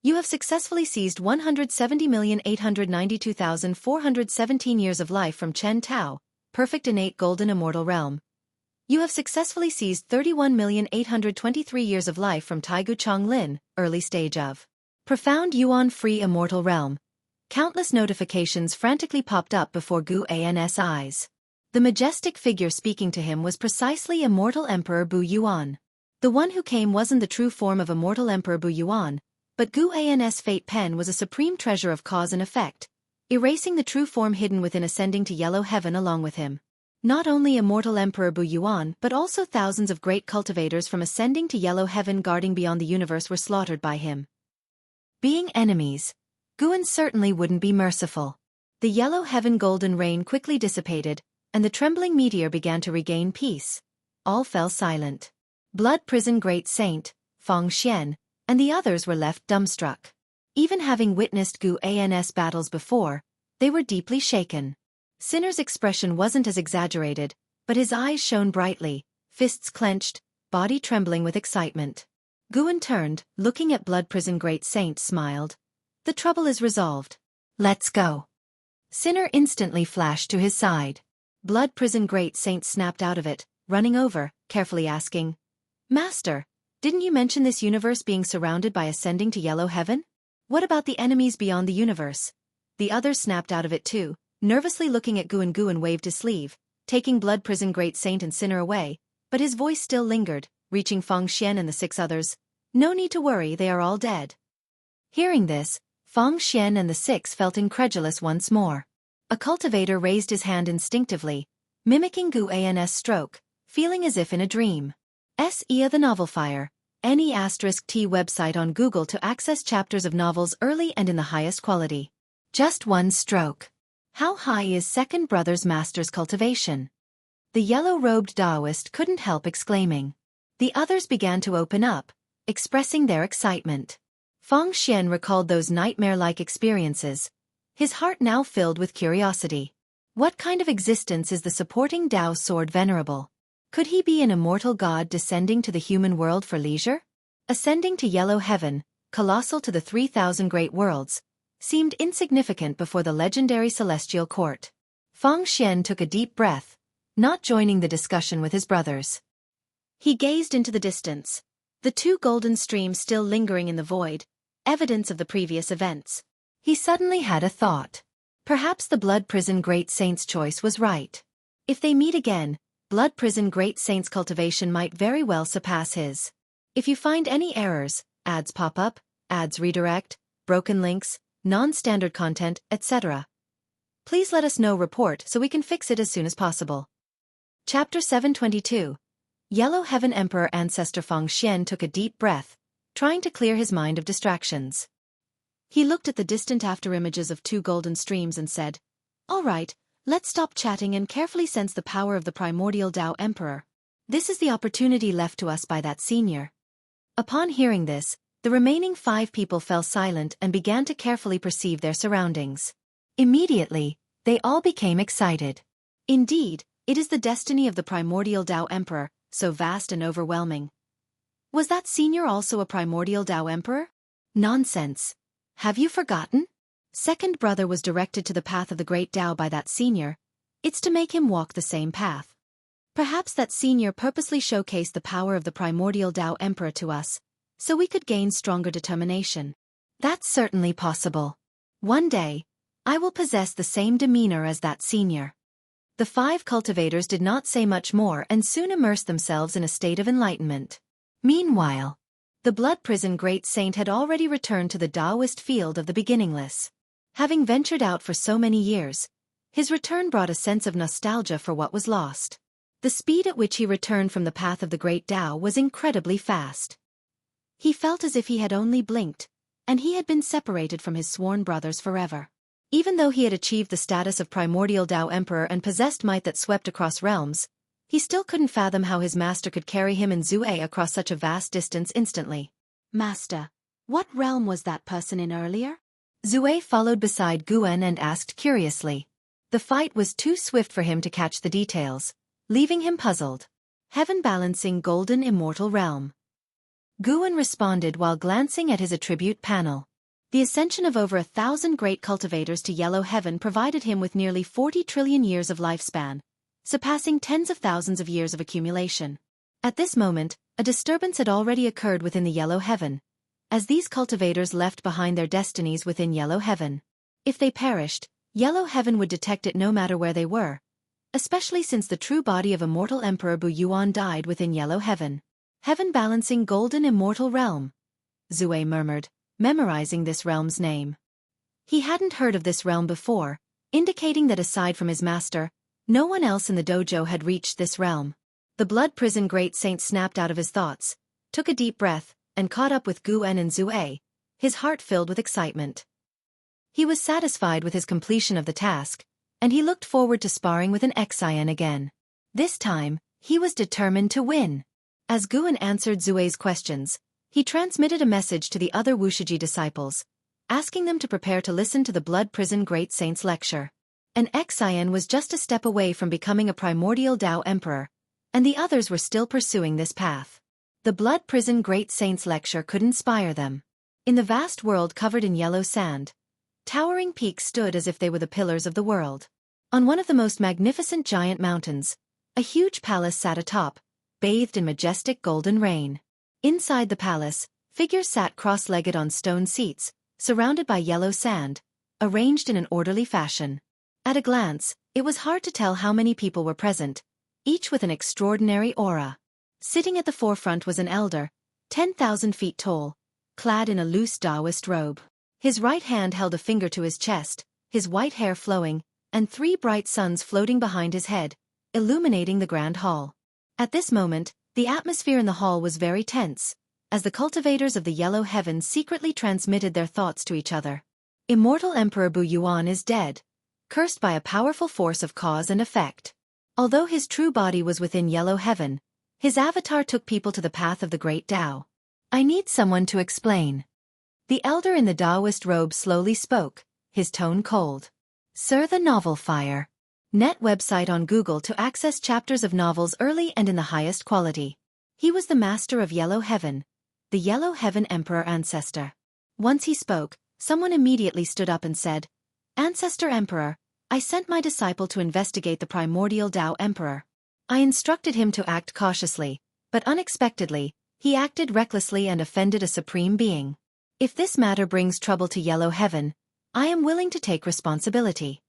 You have successfully seized 170,892,417 years of life from Chen Tao, perfect innate golden immortal realm. You have successfully seized 31,823 years of life from Taigu Chonglin, early stage of profound Yuan free immortal realm. Countless notifications frantically popped up before Gu An's eyes. The majestic figure speaking to him was precisely Immortal Emperor Bu Yuan. The one who came wasn't the true form of Immortal Emperor Bu Yuan, but Gu An's fate pen was a supreme treasure of cause and effect, erasing the true form hidden within ascending to yellow heaven along with him. Not only Immortal Emperor Bu Yuan but also thousands of great cultivators from ascending to yellow heaven guarding beyond the universe were slaughtered by him. Being enemies, Guan certainly wouldn't be merciful. The yellow heaven golden rain quickly dissipated, and the trembling meteor began to regain peace. All fell silent. Blood Prison Great Saint, Feng Xian, and the others were left dumbstruck. Even having witnessed Gu An's battles before, they were deeply shaken. Sinner's expression wasn't as exaggerated, but his eyes shone brightly, fists clenched, body trembling with excitement. Guan turned, looking at Blood Prison Great Saint, smiled. The trouble is resolved. Let's go. Sinner instantly flashed to his side. Blood Prison Great Saint snapped out of it, running over, carefully asking, Master, didn't you mention this universe being surrounded by ascending to yellow heaven? What about the enemies beyond the universe? The others snapped out of it too, nervously looking at Guan. Guan waved his sleeve, taking Blood Prison Great Saint and Sinner away, but his voice still lingered, reaching Fang Xian and the 6 others. "No need to worry, they are all dead." Hearing this, Fang Xian and the 6 felt incredulous once more. A cultivator raised his hand instinctively, mimicking Gu An's stroke, feeling as if in a dream. SEA the Novel Fire, NE*T website on Google to access chapters of novels early and in the highest quality. Just one stroke. How high is second brother's master's cultivation? The yellow-robed Taoist couldn't help exclaiming. The others began to open up, expressing their excitement. Fang Xian recalled those nightmare-like experiences, his heart now filled with curiosity. What kind of existence is the supporting Tao sword venerable? Could he be an immortal god descending to the human world for leisure? Ascending to yellow heaven, colossal to the 3,000 great worlds, seemed insignificant before the legendary celestial court. Fang Xian took a deep breath, not joining the discussion with his brothers. He gazed into the distance, the 2 golden streams still lingering in the void, evidence of the previous events. He suddenly had a thought. Perhaps the Blood Prison Great Saint's choice was right. If they meet again, Blood Prison Great Saint's cultivation might very well surpass his. If you find any errors, ads pop up, ads redirect, broken links, non-standard content, etc., please let us know. Report so we can fix it as soon as possible. Chapter 722. Yellow Heaven Emperor Ancestor Fang Xian took a deep breath, trying to clear his mind of distractions. He looked at the distant afterimages of 2 golden streams and said, "All right, let's stop chatting and carefully sense the power of the primordial Tao Emperor. This is the opportunity left to us by that senior." Upon hearing this, the remaining 5 people fell silent and began to carefully perceive their surroundings. Immediately, they all became excited. Indeed, it is the destiny of the primordial Tao Emperor, so vast and overwhelming. Was that senior also a primordial Tao Emperor? Nonsense. Have you forgotten? Second brother was directed to the path of the great Tao by that senior. It's to make him walk the same path. Perhaps that senior purposely showcased the power of the primordial Tao Emperor to us, so we could gain stronger determination. That's certainly possible. One day, I will possess the same demeanor as that senior. The 5 cultivators did not say much more and soon immersed themselves in a state of enlightenment. Meanwhile, the Blood Prison Great Saint had already returned to the Taoist field of the beginningless. Having ventured out for so many years, his return brought a sense of nostalgia for what was lost. The speed at which he returned from the path of the great Tao was incredibly fast. He felt as if he had only blinked, and he had been separated from his sworn brothers forever. Even though he had achieved the status of primordial Tao Emperor and possessed might that swept across realms, he still couldn't fathom how his master could carry him and Zue across such a vast distance instantly. "Master, what realm was that person in earlier?" Zue followed beside Guan and asked curiously. The fight was too swift for him to catch the details, leaving him puzzled. "Heaven Balancing Golden Immortal Realm." Guan responded while glancing at his attribute panel. The ascension of over 1,000 great cultivators to Yellow Heaven provided him with nearly 40 trillion years of lifespan, surpassing tens of thousands of years of accumulation. At this moment, a disturbance had already occurred within the Yellow Heaven, as these cultivators left behind their destinies within Yellow Heaven. If they perished, Yellow Heaven would detect it no matter where they were, especially since the true body of immortal Emperor Bu Yuan died within Yellow Heaven. "Heaven Balancing Golden Immortal Realm," Zue murmured, memorizing this realm's name. He hadn't heard of this realm before, indicating that aside from his master, no one else in the dojo had reached this realm. The Blood Prison Great Saint snapped out of his thoughts, took a deep breath, and caught up with Guan and Zue, his heart filled with excitement. He was satisfied with his completion of the task, and he looked forward to sparring with an Xian again. This time, he was determined to win. As Guan answered Zue's questions, he transmitted a message to the other Wuxia disciples, asking them to prepare to listen to the Blood Prison Great Saint's lecture. An Xian was just a step away from becoming a primordial Tao Emperor, and the others were still pursuing this path. The Blood Prison Great Saint's lecture could inspire them. In the vast world covered in yellow sand, towering peaks stood as if they were the pillars of the world. On one of the most magnificent giant mountains, a huge palace sat atop, bathed in majestic golden rain. Inside the palace, figures sat cross-legged on stone seats, surrounded by yellow sand, arranged in an orderly fashion. At a glance, it was hard to tell how many people were present, each with an extraordinary aura. Sitting at the forefront was an elder, 10,000 feet tall, clad in a loose Taoist robe. His right hand held a finger to his chest, his white hair flowing, and 3 bright suns floating behind his head, illuminating the grand hall. At this moment, the atmosphere in the hall was very tense, as the cultivators of the yellow heaven secretly transmitted their thoughts to each other. Immortal Emperor Bu Yuan is dead, cursed by a powerful force of cause and effect. Although his true body was within yellow heaven, his avatar took people to the path of the great Tao. I need someone to explain. The elder in the Taoist robe slowly spoke, his tone cold. Sir, the novel fire. Net website on Google to access chapters of novels early and in the highest quality. He was the master of yellow heaven, the yellow heaven emperor ancestor. Once he spoke, someone immediately stood up and said, Ancestor Emperor, I sent my disciple to investigate the primordial Tao Emperor. I instructed him to act cautiously, but unexpectedly, he acted recklessly and offended a supreme being. If this matter brings trouble to yellow heaven, I am willing to take responsibility.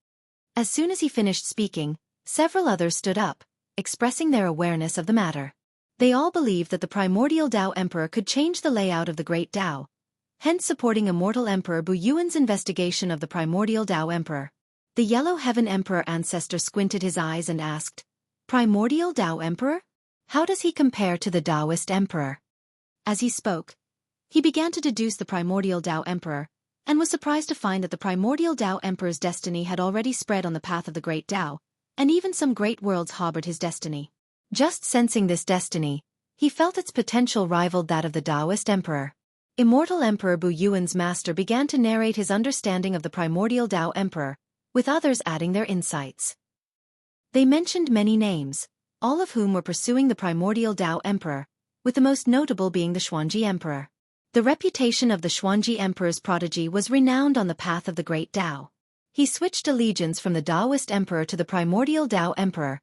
As soon as he finished speaking, several others stood up, expressing their awareness of the matter. They all believed that the primordial Tao Emperor could change the layout of the great Tao, hence supporting Immortal Emperor Bu Yuan's investigation of the primordial Tao Emperor. The Yellow Heaven Emperor ancestor squinted his eyes and asked, Primordial Tao Emperor? How does he compare to the Taoist Emperor? As he spoke, he began to deduce the primordial Tao Emperor, and was surprised to find that the primordial Tao Emperor's destiny had already spread on the path of the great Tao, and even some great worlds harbored his destiny. Just sensing this destiny, he felt its potential rivaled that of the Taoist Emperor. Immortal Emperor Bu Yuan's master began to narrate his understanding of the primordial Tao Emperor, with others adding their insights. They mentioned many names, all of whom were pursuing the primordial Tao Emperor, with the most notable being the Xuanji Emperor. The reputation of the Xuanji Emperor's prodigy was renowned on the path of the great Tao. He switched allegiance from the Taoist Emperor to the primordial Tao Emperor,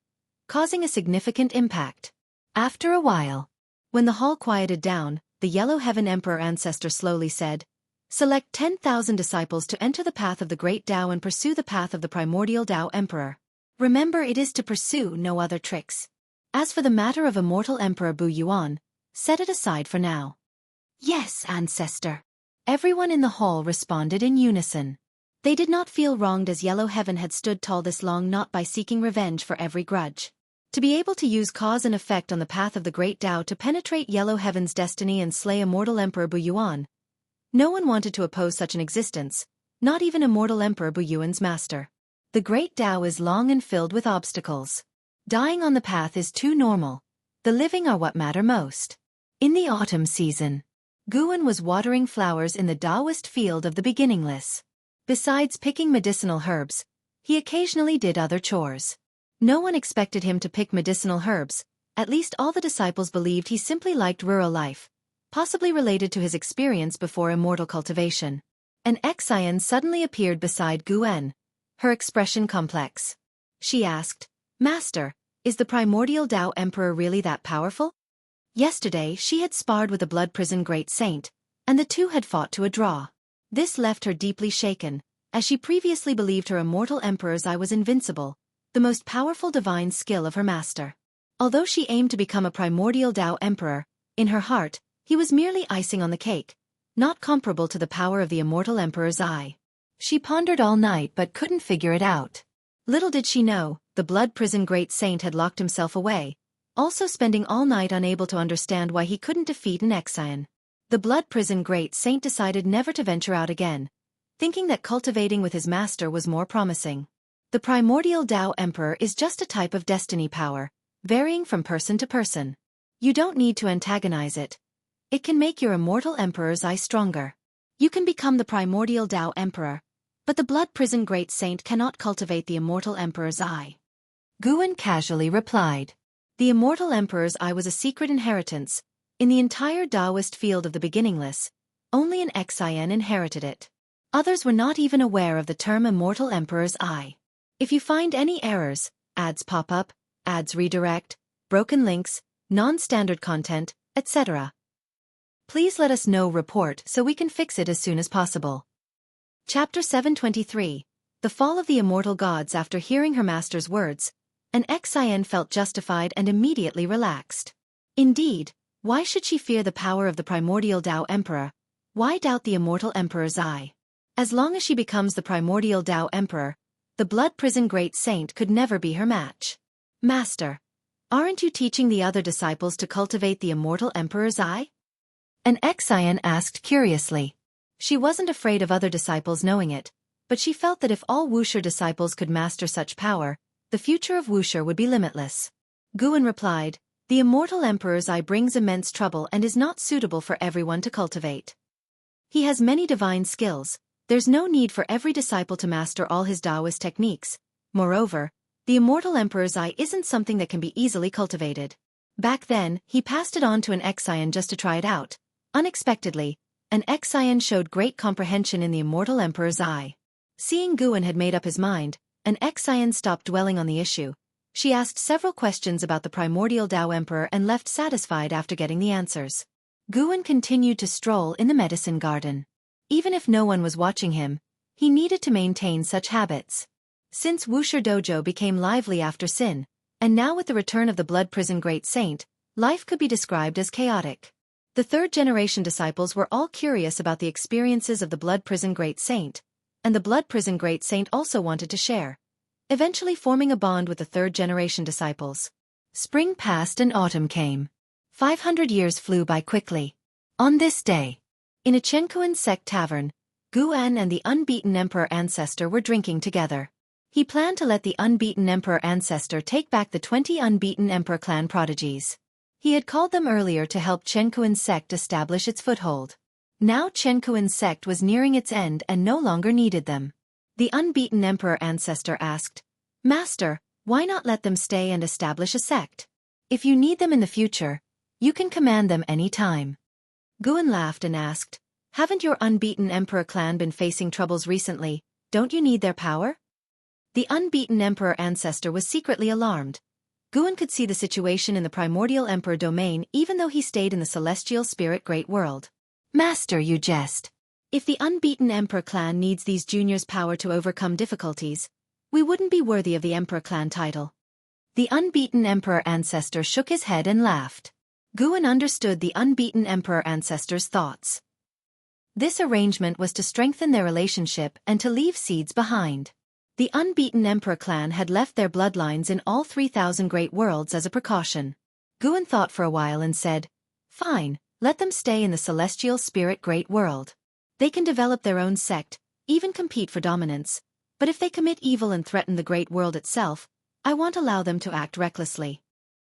causing a significant impact. After a while, when the hall quieted down, the Yellow Heaven Emperor ancestor slowly said, Select 10,000 disciples to enter the path of the great Tao and pursue the path of the primordial Tao Emperor. Remember, it is to pursue, no other tricks. As for the matter of Immortal Emperor Bu Yuan, set it aside for now. Yes, ancestor. Everyone in the hall responded in unison. They did not feel wronged as Yellow Heaven had stood tall this long not by seeking revenge for every grudge. To be able to use cause and effect on the path of the great Tao to penetrate Yellow Heaven's destiny and slay Immortal Emperor Bu Yuan. No one wanted to oppose such an existence, not even Immortal Emperor Bu Yuan's master. The great Tao is long and filled with obstacles. Dying on the path is too normal. The living are what matter most. In the autumn season, Guan was watering flowers in the Taoist field of the beginningless. Besides picking medicinal herbs, he occasionally did other chores. No one expected him to pick medicinal herbs, at least all the disciples believed he simply liked rural life, possibly related to his experience before immortal cultivation. An Xian suddenly appeared beside Guan, her expression complex. She asked, Master, is the primordial Tao Emperor really that powerful? Yesterday she had sparred with the blood prison great saint, and the two had fought to a draw. This left her deeply shaken, as she previously believed her immortal emperor's eye was invincible, the most powerful divine skill of her master. Although she aimed to become a primordial Tao Emperor, in her heart, he was merely icing on the cake, not comparable to the power of the immortal emperor's eye. She pondered all night but couldn't figure it out. Little did she know, the blood prison great saint had locked himself away, also spending all night unable to understand why he couldn't defeat an Xian. The blood prison great saint decided never to venture out again, thinking that cultivating with his master was more promising. The primordial Tao Emperor is just a type of destiny power, varying from person to person. You don't need to antagonize it. It can make your immortal emperor's eye stronger. You can become the primordial Tao Emperor, but the blood prison great saint cannot cultivate the immortal emperor's eye. Guan casually replied. The immortal emperor's eye was a secret inheritance. In the entire Taoist field of the beginningless, only an Xian inherited it. Others were not even aware of the term immortal emperor's eye. If you find any errors, ads pop up, ads redirect, broken links, non-standard content, etc., please let us know. Report so we can fix it as soon as possible. Chapter 723. The Fall of the Immortal Gods. After hearing her master's words, an Xian felt justified and immediately relaxed. Indeed, why should she fear the power of the primordial Tao Emperor? Why doubt the immortal Emperor's eye? As long as she becomes the primordial Tao Emperor, the blood prison great saint could never be her match. Master, aren't you teaching the other disciples to cultivate the immortal Emperor's eye? An Xian asked curiously. She wasn't afraid of other disciples knowing it, but she felt that if all Wuxia disciples could master such power, the future of Wuxia would be limitless. Guan replied, the immortal Emperor's eye brings immense trouble and is not suitable for everyone to cultivate. He has many divine skills. There's no need for every disciple to master all his Taoist techniques. Moreover, the immortal Emperor's eye isn't something that can be easily cultivated. Back then, he passed it on to an Xian just to try it out. Unexpectedly, an Xian showed great comprehension in the immortal Emperor's eye. Seeing Guan had made up his mind, an Xian stopped dwelling on the issue. She asked several questions about the primordial Tao Emperor and left satisfied after getting the answers. Guan continued to stroll in the medicine garden. Even if no one was watching him, he needed to maintain such habits. Since Wuxia Dojo became lively after Sin, and now with the return of the blood prison great saint, life could be described as chaotic. The third-generation disciples were all curious about the experiences of the blood prison great saint, and the blood prison great saint also wanted to share, eventually forming a bond with the third-generation disciples. Spring passed and autumn came. 500 years flew by quickly. On this day, in a Chenkuan sect tavern, Guan and the unbeaten emperor ancestor were drinking together. He planned to let the unbeaten emperor ancestor take back the 20 unbeaten emperor clan prodigies. He had called them earlier to help Chenkuan sect establish its foothold. Now Chenkuan sect was nearing its end and no longer needed them. The unbeaten emperor ancestor asked, Master, why not let them stay and establish a sect? If you need them in the future, you can command them any time. Guan laughed and asked, haven't your unbeaten emperor clan been facing troubles recently? Don't you need their power? The unbeaten emperor ancestor was secretly alarmed. Guan could see the situation in the primordial emperor domain even though he stayed in the celestial spirit great world. Master, you jest. If the unbeaten emperor clan needs these juniors' power to overcome difficulties, we wouldn't be worthy of the emperor clan title. The unbeaten emperor ancestor shook his head and laughed. Guan understood the unbeaten emperor ancestor's thoughts. This arrangement was to strengthen their relationship and to leave seeds behind. The unbeaten emperor clan had left their bloodlines in all 3,000 great worlds as a precaution. Guan thought for a while and said, fine, let them stay in the celestial spirit great world. They can develop their own sect, even compete for dominance, but if they commit evil and threaten the great world itself, I won't allow them to act recklessly.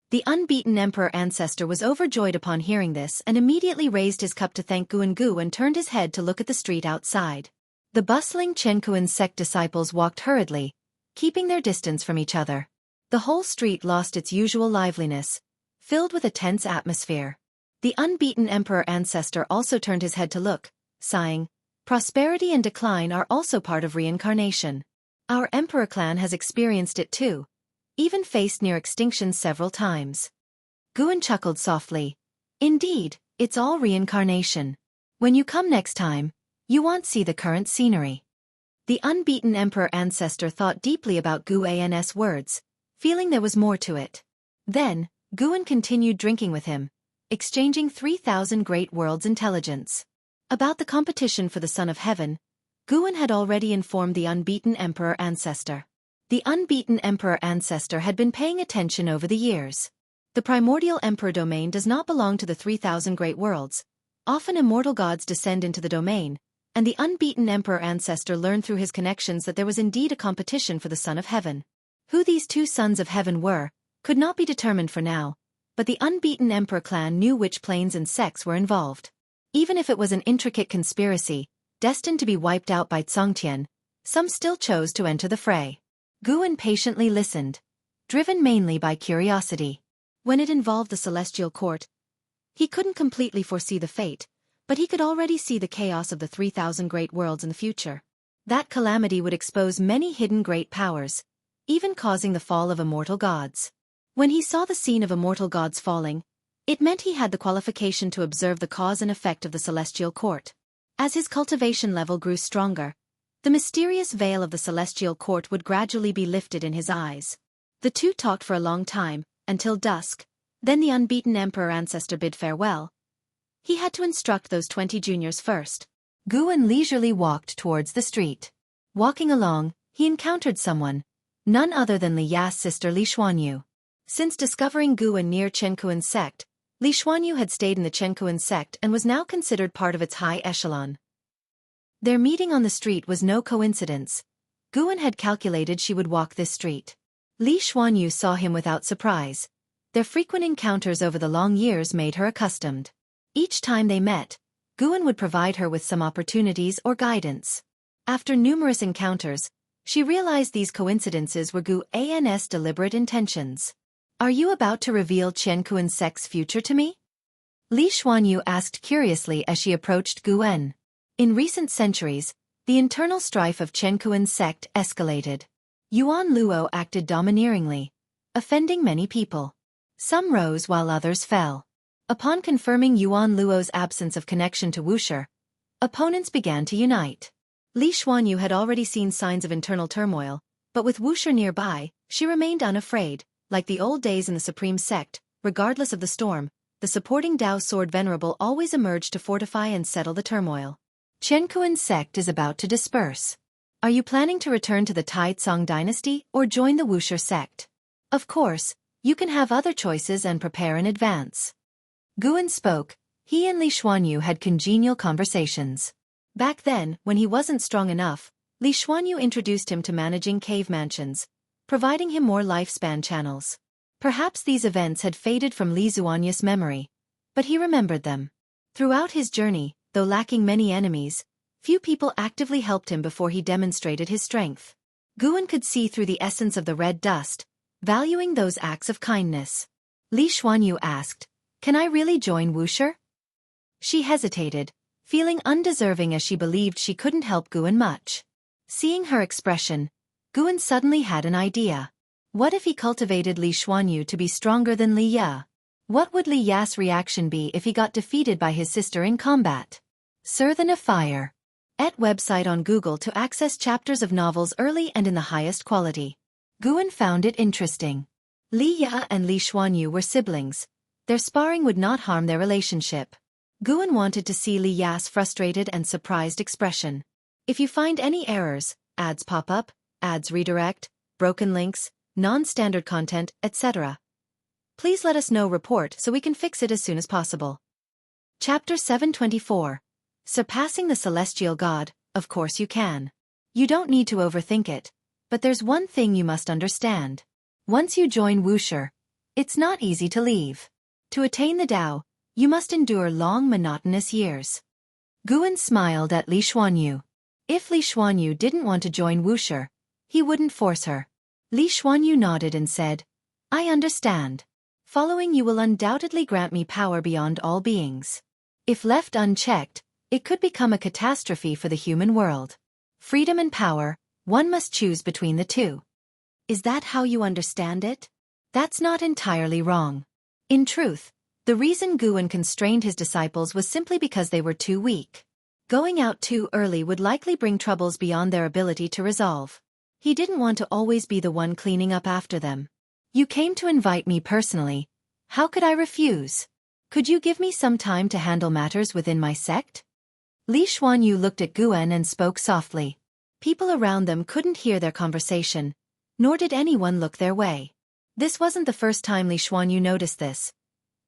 The unbeaten emperor ancestor was overjoyed upon hearing this and immediately raised his cup to thank Guan and turned his head to look at the street outside. The bustling Chenkuan sect disciples walked hurriedly, keeping their distance from each other. The whole street lost its usual liveliness, filled with a tense atmosphere. The unbeaten emperor ancestor also turned his head to look, sighing, prosperity and decline are also part of reincarnation. Our emperor clan has experienced it too, even faced near extinction several times. Guan chuckled softly. Indeed, it's all reincarnation. When you come next time, you won't see the current scenery. The unbeaten emperor ancestor thought deeply about Guan's words, feeling there was more to it. Then, Guan continued drinking with him, exchanging 3,000 great worlds' intelligence. About the competition for the Son of Heaven, Guan had already informed the unbeaten emperor ancestor. The unbeaten emperor ancestor had been paying attention over the years. The primordial emperor domain does not belong to the 3,000 great worlds. Often immortal gods descend into the domain, and the unbeaten emperor ancestor learned through his connections that there was indeed a competition for the Son of Heaven. Who these two sons of heaven were, could not be determined for now, but the unbeaten emperor clan knew which planes and sects were involved. Even if it was an intricate conspiracy, destined to be wiped out by Tsongtian, some still chose to enter the fray. Guan patiently listened, driven mainly by curiosity. When it involved the celestial court, he couldn't completely foresee the fate, but he could already see the chaos of the 3,000 great worlds in the future. That calamity would expose many hidden great powers, even causing the fall of immortal gods. When he saw the scene of immortal gods falling, it meant he had the qualification to observe the cause and effect of the celestial court. As his cultivation level grew stronger, the mysterious veil of the celestial court would gradually be lifted in his eyes. The two talked for a long time, until dusk. Then the unbeaten emperor ancestor bid farewell. He had to instruct those 20 juniors first. Guan leisurely walked towards the street. Walking along, he encountered someone, none other than Li Ya's sister Li Xuanyu. Since discovering Guan near Chenkuan's sect, Li Xuanyu had stayed in the Chenkuan sect and was now considered part of its high echelon. Their meeting on the street was no coincidence. Guan had calculated she would walk this street. Li Xuanyu saw him without surprise. Their frequent encounters over the long years made her accustomed. Each time they met, Guan would provide her with some opportunities or guidance. After numerous encounters, she realized these coincidences were Guan's deliberate intentions. Are you about to reveal Chenkuan sect's future to me? Li Xuanyu asked curiously as she approached Guan. In recent centuries, the internal strife of Chenkuan sect escalated. Yuan Luo acted domineeringly, offending many people. Some rose while others fell. Upon confirming Yuan Luo's absence of connection to Wuxia, opponents began to unite. Li Xuanyu had already seen signs of internal turmoil, but with Wuxia nearby, she remained unafraid. Like the old days in the supreme sect, regardless of the storm, the supporting Dao Sword Venerable always emerged to fortify and settle the turmoil. Chenkuan sect is about to disperse. Are you planning to return to the Taizong dynasty or join the Wuxia sect? Of course, you can have other choices and prepare in advance. Guan spoke. He and Li Xuanyu had congenial conversations. Back then, when he wasn't strong enough, Li Xuanyu introduced him to managing cave mansions, providing him more lifespan channels. Perhaps these events had faded from Li Xuanyu's memory, but he remembered them. Throughout his journey, though lacking many enemies, few people actively helped him before he demonstrated his strength. Guan could see through the essence of the red dust, valuing those acts of kindness. Li Xuanyu asked, "Can I really join Wuxia?" She hesitated, feeling undeserving as she believed she couldn't help Guan much. Seeing her expression, Guan suddenly had an idea. What if he cultivated Li Xuanyu to be stronger than Li Ya? What would Li Ya's reaction be if he got defeated by his sister in combat? Sir Than a Fire. Website on Google to access chapters of novels early and in the highest quality. Guan found it interesting. Li Ya and Li Xuanyu were siblings. Their sparring would not harm their relationship. Guan wanted to see Li Ya's frustrated and surprised expression. If you find any errors, ads pop up, ads redirect, broken links, non-standard content, etc., please let us know. Report so we can fix it as soon as possible. Chapter 724. Surpassing the Celestial God. Of course you can. You don't need to overthink it, but there's one thing you must understand. Once you join Wuxia, it's not easy to leave. To attain the Tao, you must endure long monotonous years. Guan smiled at Li Xuanyu. If Li Xuanyu didn't want to join Wuxia, he wouldn't force her. Li Xuanyu nodded and said, "I understand. Following you will undoubtedly grant me power beyond all beings. If left unchecked, it could become a catastrophe for the human world. Freedom and power, one must choose between the two." Is that how you understand it? That's not entirely wrong. In truth, the reason Guan constrained his disciples was simply because they were too weak. Going out too early would likely bring troubles beyond their ability to resolve. He didn't want to always be the one cleaning up after them. You came to invite me personally. How could I refuse? Could you give me some time to handle matters within my sect? Li Xuanyu looked at Guan and spoke softly. People around them couldn't hear their conversation, nor did anyone look their way. This wasn't the first time Li Xuanyu noticed this.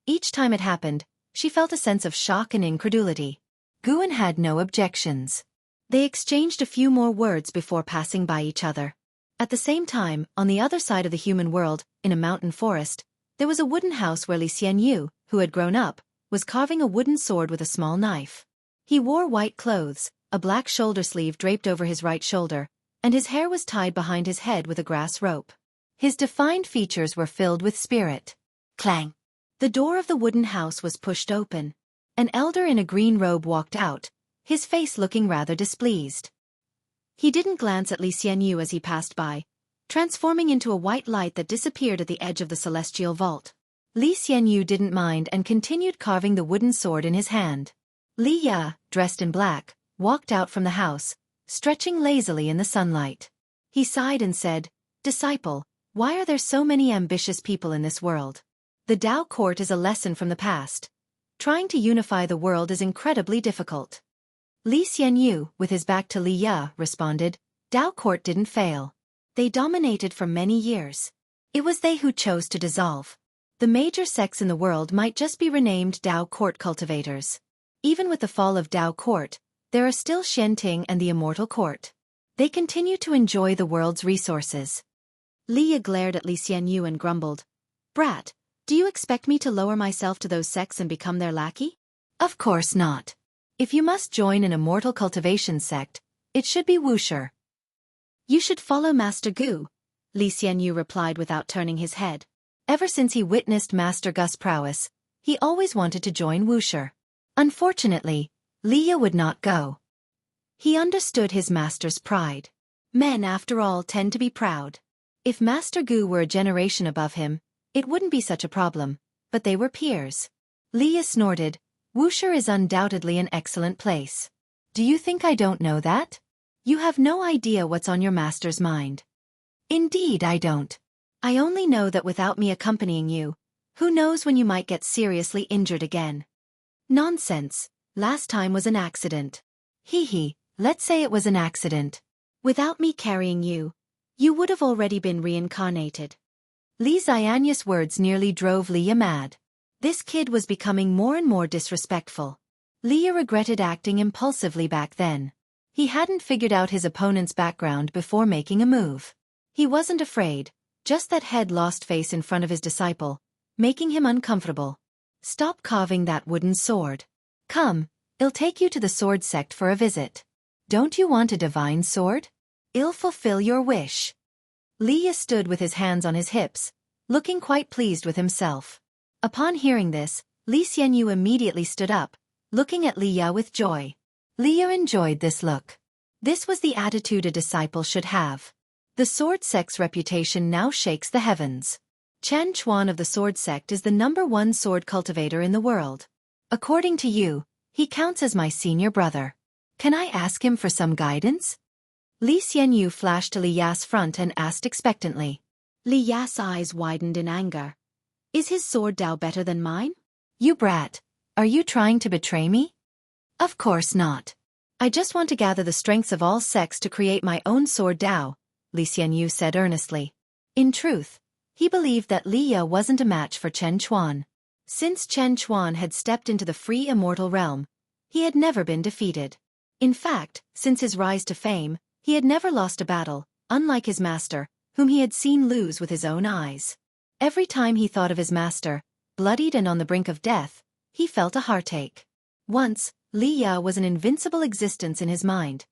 Each time it happened, she felt a sense of shock and incredulity. Guan had no objections. They exchanged a few more words before passing by each other. At the same time, on the other side of the human world, in a mountain forest, there was a wooden house where Li Xianyu, who had grown up, was carving a wooden sword with a small knife. He wore white clothes, a black shoulder sleeve draped over his right shoulder, and his hair was tied behind his head with a grass rope. His defined features were filled with spirit. Clang! The door of the wooden house was pushed open. An elder in a green robe walked out, his face looking rather displeased. He didn't glance at Li Xianyu as he passed by, transforming into a white light that disappeared at the edge of the celestial vault. Li Xianyu didn't mind and continued carving the wooden sword in his hand. Li Ya, dressed in black, walked out from the house, stretching lazily in the sunlight. He sighed and said, "Disciple, why are there so many ambitious people in this world? The Tao court is a lesson from the past. Trying to unify the world is incredibly difficult. Li Xianyu, with his back to Li Ya, responded, Tao court didn't fail. They dominated for many years. It was they who chose to dissolve. The major sects in the world might just be renamed Tao court cultivators. Even with the fall of Tao court, there are still Shenting and the Immortal court. They continue to enjoy the world's resources. Li Ya glared at Li Xianyu and grumbled, Brat, do you expect me to lower myself to those sects and become their lackey? Of course not. If you must join an immortal cultivation sect, it should be Wuxia. You should follow Master Gu, Li Xianyu replied without turning his head. Ever since he witnessed Master Gu's prowess, he always wanted to join Wuxia. Unfortunately, Li Ya would not go. He understood his master's pride. Men, after all, tend to be proud. If Master Gu were a generation above him, it wouldn't be such a problem, but they were peers. Li Ya snorted, Wuxia is undoubtedly an excellent place. Do you think I don't know that? You have no idea what's on your master's mind. Indeed I don't. I only know that without me accompanying you, who knows when you might get seriously injured again. Nonsense, last time was an accident. Hee, let's say it was an accident. Without me carrying you, you would have already been reincarnated. Li Xianyu's words nearly drove Li Ya mad. This kid was becoming more and more disrespectful. Li Ya regretted acting impulsively back then. He hadn't figured out his opponent's background before making a move. He wasn't afraid, just that head-lost face in front of his disciple, making him uncomfortable. Stop carving that wooden sword. Come, I'll take you to the sword sect for a visit. Don't you want a divine sword? I'll fulfill your wish. Li Ya stood with his hands on his hips, looking quite pleased with himself. Upon hearing this, Li Xianyu immediately stood up, looking at Li Ya with joy. Li Ya enjoyed this look. This was the attitude a disciple should have. The sword sect's reputation now shakes the heavens. Chen Chuan of the sword sect is the #1 sword cultivator in the world. According to you, he counts as my senior brother. Can I ask him for some guidance? Li Xianyu flashed to Li Ya's front and asked expectantly. Li Ya's eyes widened in anger. Is his sword Tao better than mine? You brat, are you trying to betray me? Of course not. I just want to gather the strengths of all sects to create my own sword Tao, Li Xianyu said earnestly. In truth, he believed that Li Ya wasn't a match for Chen Chuan. Since Chen Chuan had stepped into the free immortal realm, he had never been defeated. In fact, since his rise to fame, he had never lost a battle, unlike his master, whom he had seen lose with his own eyes. Every time he thought of his master, bloodied and on the brink of death, he felt a heartache. Once, Li Ya was an invincible existence in his mind.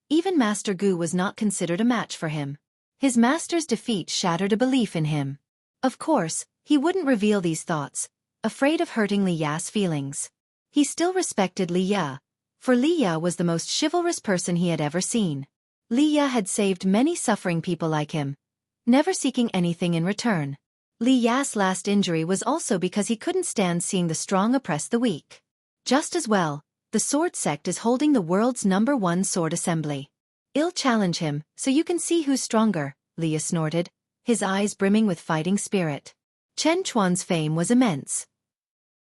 Even Master Gu was not considered a match for him. His master's defeat shattered a belief in him. Of course, he wouldn't reveal these thoughts, afraid of hurting Li Ya's feelings. He still respected Li Ya, for Li Ya was the most chivalrous person he had ever seen. Li Ya had saved many suffering people like him, never seeking anything in return. Li Ya's last injury was also because he couldn't stand seeing the strong oppress the weak. Just as well, the sword sect is holding the world's #1 sword assembly. I'll challenge him, so you can see who's stronger, Li Ya snorted, his eyes brimming with fighting spirit. Chen Chuan's fame was immense.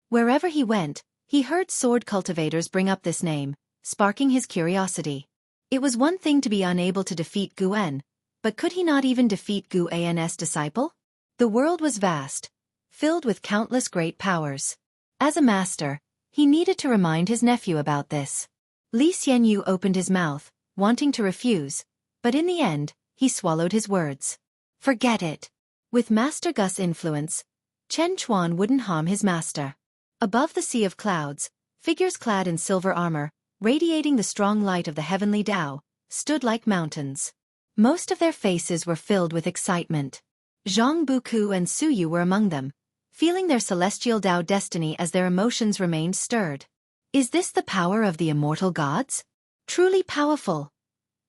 Wherever he went, he heard sword cultivators bring up this name, sparking his curiosity. It was one thing to be unable to defeat Gu En, but could he not even defeat Gu An's disciple? The world was vast, filled with countless great powers. As a master, he needed to remind his nephew about this. Li Xianyu opened his mouth, wanting to refuse, but in the end, he swallowed his words. Forget it. With Master Gu's influence, Chen Chuan wouldn't harm his master. Above the sea of clouds, figures clad in silver armor, radiating the strong light of the heavenly Tao, stood like mountains. Most of their faces were filled with excitement. Zhang Buku and Su Yu were among them, feeling their celestial Tao destiny as their emotions remained stirred. Is this the power of the immortal gods? Truly powerful.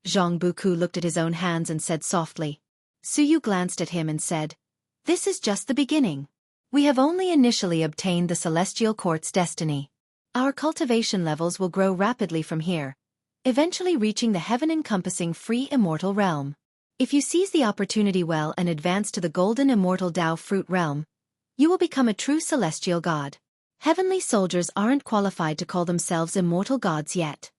Zhang Buku looked at his own hands and said softly. Su Yu glanced at him and said, This is just the beginning. We have only initially obtained the celestial court's destiny. Our cultivation levels will grow rapidly from here, eventually reaching the heaven-encompassing free immortal realm. If you seize the opportunity well and advance to the golden immortal Tao fruit realm, You will become a true celestial god. Heavenly soldiers aren't qualified to call themselves immortal gods yet.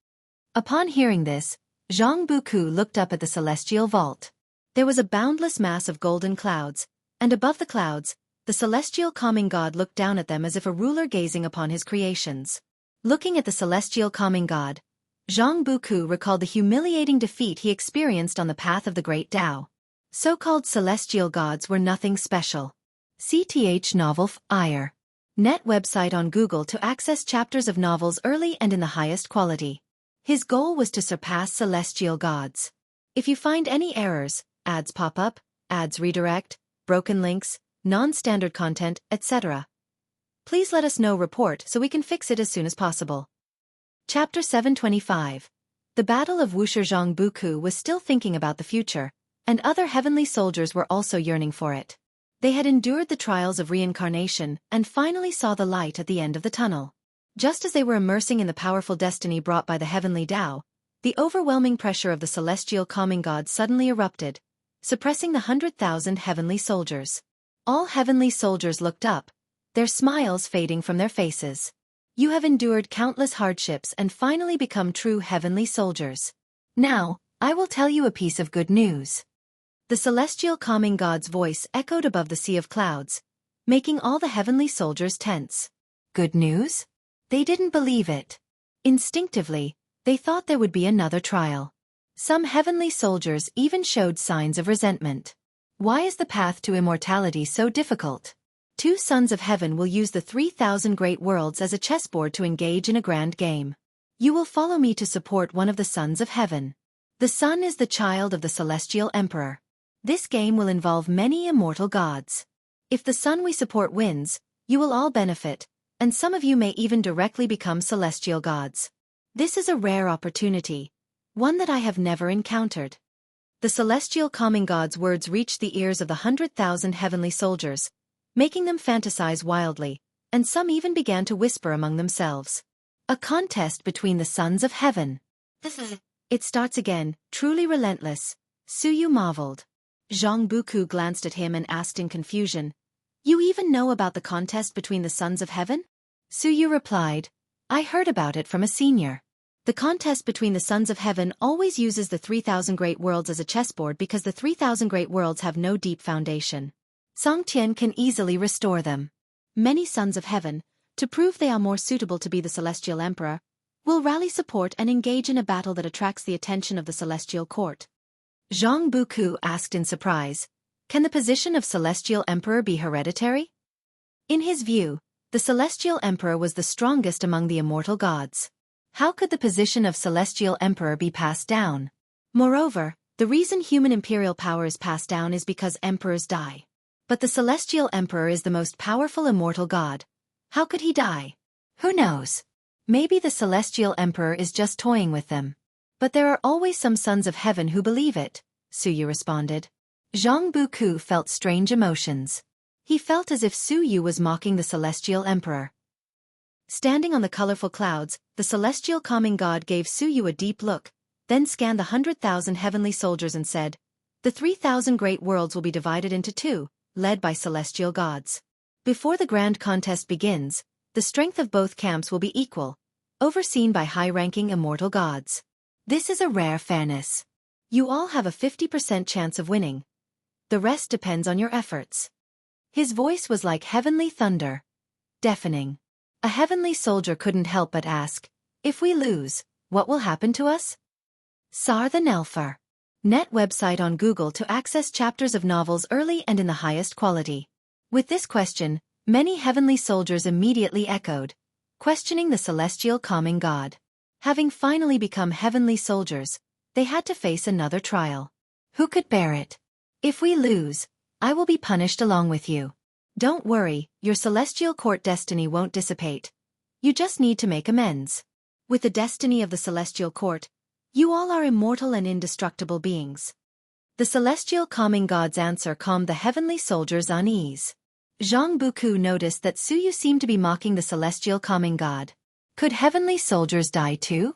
Upon hearing this, Zhang Buku looked up at the celestial vault. There was a boundless mass of golden clouds, and above the clouds, the celestial calming god looked down at them as if a ruler gazing upon his creations. Looking at the celestial calming god, Zhang Buku recalled the humiliating defeat he experienced on the path of the Great Tao. So-called celestial gods were nothing special. CTH novel Ire. Net website on Google to access chapters of novels early and in the highest quality. His goal was to surpass celestial gods. If you find any errors, ads pop up, ads redirect, broken links, non-standard content, etc., please let us know report so we can fix it as soon as possible. Chapter 725. The Battle of Wuxia. Zhang Buku was still thinking about the future, and other heavenly soldiers were also yearning for it. They had endured the trials of reincarnation and finally saw the light at the end of the tunnel. Just as they were immersing in the powerful destiny brought by the heavenly Tao, the overwhelming pressure of the celestial calming god suddenly erupted, suppressing the 100,000 heavenly soldiers. All heavenly soldiers looked up, their smiles fading from their faces. You have endured countless hardships and finally become true heavenly soldiers. Now, I will tell you a piece of good news. The celestial calming god's voice echoed above the sea of clouds, making all the heavenly soldiers tense. Good news? They didn't believe it. Instinctively, they thought there would be another trial. Some heavenly soldiers even showed signs of resentment. Why is the path to immortality so difficult? 2 sons of heaven will use the 3,000 great worlds as a chessboard to engage in a grand game. You will follow me to support one of the sons of heaven. The sun is the child of the celestial emperor. This game will involve many immortal gods. If the sun we support wins, you will all benefit, and some of you may even directly become celestial gods. This is a rare opportunity, one that I have never encountered. The celestial calming god's words reached the ears of the 100,000 heavenly soldiers, making them fantasize wildly, and some even began to whisper among themselves. A contest between the sons of heaven. It starts again, truly relentless, Suyu marveled. Zhang Buku glanced at him and asked in confusion, You even know about the contest between the sons of heaven? Suyu replied, I heard about it from a senior. The contest between the sons of heaven always uses the 3,000 great worlds as a chessboard because the 3,000 great worlds have no deep foundation. Songtian can easily restore them. Many sons of heaven, to prove they are more suitable to be the celestial emperor, will rally support and engage in a battle that attracts the attention of the celestial court. Zhang Buku asked in surprise, Can the position of celestial emperor be hereditary? In his view, the celestial emperor was the strongest among the immortal gods. How could the position of celestial emperor be passed down? Moreover, the reason human imperial power is passed down is because emperors die. But the celestial emperor is the most powerful immortal god. How could he die? Who knows? Maybe the celestial emperor is just toying with them. But there are always some sons of heaven who believe it, Suyu responded. Zhang Buku felt strange emotions. He felt as if Suyu was mocking the celestial emperor. Standing on the colorful clouds, the celestial calming god gave Suyu a deep look, then scanned the 100,000 heavenly soldiers and said, The 3,000 great worlds will be divided into 2, led by celestial gods. Before the grand contest begins, the strength of both camps will be equal, overseen by high-ranking immortal gods. This is a rare fairness. You all have a 50% chance of winning. The rest depends on your efforts. His voice was like heavenly thunder, deafening. A heavenly soldier couldn't help but ask, If we lose, what will happen to us? Sar the Nelfer. Net website on Google to access chapters of novels early and in the highest quality. With this question, many heavenly soldiers immediately echoed, questioning the celestial calming god. Having finally become heavenly soldiers, they had to face another trial. Who could bear it? If we lose, I will be punished along with you. Don't worry, your celestial court destiny won't dissipate. You just need to make amends. With the destiny of the celestial court, you all are immortal and indestructible beings. The celestial calming god's answer calmed the heavenly soldiers' unease. Zhang Buku noticed that Suyu seemed to be mocking the celestial calming god. Could heavenly soldiers die too?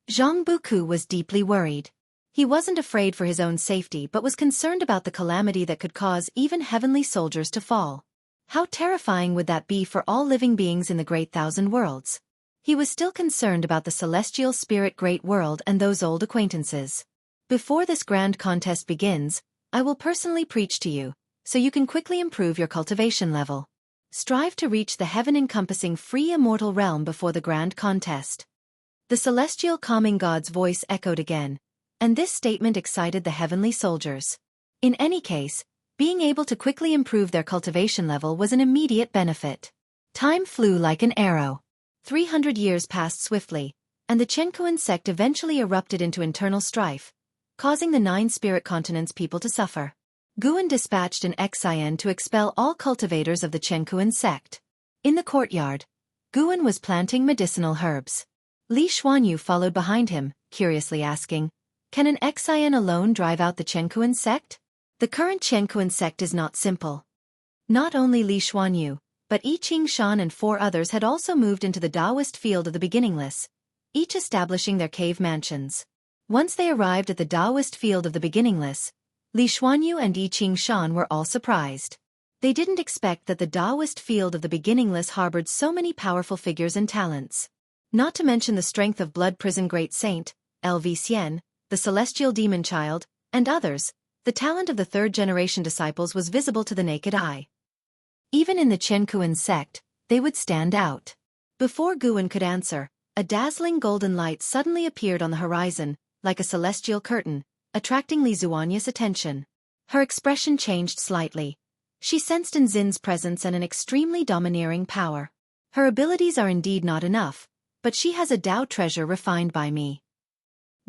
Zhang Buku was deeply worried. He wasn't afraid for his own safety but was concerned about the calamity that could cause even heavenly soldiers to fall. How terrifying would that be for all living beings in the Great Thousand Worlds? He was still concerned about the celestial spirit Great World and those old acquaintances. Before this grand contest begins, I will personally preach to you, so you can quickly improve your cultivation level. Strive to reach the heaven-encompassing free immortal realm before the grand contest. The celestial calming god's voice echoed again, and this statement excited the heavenly soldiers. In any case, being able to quickly improve their cultivation level was an immediate benefit. Time flew like an arrow. 300 years passed swiftly, and the Chenkuan sect eventually erupted into internal strife, causing the 9 spirit continents people to suffer. Guan dispatched an Xian to expel all cultivators of the Chenkuan sect. In the courtyard, Guan was planting medicinal herbs. Li Xuanyu followed behind him, curiously asking, "Can an Xian alone drive out the Chenkuan sect?" The current Chenkuan sect is not simple. Not only Li Xuanyu, but I Ching Shan and 4 others had also moved into the Taoist field of the beginningless, each establishing their cave mansions. Once they arrived at the Taoist field of the beginningless, Li Xuanyu and I Ching Shan were all surprised. They didn't expect that the Taoist field of the beginningless harbored so many powerful figures and talents. Not to mention the strength of Blood Prison Great Saint, LV Xian, the Celestial Demon Child, and others, the talent of the 3rd-generation disciples was visible to the naked eye. Even in the Chenkuan sect, they would stand out. Before Guan could answer, a dazzling golden light suddenly appeared on the horizon, like a celestial curtain, attracting Li Zuanya's attention. Her expression changed slightly. She sensed in Xin's presence and an extremely domineering power. Her abilities are indeed not enough, but she has a Tao treasure refined by me.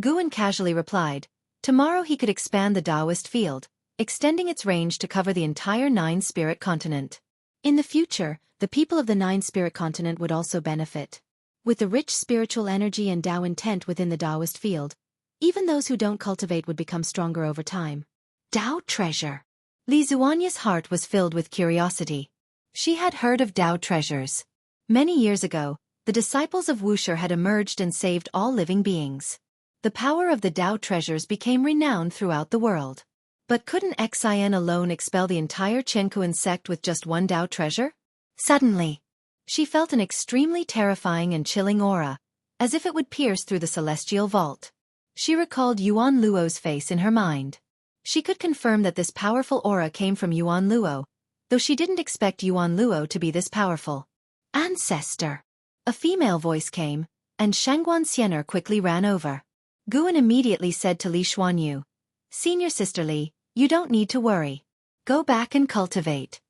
Guan casually replied. Tomorrow he could expand the Taoist field, extending its range to cover the entire 9-spirit continent. In the future, the people of the 9-spirit continent would also benefit. With the rich spiritual energy and Tao intent within the Taoist field, even those who don't cultivate would become stronger over time. Tao treasure. Li Zuanya's heart was filled with curiosity. She had heard of Tao treasures. Many years ago, the disciples of Wuxia had emerged and saved all living beings. The power of the Tao treasures became renowned throughout the world. But couldn't Xian alone expel the entire Chenkuan sect with just one Tao treasure? Suddenly, she felt an extremely terrifying and chilling aura, as if it would pierce through the celestial vault. She recalled Yuan Luo's face in her mind. She could confirm that this powerful aura came from Yuan Luo, though she didn't expect Yuan Luo to be this powerful. Ancestor! A female voice came, and Shangguan Xiener quickly ran over. Guan immediately said to Li Xuanyu, "Senior Sister Li, you don't need to worry. Go back and cultivate."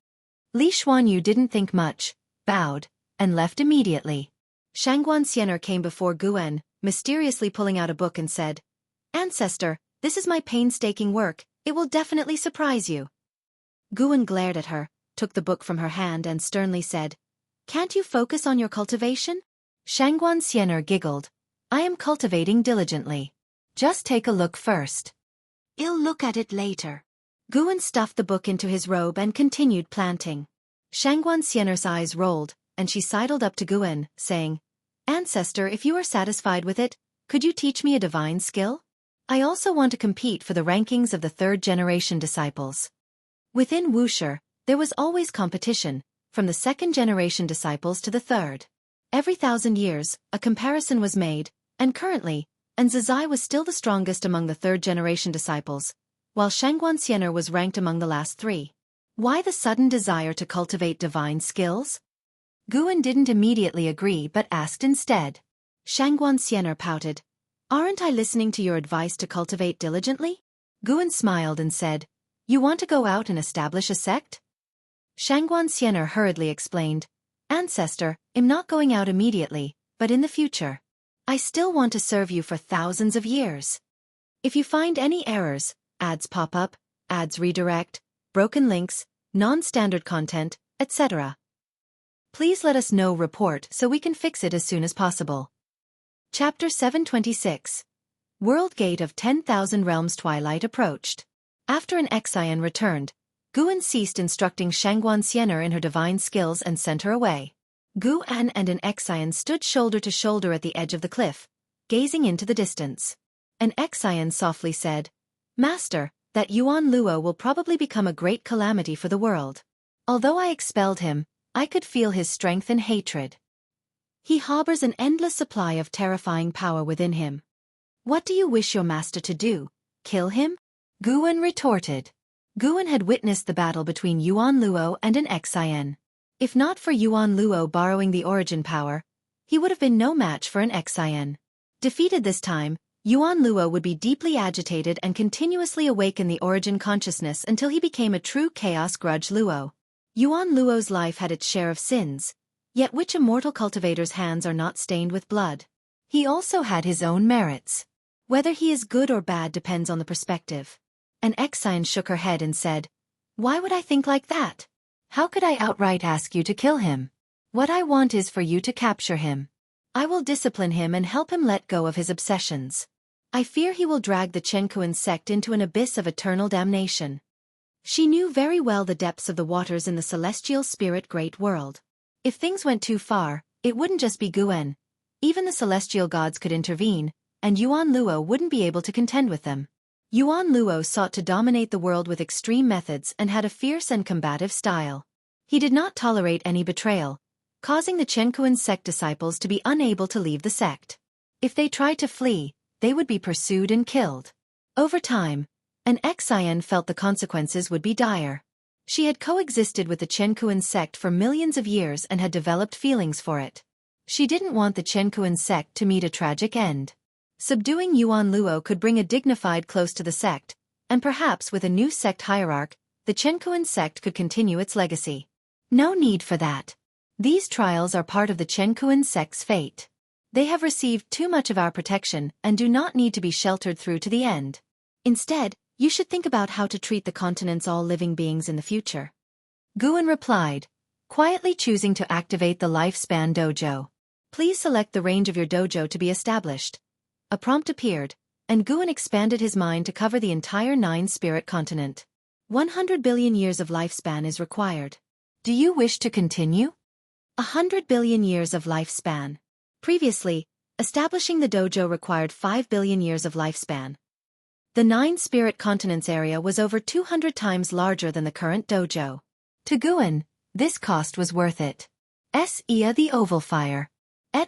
Li Xuanyu didn't think much, bowed, and left immediately. Shangguan Xiener came before Guan, mysteriously pulling out a book and said, "Ancestor, this is my painstaking work, it will definitely surprise you." Guan glared at her, took the book from her hand and sternly said, "Can't you focus on your cultivation?" Shangguan Xiener giggled, "I am cultivating diligently. Just take a look first. I'll look at it later." Guan stuffed the book into his robe and continued planting. Shangguan Xiener's eyes rolled, and she sidled up to Guan, saying, "Ancestor, if you are satisfied with it, could you teach me a divine skill? I also want to compete for the rankings of the 3rd-generation disciples." Within Wuxia, there was always competition, from the 2nd-generation disciples to the 3rd. Every 1,000 years, a comparison was made, and currently, Zizai was still the strongest among the 3rd-generation disciples, while Shangguan Xiener was ranked among the last 3. Why the sudden desire to cultivate divine skills? Guan didn't immediately agree but asked instead. Shangguan Xiener pouted, "Aren't I listening to your advice to cultivate diligently?" Guan smiled and said, "You want to go out and establish a sect?" Shangguan Xiener hurriedly explained, "Ancestor, I'm not going out immediately, but in the future. I still want to serve you for thousands of years. If you find any errors, ads pop up, ads redirect, broken links, non-standard content, etc. please let us know report so we can fix it as soon as possible." Chapter 726. World Gate of 10,000 Realms. Twilight approached. After an Xian returned, Guan ceased instructing Shangguan Xiener in her divine skills and sent her away. Guan and an Xian stood shoulder to shoulder at the edge of the cliff, gazing into the distance. An Xian softly said, "Master, that Yuan Luo will probably become a great calamity for the world. Although I expelled him, I could feel his strength and hatred. He harbors an endless supply of terrifying power within him. What do you wish your master to do? Kill him? Guan retorted. Guan had witnessed the battle between Yuan Luo and an Xian. If not for Yuan Luo borrowing the origin power, he would have been no match for an Xian. Defeated this time, Yuan Luo would be deeply agitated and continuously awaken the origin consciousness until he became a true Chaos Grudge Luo. Yuan Luo's life had its share of sins, yet which immortal cultivator's hands are not stained with blood? He also had his own merits. Whether he is good or bad depends on the perspective. An Xian shook her head and said, "Why would I think like that? How could I outright ask you to kill him? What I want is for you to capture him. I will discipline him and help him let go of his obsessions. I fear he will drag the Chenkuan sect into an abyss of eternal damnation." She knew very well the depths of the waters in the celestial spirit great world. If things went too far, it wouldn't just be Guan. Even the celestial gods could intervene, and Yuan Luo wouldn't be able to contend with them. Yuan Luo sought to dominate the world with extreme methods and had a fierce and combative style. He did not tolerate any betrayal, causing the Chenkuan sect disciples to be unable to leave the sect. If they tried to flee, they would be pursued and killed. Over time, an Xian felt the consequences would be dire. She had coexisted with the Chenkuan sect for millions of years and had developed feelings for it. She didn't want the Chenkuan sect to meet a tragic end. Subduing Yuan Luo could bring a dignified close to the sect, and perhaps with a new sect hierarch, the Chenkuan sect could continue its legacy. No need for that. These trials are part of the Chenkuan sect's fate. They have received too much of our protection and do not need to be sheltered through to the end. Instead, you should think about how to treat the continent's all living beings in the future. Guan replied, quietly choosing to activate the Lifespan Dojo. Please select the range of your dojo to be established. A prompt appeared, and Guan expanded his mind to cover the entire 9-spirit continent. 100 billion years of lifespan is required. Do you wish to continue? 100 billion years of lifespan. Previously, establishing the dojo required 5 billion years of lifespan. The 9-spirit continents area was over 200 times larger than the current dojo. To Guan, this cost was worth it. Ia the Oval Fire.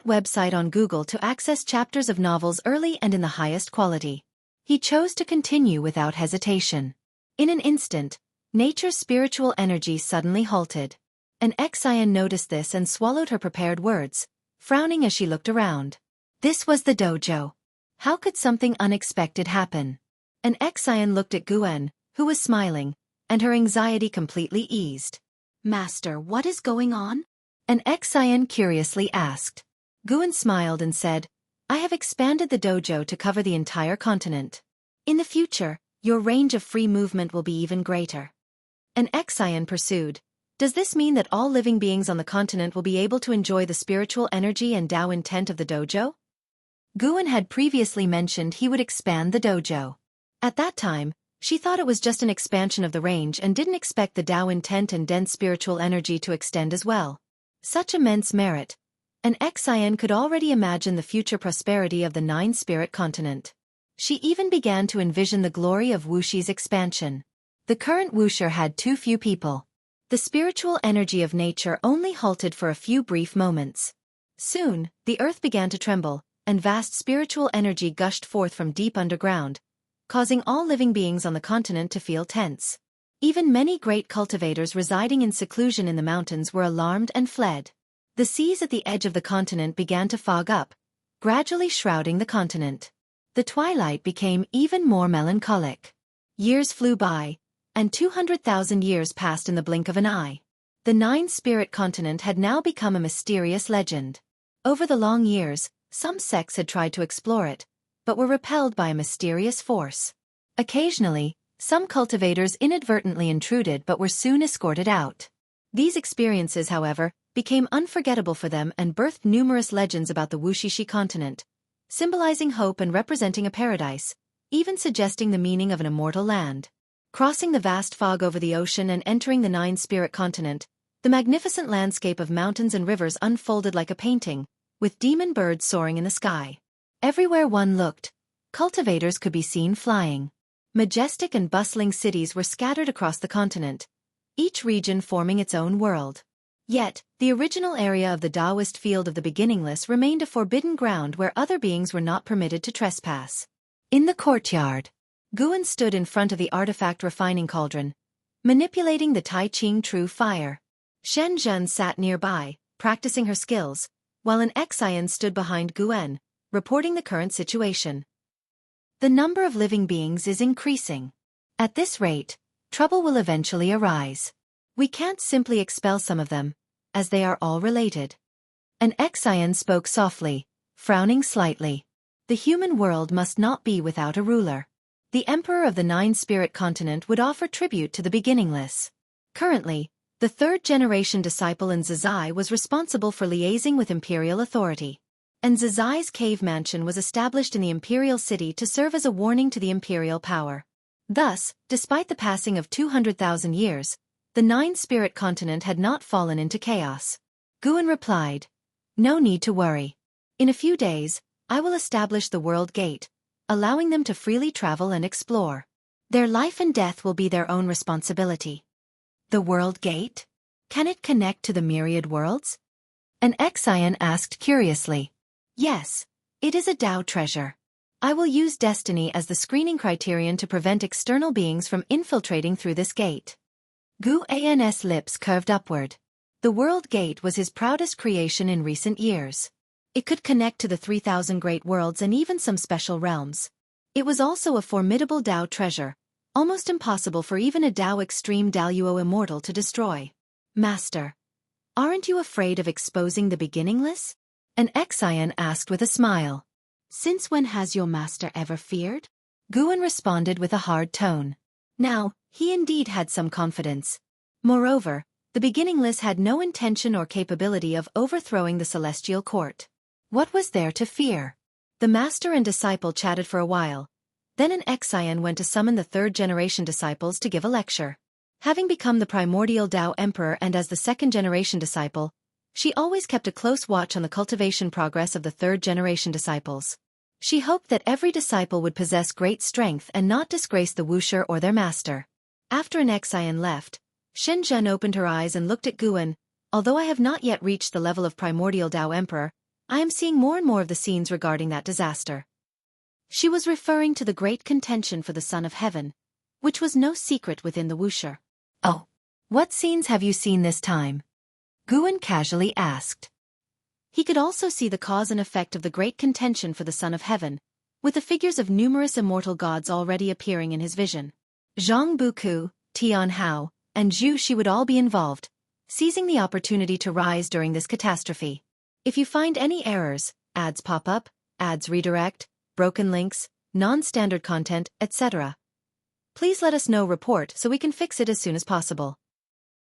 Website on Google to access chapters of novels early and in the highest quality. He chose to continue without hesitation. In an instant, nature's spiritual energy suddenly halted. An Xian noticed this and swallowed her prepared words, frowning as she looked around. This was the dojo. How could something unexpected happen? An Xian looked at Guan, who was smiling, and her anxiety completely eased. Master, what is going on? An Xian curiously asked. Guan smiled and said, I have expanded the dojo to cover the entire continent. In the future, your range of free movement will be even greater. An Xian pursued, does this mean that all living beings on the continent will be able to enjoy the spiritual energy and Tao intent of the dojo? Guan had previously mentioned he would expand the dojo. At that time, she thought it was just an expansion of the range and didn't expect the Tao intent and dense spiritual energy to extend as well. Such immense merit. An Xian could already imagine the future prosperity of the 9-spirit continent. She even began to envision the glory of Wuxia's expansion. The current Wuxia had too few people. The spiritual energy of nature only halted for a few brief moments. Soon, the earth began to tremble, and vast spiritual energy gushed forth from deep underground, causing all living beings on the continent to feel tense. Even many great cultivators residing in seclusion in the mountains were alarmed and fled. The seas at the edge of the continent began to fog up, gradually shrouding the continent. The twilight became even more melancholic. Years flew by, and 200,000 years passed in the blink of an eye. The 9-spirit continent had now become a mysterious legend. Over the long years, some sects had tried to explore it, but were repelled by a mysterious force. Occasionally, some cultivators inadvertently intruded but were soon escorted out. These experiences, however, became unforgettable for them and birthed numerous legends about the Wuxia continent, symbolizing hope and representing a paradise, even suggesting the meaning of an immortal land. Crossing the vast fog over the ocean and entering the 9-spirit continent, the magnificent landscape of mountains and rivers unfolded like a painting, with demon birds soaring in the sky. Everywhere one looked, cultivators could be seen flying. Majestic and bustling cities were scattered across the continent, each region forming its own world. Yet, the original area of the Taoist field of the beginningless remained a forbidden ground where other beings were not permitted to trespass. In the courtyard, Guan stood in front of the artifact refining cauldron, manipulating the Tai Ching true fire. Shen Zhen sat nearby, practicing her skills, while an Xian stood behind Guan, reporting the current situation. The number of living beings is increasing. At this rate, trouble will eventually arise. We can't simply expel some of them, as they are all related. An Xian spoke softly, frowning slightly. The human world must not be without a ruler. The Emperor of the Nine-Spirit Continent would offer tribute to the beginningless. Currently, the third-generation disciple in Zizai was responsible for liaising with imperial authority. And Zizai's cave mansion was established in the imperial city to serve as a warning to the imperial power. Thus, despite the passing of 200,000 years, the Nine-Spirit Continent had not fallen into chaos. Guan replied, "No need to worry. In a few days, I will establish the World Gate, allowing them to freely travel and explore. Their life and death will be their own responsibility." The World Gate? Can it connect to the myriad worlds? An Xian asked curiously. Yes, it is a Tao treasure. I will use destiny as the screening criterion to prevent external beings from infiltrating through this gate. Guan's lips curved upward. The World Gate was his proudest creation in recent years. It could connect to the 3,000 great worlds and even some special realms. It was also a formidable Tao treasure, almost impossible for even a Tao extreme Daluo immortal to destroy. Master, aren't you afraid of exposing the beginningless? An Xian asked with a smile. Since when has your master ever feared? Guan responded with a hard tone. Now, he indeed had some confidence. Moreover, the beginningless had no intention or capability of overthrowing the celestial court. What was there to fear? The master and disciple chatted for a while. Then an Xian went to summon the third-generation disciples to give a lecture. Having become the primordial Tao Emperor and as the second-generation disciple, she always kept a close watch on the cultivation progress of the third-generation disciples. She hoped that every disciple would possess great strength and not disgrace the Wuxia or their master. After an Xian left, Shen Zhen opened her eyes and looked at Guan. Although I have not yet reached the level of primordial Tao Emperor, I am seeing more and more of the scenes regarding that disaster. She was referring to the great contention for the Son of Heaven, which was no secret within the Wuxia. Oh, what scenes have you seen this time? Guan casually asked. He could also see the cause and effect of the great contention for the Son of Heaven, with the figures of numerous immortal gods already appearing in his vision. Zhang Buku, Tian Hao, and Zhu Shi would all be involved, seizing the opportunity to rise during this catastrophe. If you find any errors, ads pop up, ads redirect, broken links, non-standard content, etc., please let us know. Report so we can fix it as soon as possible.